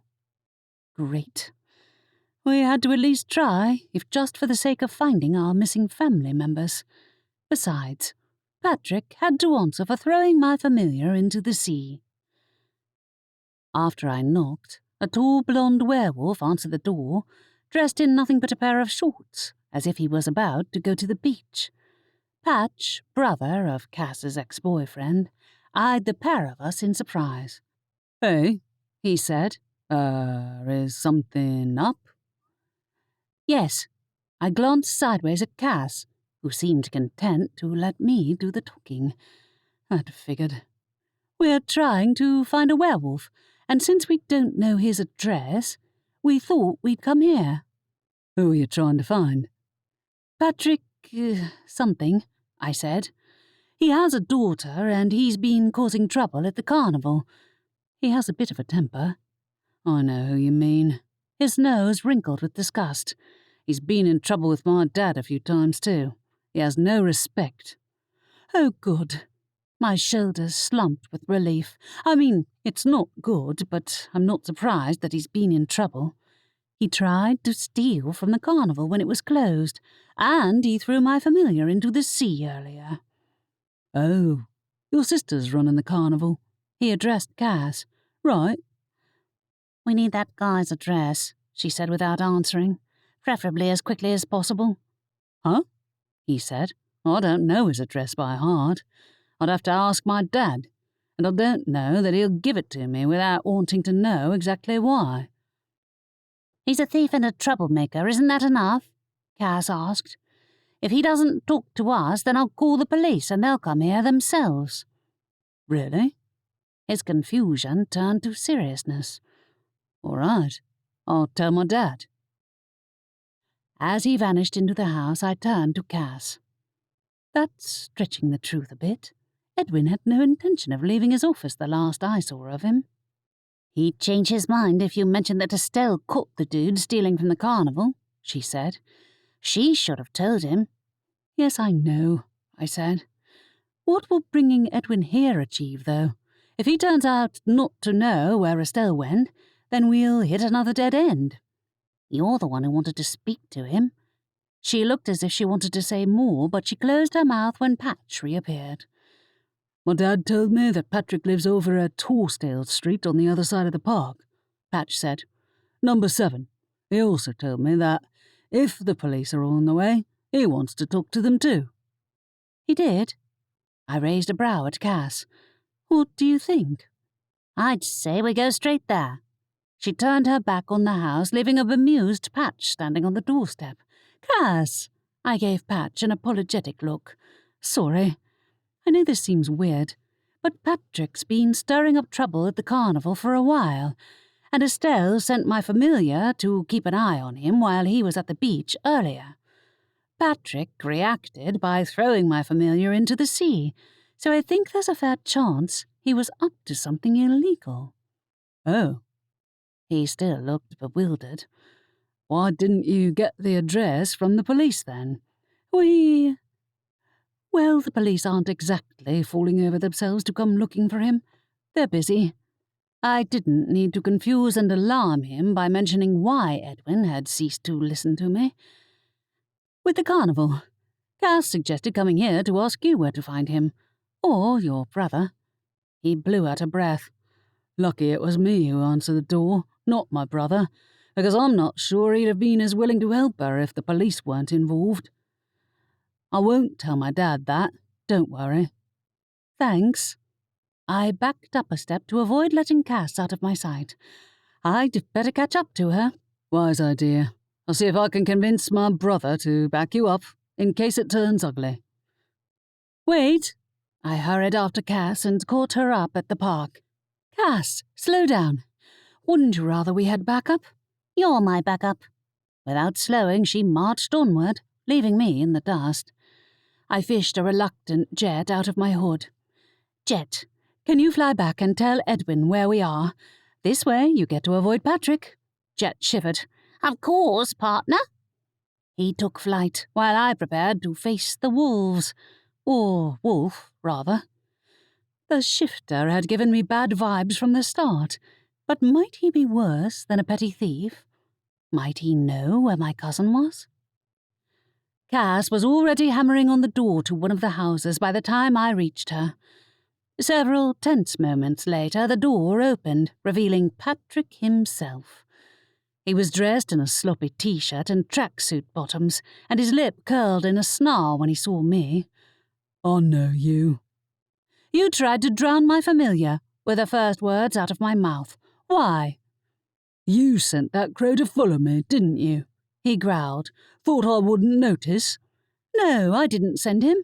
[SPEAKER 1] Great. We had to at least try, if just for the sake of finding our missing family members. Besides, Patrick had to answer for throwing my familiar into the sea. After I knocked, a tall blonde werewolf answered the door, dressed in nothing but a pair of shorts, as if he was about to go to the beach. Patch, brother of Cass's ex-boyfriend, eyed the pair of us in surprise. "Hey," he said, is something up?" "Yes." I glanced sideways at Cass, who seemed content to let me do the talking. I'd figured. "We're trying to find a werewolf, and since we don't know his address, we thought we'd come here." "Who are you trying to find?" "Patrick, something," I said. "He has a daughter, and he's been causing trouble at the carnival. He has a bit of a temper." "I know who you mean." His nose wrinkled with disgust. "He's been in trouble with my dad a few times, too. He has no respect." "Oh, good." My shoulders slumped with relief. I mean, it's not good, but I'm not surprised that he's been in trouble. He tried to steal from the carnival when it was closed, and he threw my familiar into the sea earlier. "Oh, your sister's running the carnival." He addressed Cass. "Right."
[SPEAKER 2] "We need that guy's address," she said without answering, "preferably as quickly as possible."
[SPEAKER 1] "Huh?" he said. "I don't know his address by heart. I'd have to ask my dad, and I don't know that he'll give it to me without wanting to know exactly why."
[SPEAKER 2] "He's a thief and a troublemaker, isn't that enough?" Cass asked. "If he doesn't talk to us, then I'll call the police and they'll come here themselves."
[SPEAKER 1] "Really?"
[SPEAKER 2] His confusion turned to seriousness.
[SPEAKER 1] "All right, I'll tell my dad." As he vanished into the house, I turned to Cass. "That's stretching the truth a bit. Edwin had no intention of leaving his office the last I saw of him."
[SPEAKER 2] "He'd change his mind if you mentioned that Estelle caught the dude stealing from the carnival," she said. She should have told him.
[SPEAKER 3] Yes, I know, I said. What will bringing Edwin here achieve, though? If he turns out not to know where Estelle went, then we'll hit another dead end.
[SPEAKER 2] You're the one who wanted to speak to him. She looked as if she wanted to say more, but she closed her mouth when Patch reappeared.
[SPEAKER 3] My dad told me that Patrick lives over at Horsdale Street on the other side of the park, Patch said. Number 7. He also told me that if the police are on the way, he wants to talk to them too.
[SPEAKER 2] He did?
[SPEAKER 3] I raised a brow at Cass. What do you think?
[SPEAKER 2] I'd say we go straight there. She turned her back on the house, leaving a bemused Patch standing on the doorstep.
[SPEAKER 3] Cass! I gave Patch an apologetic look. Sorry. I know this seems weird, but Patrick's been stirring up trouble at the carnival for a while, and Estelle sent my familiar to keep an eye on him while he was at the beach earlier. Patrick reacted by throwing my familiar into the sea, so I think there's a fair chance he was up to something illegal. Oh. He still looked bewildered. Why didn't you get the address from the police then? Well, the police aren't exactly falling over themselves to come looking for him. They're busy. I didn't need to confuse and alarm him by mentioning why Edwin had ceased to listen to me. With the carnival, Cass suggested coming here to ask you where to find him, or your brother. He blew out a breath. Lucky it was me who answered the door, not my brother, because I'm not sure he'd have been as willing to help her if the police weren't involved. I won't tell my dad that, don't worry. Thanks. I backed up a step to avoid letting Cass out of my sight. I'd better catch up to her. Wise idea. I'll see if I can convince my brother to back you up, in case it turns ugly. Wait! I hurried after Cass and caught her up at the park. Cass, slow down. Wouldn't you rather we had backup?
[SPEAKER 2] You're my backup.
[SPEAKER 3] Without slowing, she marched onward, leaving me in the dust. I fished a reluctant Jet out of my hood. Jet, can you fly back and tell Edwin where we are? This way you get to avoid Patrick. Jet shivered.
[SPEAKER 2] Of course, partner.
[SPEAKER 3] He took flight while I prepared to face the wolves. Or wolf, rather. The shifter had given me bad vibes from the start, but might he be worse than a petty thief? Might he know where my cousin was? Cass was already hammering on the door to one of the houses by the time I reached her. Several tense moments later, the door opened, revealing Patrick himself. He was dressed in a sloppy t-shirt and tracksuit bottoms, and his lip curled in a snarl when he saw me. I know you. You tried to drown my familiar, were the first words out of my mouth. Why? You sent that crow to follow me, didn't you? He growled. Thought I wouldn't notice. No, I didn't send him.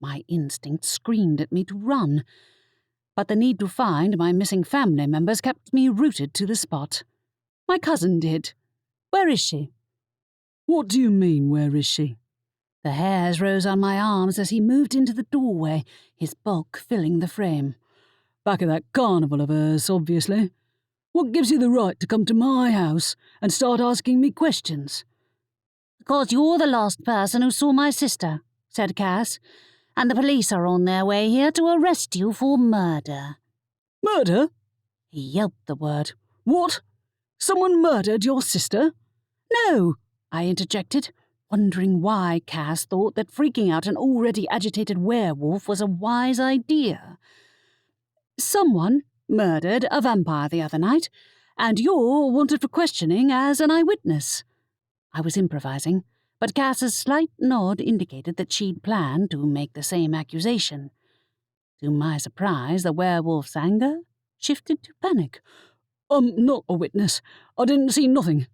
[SPEAKER 3] My instinct screamed at me to run, but the need to find my missing family members kept me rooted to the spot. My cousin did. Where is she? What do you mean, where is she? The hairs rose on my arms as he moved into the doorway, his bulk filling the frame. Back at that carnival of hers, obviously. What gives you the right to come to my house and start asking me questions?
[SPEAKER 2] Because you're the last person who saw my sister, said Cass, and the police are on their way here to arrest you for murder.
[SPEAKER 3] Murder? He yelped the word. What? Someone murdered your sister? No, I interjected, wondering why Cass thought that freaking out an already agitated werewolf was a wise idea. Someone murdered a vampire the other night, and you're wanted for questioning as an eyewitness. I was improvising, but Cass's slight nod indicated that she'd planned to make the same accusation. To my surprise, the werewolf's anger shifted to panic. I'm not a witness. I didn't see nothing.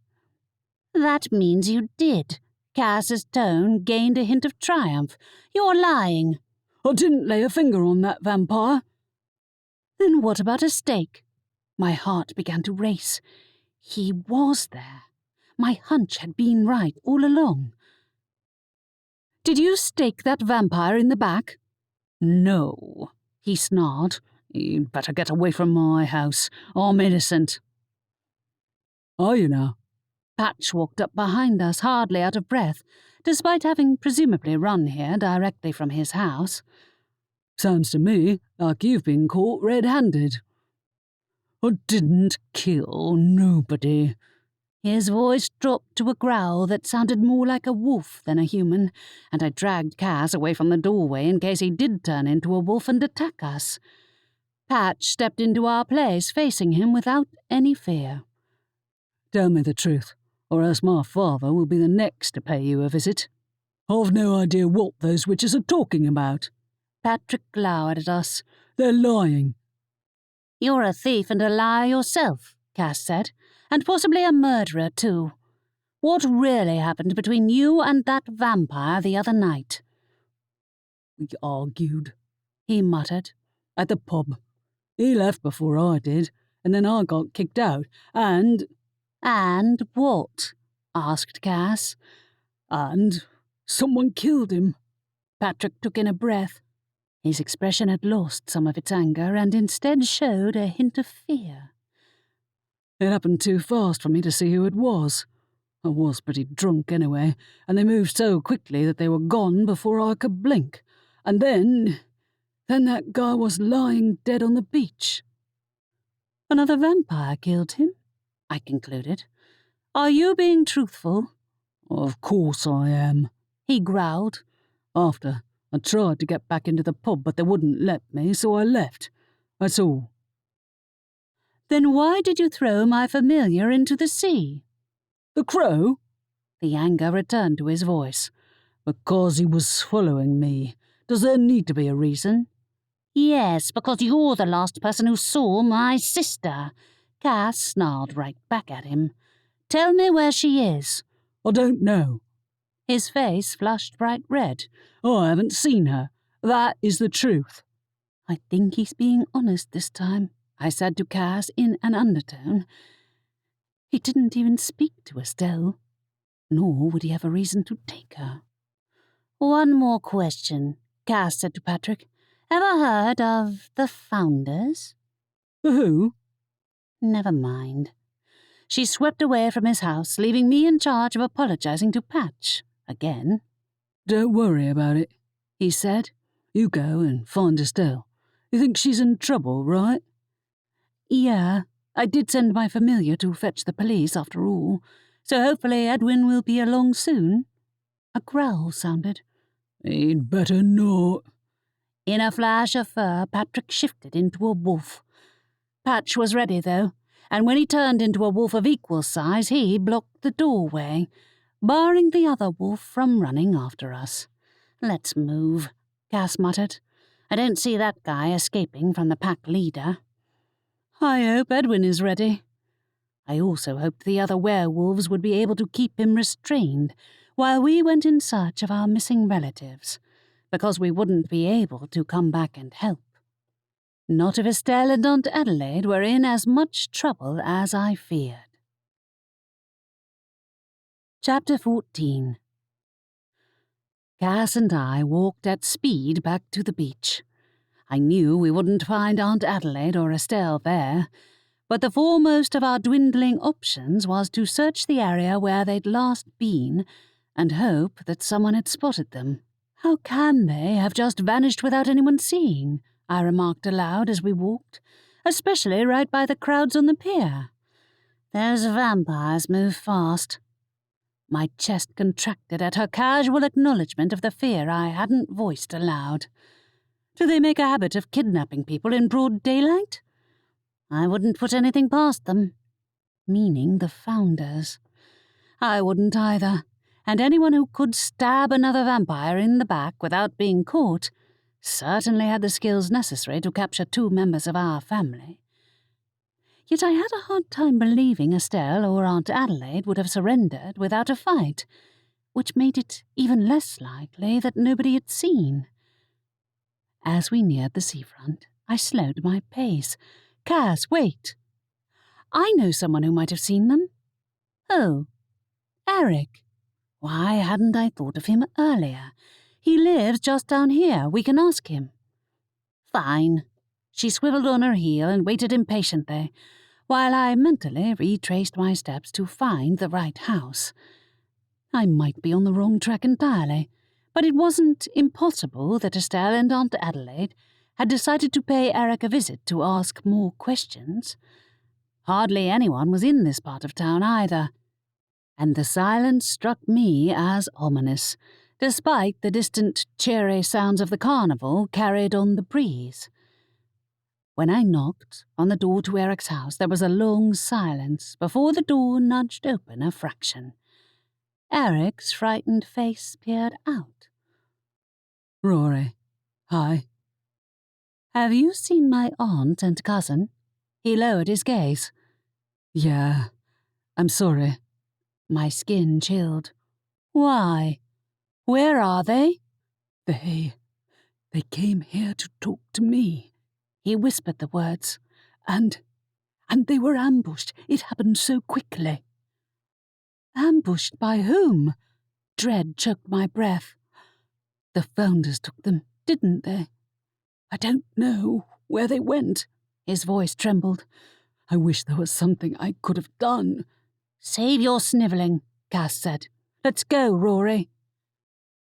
[SPEAKER 2] That means you did. Cass's tone gained a hint of triumph. You're lying.
[SPEAKER 3] I didn't lay a finger on that vampire. Then what about a stake? My heart began to race. He was there. My hunch had been right all along. Did you stake that vampire in the back? No, he snarled. You'd better get away from my house. I'm innocent. Are you now?
[SPEAKER 2] Patch walked up behind us, hardly out of breath, despite having presumably run here directly from his house.
[SPEAKER 3] Sounds to me like you've been caught red-handed. I didn't kill nobody.
[SPEAKER 2] His voice dropped to a growl that sounded more like a wolf than a human, and I dragged Cass away from the doorway in case he did turn into a wolf and attack us. Patch stepped into our place, facing him without any fear.
[SPEAKER 3] Tell me the truth, or else my father will be the next to pay you a visit. I've no idea what those witches are talking about.
[SPEAKER 2] Patrick glowered at us.
[SPEAKER 3] They're lying.
[SPEAKER 2] You're a thief and a liar yourself, Cass said, and possibly a murderer too. What really happened between you and that vampire the other night?
[SPEAKER 3] We argued,
[SPEAKER 2] he muttered.
[SPEAKER 3] At the pub. He left before I did, and then I got kicked out, and...
[SPEAKER 2] And what? Asked Cass.
[SPEAKER 3] And someone killed him.
[SPEAKER 2] Patrick took in a breath. His expression had lost some of its anger and instead showed a hint of fear.
[SPEAKER 3] It happened too fast for me to see who it was. I was pretty drunk anyway, and they moved so quickly that they were gone before I could blink. And then that guy was lying dead on the beach.
[SPEAKER 2] Another vampire killed him, I concluded. Are you being truthful?
[SPEAKER 3] Of course I am,
[SPEAKER 2] he growled.
[SPEAKER 3] After I tried to get back into the pub, but they wouldn't let me, so I left. That's all.
[SPEAKER 2] Then why did you throw my familiar into the sea?
[SPEAKER 3] The crow?
[SPEAKER 2] The anger returned to his voice.
[SPEAKER 3] Because he was following me. Does there need to be a reason?
[SPEAKER 2] Yes, because you're the last person who saw my sister. Cass snarled right back at him. Tell me where she is.
[SPEAKER 3] I don't know.
[SPEAKER 2] His face flushed bright red.
[SPEAKER 3] I haven't seen her. That is the truth.
[SPEAKER 2] I think he's being honest this time, I said to Cass in an undertone. He didn't even speak to Estelle, nor would he have a reason to take her. One more question, Cass said to Patrick. Ever heard of the Founders?
[SPEAKER 3] The who?
[SPEAKER 2] Never mind. She swept away from his house, leaving me in charge of apologizing to Patch. Again.
[SPEAKER 3] Don't worry about it, he said. You go and find Estelle. You think she's in trouble, right?
[SPEAKER 2] Yeah, I did send my familiar to fetch the police after all, so hopefully Edwin will be along soon. A growl sounded.
[SPEAKER 3] He'd better not.
[SPEAKER 2] In a flash of fur, Patrick shifted into a wolf. Patch was ready, though, and when he turned into a wolf of equal size, he blocked the doorway, barring the other wolf from running after us. Let's move, Cass muttered. I don't see that guy escaping from the pack leader. I hope Edwin is ready. I also hoped the other werewolves would be able to keep him restrained while we went in search of our missing relatives, because we wouldn't be able to come back and help. Not if Estelle and Aunt Adelaide were in as much trouble as I feared. Chapter 14. Cass and I walked at speed back to the beach. I knew we wouldn't find Aunt Adelaide or Estelle there, but the foremost of our dwindling options was to search the area where they'd last been and hope that someone had spotted them. How can they have just vanished without anyone seeing? I remarked aloud as we walked, especially right by the crowds on the pier. Those vampires move fast. My chest contracted at her casual acknowledgement of the fear I hadn't voiced aloud. Do they make a habit of kidnapping people in broad daylight? I wouldn't put anything past them. Meaning the Founders. I wouldn't either, and anyone who could stab another vampire in the back without being caught certainly had the skills necessary to capture 2 members of our family. Yet I had a hard time believing Estelle or Aunt Adelaide would have surrendered without a fight, which made it even less likely that nobody had seen. As we neared the seafront, I slowed my pace. Cass, wait. I know someone who might have seen them. Oh, Eric. Why hadn't I thought of him earlier? He lives just down here. We can ask him. Fine. She swiveled on her heel and waited impatiently,
[SPEAKER 1] while I mentally retraced my steps to find the right house. I might be on the wrong track entirely, but it wasn't impossible that Estelle and Aunt Adelaide had decided to pay Eric a visit to ask more questions. Hardly anyone was in this part of town either, and the silence struck me as ominous, despite the distant, cheery sounds of the carnival carried on the breeze. When I knocked on the door to Eric's house, there was a long silence before the door nudged open a fraction. Eric's frightened face peered out.
[SPEAKER 3] Rory, hi.
[SPEAKER 1] Have you seen my aunt and cousin? He lowered his gaze.
[SPEAKER 3] Yeah, I'm sorry.
[SPEAKER 1] My skin chilled. Why? Where are they?
[SPEAKER 3] They came here to talk to me.
[SPEAKER 1] He whispered the words.
[SPEAKER 3] And they were ambushed. It happened so quickly.
[SPEAKER 1] Ambushed by whom? Dread choked my breath.
[SPEAKER 3] The founders took them, didn't they? I don't know where they went.
[SPEAKER 1] His voice trembled.
[SPEAKER 3] I wish there was something I could have done.
[SPEAKER 1] Save your snivelling, Cass said. Let's go, Rory.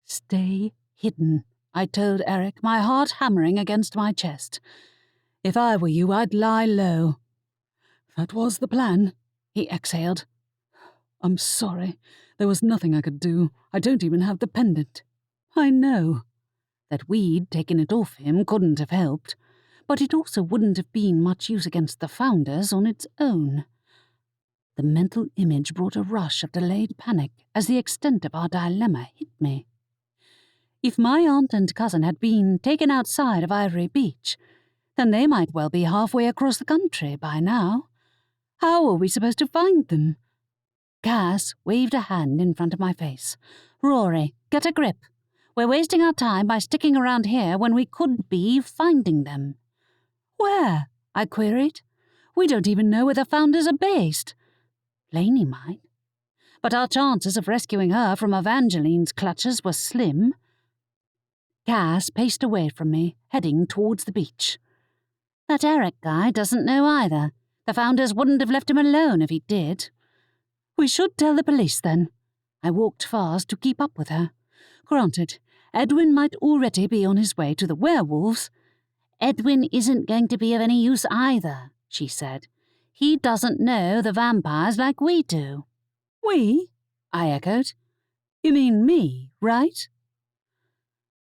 [SPEAKER 1] Stay hidden, I told Eric, my heart hammering against my chest. If I were you, I'd lie low.
[SPEAKER 3] That was the plan, he exhaled. I'm sorry. There was nothing I could do. I don't even have the pendant.
[SPEAKER 1] I know. That we'd taken it off him couldn't have helped, but it also wouldn't have been much use against the founders on its own. The mental image brought a rush of delayed panic as the extent of our dilemma hit me. If my aunt and cousin had been taken outside of Ivory Beach, then they might well be halfway across the country by now. How were we supposed to find them? Cass waved a hand in front of my face. Rory, get a grip. We're wasting our time by sticking around here when we could be finding them. Where? I queried. We don't even know where the founders are based. Laney might. But our chances of rescuing her from Evangeline's clutches were slim. Cass paced away from me, heading towards the beach. That Eric guy doesn't know either. The founders wouldn't have left him alone if he did. We should tell the police then. I walked fast to keep up with her. Granted, Edwin might already be on his way to the werewolves. Edwin isn't going to be of any use either, she said. He doesn't know the vampires like we do. We? I echoed. You mean me, right?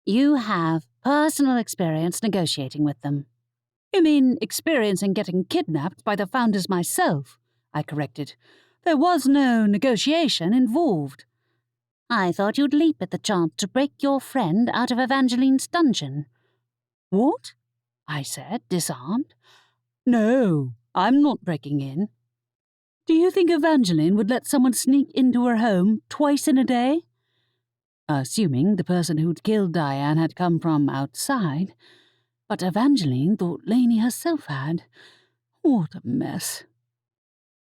[SPEAKER 1] You have personal experience negotiating with them. You mean experience in getting kidnapped by the founders myself, I corrected. There was no negotiation involved. I thought you'd leap at the chance to break your friend out of Evangeline's dungeon. What? I said, disarmed. No, I'm not breaking in. Do you think Evangeline would let someone sneak into her home twice in a day? Assuming the person who'd killed Diane had come from outside, but Evangeline thought Laney herself had. What a mess.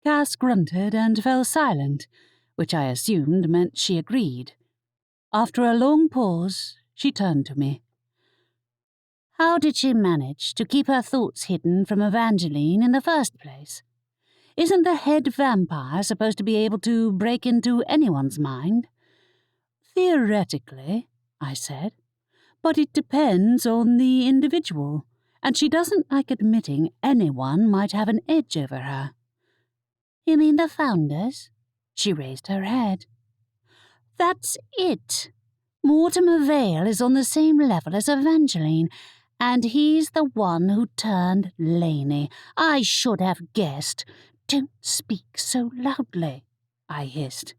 [SPEAKER 1] Cass grunted and fell silent, which I assumed meant she agreed. After a long pause, she turned to me. How did she manage to keep her thoughts hidden from Evangeline in the first place? Isn't the head vampire supposed to be able to break into anyone's mind? Theoretically, I said, but it depends on the individual, and she doesn't like admitting anyone might have an edge over her. You mean the founders? She raised her head. That's it. Mortimer Vale is on the same level as Evangeline, and he's the one who turned Laney. I should have guessed. Don't speak so loudly, I hissed.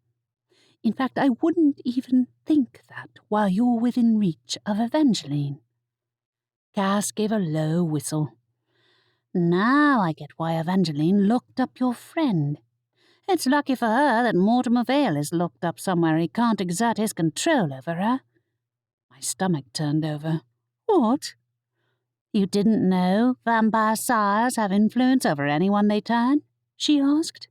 [SPEAKER 1] In fact, I wouldn't even think that while you're within reach of Evangeline. Cass gave a low whistle. Now I get why Evangeline locked up your friend. It's lucky for her that Mortimer Vale is locked up somewhere he can't exert his control over her. My stomach turned over. What? You didn't know vampire sires have influence over anyone they turn? She asked.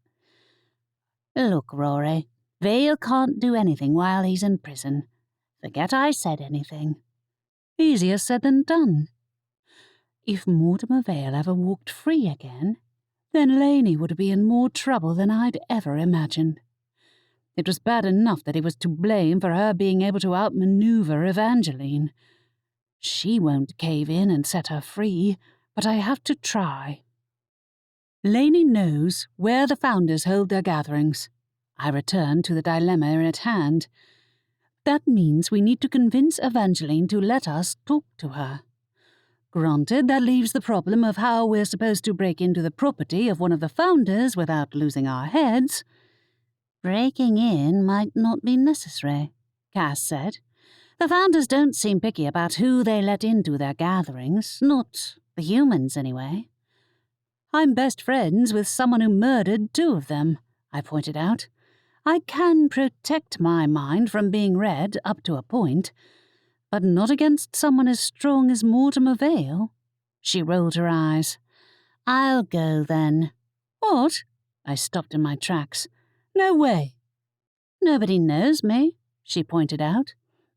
[SPEAKER 1] Look, Rory, Vale can't do anything while he's in prison. Forget I said anything. Easier said than done. If Mortimer Vale ever walked free again, then Laney would be in more trouble than I'd ever imagined. It was bad enough that he was to blame for her being able to outmaneuver Evangeline. She won't cave in and set her free, but I have to try. Laney knows where the founders hold their gatherings. I return to the dilemma at hand. That means we need to convince Evangeline to let us talk to her. Granted, that leaves the problem of how we're supposed to break into the property of one of the founders without losing our heads.
[SPEAKER 2] Breaking in might not be necessary, Cass said. The founders don't seem picky about who they let into their gatherings, not the humans anyway.
[SPEAKER 1] I'm best friends with someone who murdered 2 of them, I pointed out. I can protect my mind from being read up to a point, but not against someone as strong as Mortimer Vale. She rolled her eyes.
[SPEAKER 2] I'll go then.
[SPEAKER 1] What? I stopped in my tracks. No way.
[SPEAKER 2] Nobody knows me, she pointed out.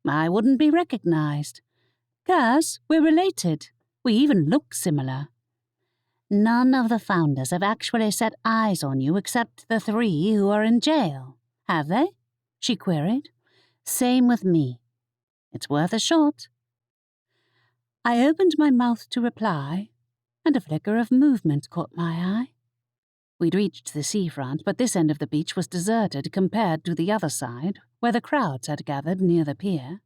[SPEAKER 2] I wouldn't be recognized.
[SPEAKER 1] Cass, we're related. We even look similar.
[SPEAKER 2] None of the founders have actually set eyes on you except the 3 who are in jail, have they? She queried. Same with me. It's worth a shot.
[SPEAKER 1] I opened my mouth to reply, and a flicker of movement caught my eye. We'd reached the seafront, but this end of the beach was deserted compared to the other side, where the crowds had gathered near the pier.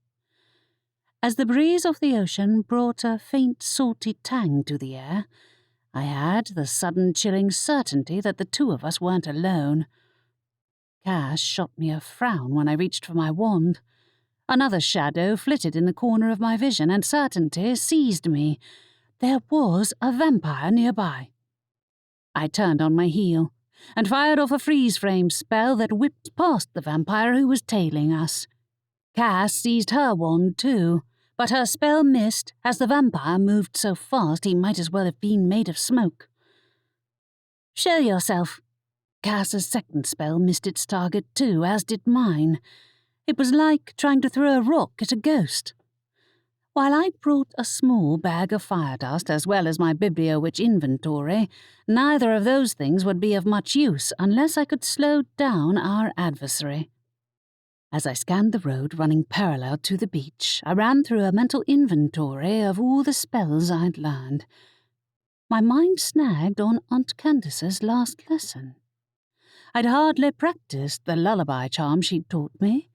[SPEAKER 1] As the breeze of the ocean brought a faint salty tang to the air, I had the sudden chilling certainty that the 2 of us weren't alone. Cass shot me a frown when I reached for my wand. Another shadow flitted in the corner of my vision, and certainty seized me. There was a vampire nearby. I turned on my heel and fired off a freeze-frame spell that whipped past the vampire who was tailing us. Cass seized her wand too, but her spell missed as the vampire moved so fast he might as well have been made of smoke.
[SPEAKER 2] Show yourself.
[SPEAKER 1] Cass's second spell missed its target too, as did mine. It was like trying to throw a rock at a ghost. While I'd brought a small bag of fire dust as well as my Bibliowitch inventory, neither of those things would be of much use unless I could slow down our adversary. As I scanned the road running parallel to the beach, I ran through a mental inventory of all the spells I'd learned. My mind snagged on Aunt Candace's last lesson. I'd hardly practiced the lullaby charm she'd taught me,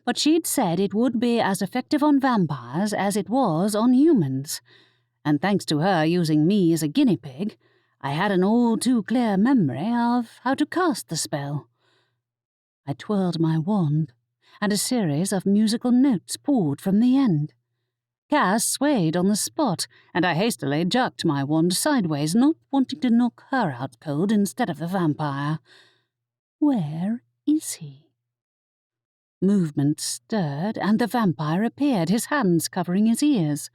[SPEAKER 1] but she'd said it would be as effective on vampires as it was on humans, and thanks to her using me as a guinea pig, I had an all-too-clear memory of how to cast the spell. I twirled my wand, and a series of musical notes poured from the end. Cass swayed on the spot, and I hastily jerked my wand sideways, not wanting to knock her out cold instead of the vampire. Where is he? Movement stirred, and the vampire appeared, his hands covering his ears.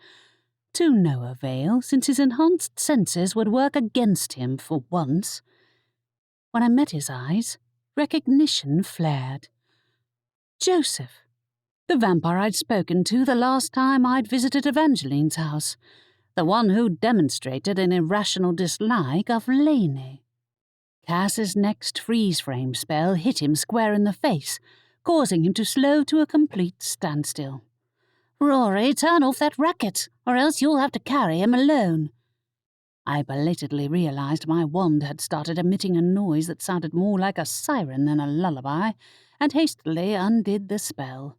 [SPEAKER 1] To no avail, since his enhanced senses would work against him for once. When I met his eyes, recognition flared. Joseph, the vampire I'd spoken to the last time I'd visited Evangeline's house, the one who'd demonstrated an irrational dislike of Laney. Cass's next freeze-frame spell hit him square in the face, causing him to slow to a complete standstill.
[SPEAKER 2] Rory, turn off that racket, or else you'll have to carry him alone.
[SPEAKER 1] I belatedly realized my wand had started emitting a noise that sounded more like a siren than a lullaby, and hastily undid the spell.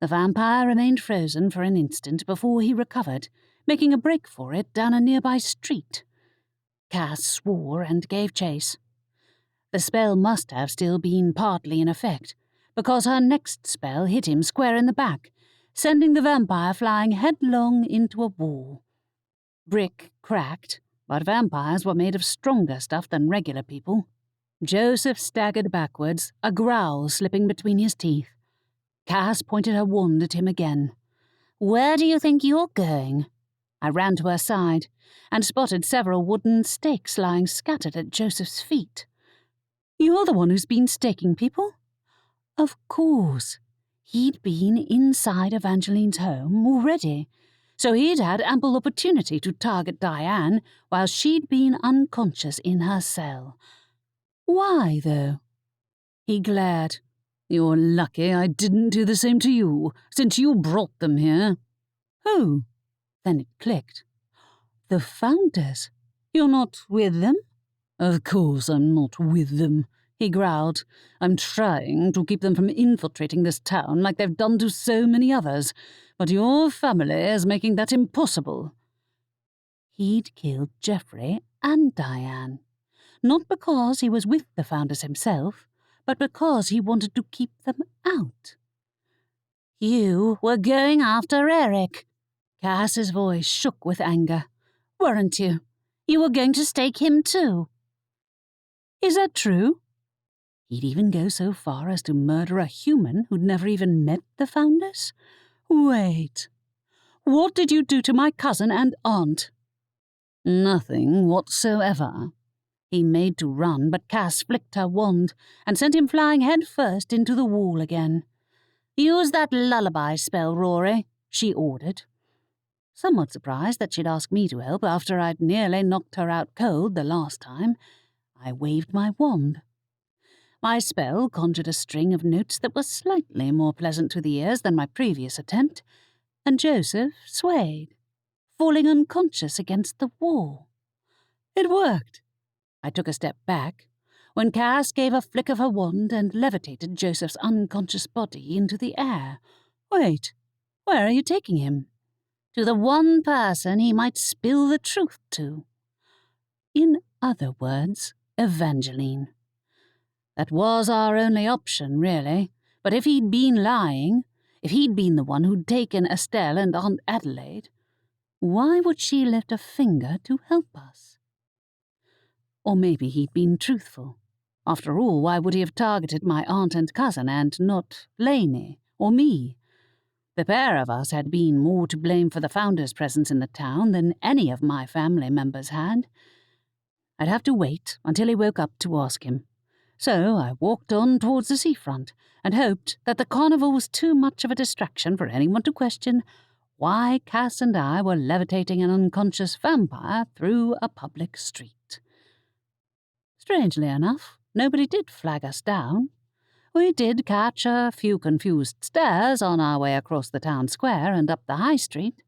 [SPEAKER 1] The vampire remained frozen for an instant before he recovered, making a break for it down a nearby street. Cass swore and gave chase. The spell must have still been partly in effect, because her next spell hit him square in the back, sending the vampire flying headlong into a wall. Brick cracked, but vampires were made of stronger stuff than regular people. Joseph staggered backwards, a growl slipping between his teeth. Cass pointed her wand at him again.
[SPEAKER 2] Where do you think you're going?
[SPEAKER 1] I ran to her side and spotted several wooden stakes lying scattered at Joseph's feet. You're the one who's been staking people? Of course. He'd been inside Evangeline's home already, so he'd had ample opportunity to target Diane while she'd been unconscious in her cell. Why, though? He glared.
[SPEAKER 3] You're lucky I didn't do the same to you, since you brought them here.
[SPEAKER 1] Who? Then it clicked. The Founders. You're not with them?
[SPEAKER 3] Of course I'm not with them, he growled. I'm trying to keep them from infiltrating this town like they've done to so many others, but your family is making that impossible.
[SPEAKER 1] He'd killed Geoffrey and Diane, not because he was with the Founders himself, but because he wanted to keep them out. You were going after Eric. Cass's voice shook with anger. Weren't you? You were going to stake him too. Is that true? He'd even go so far as to murder a human who'd never even met the Founders? Wait. What did you do to my cousin and aunt?
[SPEAKER 3] Nothing whatsoever.
[SPEAKER 1] He made to run, but Cass flicked her wand and sent him flying head-first into the wall again. Use that lullaby spell, Rory, she ordered. Somewhat surprised that she'd ask me to help after I'd nearly knocked her out cold the last time, I waved my wand. My spell conjured a string of notes that was slightly more pleasant to the ears than my previous attempt, and Joseph swayed, falling unconscious against the wall. It worked. I took a step back, when Cass gave a flick of her wand and levitated Joseph's unconscious body into the air. Wait, where are you taking him? To the one person he might spill the truth to. In other words, Evangeline. That was our only option, really, but if he'd been lying, if he'd been the one who'd taken Estelle and Aunt Adelaide, why would she lift a finger to help us? Or maybe he'd been truthful. After all, why would he have targeted my aunt and cousin and not Laney or me? The pair of us had been more to blame for the Founders' presence in the town than any of my family members had. I'd have to wait until he woke up to ask him. So I walked on towards the seafront and hoped that the carnival was too much of a distraction for anyone to question why Cass and I were levitating an unconscious vampire through a public street. Strangely enough, nobody did flag us down. We did catch a few confused stares on our way across the town square and up the high street,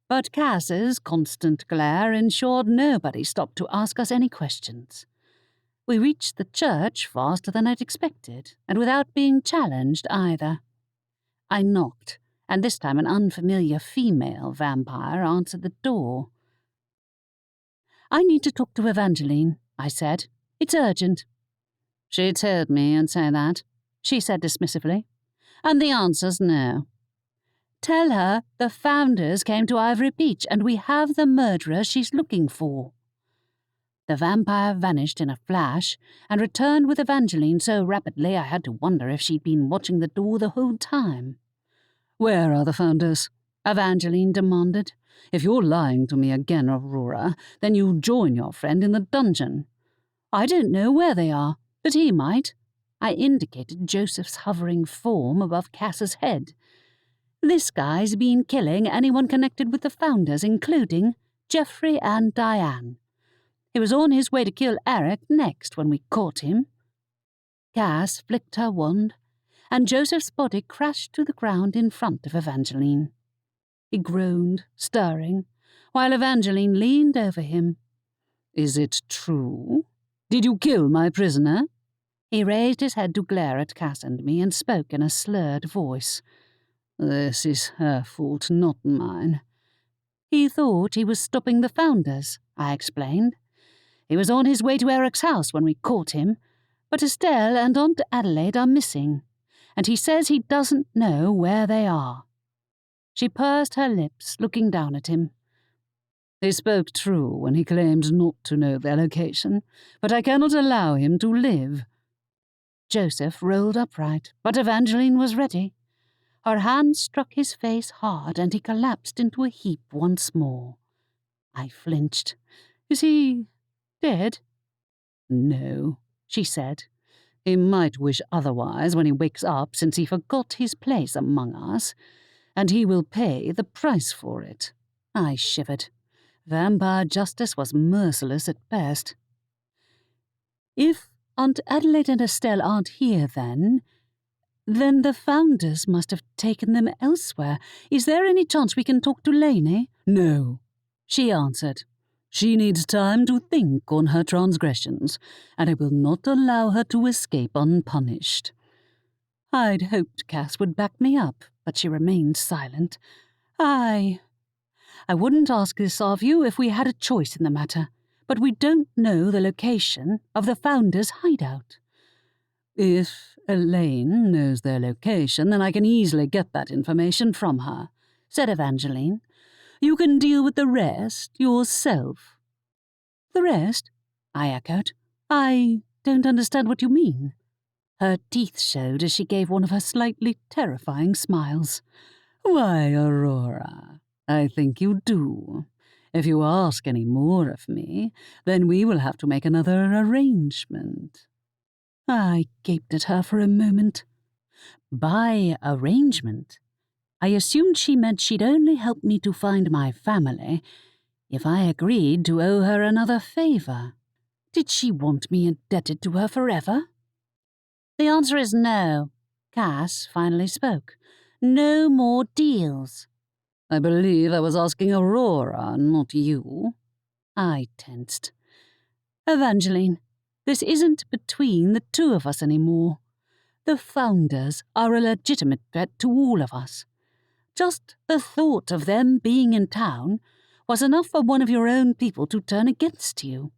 [SPEAKER 1] but Cass's constant glare ensured nobody stopped to ask us any questions. We reached the church faster than I'd expected, and without being challenged either. I knocked, and this time an unfamiliar female vampire answered the door. I need to talk to Evangeline, I said. It's urgent.
[SPEAKER 3] She'd heard me and say that, she said dismissively, and the answer's no.
[SPEAKER 1] Tell her the Founders came to Ivory Beach and we have the murderer she's looking for. The vampire vanished in a flash and returned with Evangeline so rapidly I had to wonder if she'd been watching the door the whole time.
[SPEAKER 3] Where are the Founders? Evangeline demanded. If you're lying to me again, Aurora, then you join your friend in the dungeon.
[SPEAKER 1] I don't know where they are, but he might. I indicated Joseph's hovering form above Cass's head. This guy's been killing anyone connected with the Founders, including Geoffrey and Diane. He was on his way to kill Eric next when we caught him. Cass flicked her wand, and Joseph's body crashed to the ground in front of Evangeline. He groaned, stirring, while Evangeline leaned over him.
[SPEAKER 3] Is it true? Did you kill my prisoner?
[SPEAKER 1] He raised his head to glare at Cass and me and spoke in a slurred voice.
[SPEAKER 3] This is her fault, not mine.
[SPEAKER 1] He thought he was stopping the Founders, I explained. He was on his way to Eric's house when we caught him, but Estelle and Aunt Adelaide are missing, and he says he doesn't know where they are. She pursed her lips, looking down at him.
[SPEAKER 3] He spoke true when he claimed not to know their location, but I cannot allow him to live.
[SPEAKER 1] Joseph rolled upright, but Evangeline was ready. Her hand struck his face hard, and he collapsed into a heap once more. I flinched. Is he dead?
[SPEAKER 3] No, she said. He might wish otherwise when he wakes up, since he forgot his place among us. and he will pay the price for it." I shivered. Vampire justice was merciless at best. "If Aunt Adelaide and Estelle aren't here, then the founders must have taken them elsewhere. Is there any chance we can talk to Laney?" "No," she answered. "She needs time to think on her transgressions, and I will not allow her to escape unpunished." I'd hoped Cass would back me up, but she remained silent. I wouldn't ask this of you if we had a choice in the matter, but we don't know the location of the founders' hideout." "If Elaine knows their location, then I can easily get that information from her," said Evangeline. "You can deal with the rest yourself." "The rest?" I echoed. "I don't understand what you mean." Her teeth showed as she gave one of her slightly terrifying smiles. "Why, Aurora, I think you do. If you ask any more of me, then we will have to make another arrangement." I gaped at her for a moment. By arrangement, I assumed she meant she'd only help me to find my family if I agreed to owe her another favor. Did she want me indebted to her forever?
[SPEAKER 2] "The answer is no." Cass finally spoke. "No more deals."
[SPEAKER 3] "I believe I was asking Aurora, not you." I tensed. "Evangeline, this isn't between the two of us anymore. The founders are a legitimate threat to all of us. Just the thought of them being in town was enough for one of your own people to turn against you.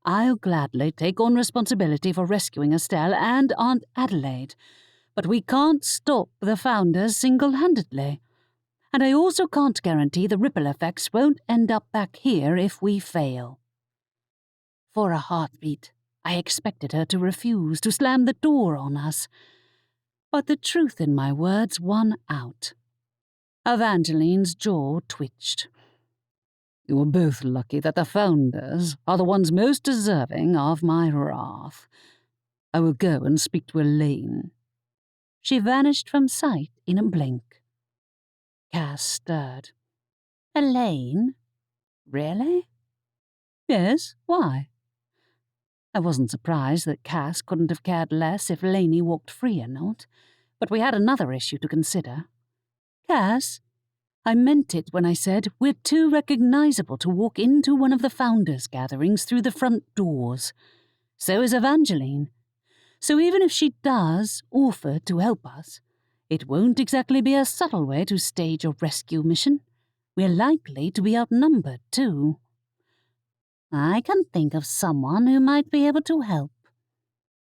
[SPEAKER 3] I'll gladly take on responsibility for rescuing Estelle and Aunt Adelaide, but we can't stop the founders single-handedly. And I also can't guarantee the ripple effects won't end up back here if we fail." For a heartbeat, I expected her to refuse to slam the door on us, but the truth in my words won out. Evangeline's jaw twitched. "You are both lucky that the founders are the ones most deserving of my wrath. I will go and speak to Elaine." She vanished from sight in a blink. Cass stirred.
[SPEAKER 2] "Elaine? Really?"
[SPEAKER 3] "Yes, why?" I wasn't surprised that Cass couldn't have cared less if Laney walked free or not, but we had another issue to consider. "Cass, I meant it when I said we're too recognizable to walk into one of the founders' gatherings through the front doors. So is Evangeline. So even if she does offer to help us, it won't exactly be a subtle way to stage a rescue mission. We're likely to be outnumbered, too."
[SPEAKER 2] "I can think of someone who might be able to help."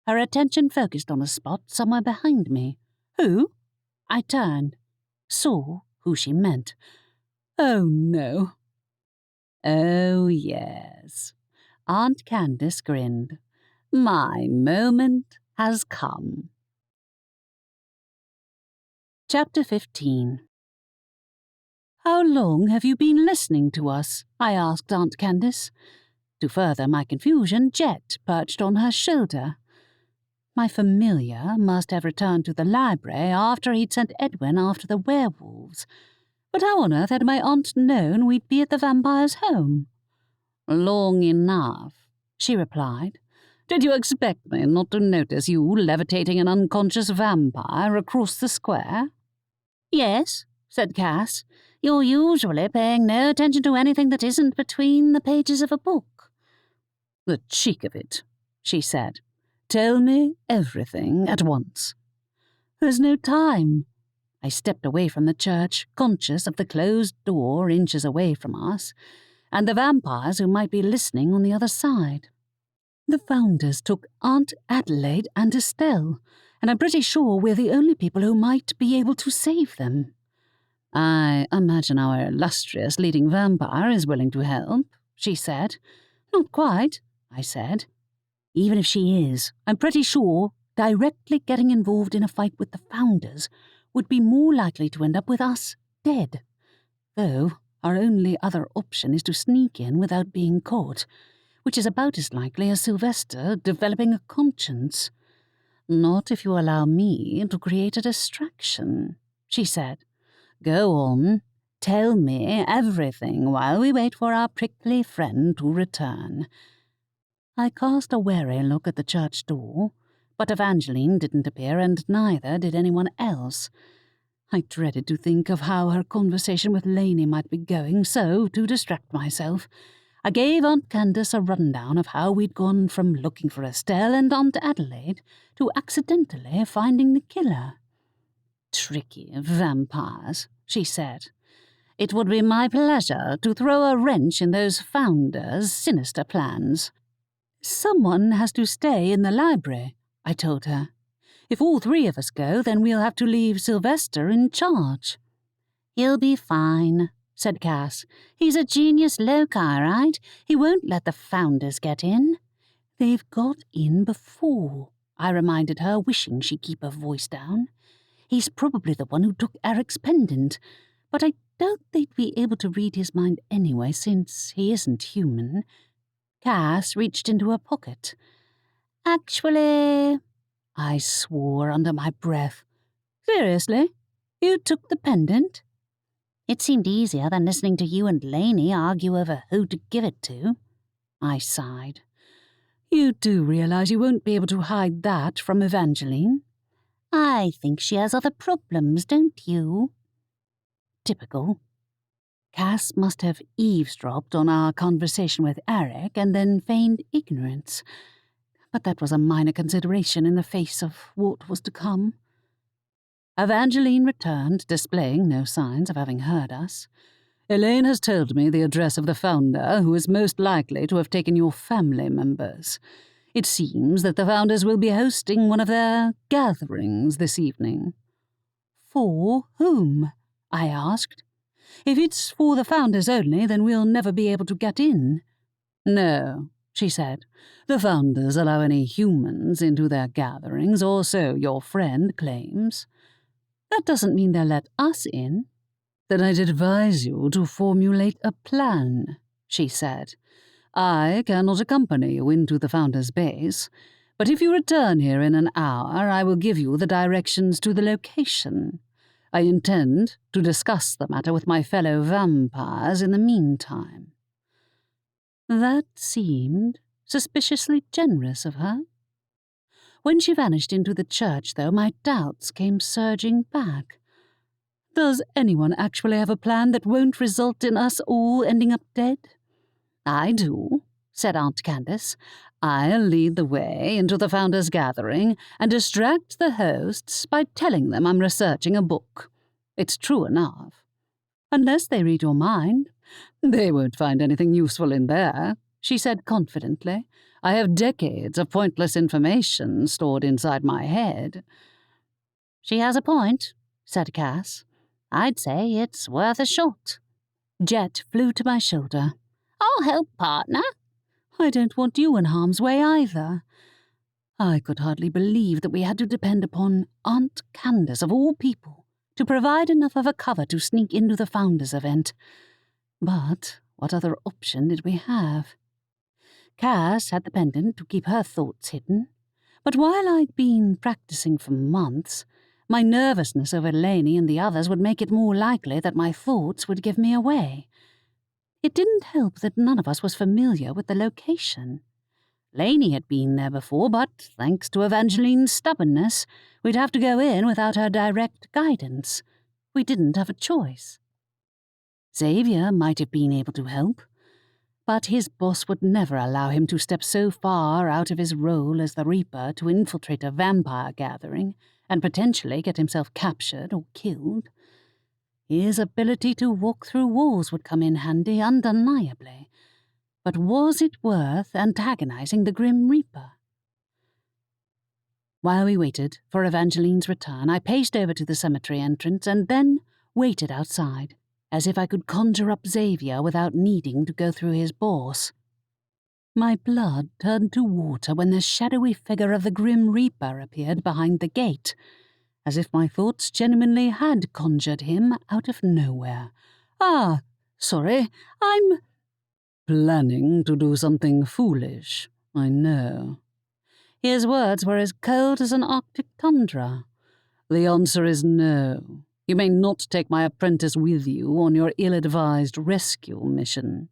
[SPEAKER 1] Her attention focused on a spot somewhere behind me. "Who?" I turned, saw who she meant. "Oh, no." "Oh, yes." Aunt Candace grinned. "My moment has come." Chapter 15. "How long have you been listening to us?" I asked Aunt Candace. To further my confusion, Jet perched on her shoulder. My familiar must have returned to the library after he'd sent Edwin after the werewolves. But how on earth had my aunt known we'd be at the vampire's home? "Long enough," she replied. "Did you expect me not to notice you levitating an unconscious vampire across the square?"
[SPEAKER 2] "Yes," said Cass. "You're usually paying no attention to anything that isn't between the pages of a book."
[SPEAKER 3] "The cheek of it," she said. "Tell me everything at once." "There's no time." I stepped away from the church, conscious of the closed door inches away from us, and the vampires who might be listening on the other side. "The founders took Aunt Adelaide and Estelle, and I'm pretty sure we're the only people who might be able to save them." "I imagine our illustrious leading vampire is willing to help," she said. "Not quite," I said. "Even if she is, I'm pretty sure directly getting involved in a fight with the founders would be more likely to end up with us dead. Though our only other option is to sneak in without being caught, which is about as likely as Sylvester developing a conscience." "Not if you allow me to create a distraction," she said.
[SPEAKER 2] Go on, tell me everything while we wait for our prickly friend to return." I cast a wary look at the church door, but Evangeline didn't appear, and neither did anyone else. I dreaded to think of how her conversation with Laney might be going, so, to distract myself, I gave Aunt Candace a rundown of how we'd gone from looking for Estelle and Aunt Adelaide to accidentally finding the killer. "Tricky vampires," she said. "It would be my pleasure to throw a wrench in those founders' sinister plans." "Someone has to stay in the library," I told her. "If all three of us go, then we'll have to leave Sylvester in charge." "He'll be fine," said Cass. "He's a genius loci, right? He won't let the founders get in." "They've got in before," I reminded her, wishing she'd keep her voice down. "He's probably the one who took Eric's pendant, but I doubt they'd be able to read his mind anyway, since he isn't human." Cass reached into her pocket. "Actually," I swore under my breath. "Seriously? You took the pendant?" "It seemed easier than listening to you and Laney argue over who to give it to." I sighed. "You do realize you won't be able to hide that from Evangeline?" "I think she has other problems, don't you?" Typical. Cass must have eavesdropped on our conversation with Eric and then feigned ignorance. But that was a minor consideration in the face of what was to come. Evangeline returned, displaying no signs of having heard us. "Elaine has told me the address of the founder who is most likely to have taken your family members. It seems that the founders will be hosting one of their gatherings this evening." "For whom?" I asked. "If it's for the founders only, then we'll never be able to get in." "No," she said. "The founders allow any humans into their gatherings, or so your friend claims." "That doesn't mean they'll let us in." "Then I'd advise you to formulate a plan," she said. "I cannot accompany you into the founder's base, but if you return here in an hour, I will give you the directions to the location. I intend to discuss the matter with my fellow vampires in the meantime." That seemed suspiciously generous of her. When she vanished into the church, though, my doubts came surging back. Does anyone actually have a plan that won't result in us all ending up dead? "I do," said Aunt Candace. "I'll lead the way into the founders' gathering and distract the hosts by telling them I'm researching a book. It's true enough. Unless they read your mind. They won't find anything useful in there," she said confidently. "I have decades of pointless information stored inside my head." "She has a point," said Cass. "I'd say it's worth a shot." Jet flew to my shoulder. "I'll help, partner." "I don't want you in harm's way either." I could hardly believe that we had to depend upon Aunt Candace, of all people, to provide enough of a cover to sneak into the founders' event. But what other option did we have? Cass had the pendant to keep her thoughts hidden, but while I'd been practicing for months, my nervousness over Laney and the others would make it more likely that my thoughts would give me away. It didn't help that none of us was familiar with the location. Laney had been there before, but thanks to Evangeline's stubbornness, we'd have to go in without her direct guidance. We didn't have a choice. Xavier might have been able to help, but his boss would never allow him to step so far out of his role as the Reaper to infiltrate a vampire gathering and potentially get himself captured or killed. His ability to walk through walls would come in handy, undeniably. But was it worth antagonizing the Grim Reaper? While we waited for Evangeline's return, I paced over to the cemetery entrance and then waited outside, as if I could conjure up Xavier without needing to go through his boss. My blood turned to water when the shadowy figure of the Grim Reaper appeared behind the gate, as if my thoughts genuinely had conjured him out of nowhere. "Ah, sorry, I'm planning to do something foolish, I know." His words were as cold as an Arctic tundra. "The answer is no.
[SPEAKER 3] You may not take my apprentice with you on your ill-advised rescue mission."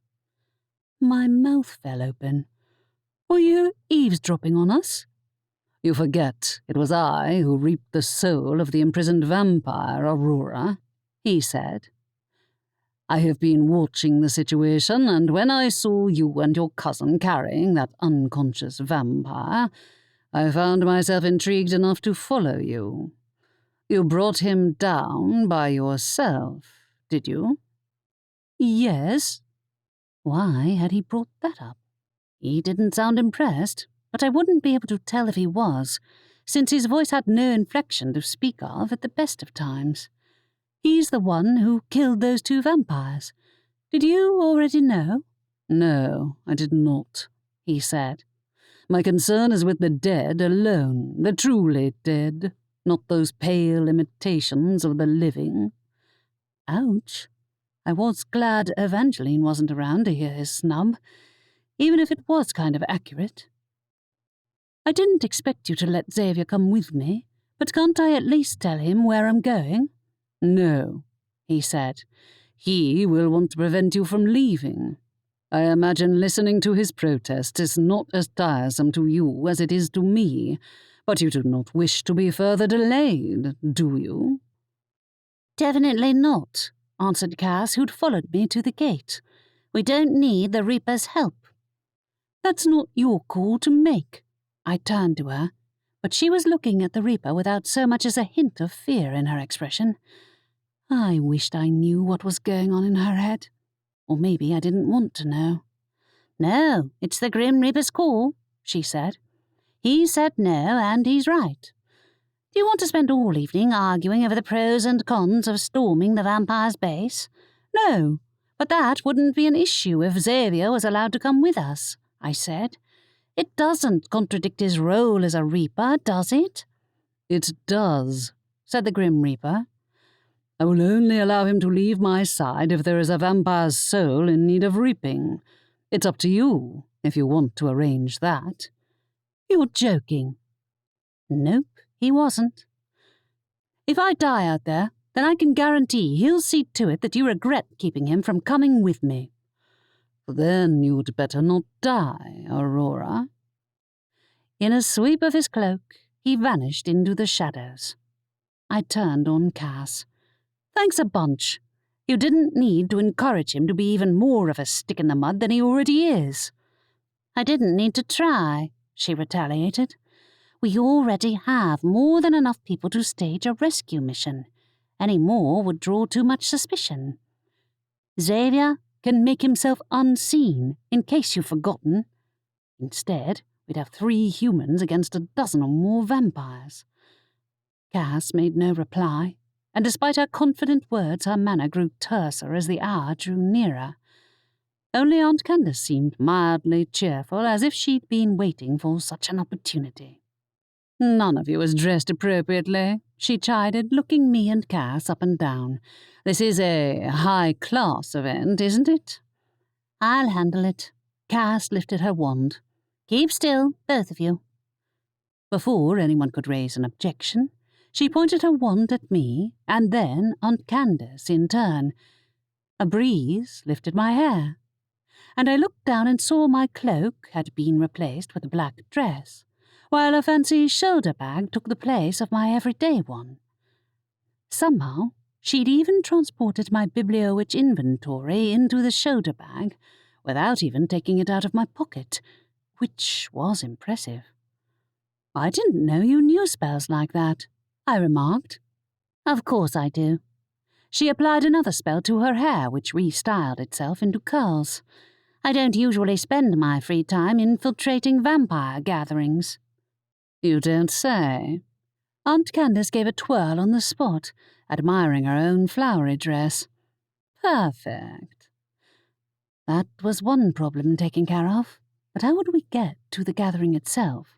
[SPEAKER 1] My mouth fell open. "Were you eavesdropping on us?"
[SPEAKER 3] "You forget it was I who reaped the soul of the imprisoned vampire, Aurora," he said. "I have been watching the situation, and when I saw you and your cousin carrying that unconscious vampire, I found myself intrigued enough to follow you. You brought him down by yourself, did you?"
[SPEAKER 1] "Yes." Why had he brought that up? He didn't sound impressed, but I wouldn't be able to tell if he was, since his voice had no inflection to speak of at the best of times. "He's the one who killed those 2 vampires. Did you already know?"
[SPEAKER 3] "No, I did not," he said. "My concern is with the dead alone, the truly dead, not those pale imitations of the living."
[SPEAKER 1] Ouch. I was glad Evangeline wasn't around to hear his snub, even if it was kind of accurate. "I didn't expect you to let Xavier come with me, but can't I at least tell him where I'm going?"
[SPEAKER 3] "No," he said. "He will want to prevent you from leaving. I imagine listening to his protest is not as tiresome to you as it is to me, but you do not wish to be further delayed, do you?"
[SPEAKER 2] "Definitely not," answered Cass, who'd followed me to the gate. "We don't need the Reaper's help."
[SPEAKER 1] "That's not your call to make." I turned to her, but she was looking at the Reaper without so much as a hint of fear in her expression. I wished I knew what was going on in her head. Or maybe I didn't want to know.
[SPEAKER 2] "No, it's the Grim Reaper's call," she said. "He said no, and he's right. Do you want to spend all evening arguing over the pros and cons of storming the vampire's base?"
[SPEAKER 1] "No,
[SPEAKER 2] "But that wouldn't be an issue if Xavier was allowed to come with us," I said. "It doesn't contradict his role as a Reaper, does it?"
[SPEAKER 3] "It does," said the Grim Reaper. "I will only allow him to leave my side if there is a vampire's soul in need of reaping. It's up to you, if you want to arrange that."
[SPEAKER 1] "You're joking."
[SPEAKER 2] Nope, he wasn't.
[SPEAKER 1] "If I die out there, then I can guarantee he'll see to it that you regret keeping him from coming with me."
[SPEAKER 3] "Then you'd better not die, Aurora."
[SPEAKER 1] In a sweep of his cloak, he vanished into the shadows. I turned on Cass. "Thanks a bunch. You didn't need to encourage him to be even more of a stick in the mud than he already is."
[SPEAKER 2] "I didn't need to try," she retaliated. "We already have more than enough people to stage a rescue mission. Any more would draw too much suspicion.
[SPEAKER 1] Xavier can make himself unseen, in case you've forgotten. Instead, we'd have 3 humans against a dozen or more vampires." Cass made no reply, and despite her confident words, her manner grew terser as the hour drew nearer. Only Aunt Candace seemed mildly cheerful, as if she'd been waiting for such an opportunity. "None of you is dressed appropriately," she chided, looking me and Cass up and down. "This is a high-class event, isn't it?"
[SPEAKER 2] "I'll handle it."
[SPEAKER 1] Cass lifted her wand.
[SPEAKER 2] "Keep still, both of you."
[SPEAKER 1] Before anyone could raise an objection, she pointed her wand at me, and then Aunt Candace in turn. A breeze lifted my hair, and I looked down and saw my cloak had been replaced with a black dress, while a fancy shoulder bag took the place of my everyday one. Somehow, she'd even transported my Bibliowitch inventory into the shoulder bag, without even taking it out of my pocket, which was impressive. "I didn't know you knew spells like that," I remarked.
[SPEAKER 2] "Of course I do."
[SPEAKER 1] She applied another spell to her hair, which restyled itself into curls.
[SPEAKER 2] "I don't usually spend my free time infiltrating vampire gatherings."
[SPEAKER 3] "You don't say."
[SPEAKER 1] Aunt Candace gave a twirl on the spot, admiring her own flowery dress. "Perfect." That was one problem taken care of, but how would we get to the gathering itself?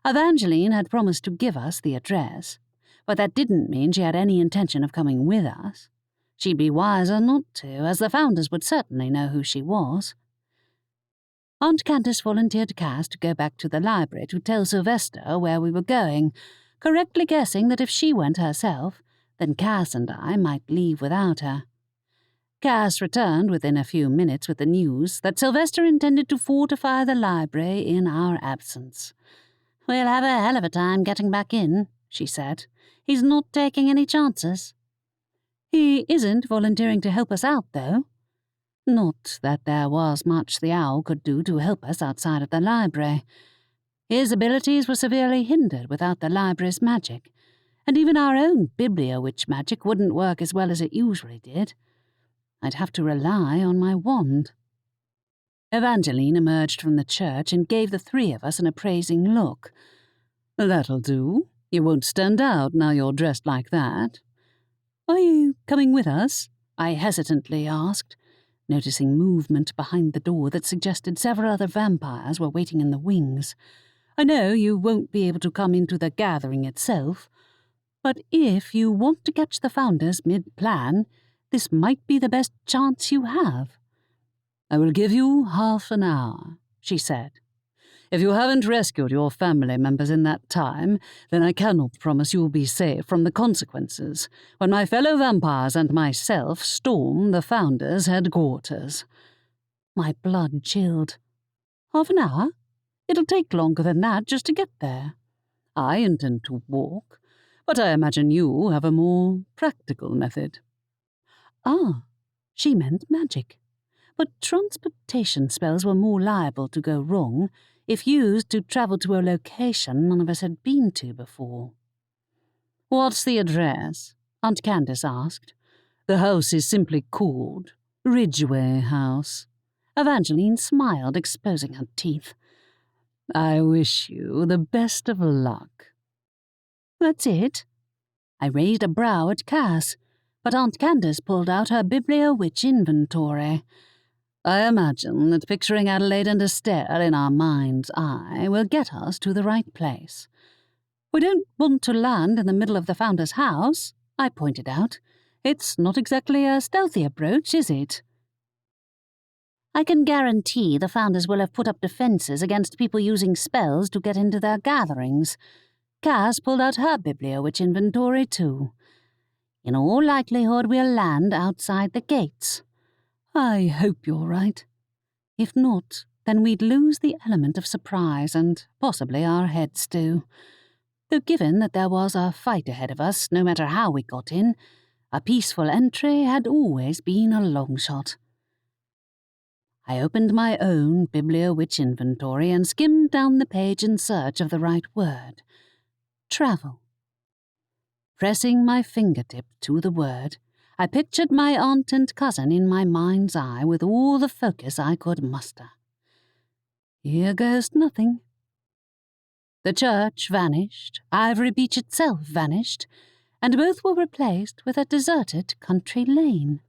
[SPEAKER 1] Evangeline had promised to give us the address, but that didn't mean she had any intention of coming with us. She'd be wiser not to, as the founders would certainly know who she was. Aunt Candace volunteered Cass to go back to the library to tell Sylvester where we were going, correctly guessing that if she went herself,
[SPEAKER 2] Then Cass and I might leave without her. Cass returned within a few minutes with the news that Sylvester intended to fortify the library in our absence. "We'll have a hell of a time getting back in," she said. "He's not taking any chances." "He isn't volunteering to help us out, though." Not that there was much the owl could do to help us outside of the library. His abilities were severely hindered without the library's magic, and even our own Bibliowitch magic wouldn't work as well as it usually did. I'd have to rely on my wand. Evangeline emerged from the church and gave the three of us an appraising look. "That'll do. You won't stand out now you're dressed like that." "Are you coming with us?" I hesitantly asked, noticing movement behind the door that suggested several other vampires were waiting in the wings. "I know you won't be able to come into the gathering itself, but if you want to catch the founders mid-plan, this might be the best chance you have." "I will give you half an hour," she said. "If you haven't rescued your family members in that time, then I cannot promise you will be safe from the consequences when my fellow vampires and myself storm the Founders' headquarters." My blood chilled. "Half an hour? It'll take longer than that just to get there." "I intend to walk, but I imagine you have a more practical method." Ah, she meant magic. But transportation spells were more liable to go wrong if used to travel to a location none of us had been to before. "What's the address?" Aunt Candace asked. "The house is simply called Ridgeway House." Evangeline smiled, exposing her teeth. "I wish you the best of luck." "That's it?" I raised a brow at Cass, but Aunt Candace pulled out her Bibliowitch inventory. "I imagine that picturing Adelaide and Estelle in our mind's eye will get us to the right place." "We don't want to land in the middle of the Founder's house," I pointed out. "It's not exactly a stealthy approach, is it?" "I can guarantee the Founders will have put up defenses against people using spells to get into their gatherings." Cass pulled out her Bibliowitch inventory too. "In all likelihood, we'll land outside the gates." "I hope you're right. If not, then we'd lose the element of surprise and possibly our heads too. Though given that there was a fight ahead of us, no matter how we got in, a peaceful entry had always been a long shot." I opened my own Bibliowitch inventory and skimmed down the page in search of the right word. Travel. Pressing my fingertip to the word, I pictured my aunt and cousin in my mind's eye with all the focus I could muster. Here goes nothing. The church vanished, Ivory Beach itself vanished, and both were replaced with a deserted country lane.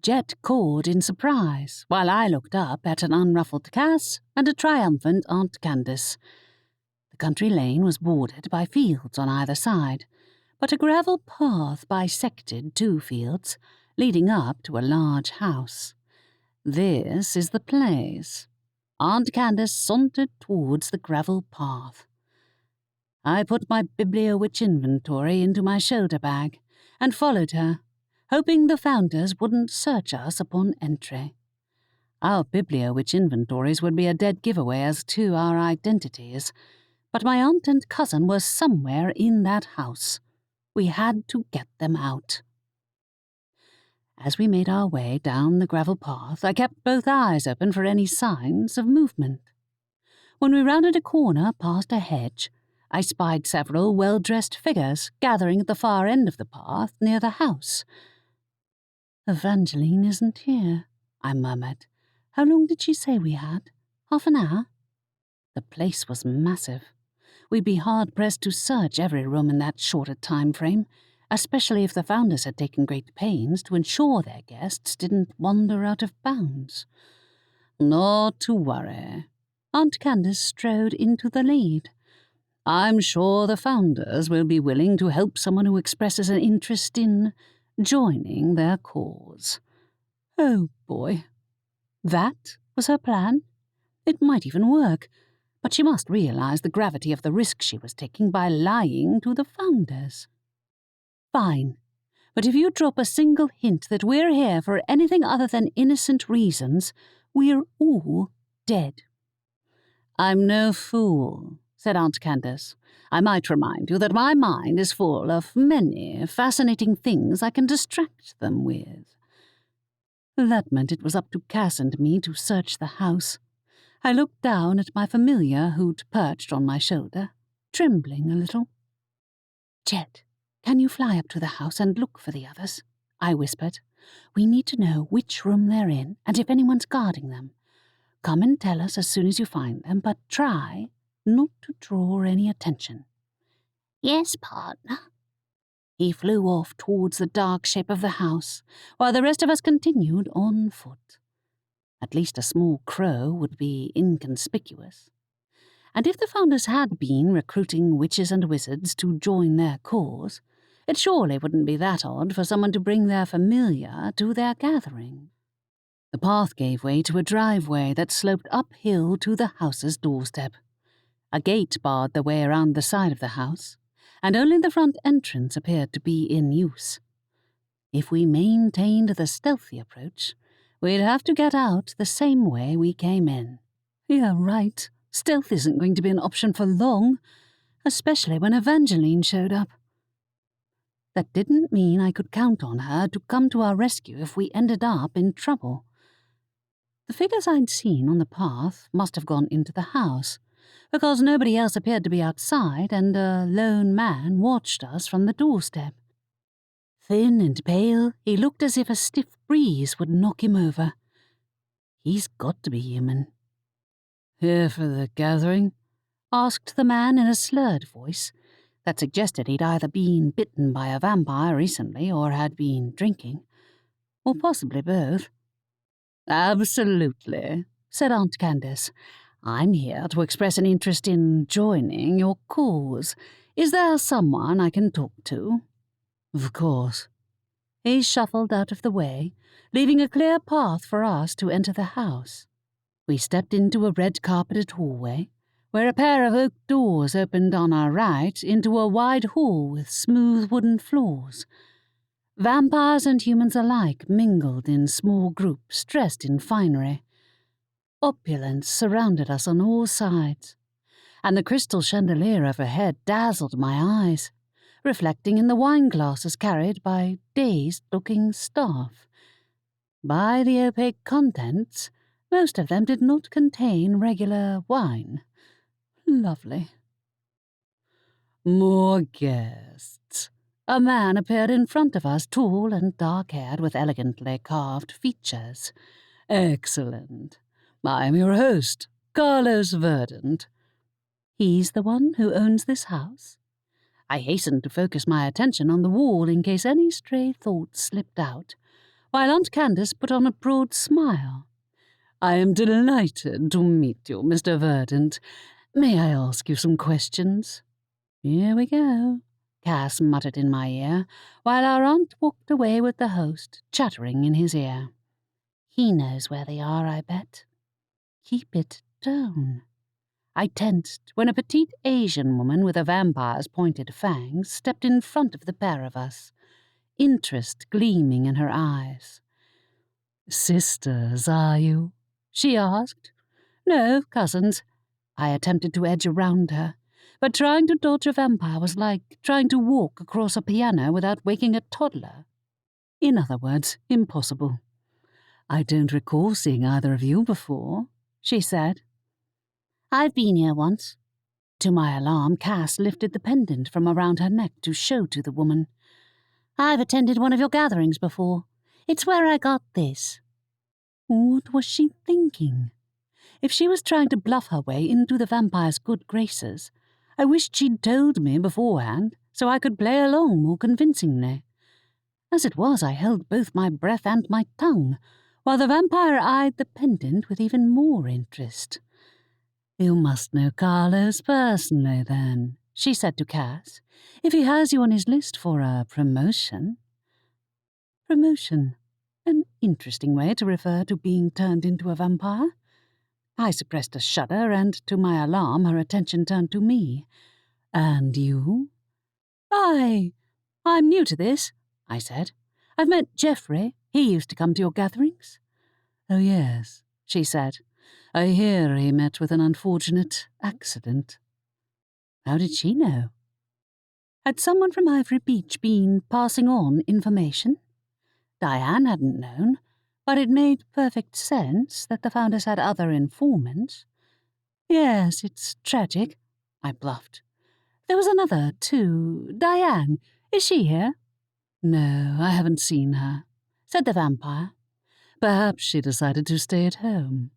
[SPEAKER 2] Jet cawed in surprise, while I looked up at an unruffled Cass and a triumphant Aunt Candace. The country lane was bordered by fields on either side, but a gravel path bisected two fields, leading up to a large house. "This is the place." Aunt Candace sauntered towards the gravel path. I put my Bibliowitch inventory into my shoulder bag and followed her, hoping the Founders wouldn't search us upon entry. Our Bibliowitch inventories would be a dead giveaway as to our identities, but my aunt and cousin were somewhere in that house. We had to get them out. As we made our way down the gravel path, I kept both eyes open for any signs of movement. When we rounded a corner past a hedge, I spied several well-dressed figures gathering at the far end of the path near the house. "Evangeline isn't here," I murmured. "How long did she say we had? Half an hour?" The place was massive. We'd be hard-pressed to search every room in that shorter time frame, especially if the Founders had taken great pains to ensure their guests didn't wander out of bounds. "Not to worry." Aunt Candace strode into the lead. "I'm sure the Founders will be willing to help someone who expresses an interest in joining their cause." Oh boy. That was her plan? It might even work, but she must realize the gravity of the risk she was taking by lying to the Founders. "Fine,"
[SPEAKER 1] But if you drop a single hint that we're here for anything other than innocent reasons, we're all dead."
[SPEAKER 2] "I'm no fool," said Aunt Candace. "I might remind you that my mind is full of many fascinating things I can distract them with."
[SPEAKER 1] That meant it was up to Cass and me to search the house. I looked down at my familiar who'd perched on my shoulder, trembling a little. "Chet, can you fly up to the house and look for the others?" I whispered. "We need to know which room they're in and if anyone's guarding them. Come and tell us as soon as you find them, but try not to draw any attention."
[SPEAKER 2] "Yes, partner."
[SPEAKER 1] He flew off towards the dark shape of the house, while the rest of us continued on foot. At least a small crow would be inconspicuous. And if the founders had been recruiting witches and wizards to join their cause, it surely wouldn't be that odd for someone to bring their familiar to their gathering. The path gave way to a driveway that sloped uphill to the house's doorstep. A gate barred the way around the side of the house, and only the front entrance appeared to be in use. If we maintained the stealthy approach, we'd have to get out the same way we came in. Yeah, right. Stealth isn't going to be an option for long, especially when Evangeline showed up. That didn't mean I could count on her to come to our rescue if we ended up in trouble. The figures I'd seen on the path must have gone into the house, because nobody else appeared to be outside and a lone man watched us from the doorstep. Thin and pale, he looked as if a stiff breeze would knock him over. He's got to be human.
[SPEAKER 3] "Here for the gathering?"
[SPEAKER 1] asked the man in a slurred voice that suggested he'd either been bitten by a vampire recently or had been drinking, or possibly both.
[SPEAKER 2] "Absolutely,"
[SPEAKER 1] said Aunt Candace. "I'm here to express an interest in joining your cause. Is there someone I can talk to?"
[SPEAKER 3] "Of course."
[SPEAKER 1] He shuffled out of the way, leaving a clear path for us to enter the house. We stepped into a red-carpeted hallway, where a pair of oak doors opened on our right into a wide hall with smooth wooden floors. Vampires and humans alike mingled in small groups dressed in finery. Opulence surrounded us on all sides, and the crystal chandelier overhead dazzled my eyes, reflecting in the wine glasses carried by dazed-looking staff. By the opaque contents, most of them did not contain regular wine. Lovely.
[SPEAKER 3] "More guests."
[SPEAKER 1] A man appeared in front of us, tall and dark-haired with elegantly carved features.
[SPEAKER 3] "Excellent. I am your host, Carlos Verdant."
[SPEAKER 1] "He's the one who owns this house?" I hastened to focus my attention on the wall in case any stray thoughts slipped out, while Aunt Candace put on a broad smile.
[SPEAKER 3] "I am delighted to meet you, Mr. Verdant. May I ask you some questions?"
[SPEAKER 1] "Here we go," Cass muttered in my ear, while our aunt walked away with the host, chattering in his ear. "He knows where they are, I bet. Keep it down." I tensed when a petite Asian woman with a vampire's pointed fangs stepped in front of the pair of us, interest gleaming in her eyes.
[SPEAKER 3] "Sisters, are you?"
[SPEAKER 1] she asked. "No, cousins." I attempted to edge around her, but trying to dodge a vampire was like trying to walk across a piano without waking a toddler.
[SPEAKER 3] In other words, impossible. "I don't recall seeing either of you before," she said.
[SPEAKER 1] "I've been here once." To my alarm, Cass lifted the pendant from around her neck to show to the woman. "I've attended one of your gatherings before. It's where I got this." What was she thinking? If she was trying to bluff her way into the vampire's good graces, I wished she'd told me beforehand so I could play along more convincingly. As it was, I held both my breath and my tongue, while the vampire eyed the pendant with even more interest.
[SPEAKER 3] "You must know Carlos personally, then," she said to Cass,
[SPEAKER 1] "if he has you on his list for a promotion." Promotion. An interesting way to refer to being turned into a vampire. I suppressed a shudder, and to my alarm her attention turned to me.
[SPEAKER 3] "And you?"
[SPEAKER 1] I'm new to this," I said. "I've met Geoffrey. He used to come to your gatherings."
[SPEAKER 3] "Oh, yes," she said. "I hear he met with an unfortunate accident."
[SPEAKER 1] How did she know? Had someone from Ivory Beach been passing on information? Diane hadn't known, but it made perfect sense that the founders had other informants. "Yes, it's tragic," I bluffed. "There was another, too. Diane. Is she here?"
[SPEAKER 3] "No, I haven't seen her,"
[SPEAKER 1] said the vampire.
[SPEAKER 3] "Perhaps she decided to stay at home."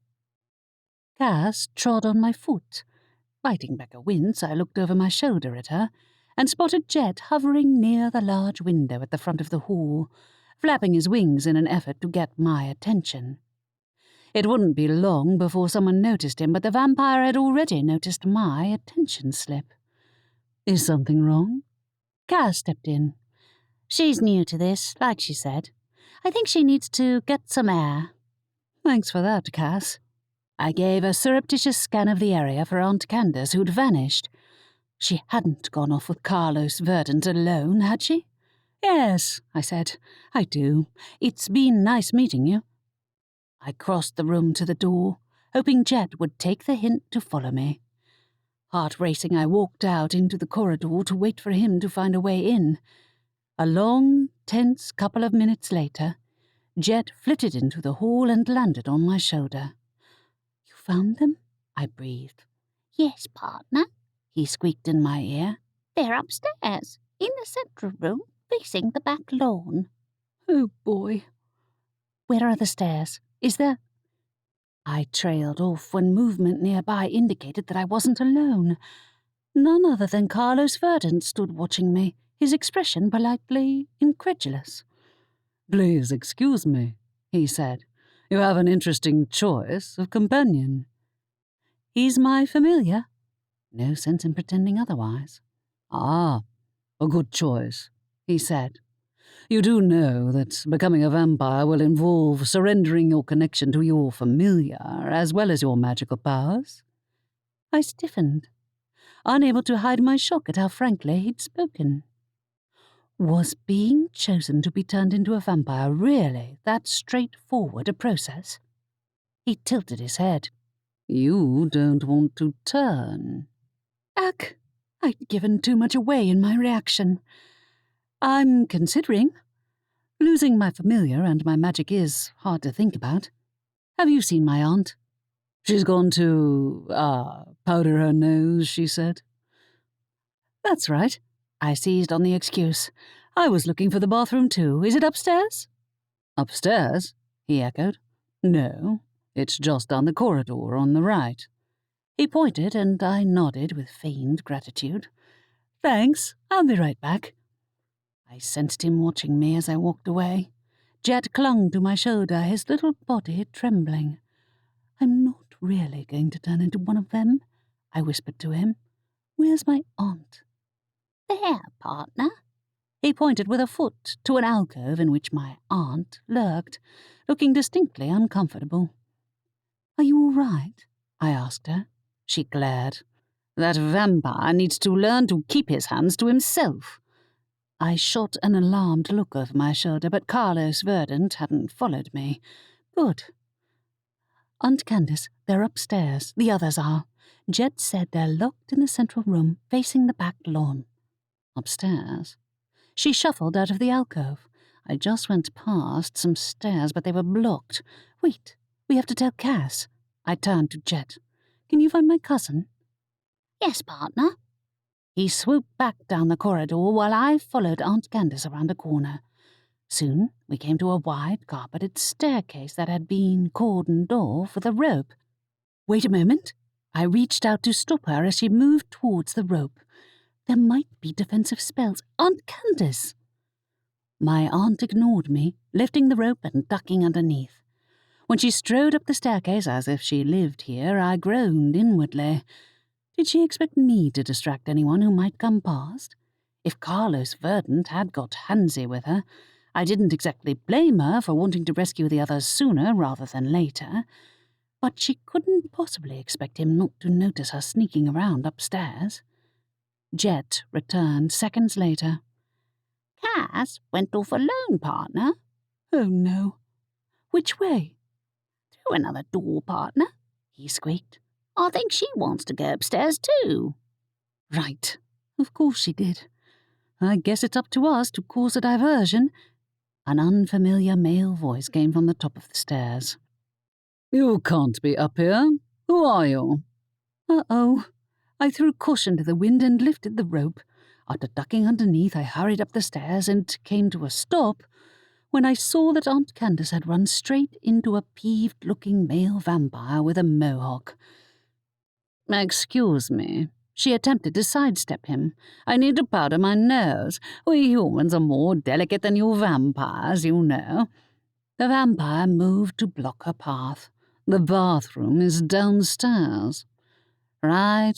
[SPEAKER 1] Cass trod on my foot. Biting back a wince, I looked over my shoulder at her and spotted Jet hovering near the large window at the front of the hall, flapping his wings in an effort to get my attention. It wouldn't be long before someone noticed him, but the vampire had already noticed my attention slip.
[SPEAKER 3] "Is something wrong?"
[SPEAKER 1] Cass stepped in. "She's new to this, like she said. I think she needs to get some air."
[SPEAKER 3] "Thanks for that, Cass."
[SPEAKER 1] I gave a surreptitious scan of the area for Aunt Candace, who'd vanished. She hadn't gone off with Carlos Verdant alone, had she? "Yes," I said. "I do. It's been nice meeting you." I crossed the room to the door, hoping Jet would take the hint to follow me. Heart racing, I walked out into the corridor to wait for him to find a way in. A long, tense couple of minutes later, Jet flitted into the hall and landed on my shoulder. "You found them?" I breathed. "Yes, partner," he squeaked in my ear. "They're upstairs, in the central room, facing the back lawn."
[SPEAKER 3] "Oh, boy."
[SPEAKER 1] "Where are the stairs? Is there—" I trailed off when movement nearby indicated that I wasn't alone. None other than Carlos Verdant stood watching me, his expression politely incredulous.
[SPEAKER 3] "Please excuse me," he said. "You have an interesting choice of companion."
[SPEAKER 1] "He's my familiar." No sense in pretending otherwise.
[SPEAKER 3] "Ah, a good choice," he said. "You do know that becoming a vampire will involve surrendering your connection to your familiar as well as your magical powers?"
[SPEAKER 1] I stiffened, unable to hide my shock at how frankly he'd spoken. Was being chosen to be turned into a vampire really that straightforward a process? He tilted his head.
[SPEAKER 3] "You don't want to turn."
[SPEAKER 1] Ugh, I'd given too much away in my reaction. "I'm considering. Losing my familiar and my magic is hard to think about. Have you seen my aunt?"
[SPEAKER 3] "She's gone to, powder her nose," she said.
[SPEAKER 1] "That's right." I seized on the excuse. "I was looking for the bathroom too. Is it upstairs?"
[SPEAKER 3] "Upstairs?" he echoed. "No, it's just down the corridor on the right."
[SPEAKER 1] He pointed, and I nodded with feigned gratitude. "Thanks, I'll be right back." I sensed him watching me as I walked away. Jet clung to my shoulder, his little body trembling. "I'm not really going to turn into one of them," I whispered to him. "Where's my aunt?" "There, partner." He pointed with a foot to an alcove in which my aunt lurked, looking distinctly uncomfortable. "Are you all right?" I asked her. She glared. "That vampire needs to learn to keep his hands to himself." I shot an alarmed look over my shoulder, but Carlos Verdant hadn't followed me. Good. "Aunt Candace, they're upstairs. The others are. Jet said they're locked in the central room, facing the back lawn." "Upstairs?" She shuffled out of the alcove. I just went past some stairs, but they were blocked. "Wait, we have to tell Cass." I turned to Jet. "Can you find my cousin?" "Yes, partner." He swooped back down the corridor while I followed Aunt Candace around a corner. Soon we came to a wide, carpeted staircase that had been cordoned off with a rope. "Wait a moment." I reached out to stop her as she moved towards the rope. "There might be defensive spells. Aunt Candace!" My aunt ignored me, lifting the rope and ducking underneath. When she strode up the staircase as if she lived here, I groaned inwardly. Did she expect me to distract anyone who might come past? If Carlos Verdant had got handsy with her, I didn't exactly blame her for wanting to rescue the others sooner rather than later, but she couldn't possibly expect him not to notice her sneaking around upstairs. Jet returned seconds later.
[SPEAKER 2] Cass went off alone, partner.
[SPEAKER 1] Oh, no. Which way?
[SPEAKER 2] Through another door, partner, he squeaked. I think she wants to go upstairs too.
[SPEAKER 1] Right. Of course she did. I guess it's up to us to cause a diversion. An unfamiliar male voice came from the top of the stairs.
[SPEAKER 3] You can't be up here. Who are you?
[SPEAKER 1] Uh-oh. I threw caution to the wind and lifted the rope. After ducking underneath, I hurried up the stairs and came to a stop when I saw that Aunt Candace had run straight into a peeved-looking male vampire with a mohawk.
[SPEAKER 3] Excuse me. She attempted to sidestep him. I need to powder my nose. We humans are more delicate than you vampires, you know.
[SPEAKER 1] The vampire moved to block her path.
[SPEAKER 3] The bathroom is downstairs.
[SPEAKER 1] Right.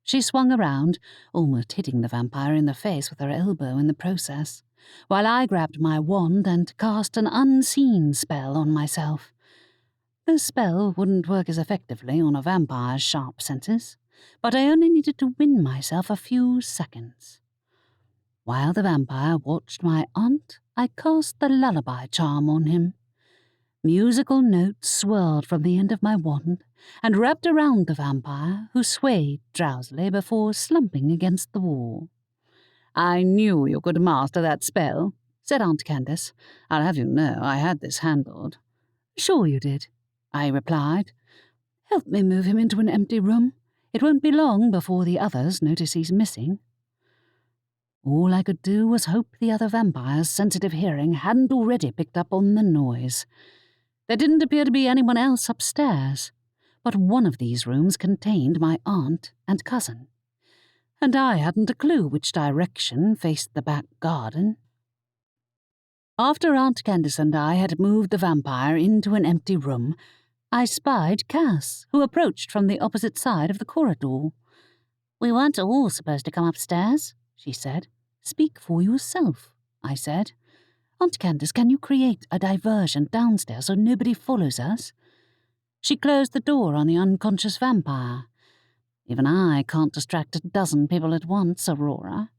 [SPEAKER 1] She swung around, almost hitting the vampire in the face with her elbow in the process, while I grabbed my wand and cast an unseen spell on myself. The spell wouldn't work as effectively on a vampire's sharp senses, but I only needed to win myself a few seconds. While the vampire watched my aunt, I cast the lullaby charm on him. Musical notes swirled from the end of my wand and wrapped around the vampire, who swayed drowsily before slumping against the wall.
[SPEAKER 3] I knew you could master that spell, said Aunt Candace. I'll have you know I had this handled.
[SPEAKER 1] Sure you did, I replied. Help me move him into an empty room. It won't be long before the others notice he's missing. All I could do was hope the other vampire's sensitive hearing hadn't already picked up on the noise. There didn't appear to be anyone else upstairs, but one of these rooms contained my aunt and cousin, and I hadn't a clue which direction faced the back garden. After Aunt Candace and I had moved the vampire into an empty room, I spied Cass, who approached from the opposite side of the corridor.
[SPEAKER 2] We weren't all supposed to come upstairs, she said.
[SPEAKER 1] Speak for yourself, I said. Aunt Candace, can you create a diversion downstairs so nobody follows us? She closed the door on the unconscious vampire.
[SPEAKER 2] Even I can't distract a dozen people at once, Aurora.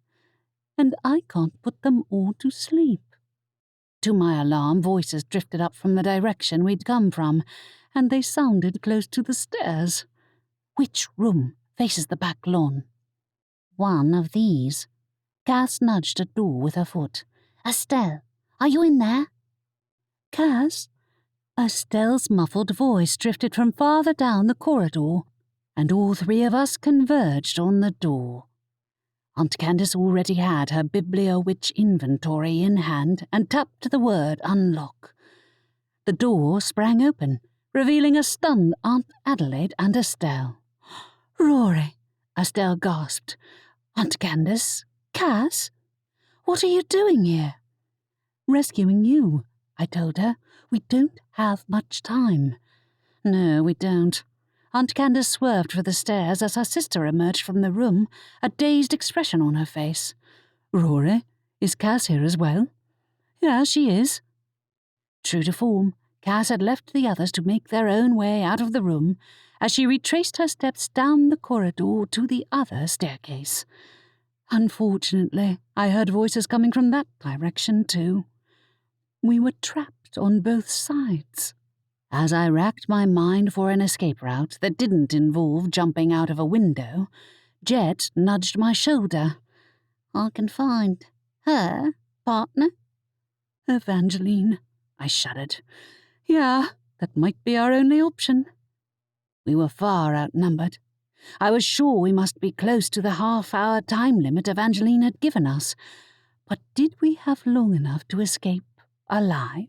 [SPEAKER 1] And I can't put them all to sleep. To my alarm, voices drifted up from the direction we'd come from, and they sounded close to the stairs. Which room faces the back lawn?
[SPEAKER 2] One of these.
[SPEAKER 1] Cass nudged a door with her foot.
[SPEAKER 2] Estelle, are you in there?
[SPEAKER 1] Cass? Estelle's muffled voice drifted from farther down the corridor, and all three of us converged on the door. Aunt Candace already had her Bibliowitch inventory in hand and tapped the word unlock. The door sprang open, revealing a stunned Aunt Adelaide and Estelle. "Rory," Estelle gasped. "Aunt Candace? Cass? What are you doing here?" "Rescuing you," I told her. "We don't have much time."
[SPEAKER 2] "No, we don't."
[SPEAKER 1] Aunt Candace swerved for the stairs as her sister emerged from the room, a dazed expression on her face. "Rory, is Cass here as well?" "Yeah, she is." True to form, Cass had left the others to make their own way out of the room as she retraced her steps down the corridor to the other staircase. Unfortunately, I heard voices coming from that direction too. We were trapped on both sides. As I racked my mind for an escape route that didn't involve jumping out of a window, Jet nudged my shoulder.
[SPEAKER 2] "I can find her, partner."
[SPEAKER 1] "Evangeline," I shuddered. "Yeah, that might be our only option." We were far outnumbered. I was sure we must be close to the half-hour time limit Evangeline had given us, but did we have long enough to escape alive?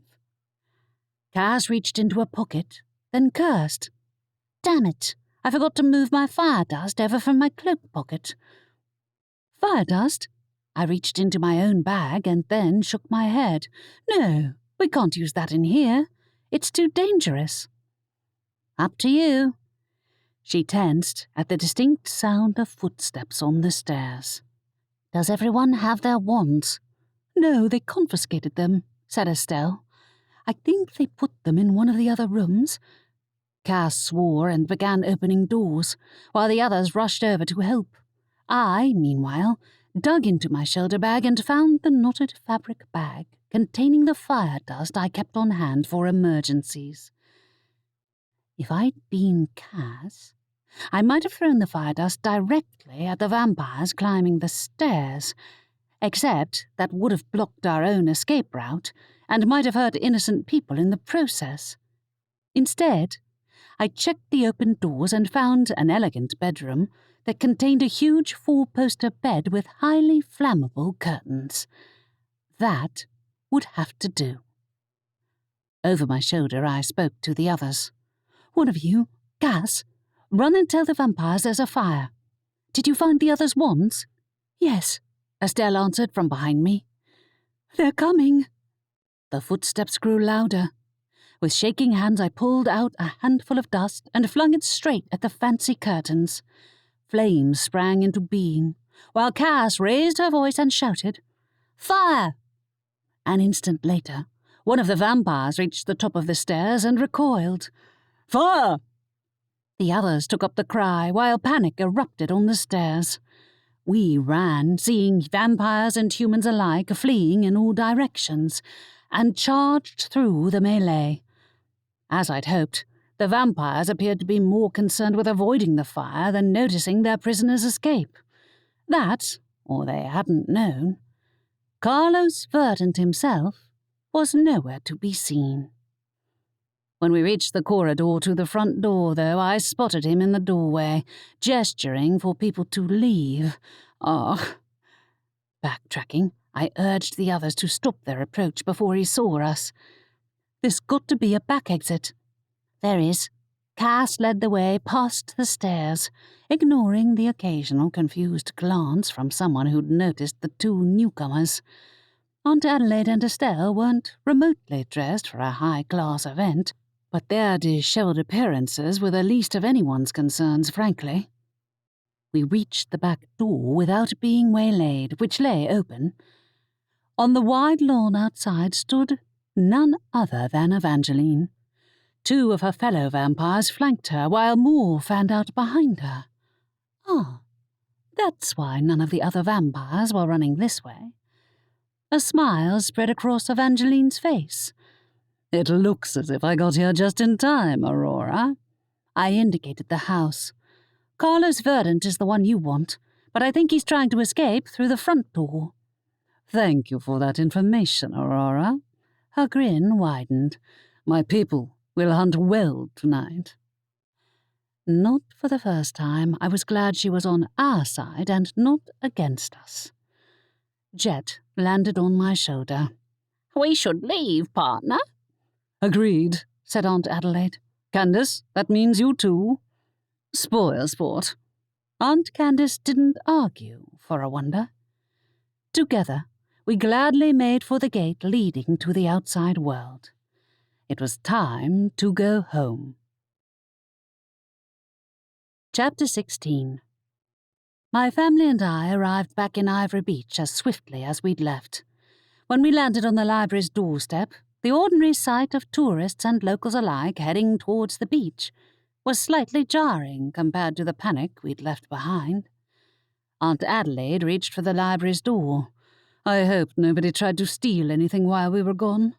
[SPEAKER 1] Cass reached into a pocket, then cursed. "Damn it, I forgot to move my fire dust over from my cloak pocket." "Fire dust?" I reached into my own bag and then shook my head. "No, we can't use that in here. It's too dangerous."
[SPEAKER 2] "Up to you."
[SPEAKER 1] She tensed at the distinct sound of footsteps on the stairs.
[SPEAKER 2] "Does everyone have their wands?"
[SPEAKER 1] "No, they confiscated them," said Estelle. "I think they put them in one of the other rooms." Cass swore and began opening doors, while the others rushed over to help. I, meanwhile,
[SPEAKER 2] dug into my shoulder bag and found the knotted fabric bag containing the fire dust I kept on hand for emergencies. If I'd been Cass, I might have thrown the fire dust directly at the vampires climbing the stairs, except that would have blocked our own escape route and might have hurt innocent people in the process. Instead, I checked the open doors and found an elegant bedroom that contained a huge four-poster bed with highly flammable curtains. That would have to do. Over my shoulder, I spoke to the others. "One of you, Cass, run and tell the vampires there's a fire. Did you find the others' wands?" "Yes," Estelle answered from behind me. "They're coming." The footsteps grew louder. With shaking hands, I pulled out a handful of dust and flung it straight at the fancy curtains. Flames sprang into being, while Cass raised her voice and shouted, "Fire!" An instant later, one of the vampires reached the top of the stairs and recoiled. "Fire!" The others took up the cry, while panic erupted on the stairs. We ran, seeing vampires and humans alike fleeing in all directions, and charged through the melee. As I'd hoped, the vampires appeared to be more concerned with avoiding the fire than noticing their prisoners' escape. That, or they hadn't known. Carlos Verdant himself was nowhere to be seen. When we reached the corridor to the front door, though, I spotted him in the doorway, gesturing for people to leave. Backtracking, I urged the others to stop their approach before he saw us. "There's got to be a back exit." "There is." Cass led the way past the stairs, ignoring the occasional confused glance from someone who'd noticed the two newcomers. Aunt Adelaide and Estelle weren't remotely dressed for a high-class event, but their dishevelled appearances were the least of anyone's concerns, frankly. We reached the back door without being waylaid, which lay open. On the wide lawn outside stood none other than Evangeline. Two of her fellow vampires flanked her, while more fanned out behind her. That's why none of the other vampires were running this way. A smile spread across Evangeline's face. "It looks as if I got here just in time, Aurora." I indicated the house. "Carlos Verdant is the one you want, but I think he's trying to escape through the front door." "Thank you for that information, Aurora." Her grin widened. "My people will hunt well tonight." Not for the first time, I was glad she was on our side and not against us. Jet landed on my shoulder. "We should leave, partner." "Agreed," said Aunt Adelaide. "Candace, that means you too." "Spoil sport." Aunt Candace didn't argue, for a wonder. Together, we gladly made for the gate leading to the outside world. It was time to go home. Chapter 16. My family and I arrived back in Ivory Beach as swiftly as we'd left. When we landed on the library's doorstep, the ordinary sight of tourists and locals alike heading towards the beach was slightly jarring compared to the panic we'd left behind. Aunt Adelaide reached for the library's door. "I hope nobody tried to steal anything while we were gone."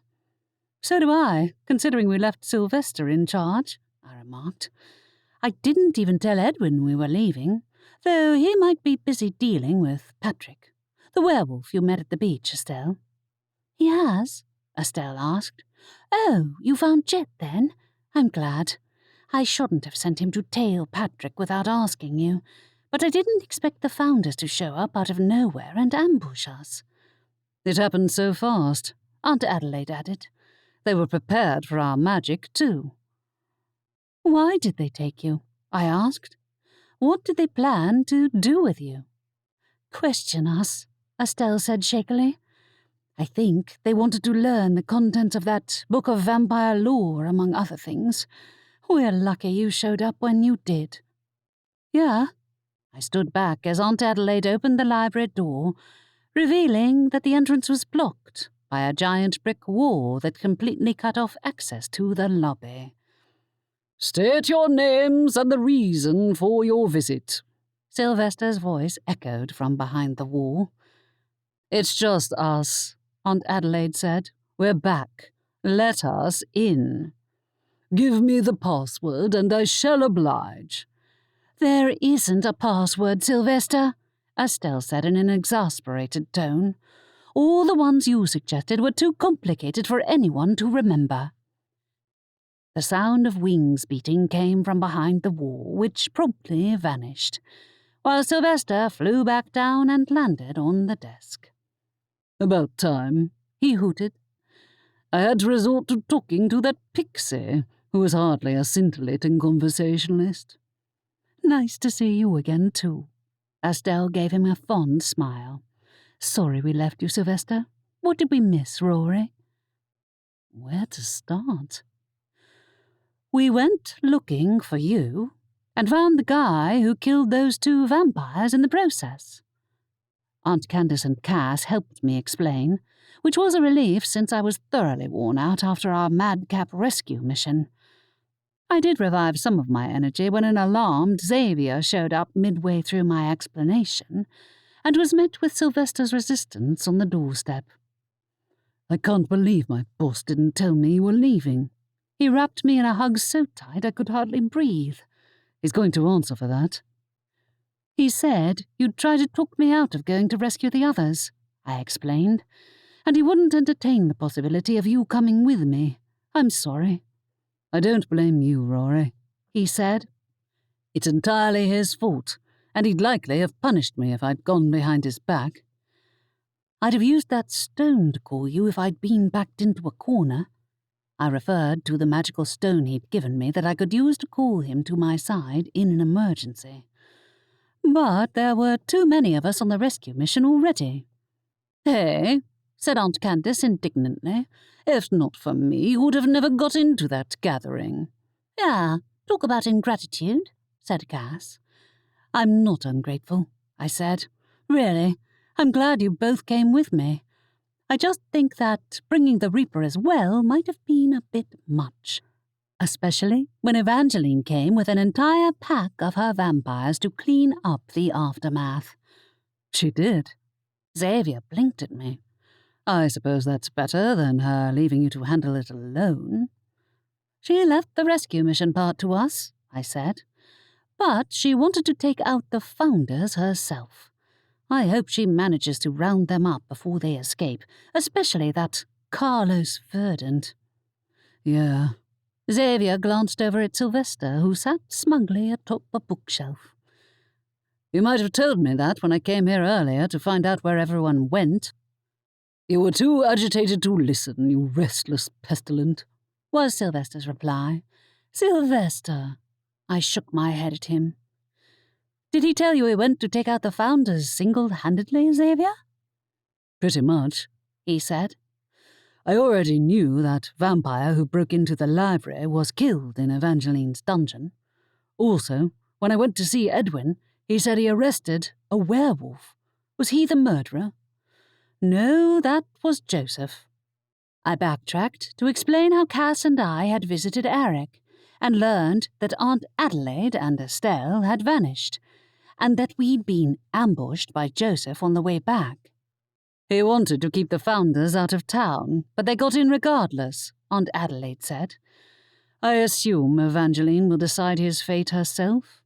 [SPEAKER 2] "So do I, considering we left Sylvester in charge," I remarked. "I didn't even tell Edwin we were leaving, though he might be busy dealing with Patrick, the werewolf you met at the beach, Estelle." "He has?" Estelle asked. "Oh, you found Jet then? I'm glad. I shouldn't have sent him to tail Patrick without asking you, but I didn't expect the founders to show up out of nowhere and ambush us." "It happened so fast," Aunt Adelaide added. "They were prepared for our magic, too." "Why did they take you?" I asked. "What did they plan to do with you?" "Question us," Estelle said shakily. "I think they wanted to learn the contents of that book of vampire lore, among other things. We're lucky you showed up when you did." "Yeah." I stood back as Aunt Adelaide opened the library door, revealing that the entrance was blocked by a giant brick wall that completely cut off access to the lobby. "State your names and the reason for your visit,"
[SPEAKER 3] Sylvester's voice echoed from behind the wall. "It's just us," Aunt Adelaide said. "We're back. Let us in." "Give me the password and I shall oblige."
[SPEAKER 2] "There isn't a password, Sylvester," Estelle said in an exasperated tone. "All the ones you suggested were too complicated for anyone to remember." The sound of wings beating came from behind the wall, which promptly vanished, while Sylvester flew back down and landed on the desk.
[SPEAKER 3] "About time," he hooted. "I had to resort to talking to that pixie, who was hardly a scintillating conversationalist."
[SPEAKER 1] "Nice to see you again, too." Estelle gave him a fond smile. "Sorry we left you, Sylvester. What did we miss, Rory?"
[SPEAKER 3] Where to start?
[SPEAKER 1] "We went looking for you, and found the guy who killed those 2 vampires in the process." Aunt Candace and Cass helped me explain, which was a relief since I was thoroughly worn out after our madcap rescue mission. I did revive some of my energy when an alarmed Xavier showed up midway through my explanation and was met with Sylvester's resistance on the doorstep.
[SPEAKER 3] "I can't believe my boss didn't tell me you were leaving."
[SPEAKER 1] He wrapped me in a hug so tight I could hardly breathe.
[SPEAKER 3] "He's going to answer for that."
[SPEAKER 1] "He said you'd try to talk me out of going to rescue the others," I explained, "and he wouldn't entertain the possibility of you coming with me. I'm sorry."
[SPEAKER 3] "I don't blame you, Rory,"
[SPEAKER 1] he said.
[SPEAKER 3] "It's entirely his fault, and he'd likely have punished me if I'd gone behind his back."
[SPEAKER 1] "I'd have used that stone to call you if I'd been backed into a corner." I referred to the magical stone he'd given me that I could use to call him to my side in an emergency. "But there were too many of us on the rescue mission already."
[SPEAKER 2] "Hey," said Aunt Candace indignantly, "if not for me, you would have never got into that gathering."
[SPEAKER 1] "Yeah, talk about ingratitude," said Cass. "I'm not ungrateful," I said. "Really, I'm glad you both came with me. I just think that bringing the Reaper as well might have been a bit much, especially when Evangeline came with an entire pack of her vampires to clean up the aftermath."
[SPEAKER 3] "She did?"
[SPEAKER 1] Xavier blinked at me.
[SPEAKER 3] "I suppose that's better than her leaving you to handle it alone."
[SPEAKER 1] "She left the rescue mission part to us," I said, "but she wanted to take out the founders herself. I hope she manages to round them up before they escape, especially that Carlos Verdant."
[SPEAKER 3] "Yeah."
[SPEAKER 1] Xavier glanced over at Sylvester, who sat smugly atop a bookshelf.
[SPEAKER 3] "You might have told me that when I came here earlier to find out where everyone went." "You were too agitated to listen, you restless pestilent,"
[SPEAKER 1] was Sylvester's reply. "Sylvester." I shook my head at him. "Did he tell you he went to take out the founders single-handedly, Xavier?"
[SPEAKER 3] "Pretty much,"
[SPEAKER 1] he said.
[SPEAKER 3] "I already knew that vampire who broke into the library was killed in Evangeline's dungeon. Also, when I went to see Edwin, he said he arrested a werewolf. Was he the murderer?"
[SPEAKER 1] "No, that was Joseph." I backtracked to explain how Cass and I had visited Eric and learned that Aunt Adelaide and Estelle had vanished, and that we'd been ambushed by Joseph on the way back.
[SPEAKER 3] "He wanted to keep the founders out of town, but they got in regardless," Aunt Adelaide said. "I assume Evangeline will decide his fate herself."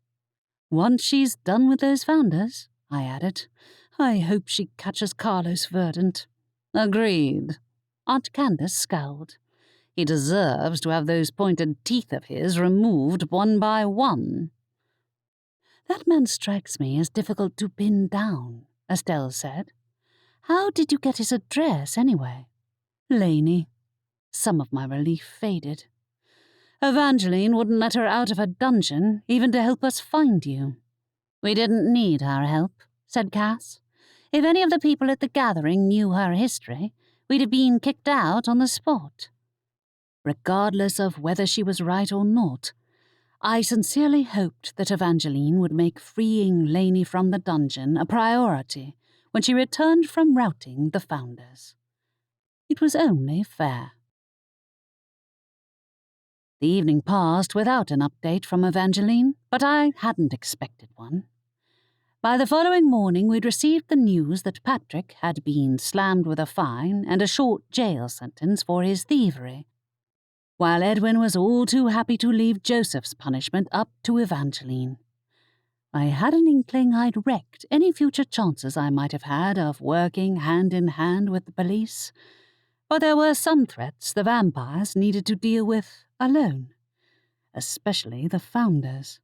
[SPEAKER 1] "Once she's done with those founders," I added. "I hope she catches Carlos Verdant."
[SPEAKER 3] "Agreed."
[SPEAKER 1] Aunt Candace scowled.
[SPEAKER 2] "He deserves to have those pointed teeth of his removed one by one."
[SPEAKER 1] "That man strikes me as difficult to pin down," Estelle said. "How did you get his address, anyway?"
[SPEAKER 2] "Laney."
[SPEAKER 1] Some of my relief faded. "Evangeline wouldn't let her out of her dungeon, even to help us find you."
[SPEAKER 2] "We didn't need her help," said Cass. "If any of the people at the gathering knew her history, we'd have been kicked out on the spot."
[SPEAKER 1] Regardless of whether she was right or not, I sincerely hoped that Evangeline would make freeing Laney from the dungeon a priority when she returned from routing the founders. It was only fair. The evening passed without an update from Evangeline, but I hadn't expected one.
[SPEAKER 2] By the following morning we'd received the news that Patrick had been slammed with a fine and a short jail sentence for his thievery, while Edwin was all too happy to leave Joseph's punishment up to Evangeline. I had an inkling I'd wrecked any future chances I might have had of working hand in hand with the police, but there were some threats the vampires needed to deal with alone, especially the founders.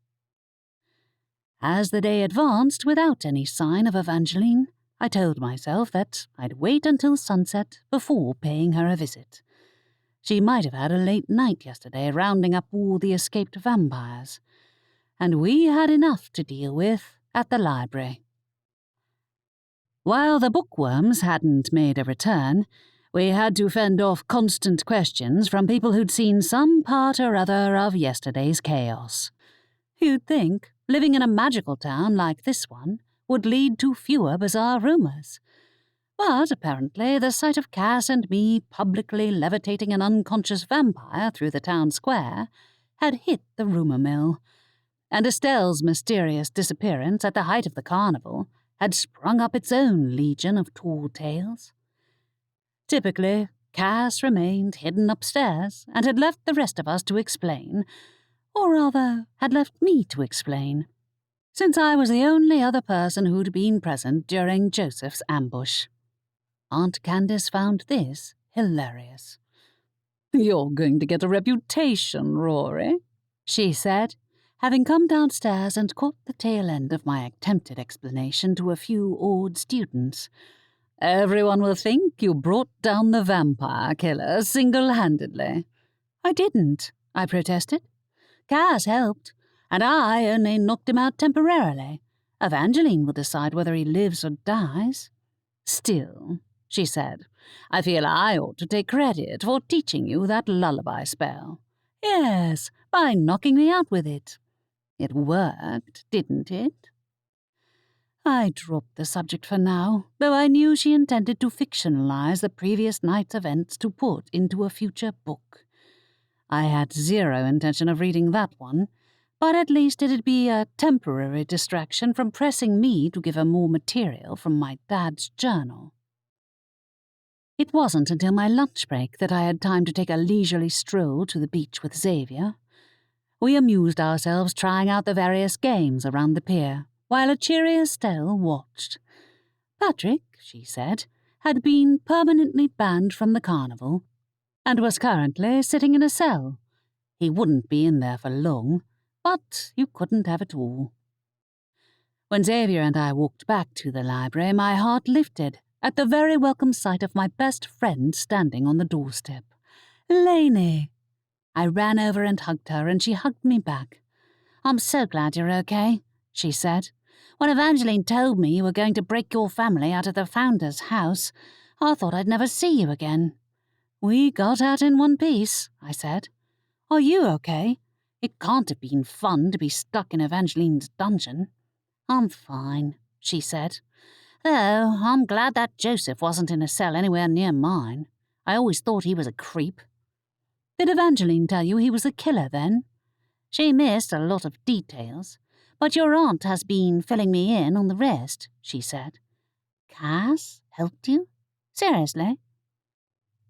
[SPEAKER 2] As the day advanced without any sign of Evangeline, I told myself that I'd wait until sunset before paying her a visit. She might have had a late night yesterday rounding up all the escaped vampires, and we had enough to deal with at the library. While the bookworms hadn't made a return, we had to fend off constant questions from people who'd seen some part or other of yesterday's chaos. You'd think living in a magical town like this one would lead to fewer bizarre rumours. But apparently the sight of Cass and me publicly levitating an unconscious vampire through the town square had hit the rumour mill, and Estelle's mysterious disappearance at the height of the carnival had sprung up its own legion of tall tales. Typically, Cass remained hidden upstairs and had left the rest of us to explain, or rather, had left me to explain, since I was the only other person who'd been present during Joseph's ambush. Aunt Candace found this hilarious.
[SPEAKER 3] "You're going to get a reputation, Rory,"
[SPEAKER 2] she said, having come downstairs and caught the tail end of my attempted explanation to a few awed students.
[SPEAKER 3] "Everyone will think you brought down the vampire killer single-handedly."
[SPEAKER 2] "I didn't," I protested. "Cass helped, and I only knocked him out temporarily. Evangeline will decide whether he lives or dies."
[SPEAKER 3] "Still," she said, "I feel I ought to take credit for teaching you that lullaby spell."
[SPEAKER 2] "Yes, by knocking me out with it."
[SPEAKER 3] "It worked, didn't it?"
[SPEAKER 2] I dropped the subject for now, though I knew she intended to fictionalize the previous night's events to put into a future book. I had zero intention of reading that one, but at least it'd be a temporary distraction from pressing me to give her more material from my dad's journal. It wasn't until my lunch break that I had time to take a leisurely stroll to the beach with Xavier. We amused ourselves trying out the various games around the pier, while a cheery Estelle watched. Patrick, she said, had been permanently banned from the carnival, and was currently sitting in a cell. He wouldn't be in there for long, but you couldn't have it all. When Xavier and I walked back to the library, my heart lifted at the very welcome sight of my best friend standing on the doorstep. "Laney!" I ran over and hugged her, and she hugged me back. "I'm so glad you're okay," she said. "When Evangeline told me you were going to break your family out of the founder's house, I thought I'd never see you again." "We got out in one piece," I said. "Are you okay? It can't have been fun to be stuck in Evangeline's dungeon." "I'm fine," she said. "Though I'm glad that Joseph wasn't in a cell anywhere near mine. I always thought he was a creep." "Did Evangeline tell you he was a killer then?" "She missed a lot of details, but your aunt has been filling me in on the rest," she said. "Cass helped you? Seriously?"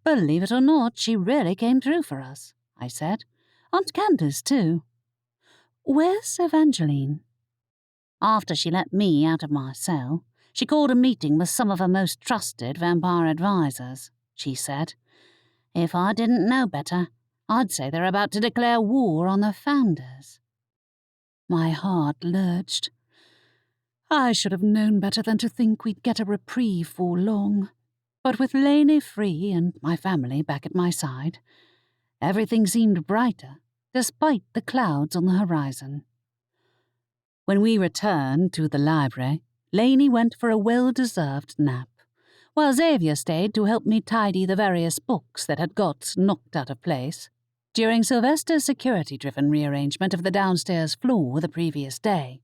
[SPEAKER 2] "Believe it or not, she really came through for us," I said. "Aunt Candace, too." "Where's Evangeline?" "After she let me out of my cell, she called a meeting with some of her most trusted vampire advisors," she said. "If I didn't know better, I'd say they're about to declare war on the founders." My heart lurched. I should have known better than to think we'd get a reprieve for long. But with Laney free and my family back at my side, everything seemed brighter, despite the clouds on the horizon. When we returned to the library, Laney went for a well-deserved nap, while Xavier stayed to help me tidy the various books that had got knocked out of place during Sylvester's security-driven rearrangement of the downstairs floor the previous day.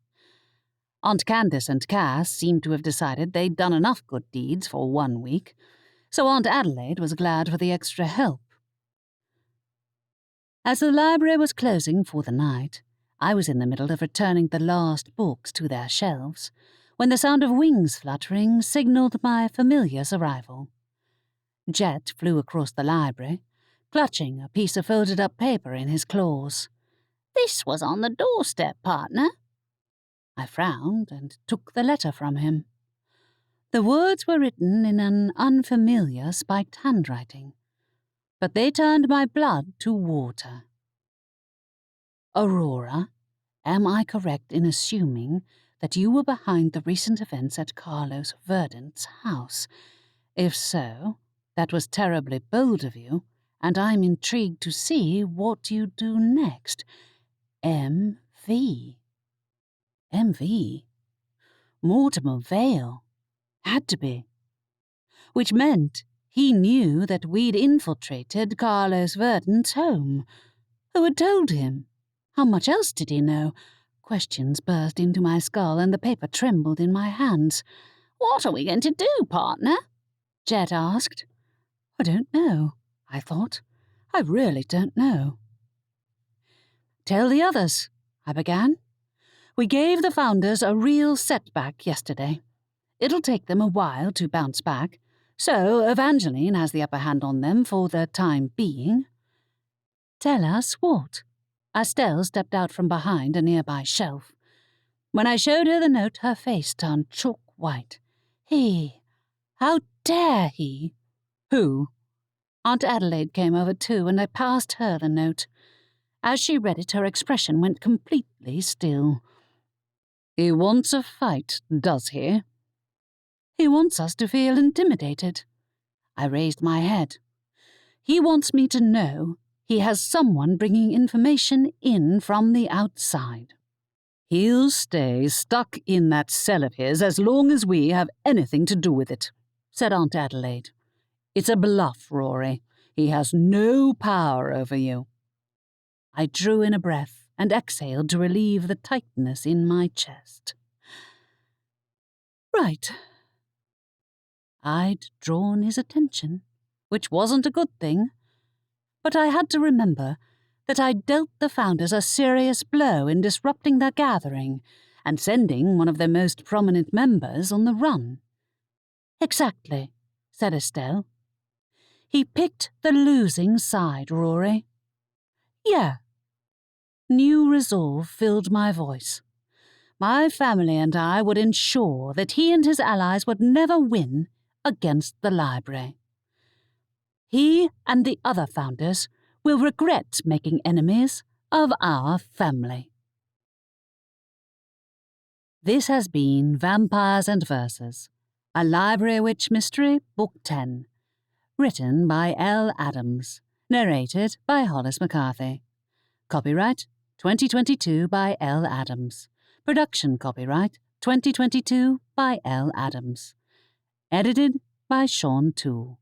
[SPEAKER 2] Aunt Candace and Cass seemed to have decided they'd done enough good deeds for 1 week, so Aunt Adelaide was glad for the extra help. As the library was closing for the night, I was in the middle of returning the last books to their shelves,
[SPEAKER 1] when the sound of wings fluttering signalled my familiar's arrival. Jet flew across the library, clutching a piece of folded-up paper in his claws.
[SPEAKER 2] "This was on the doorstep, partner."
[SPEAKER 1] I frowned and took the letter from him. The words were written in an unfamiliar spiked handwriting, but they turned my blood to water. Aurora, am I correct in assuming that you were behind the recent events at Carlos Verdant's house? If so, that was terribly bold of you, and I'm intrigued to see what you do next. M.V. M.V. Mortimer Vale. Had to be. Which meant he knew that we'd infiltrated Carlos Verdant's home. Who had told him? How much else did he know? Questions burst into my skull and the paper trembled in my hands.
[SPEAKER 2] "What are we going to do, partner?"
[SPEAKER 1] Jet asked. I don't know, I thought. I really don't know. Tell the others, I began. We gave the founders a real setback yesterday. It'll take them a while to bounce back, so Evangeline has the upper hand on them for the time being. Tell us what? Estelle stepped out from behind a nearby shelf. When I showed her the note, her face turned chalk white. How dare he? Who? Aunt Adelaide came over too, and I passed her the note. As she read it, her expression went completely still. He wants a fight, does he? He wants us to feel intimidated. I raised my head. He wants me to know he has someone bringing information in from the outside. He'll stay stuck in that cell of his as long as we have anything to do with it, said Aunt Adelaide. It's a bluff, Rory. He has no power over you. I drew in a breath and exhaled to relieve the tightness in my chest. Right. I'd drawn his attention, which wasn't a good thing, but I had to remember that I'd dealt the founders a serious blow in disrupting their gathering and sending one of their most prominent members on the run. Exactly, said Estelle. He picked the losing side, Rory. Yeah. New resolve filled my voice. My family and I would ensure that he and his allies would never win against the library. He and the other founders will regret making enemies of our family. This has been Vampires and Verses, a Library Witch Mystery, Book 10, written by L. Adams, narrated by Hollis McCarthy. Copyright 2022 by L. Adams. Production copyright 2022 by L. Adams. Edited by Sean Toole.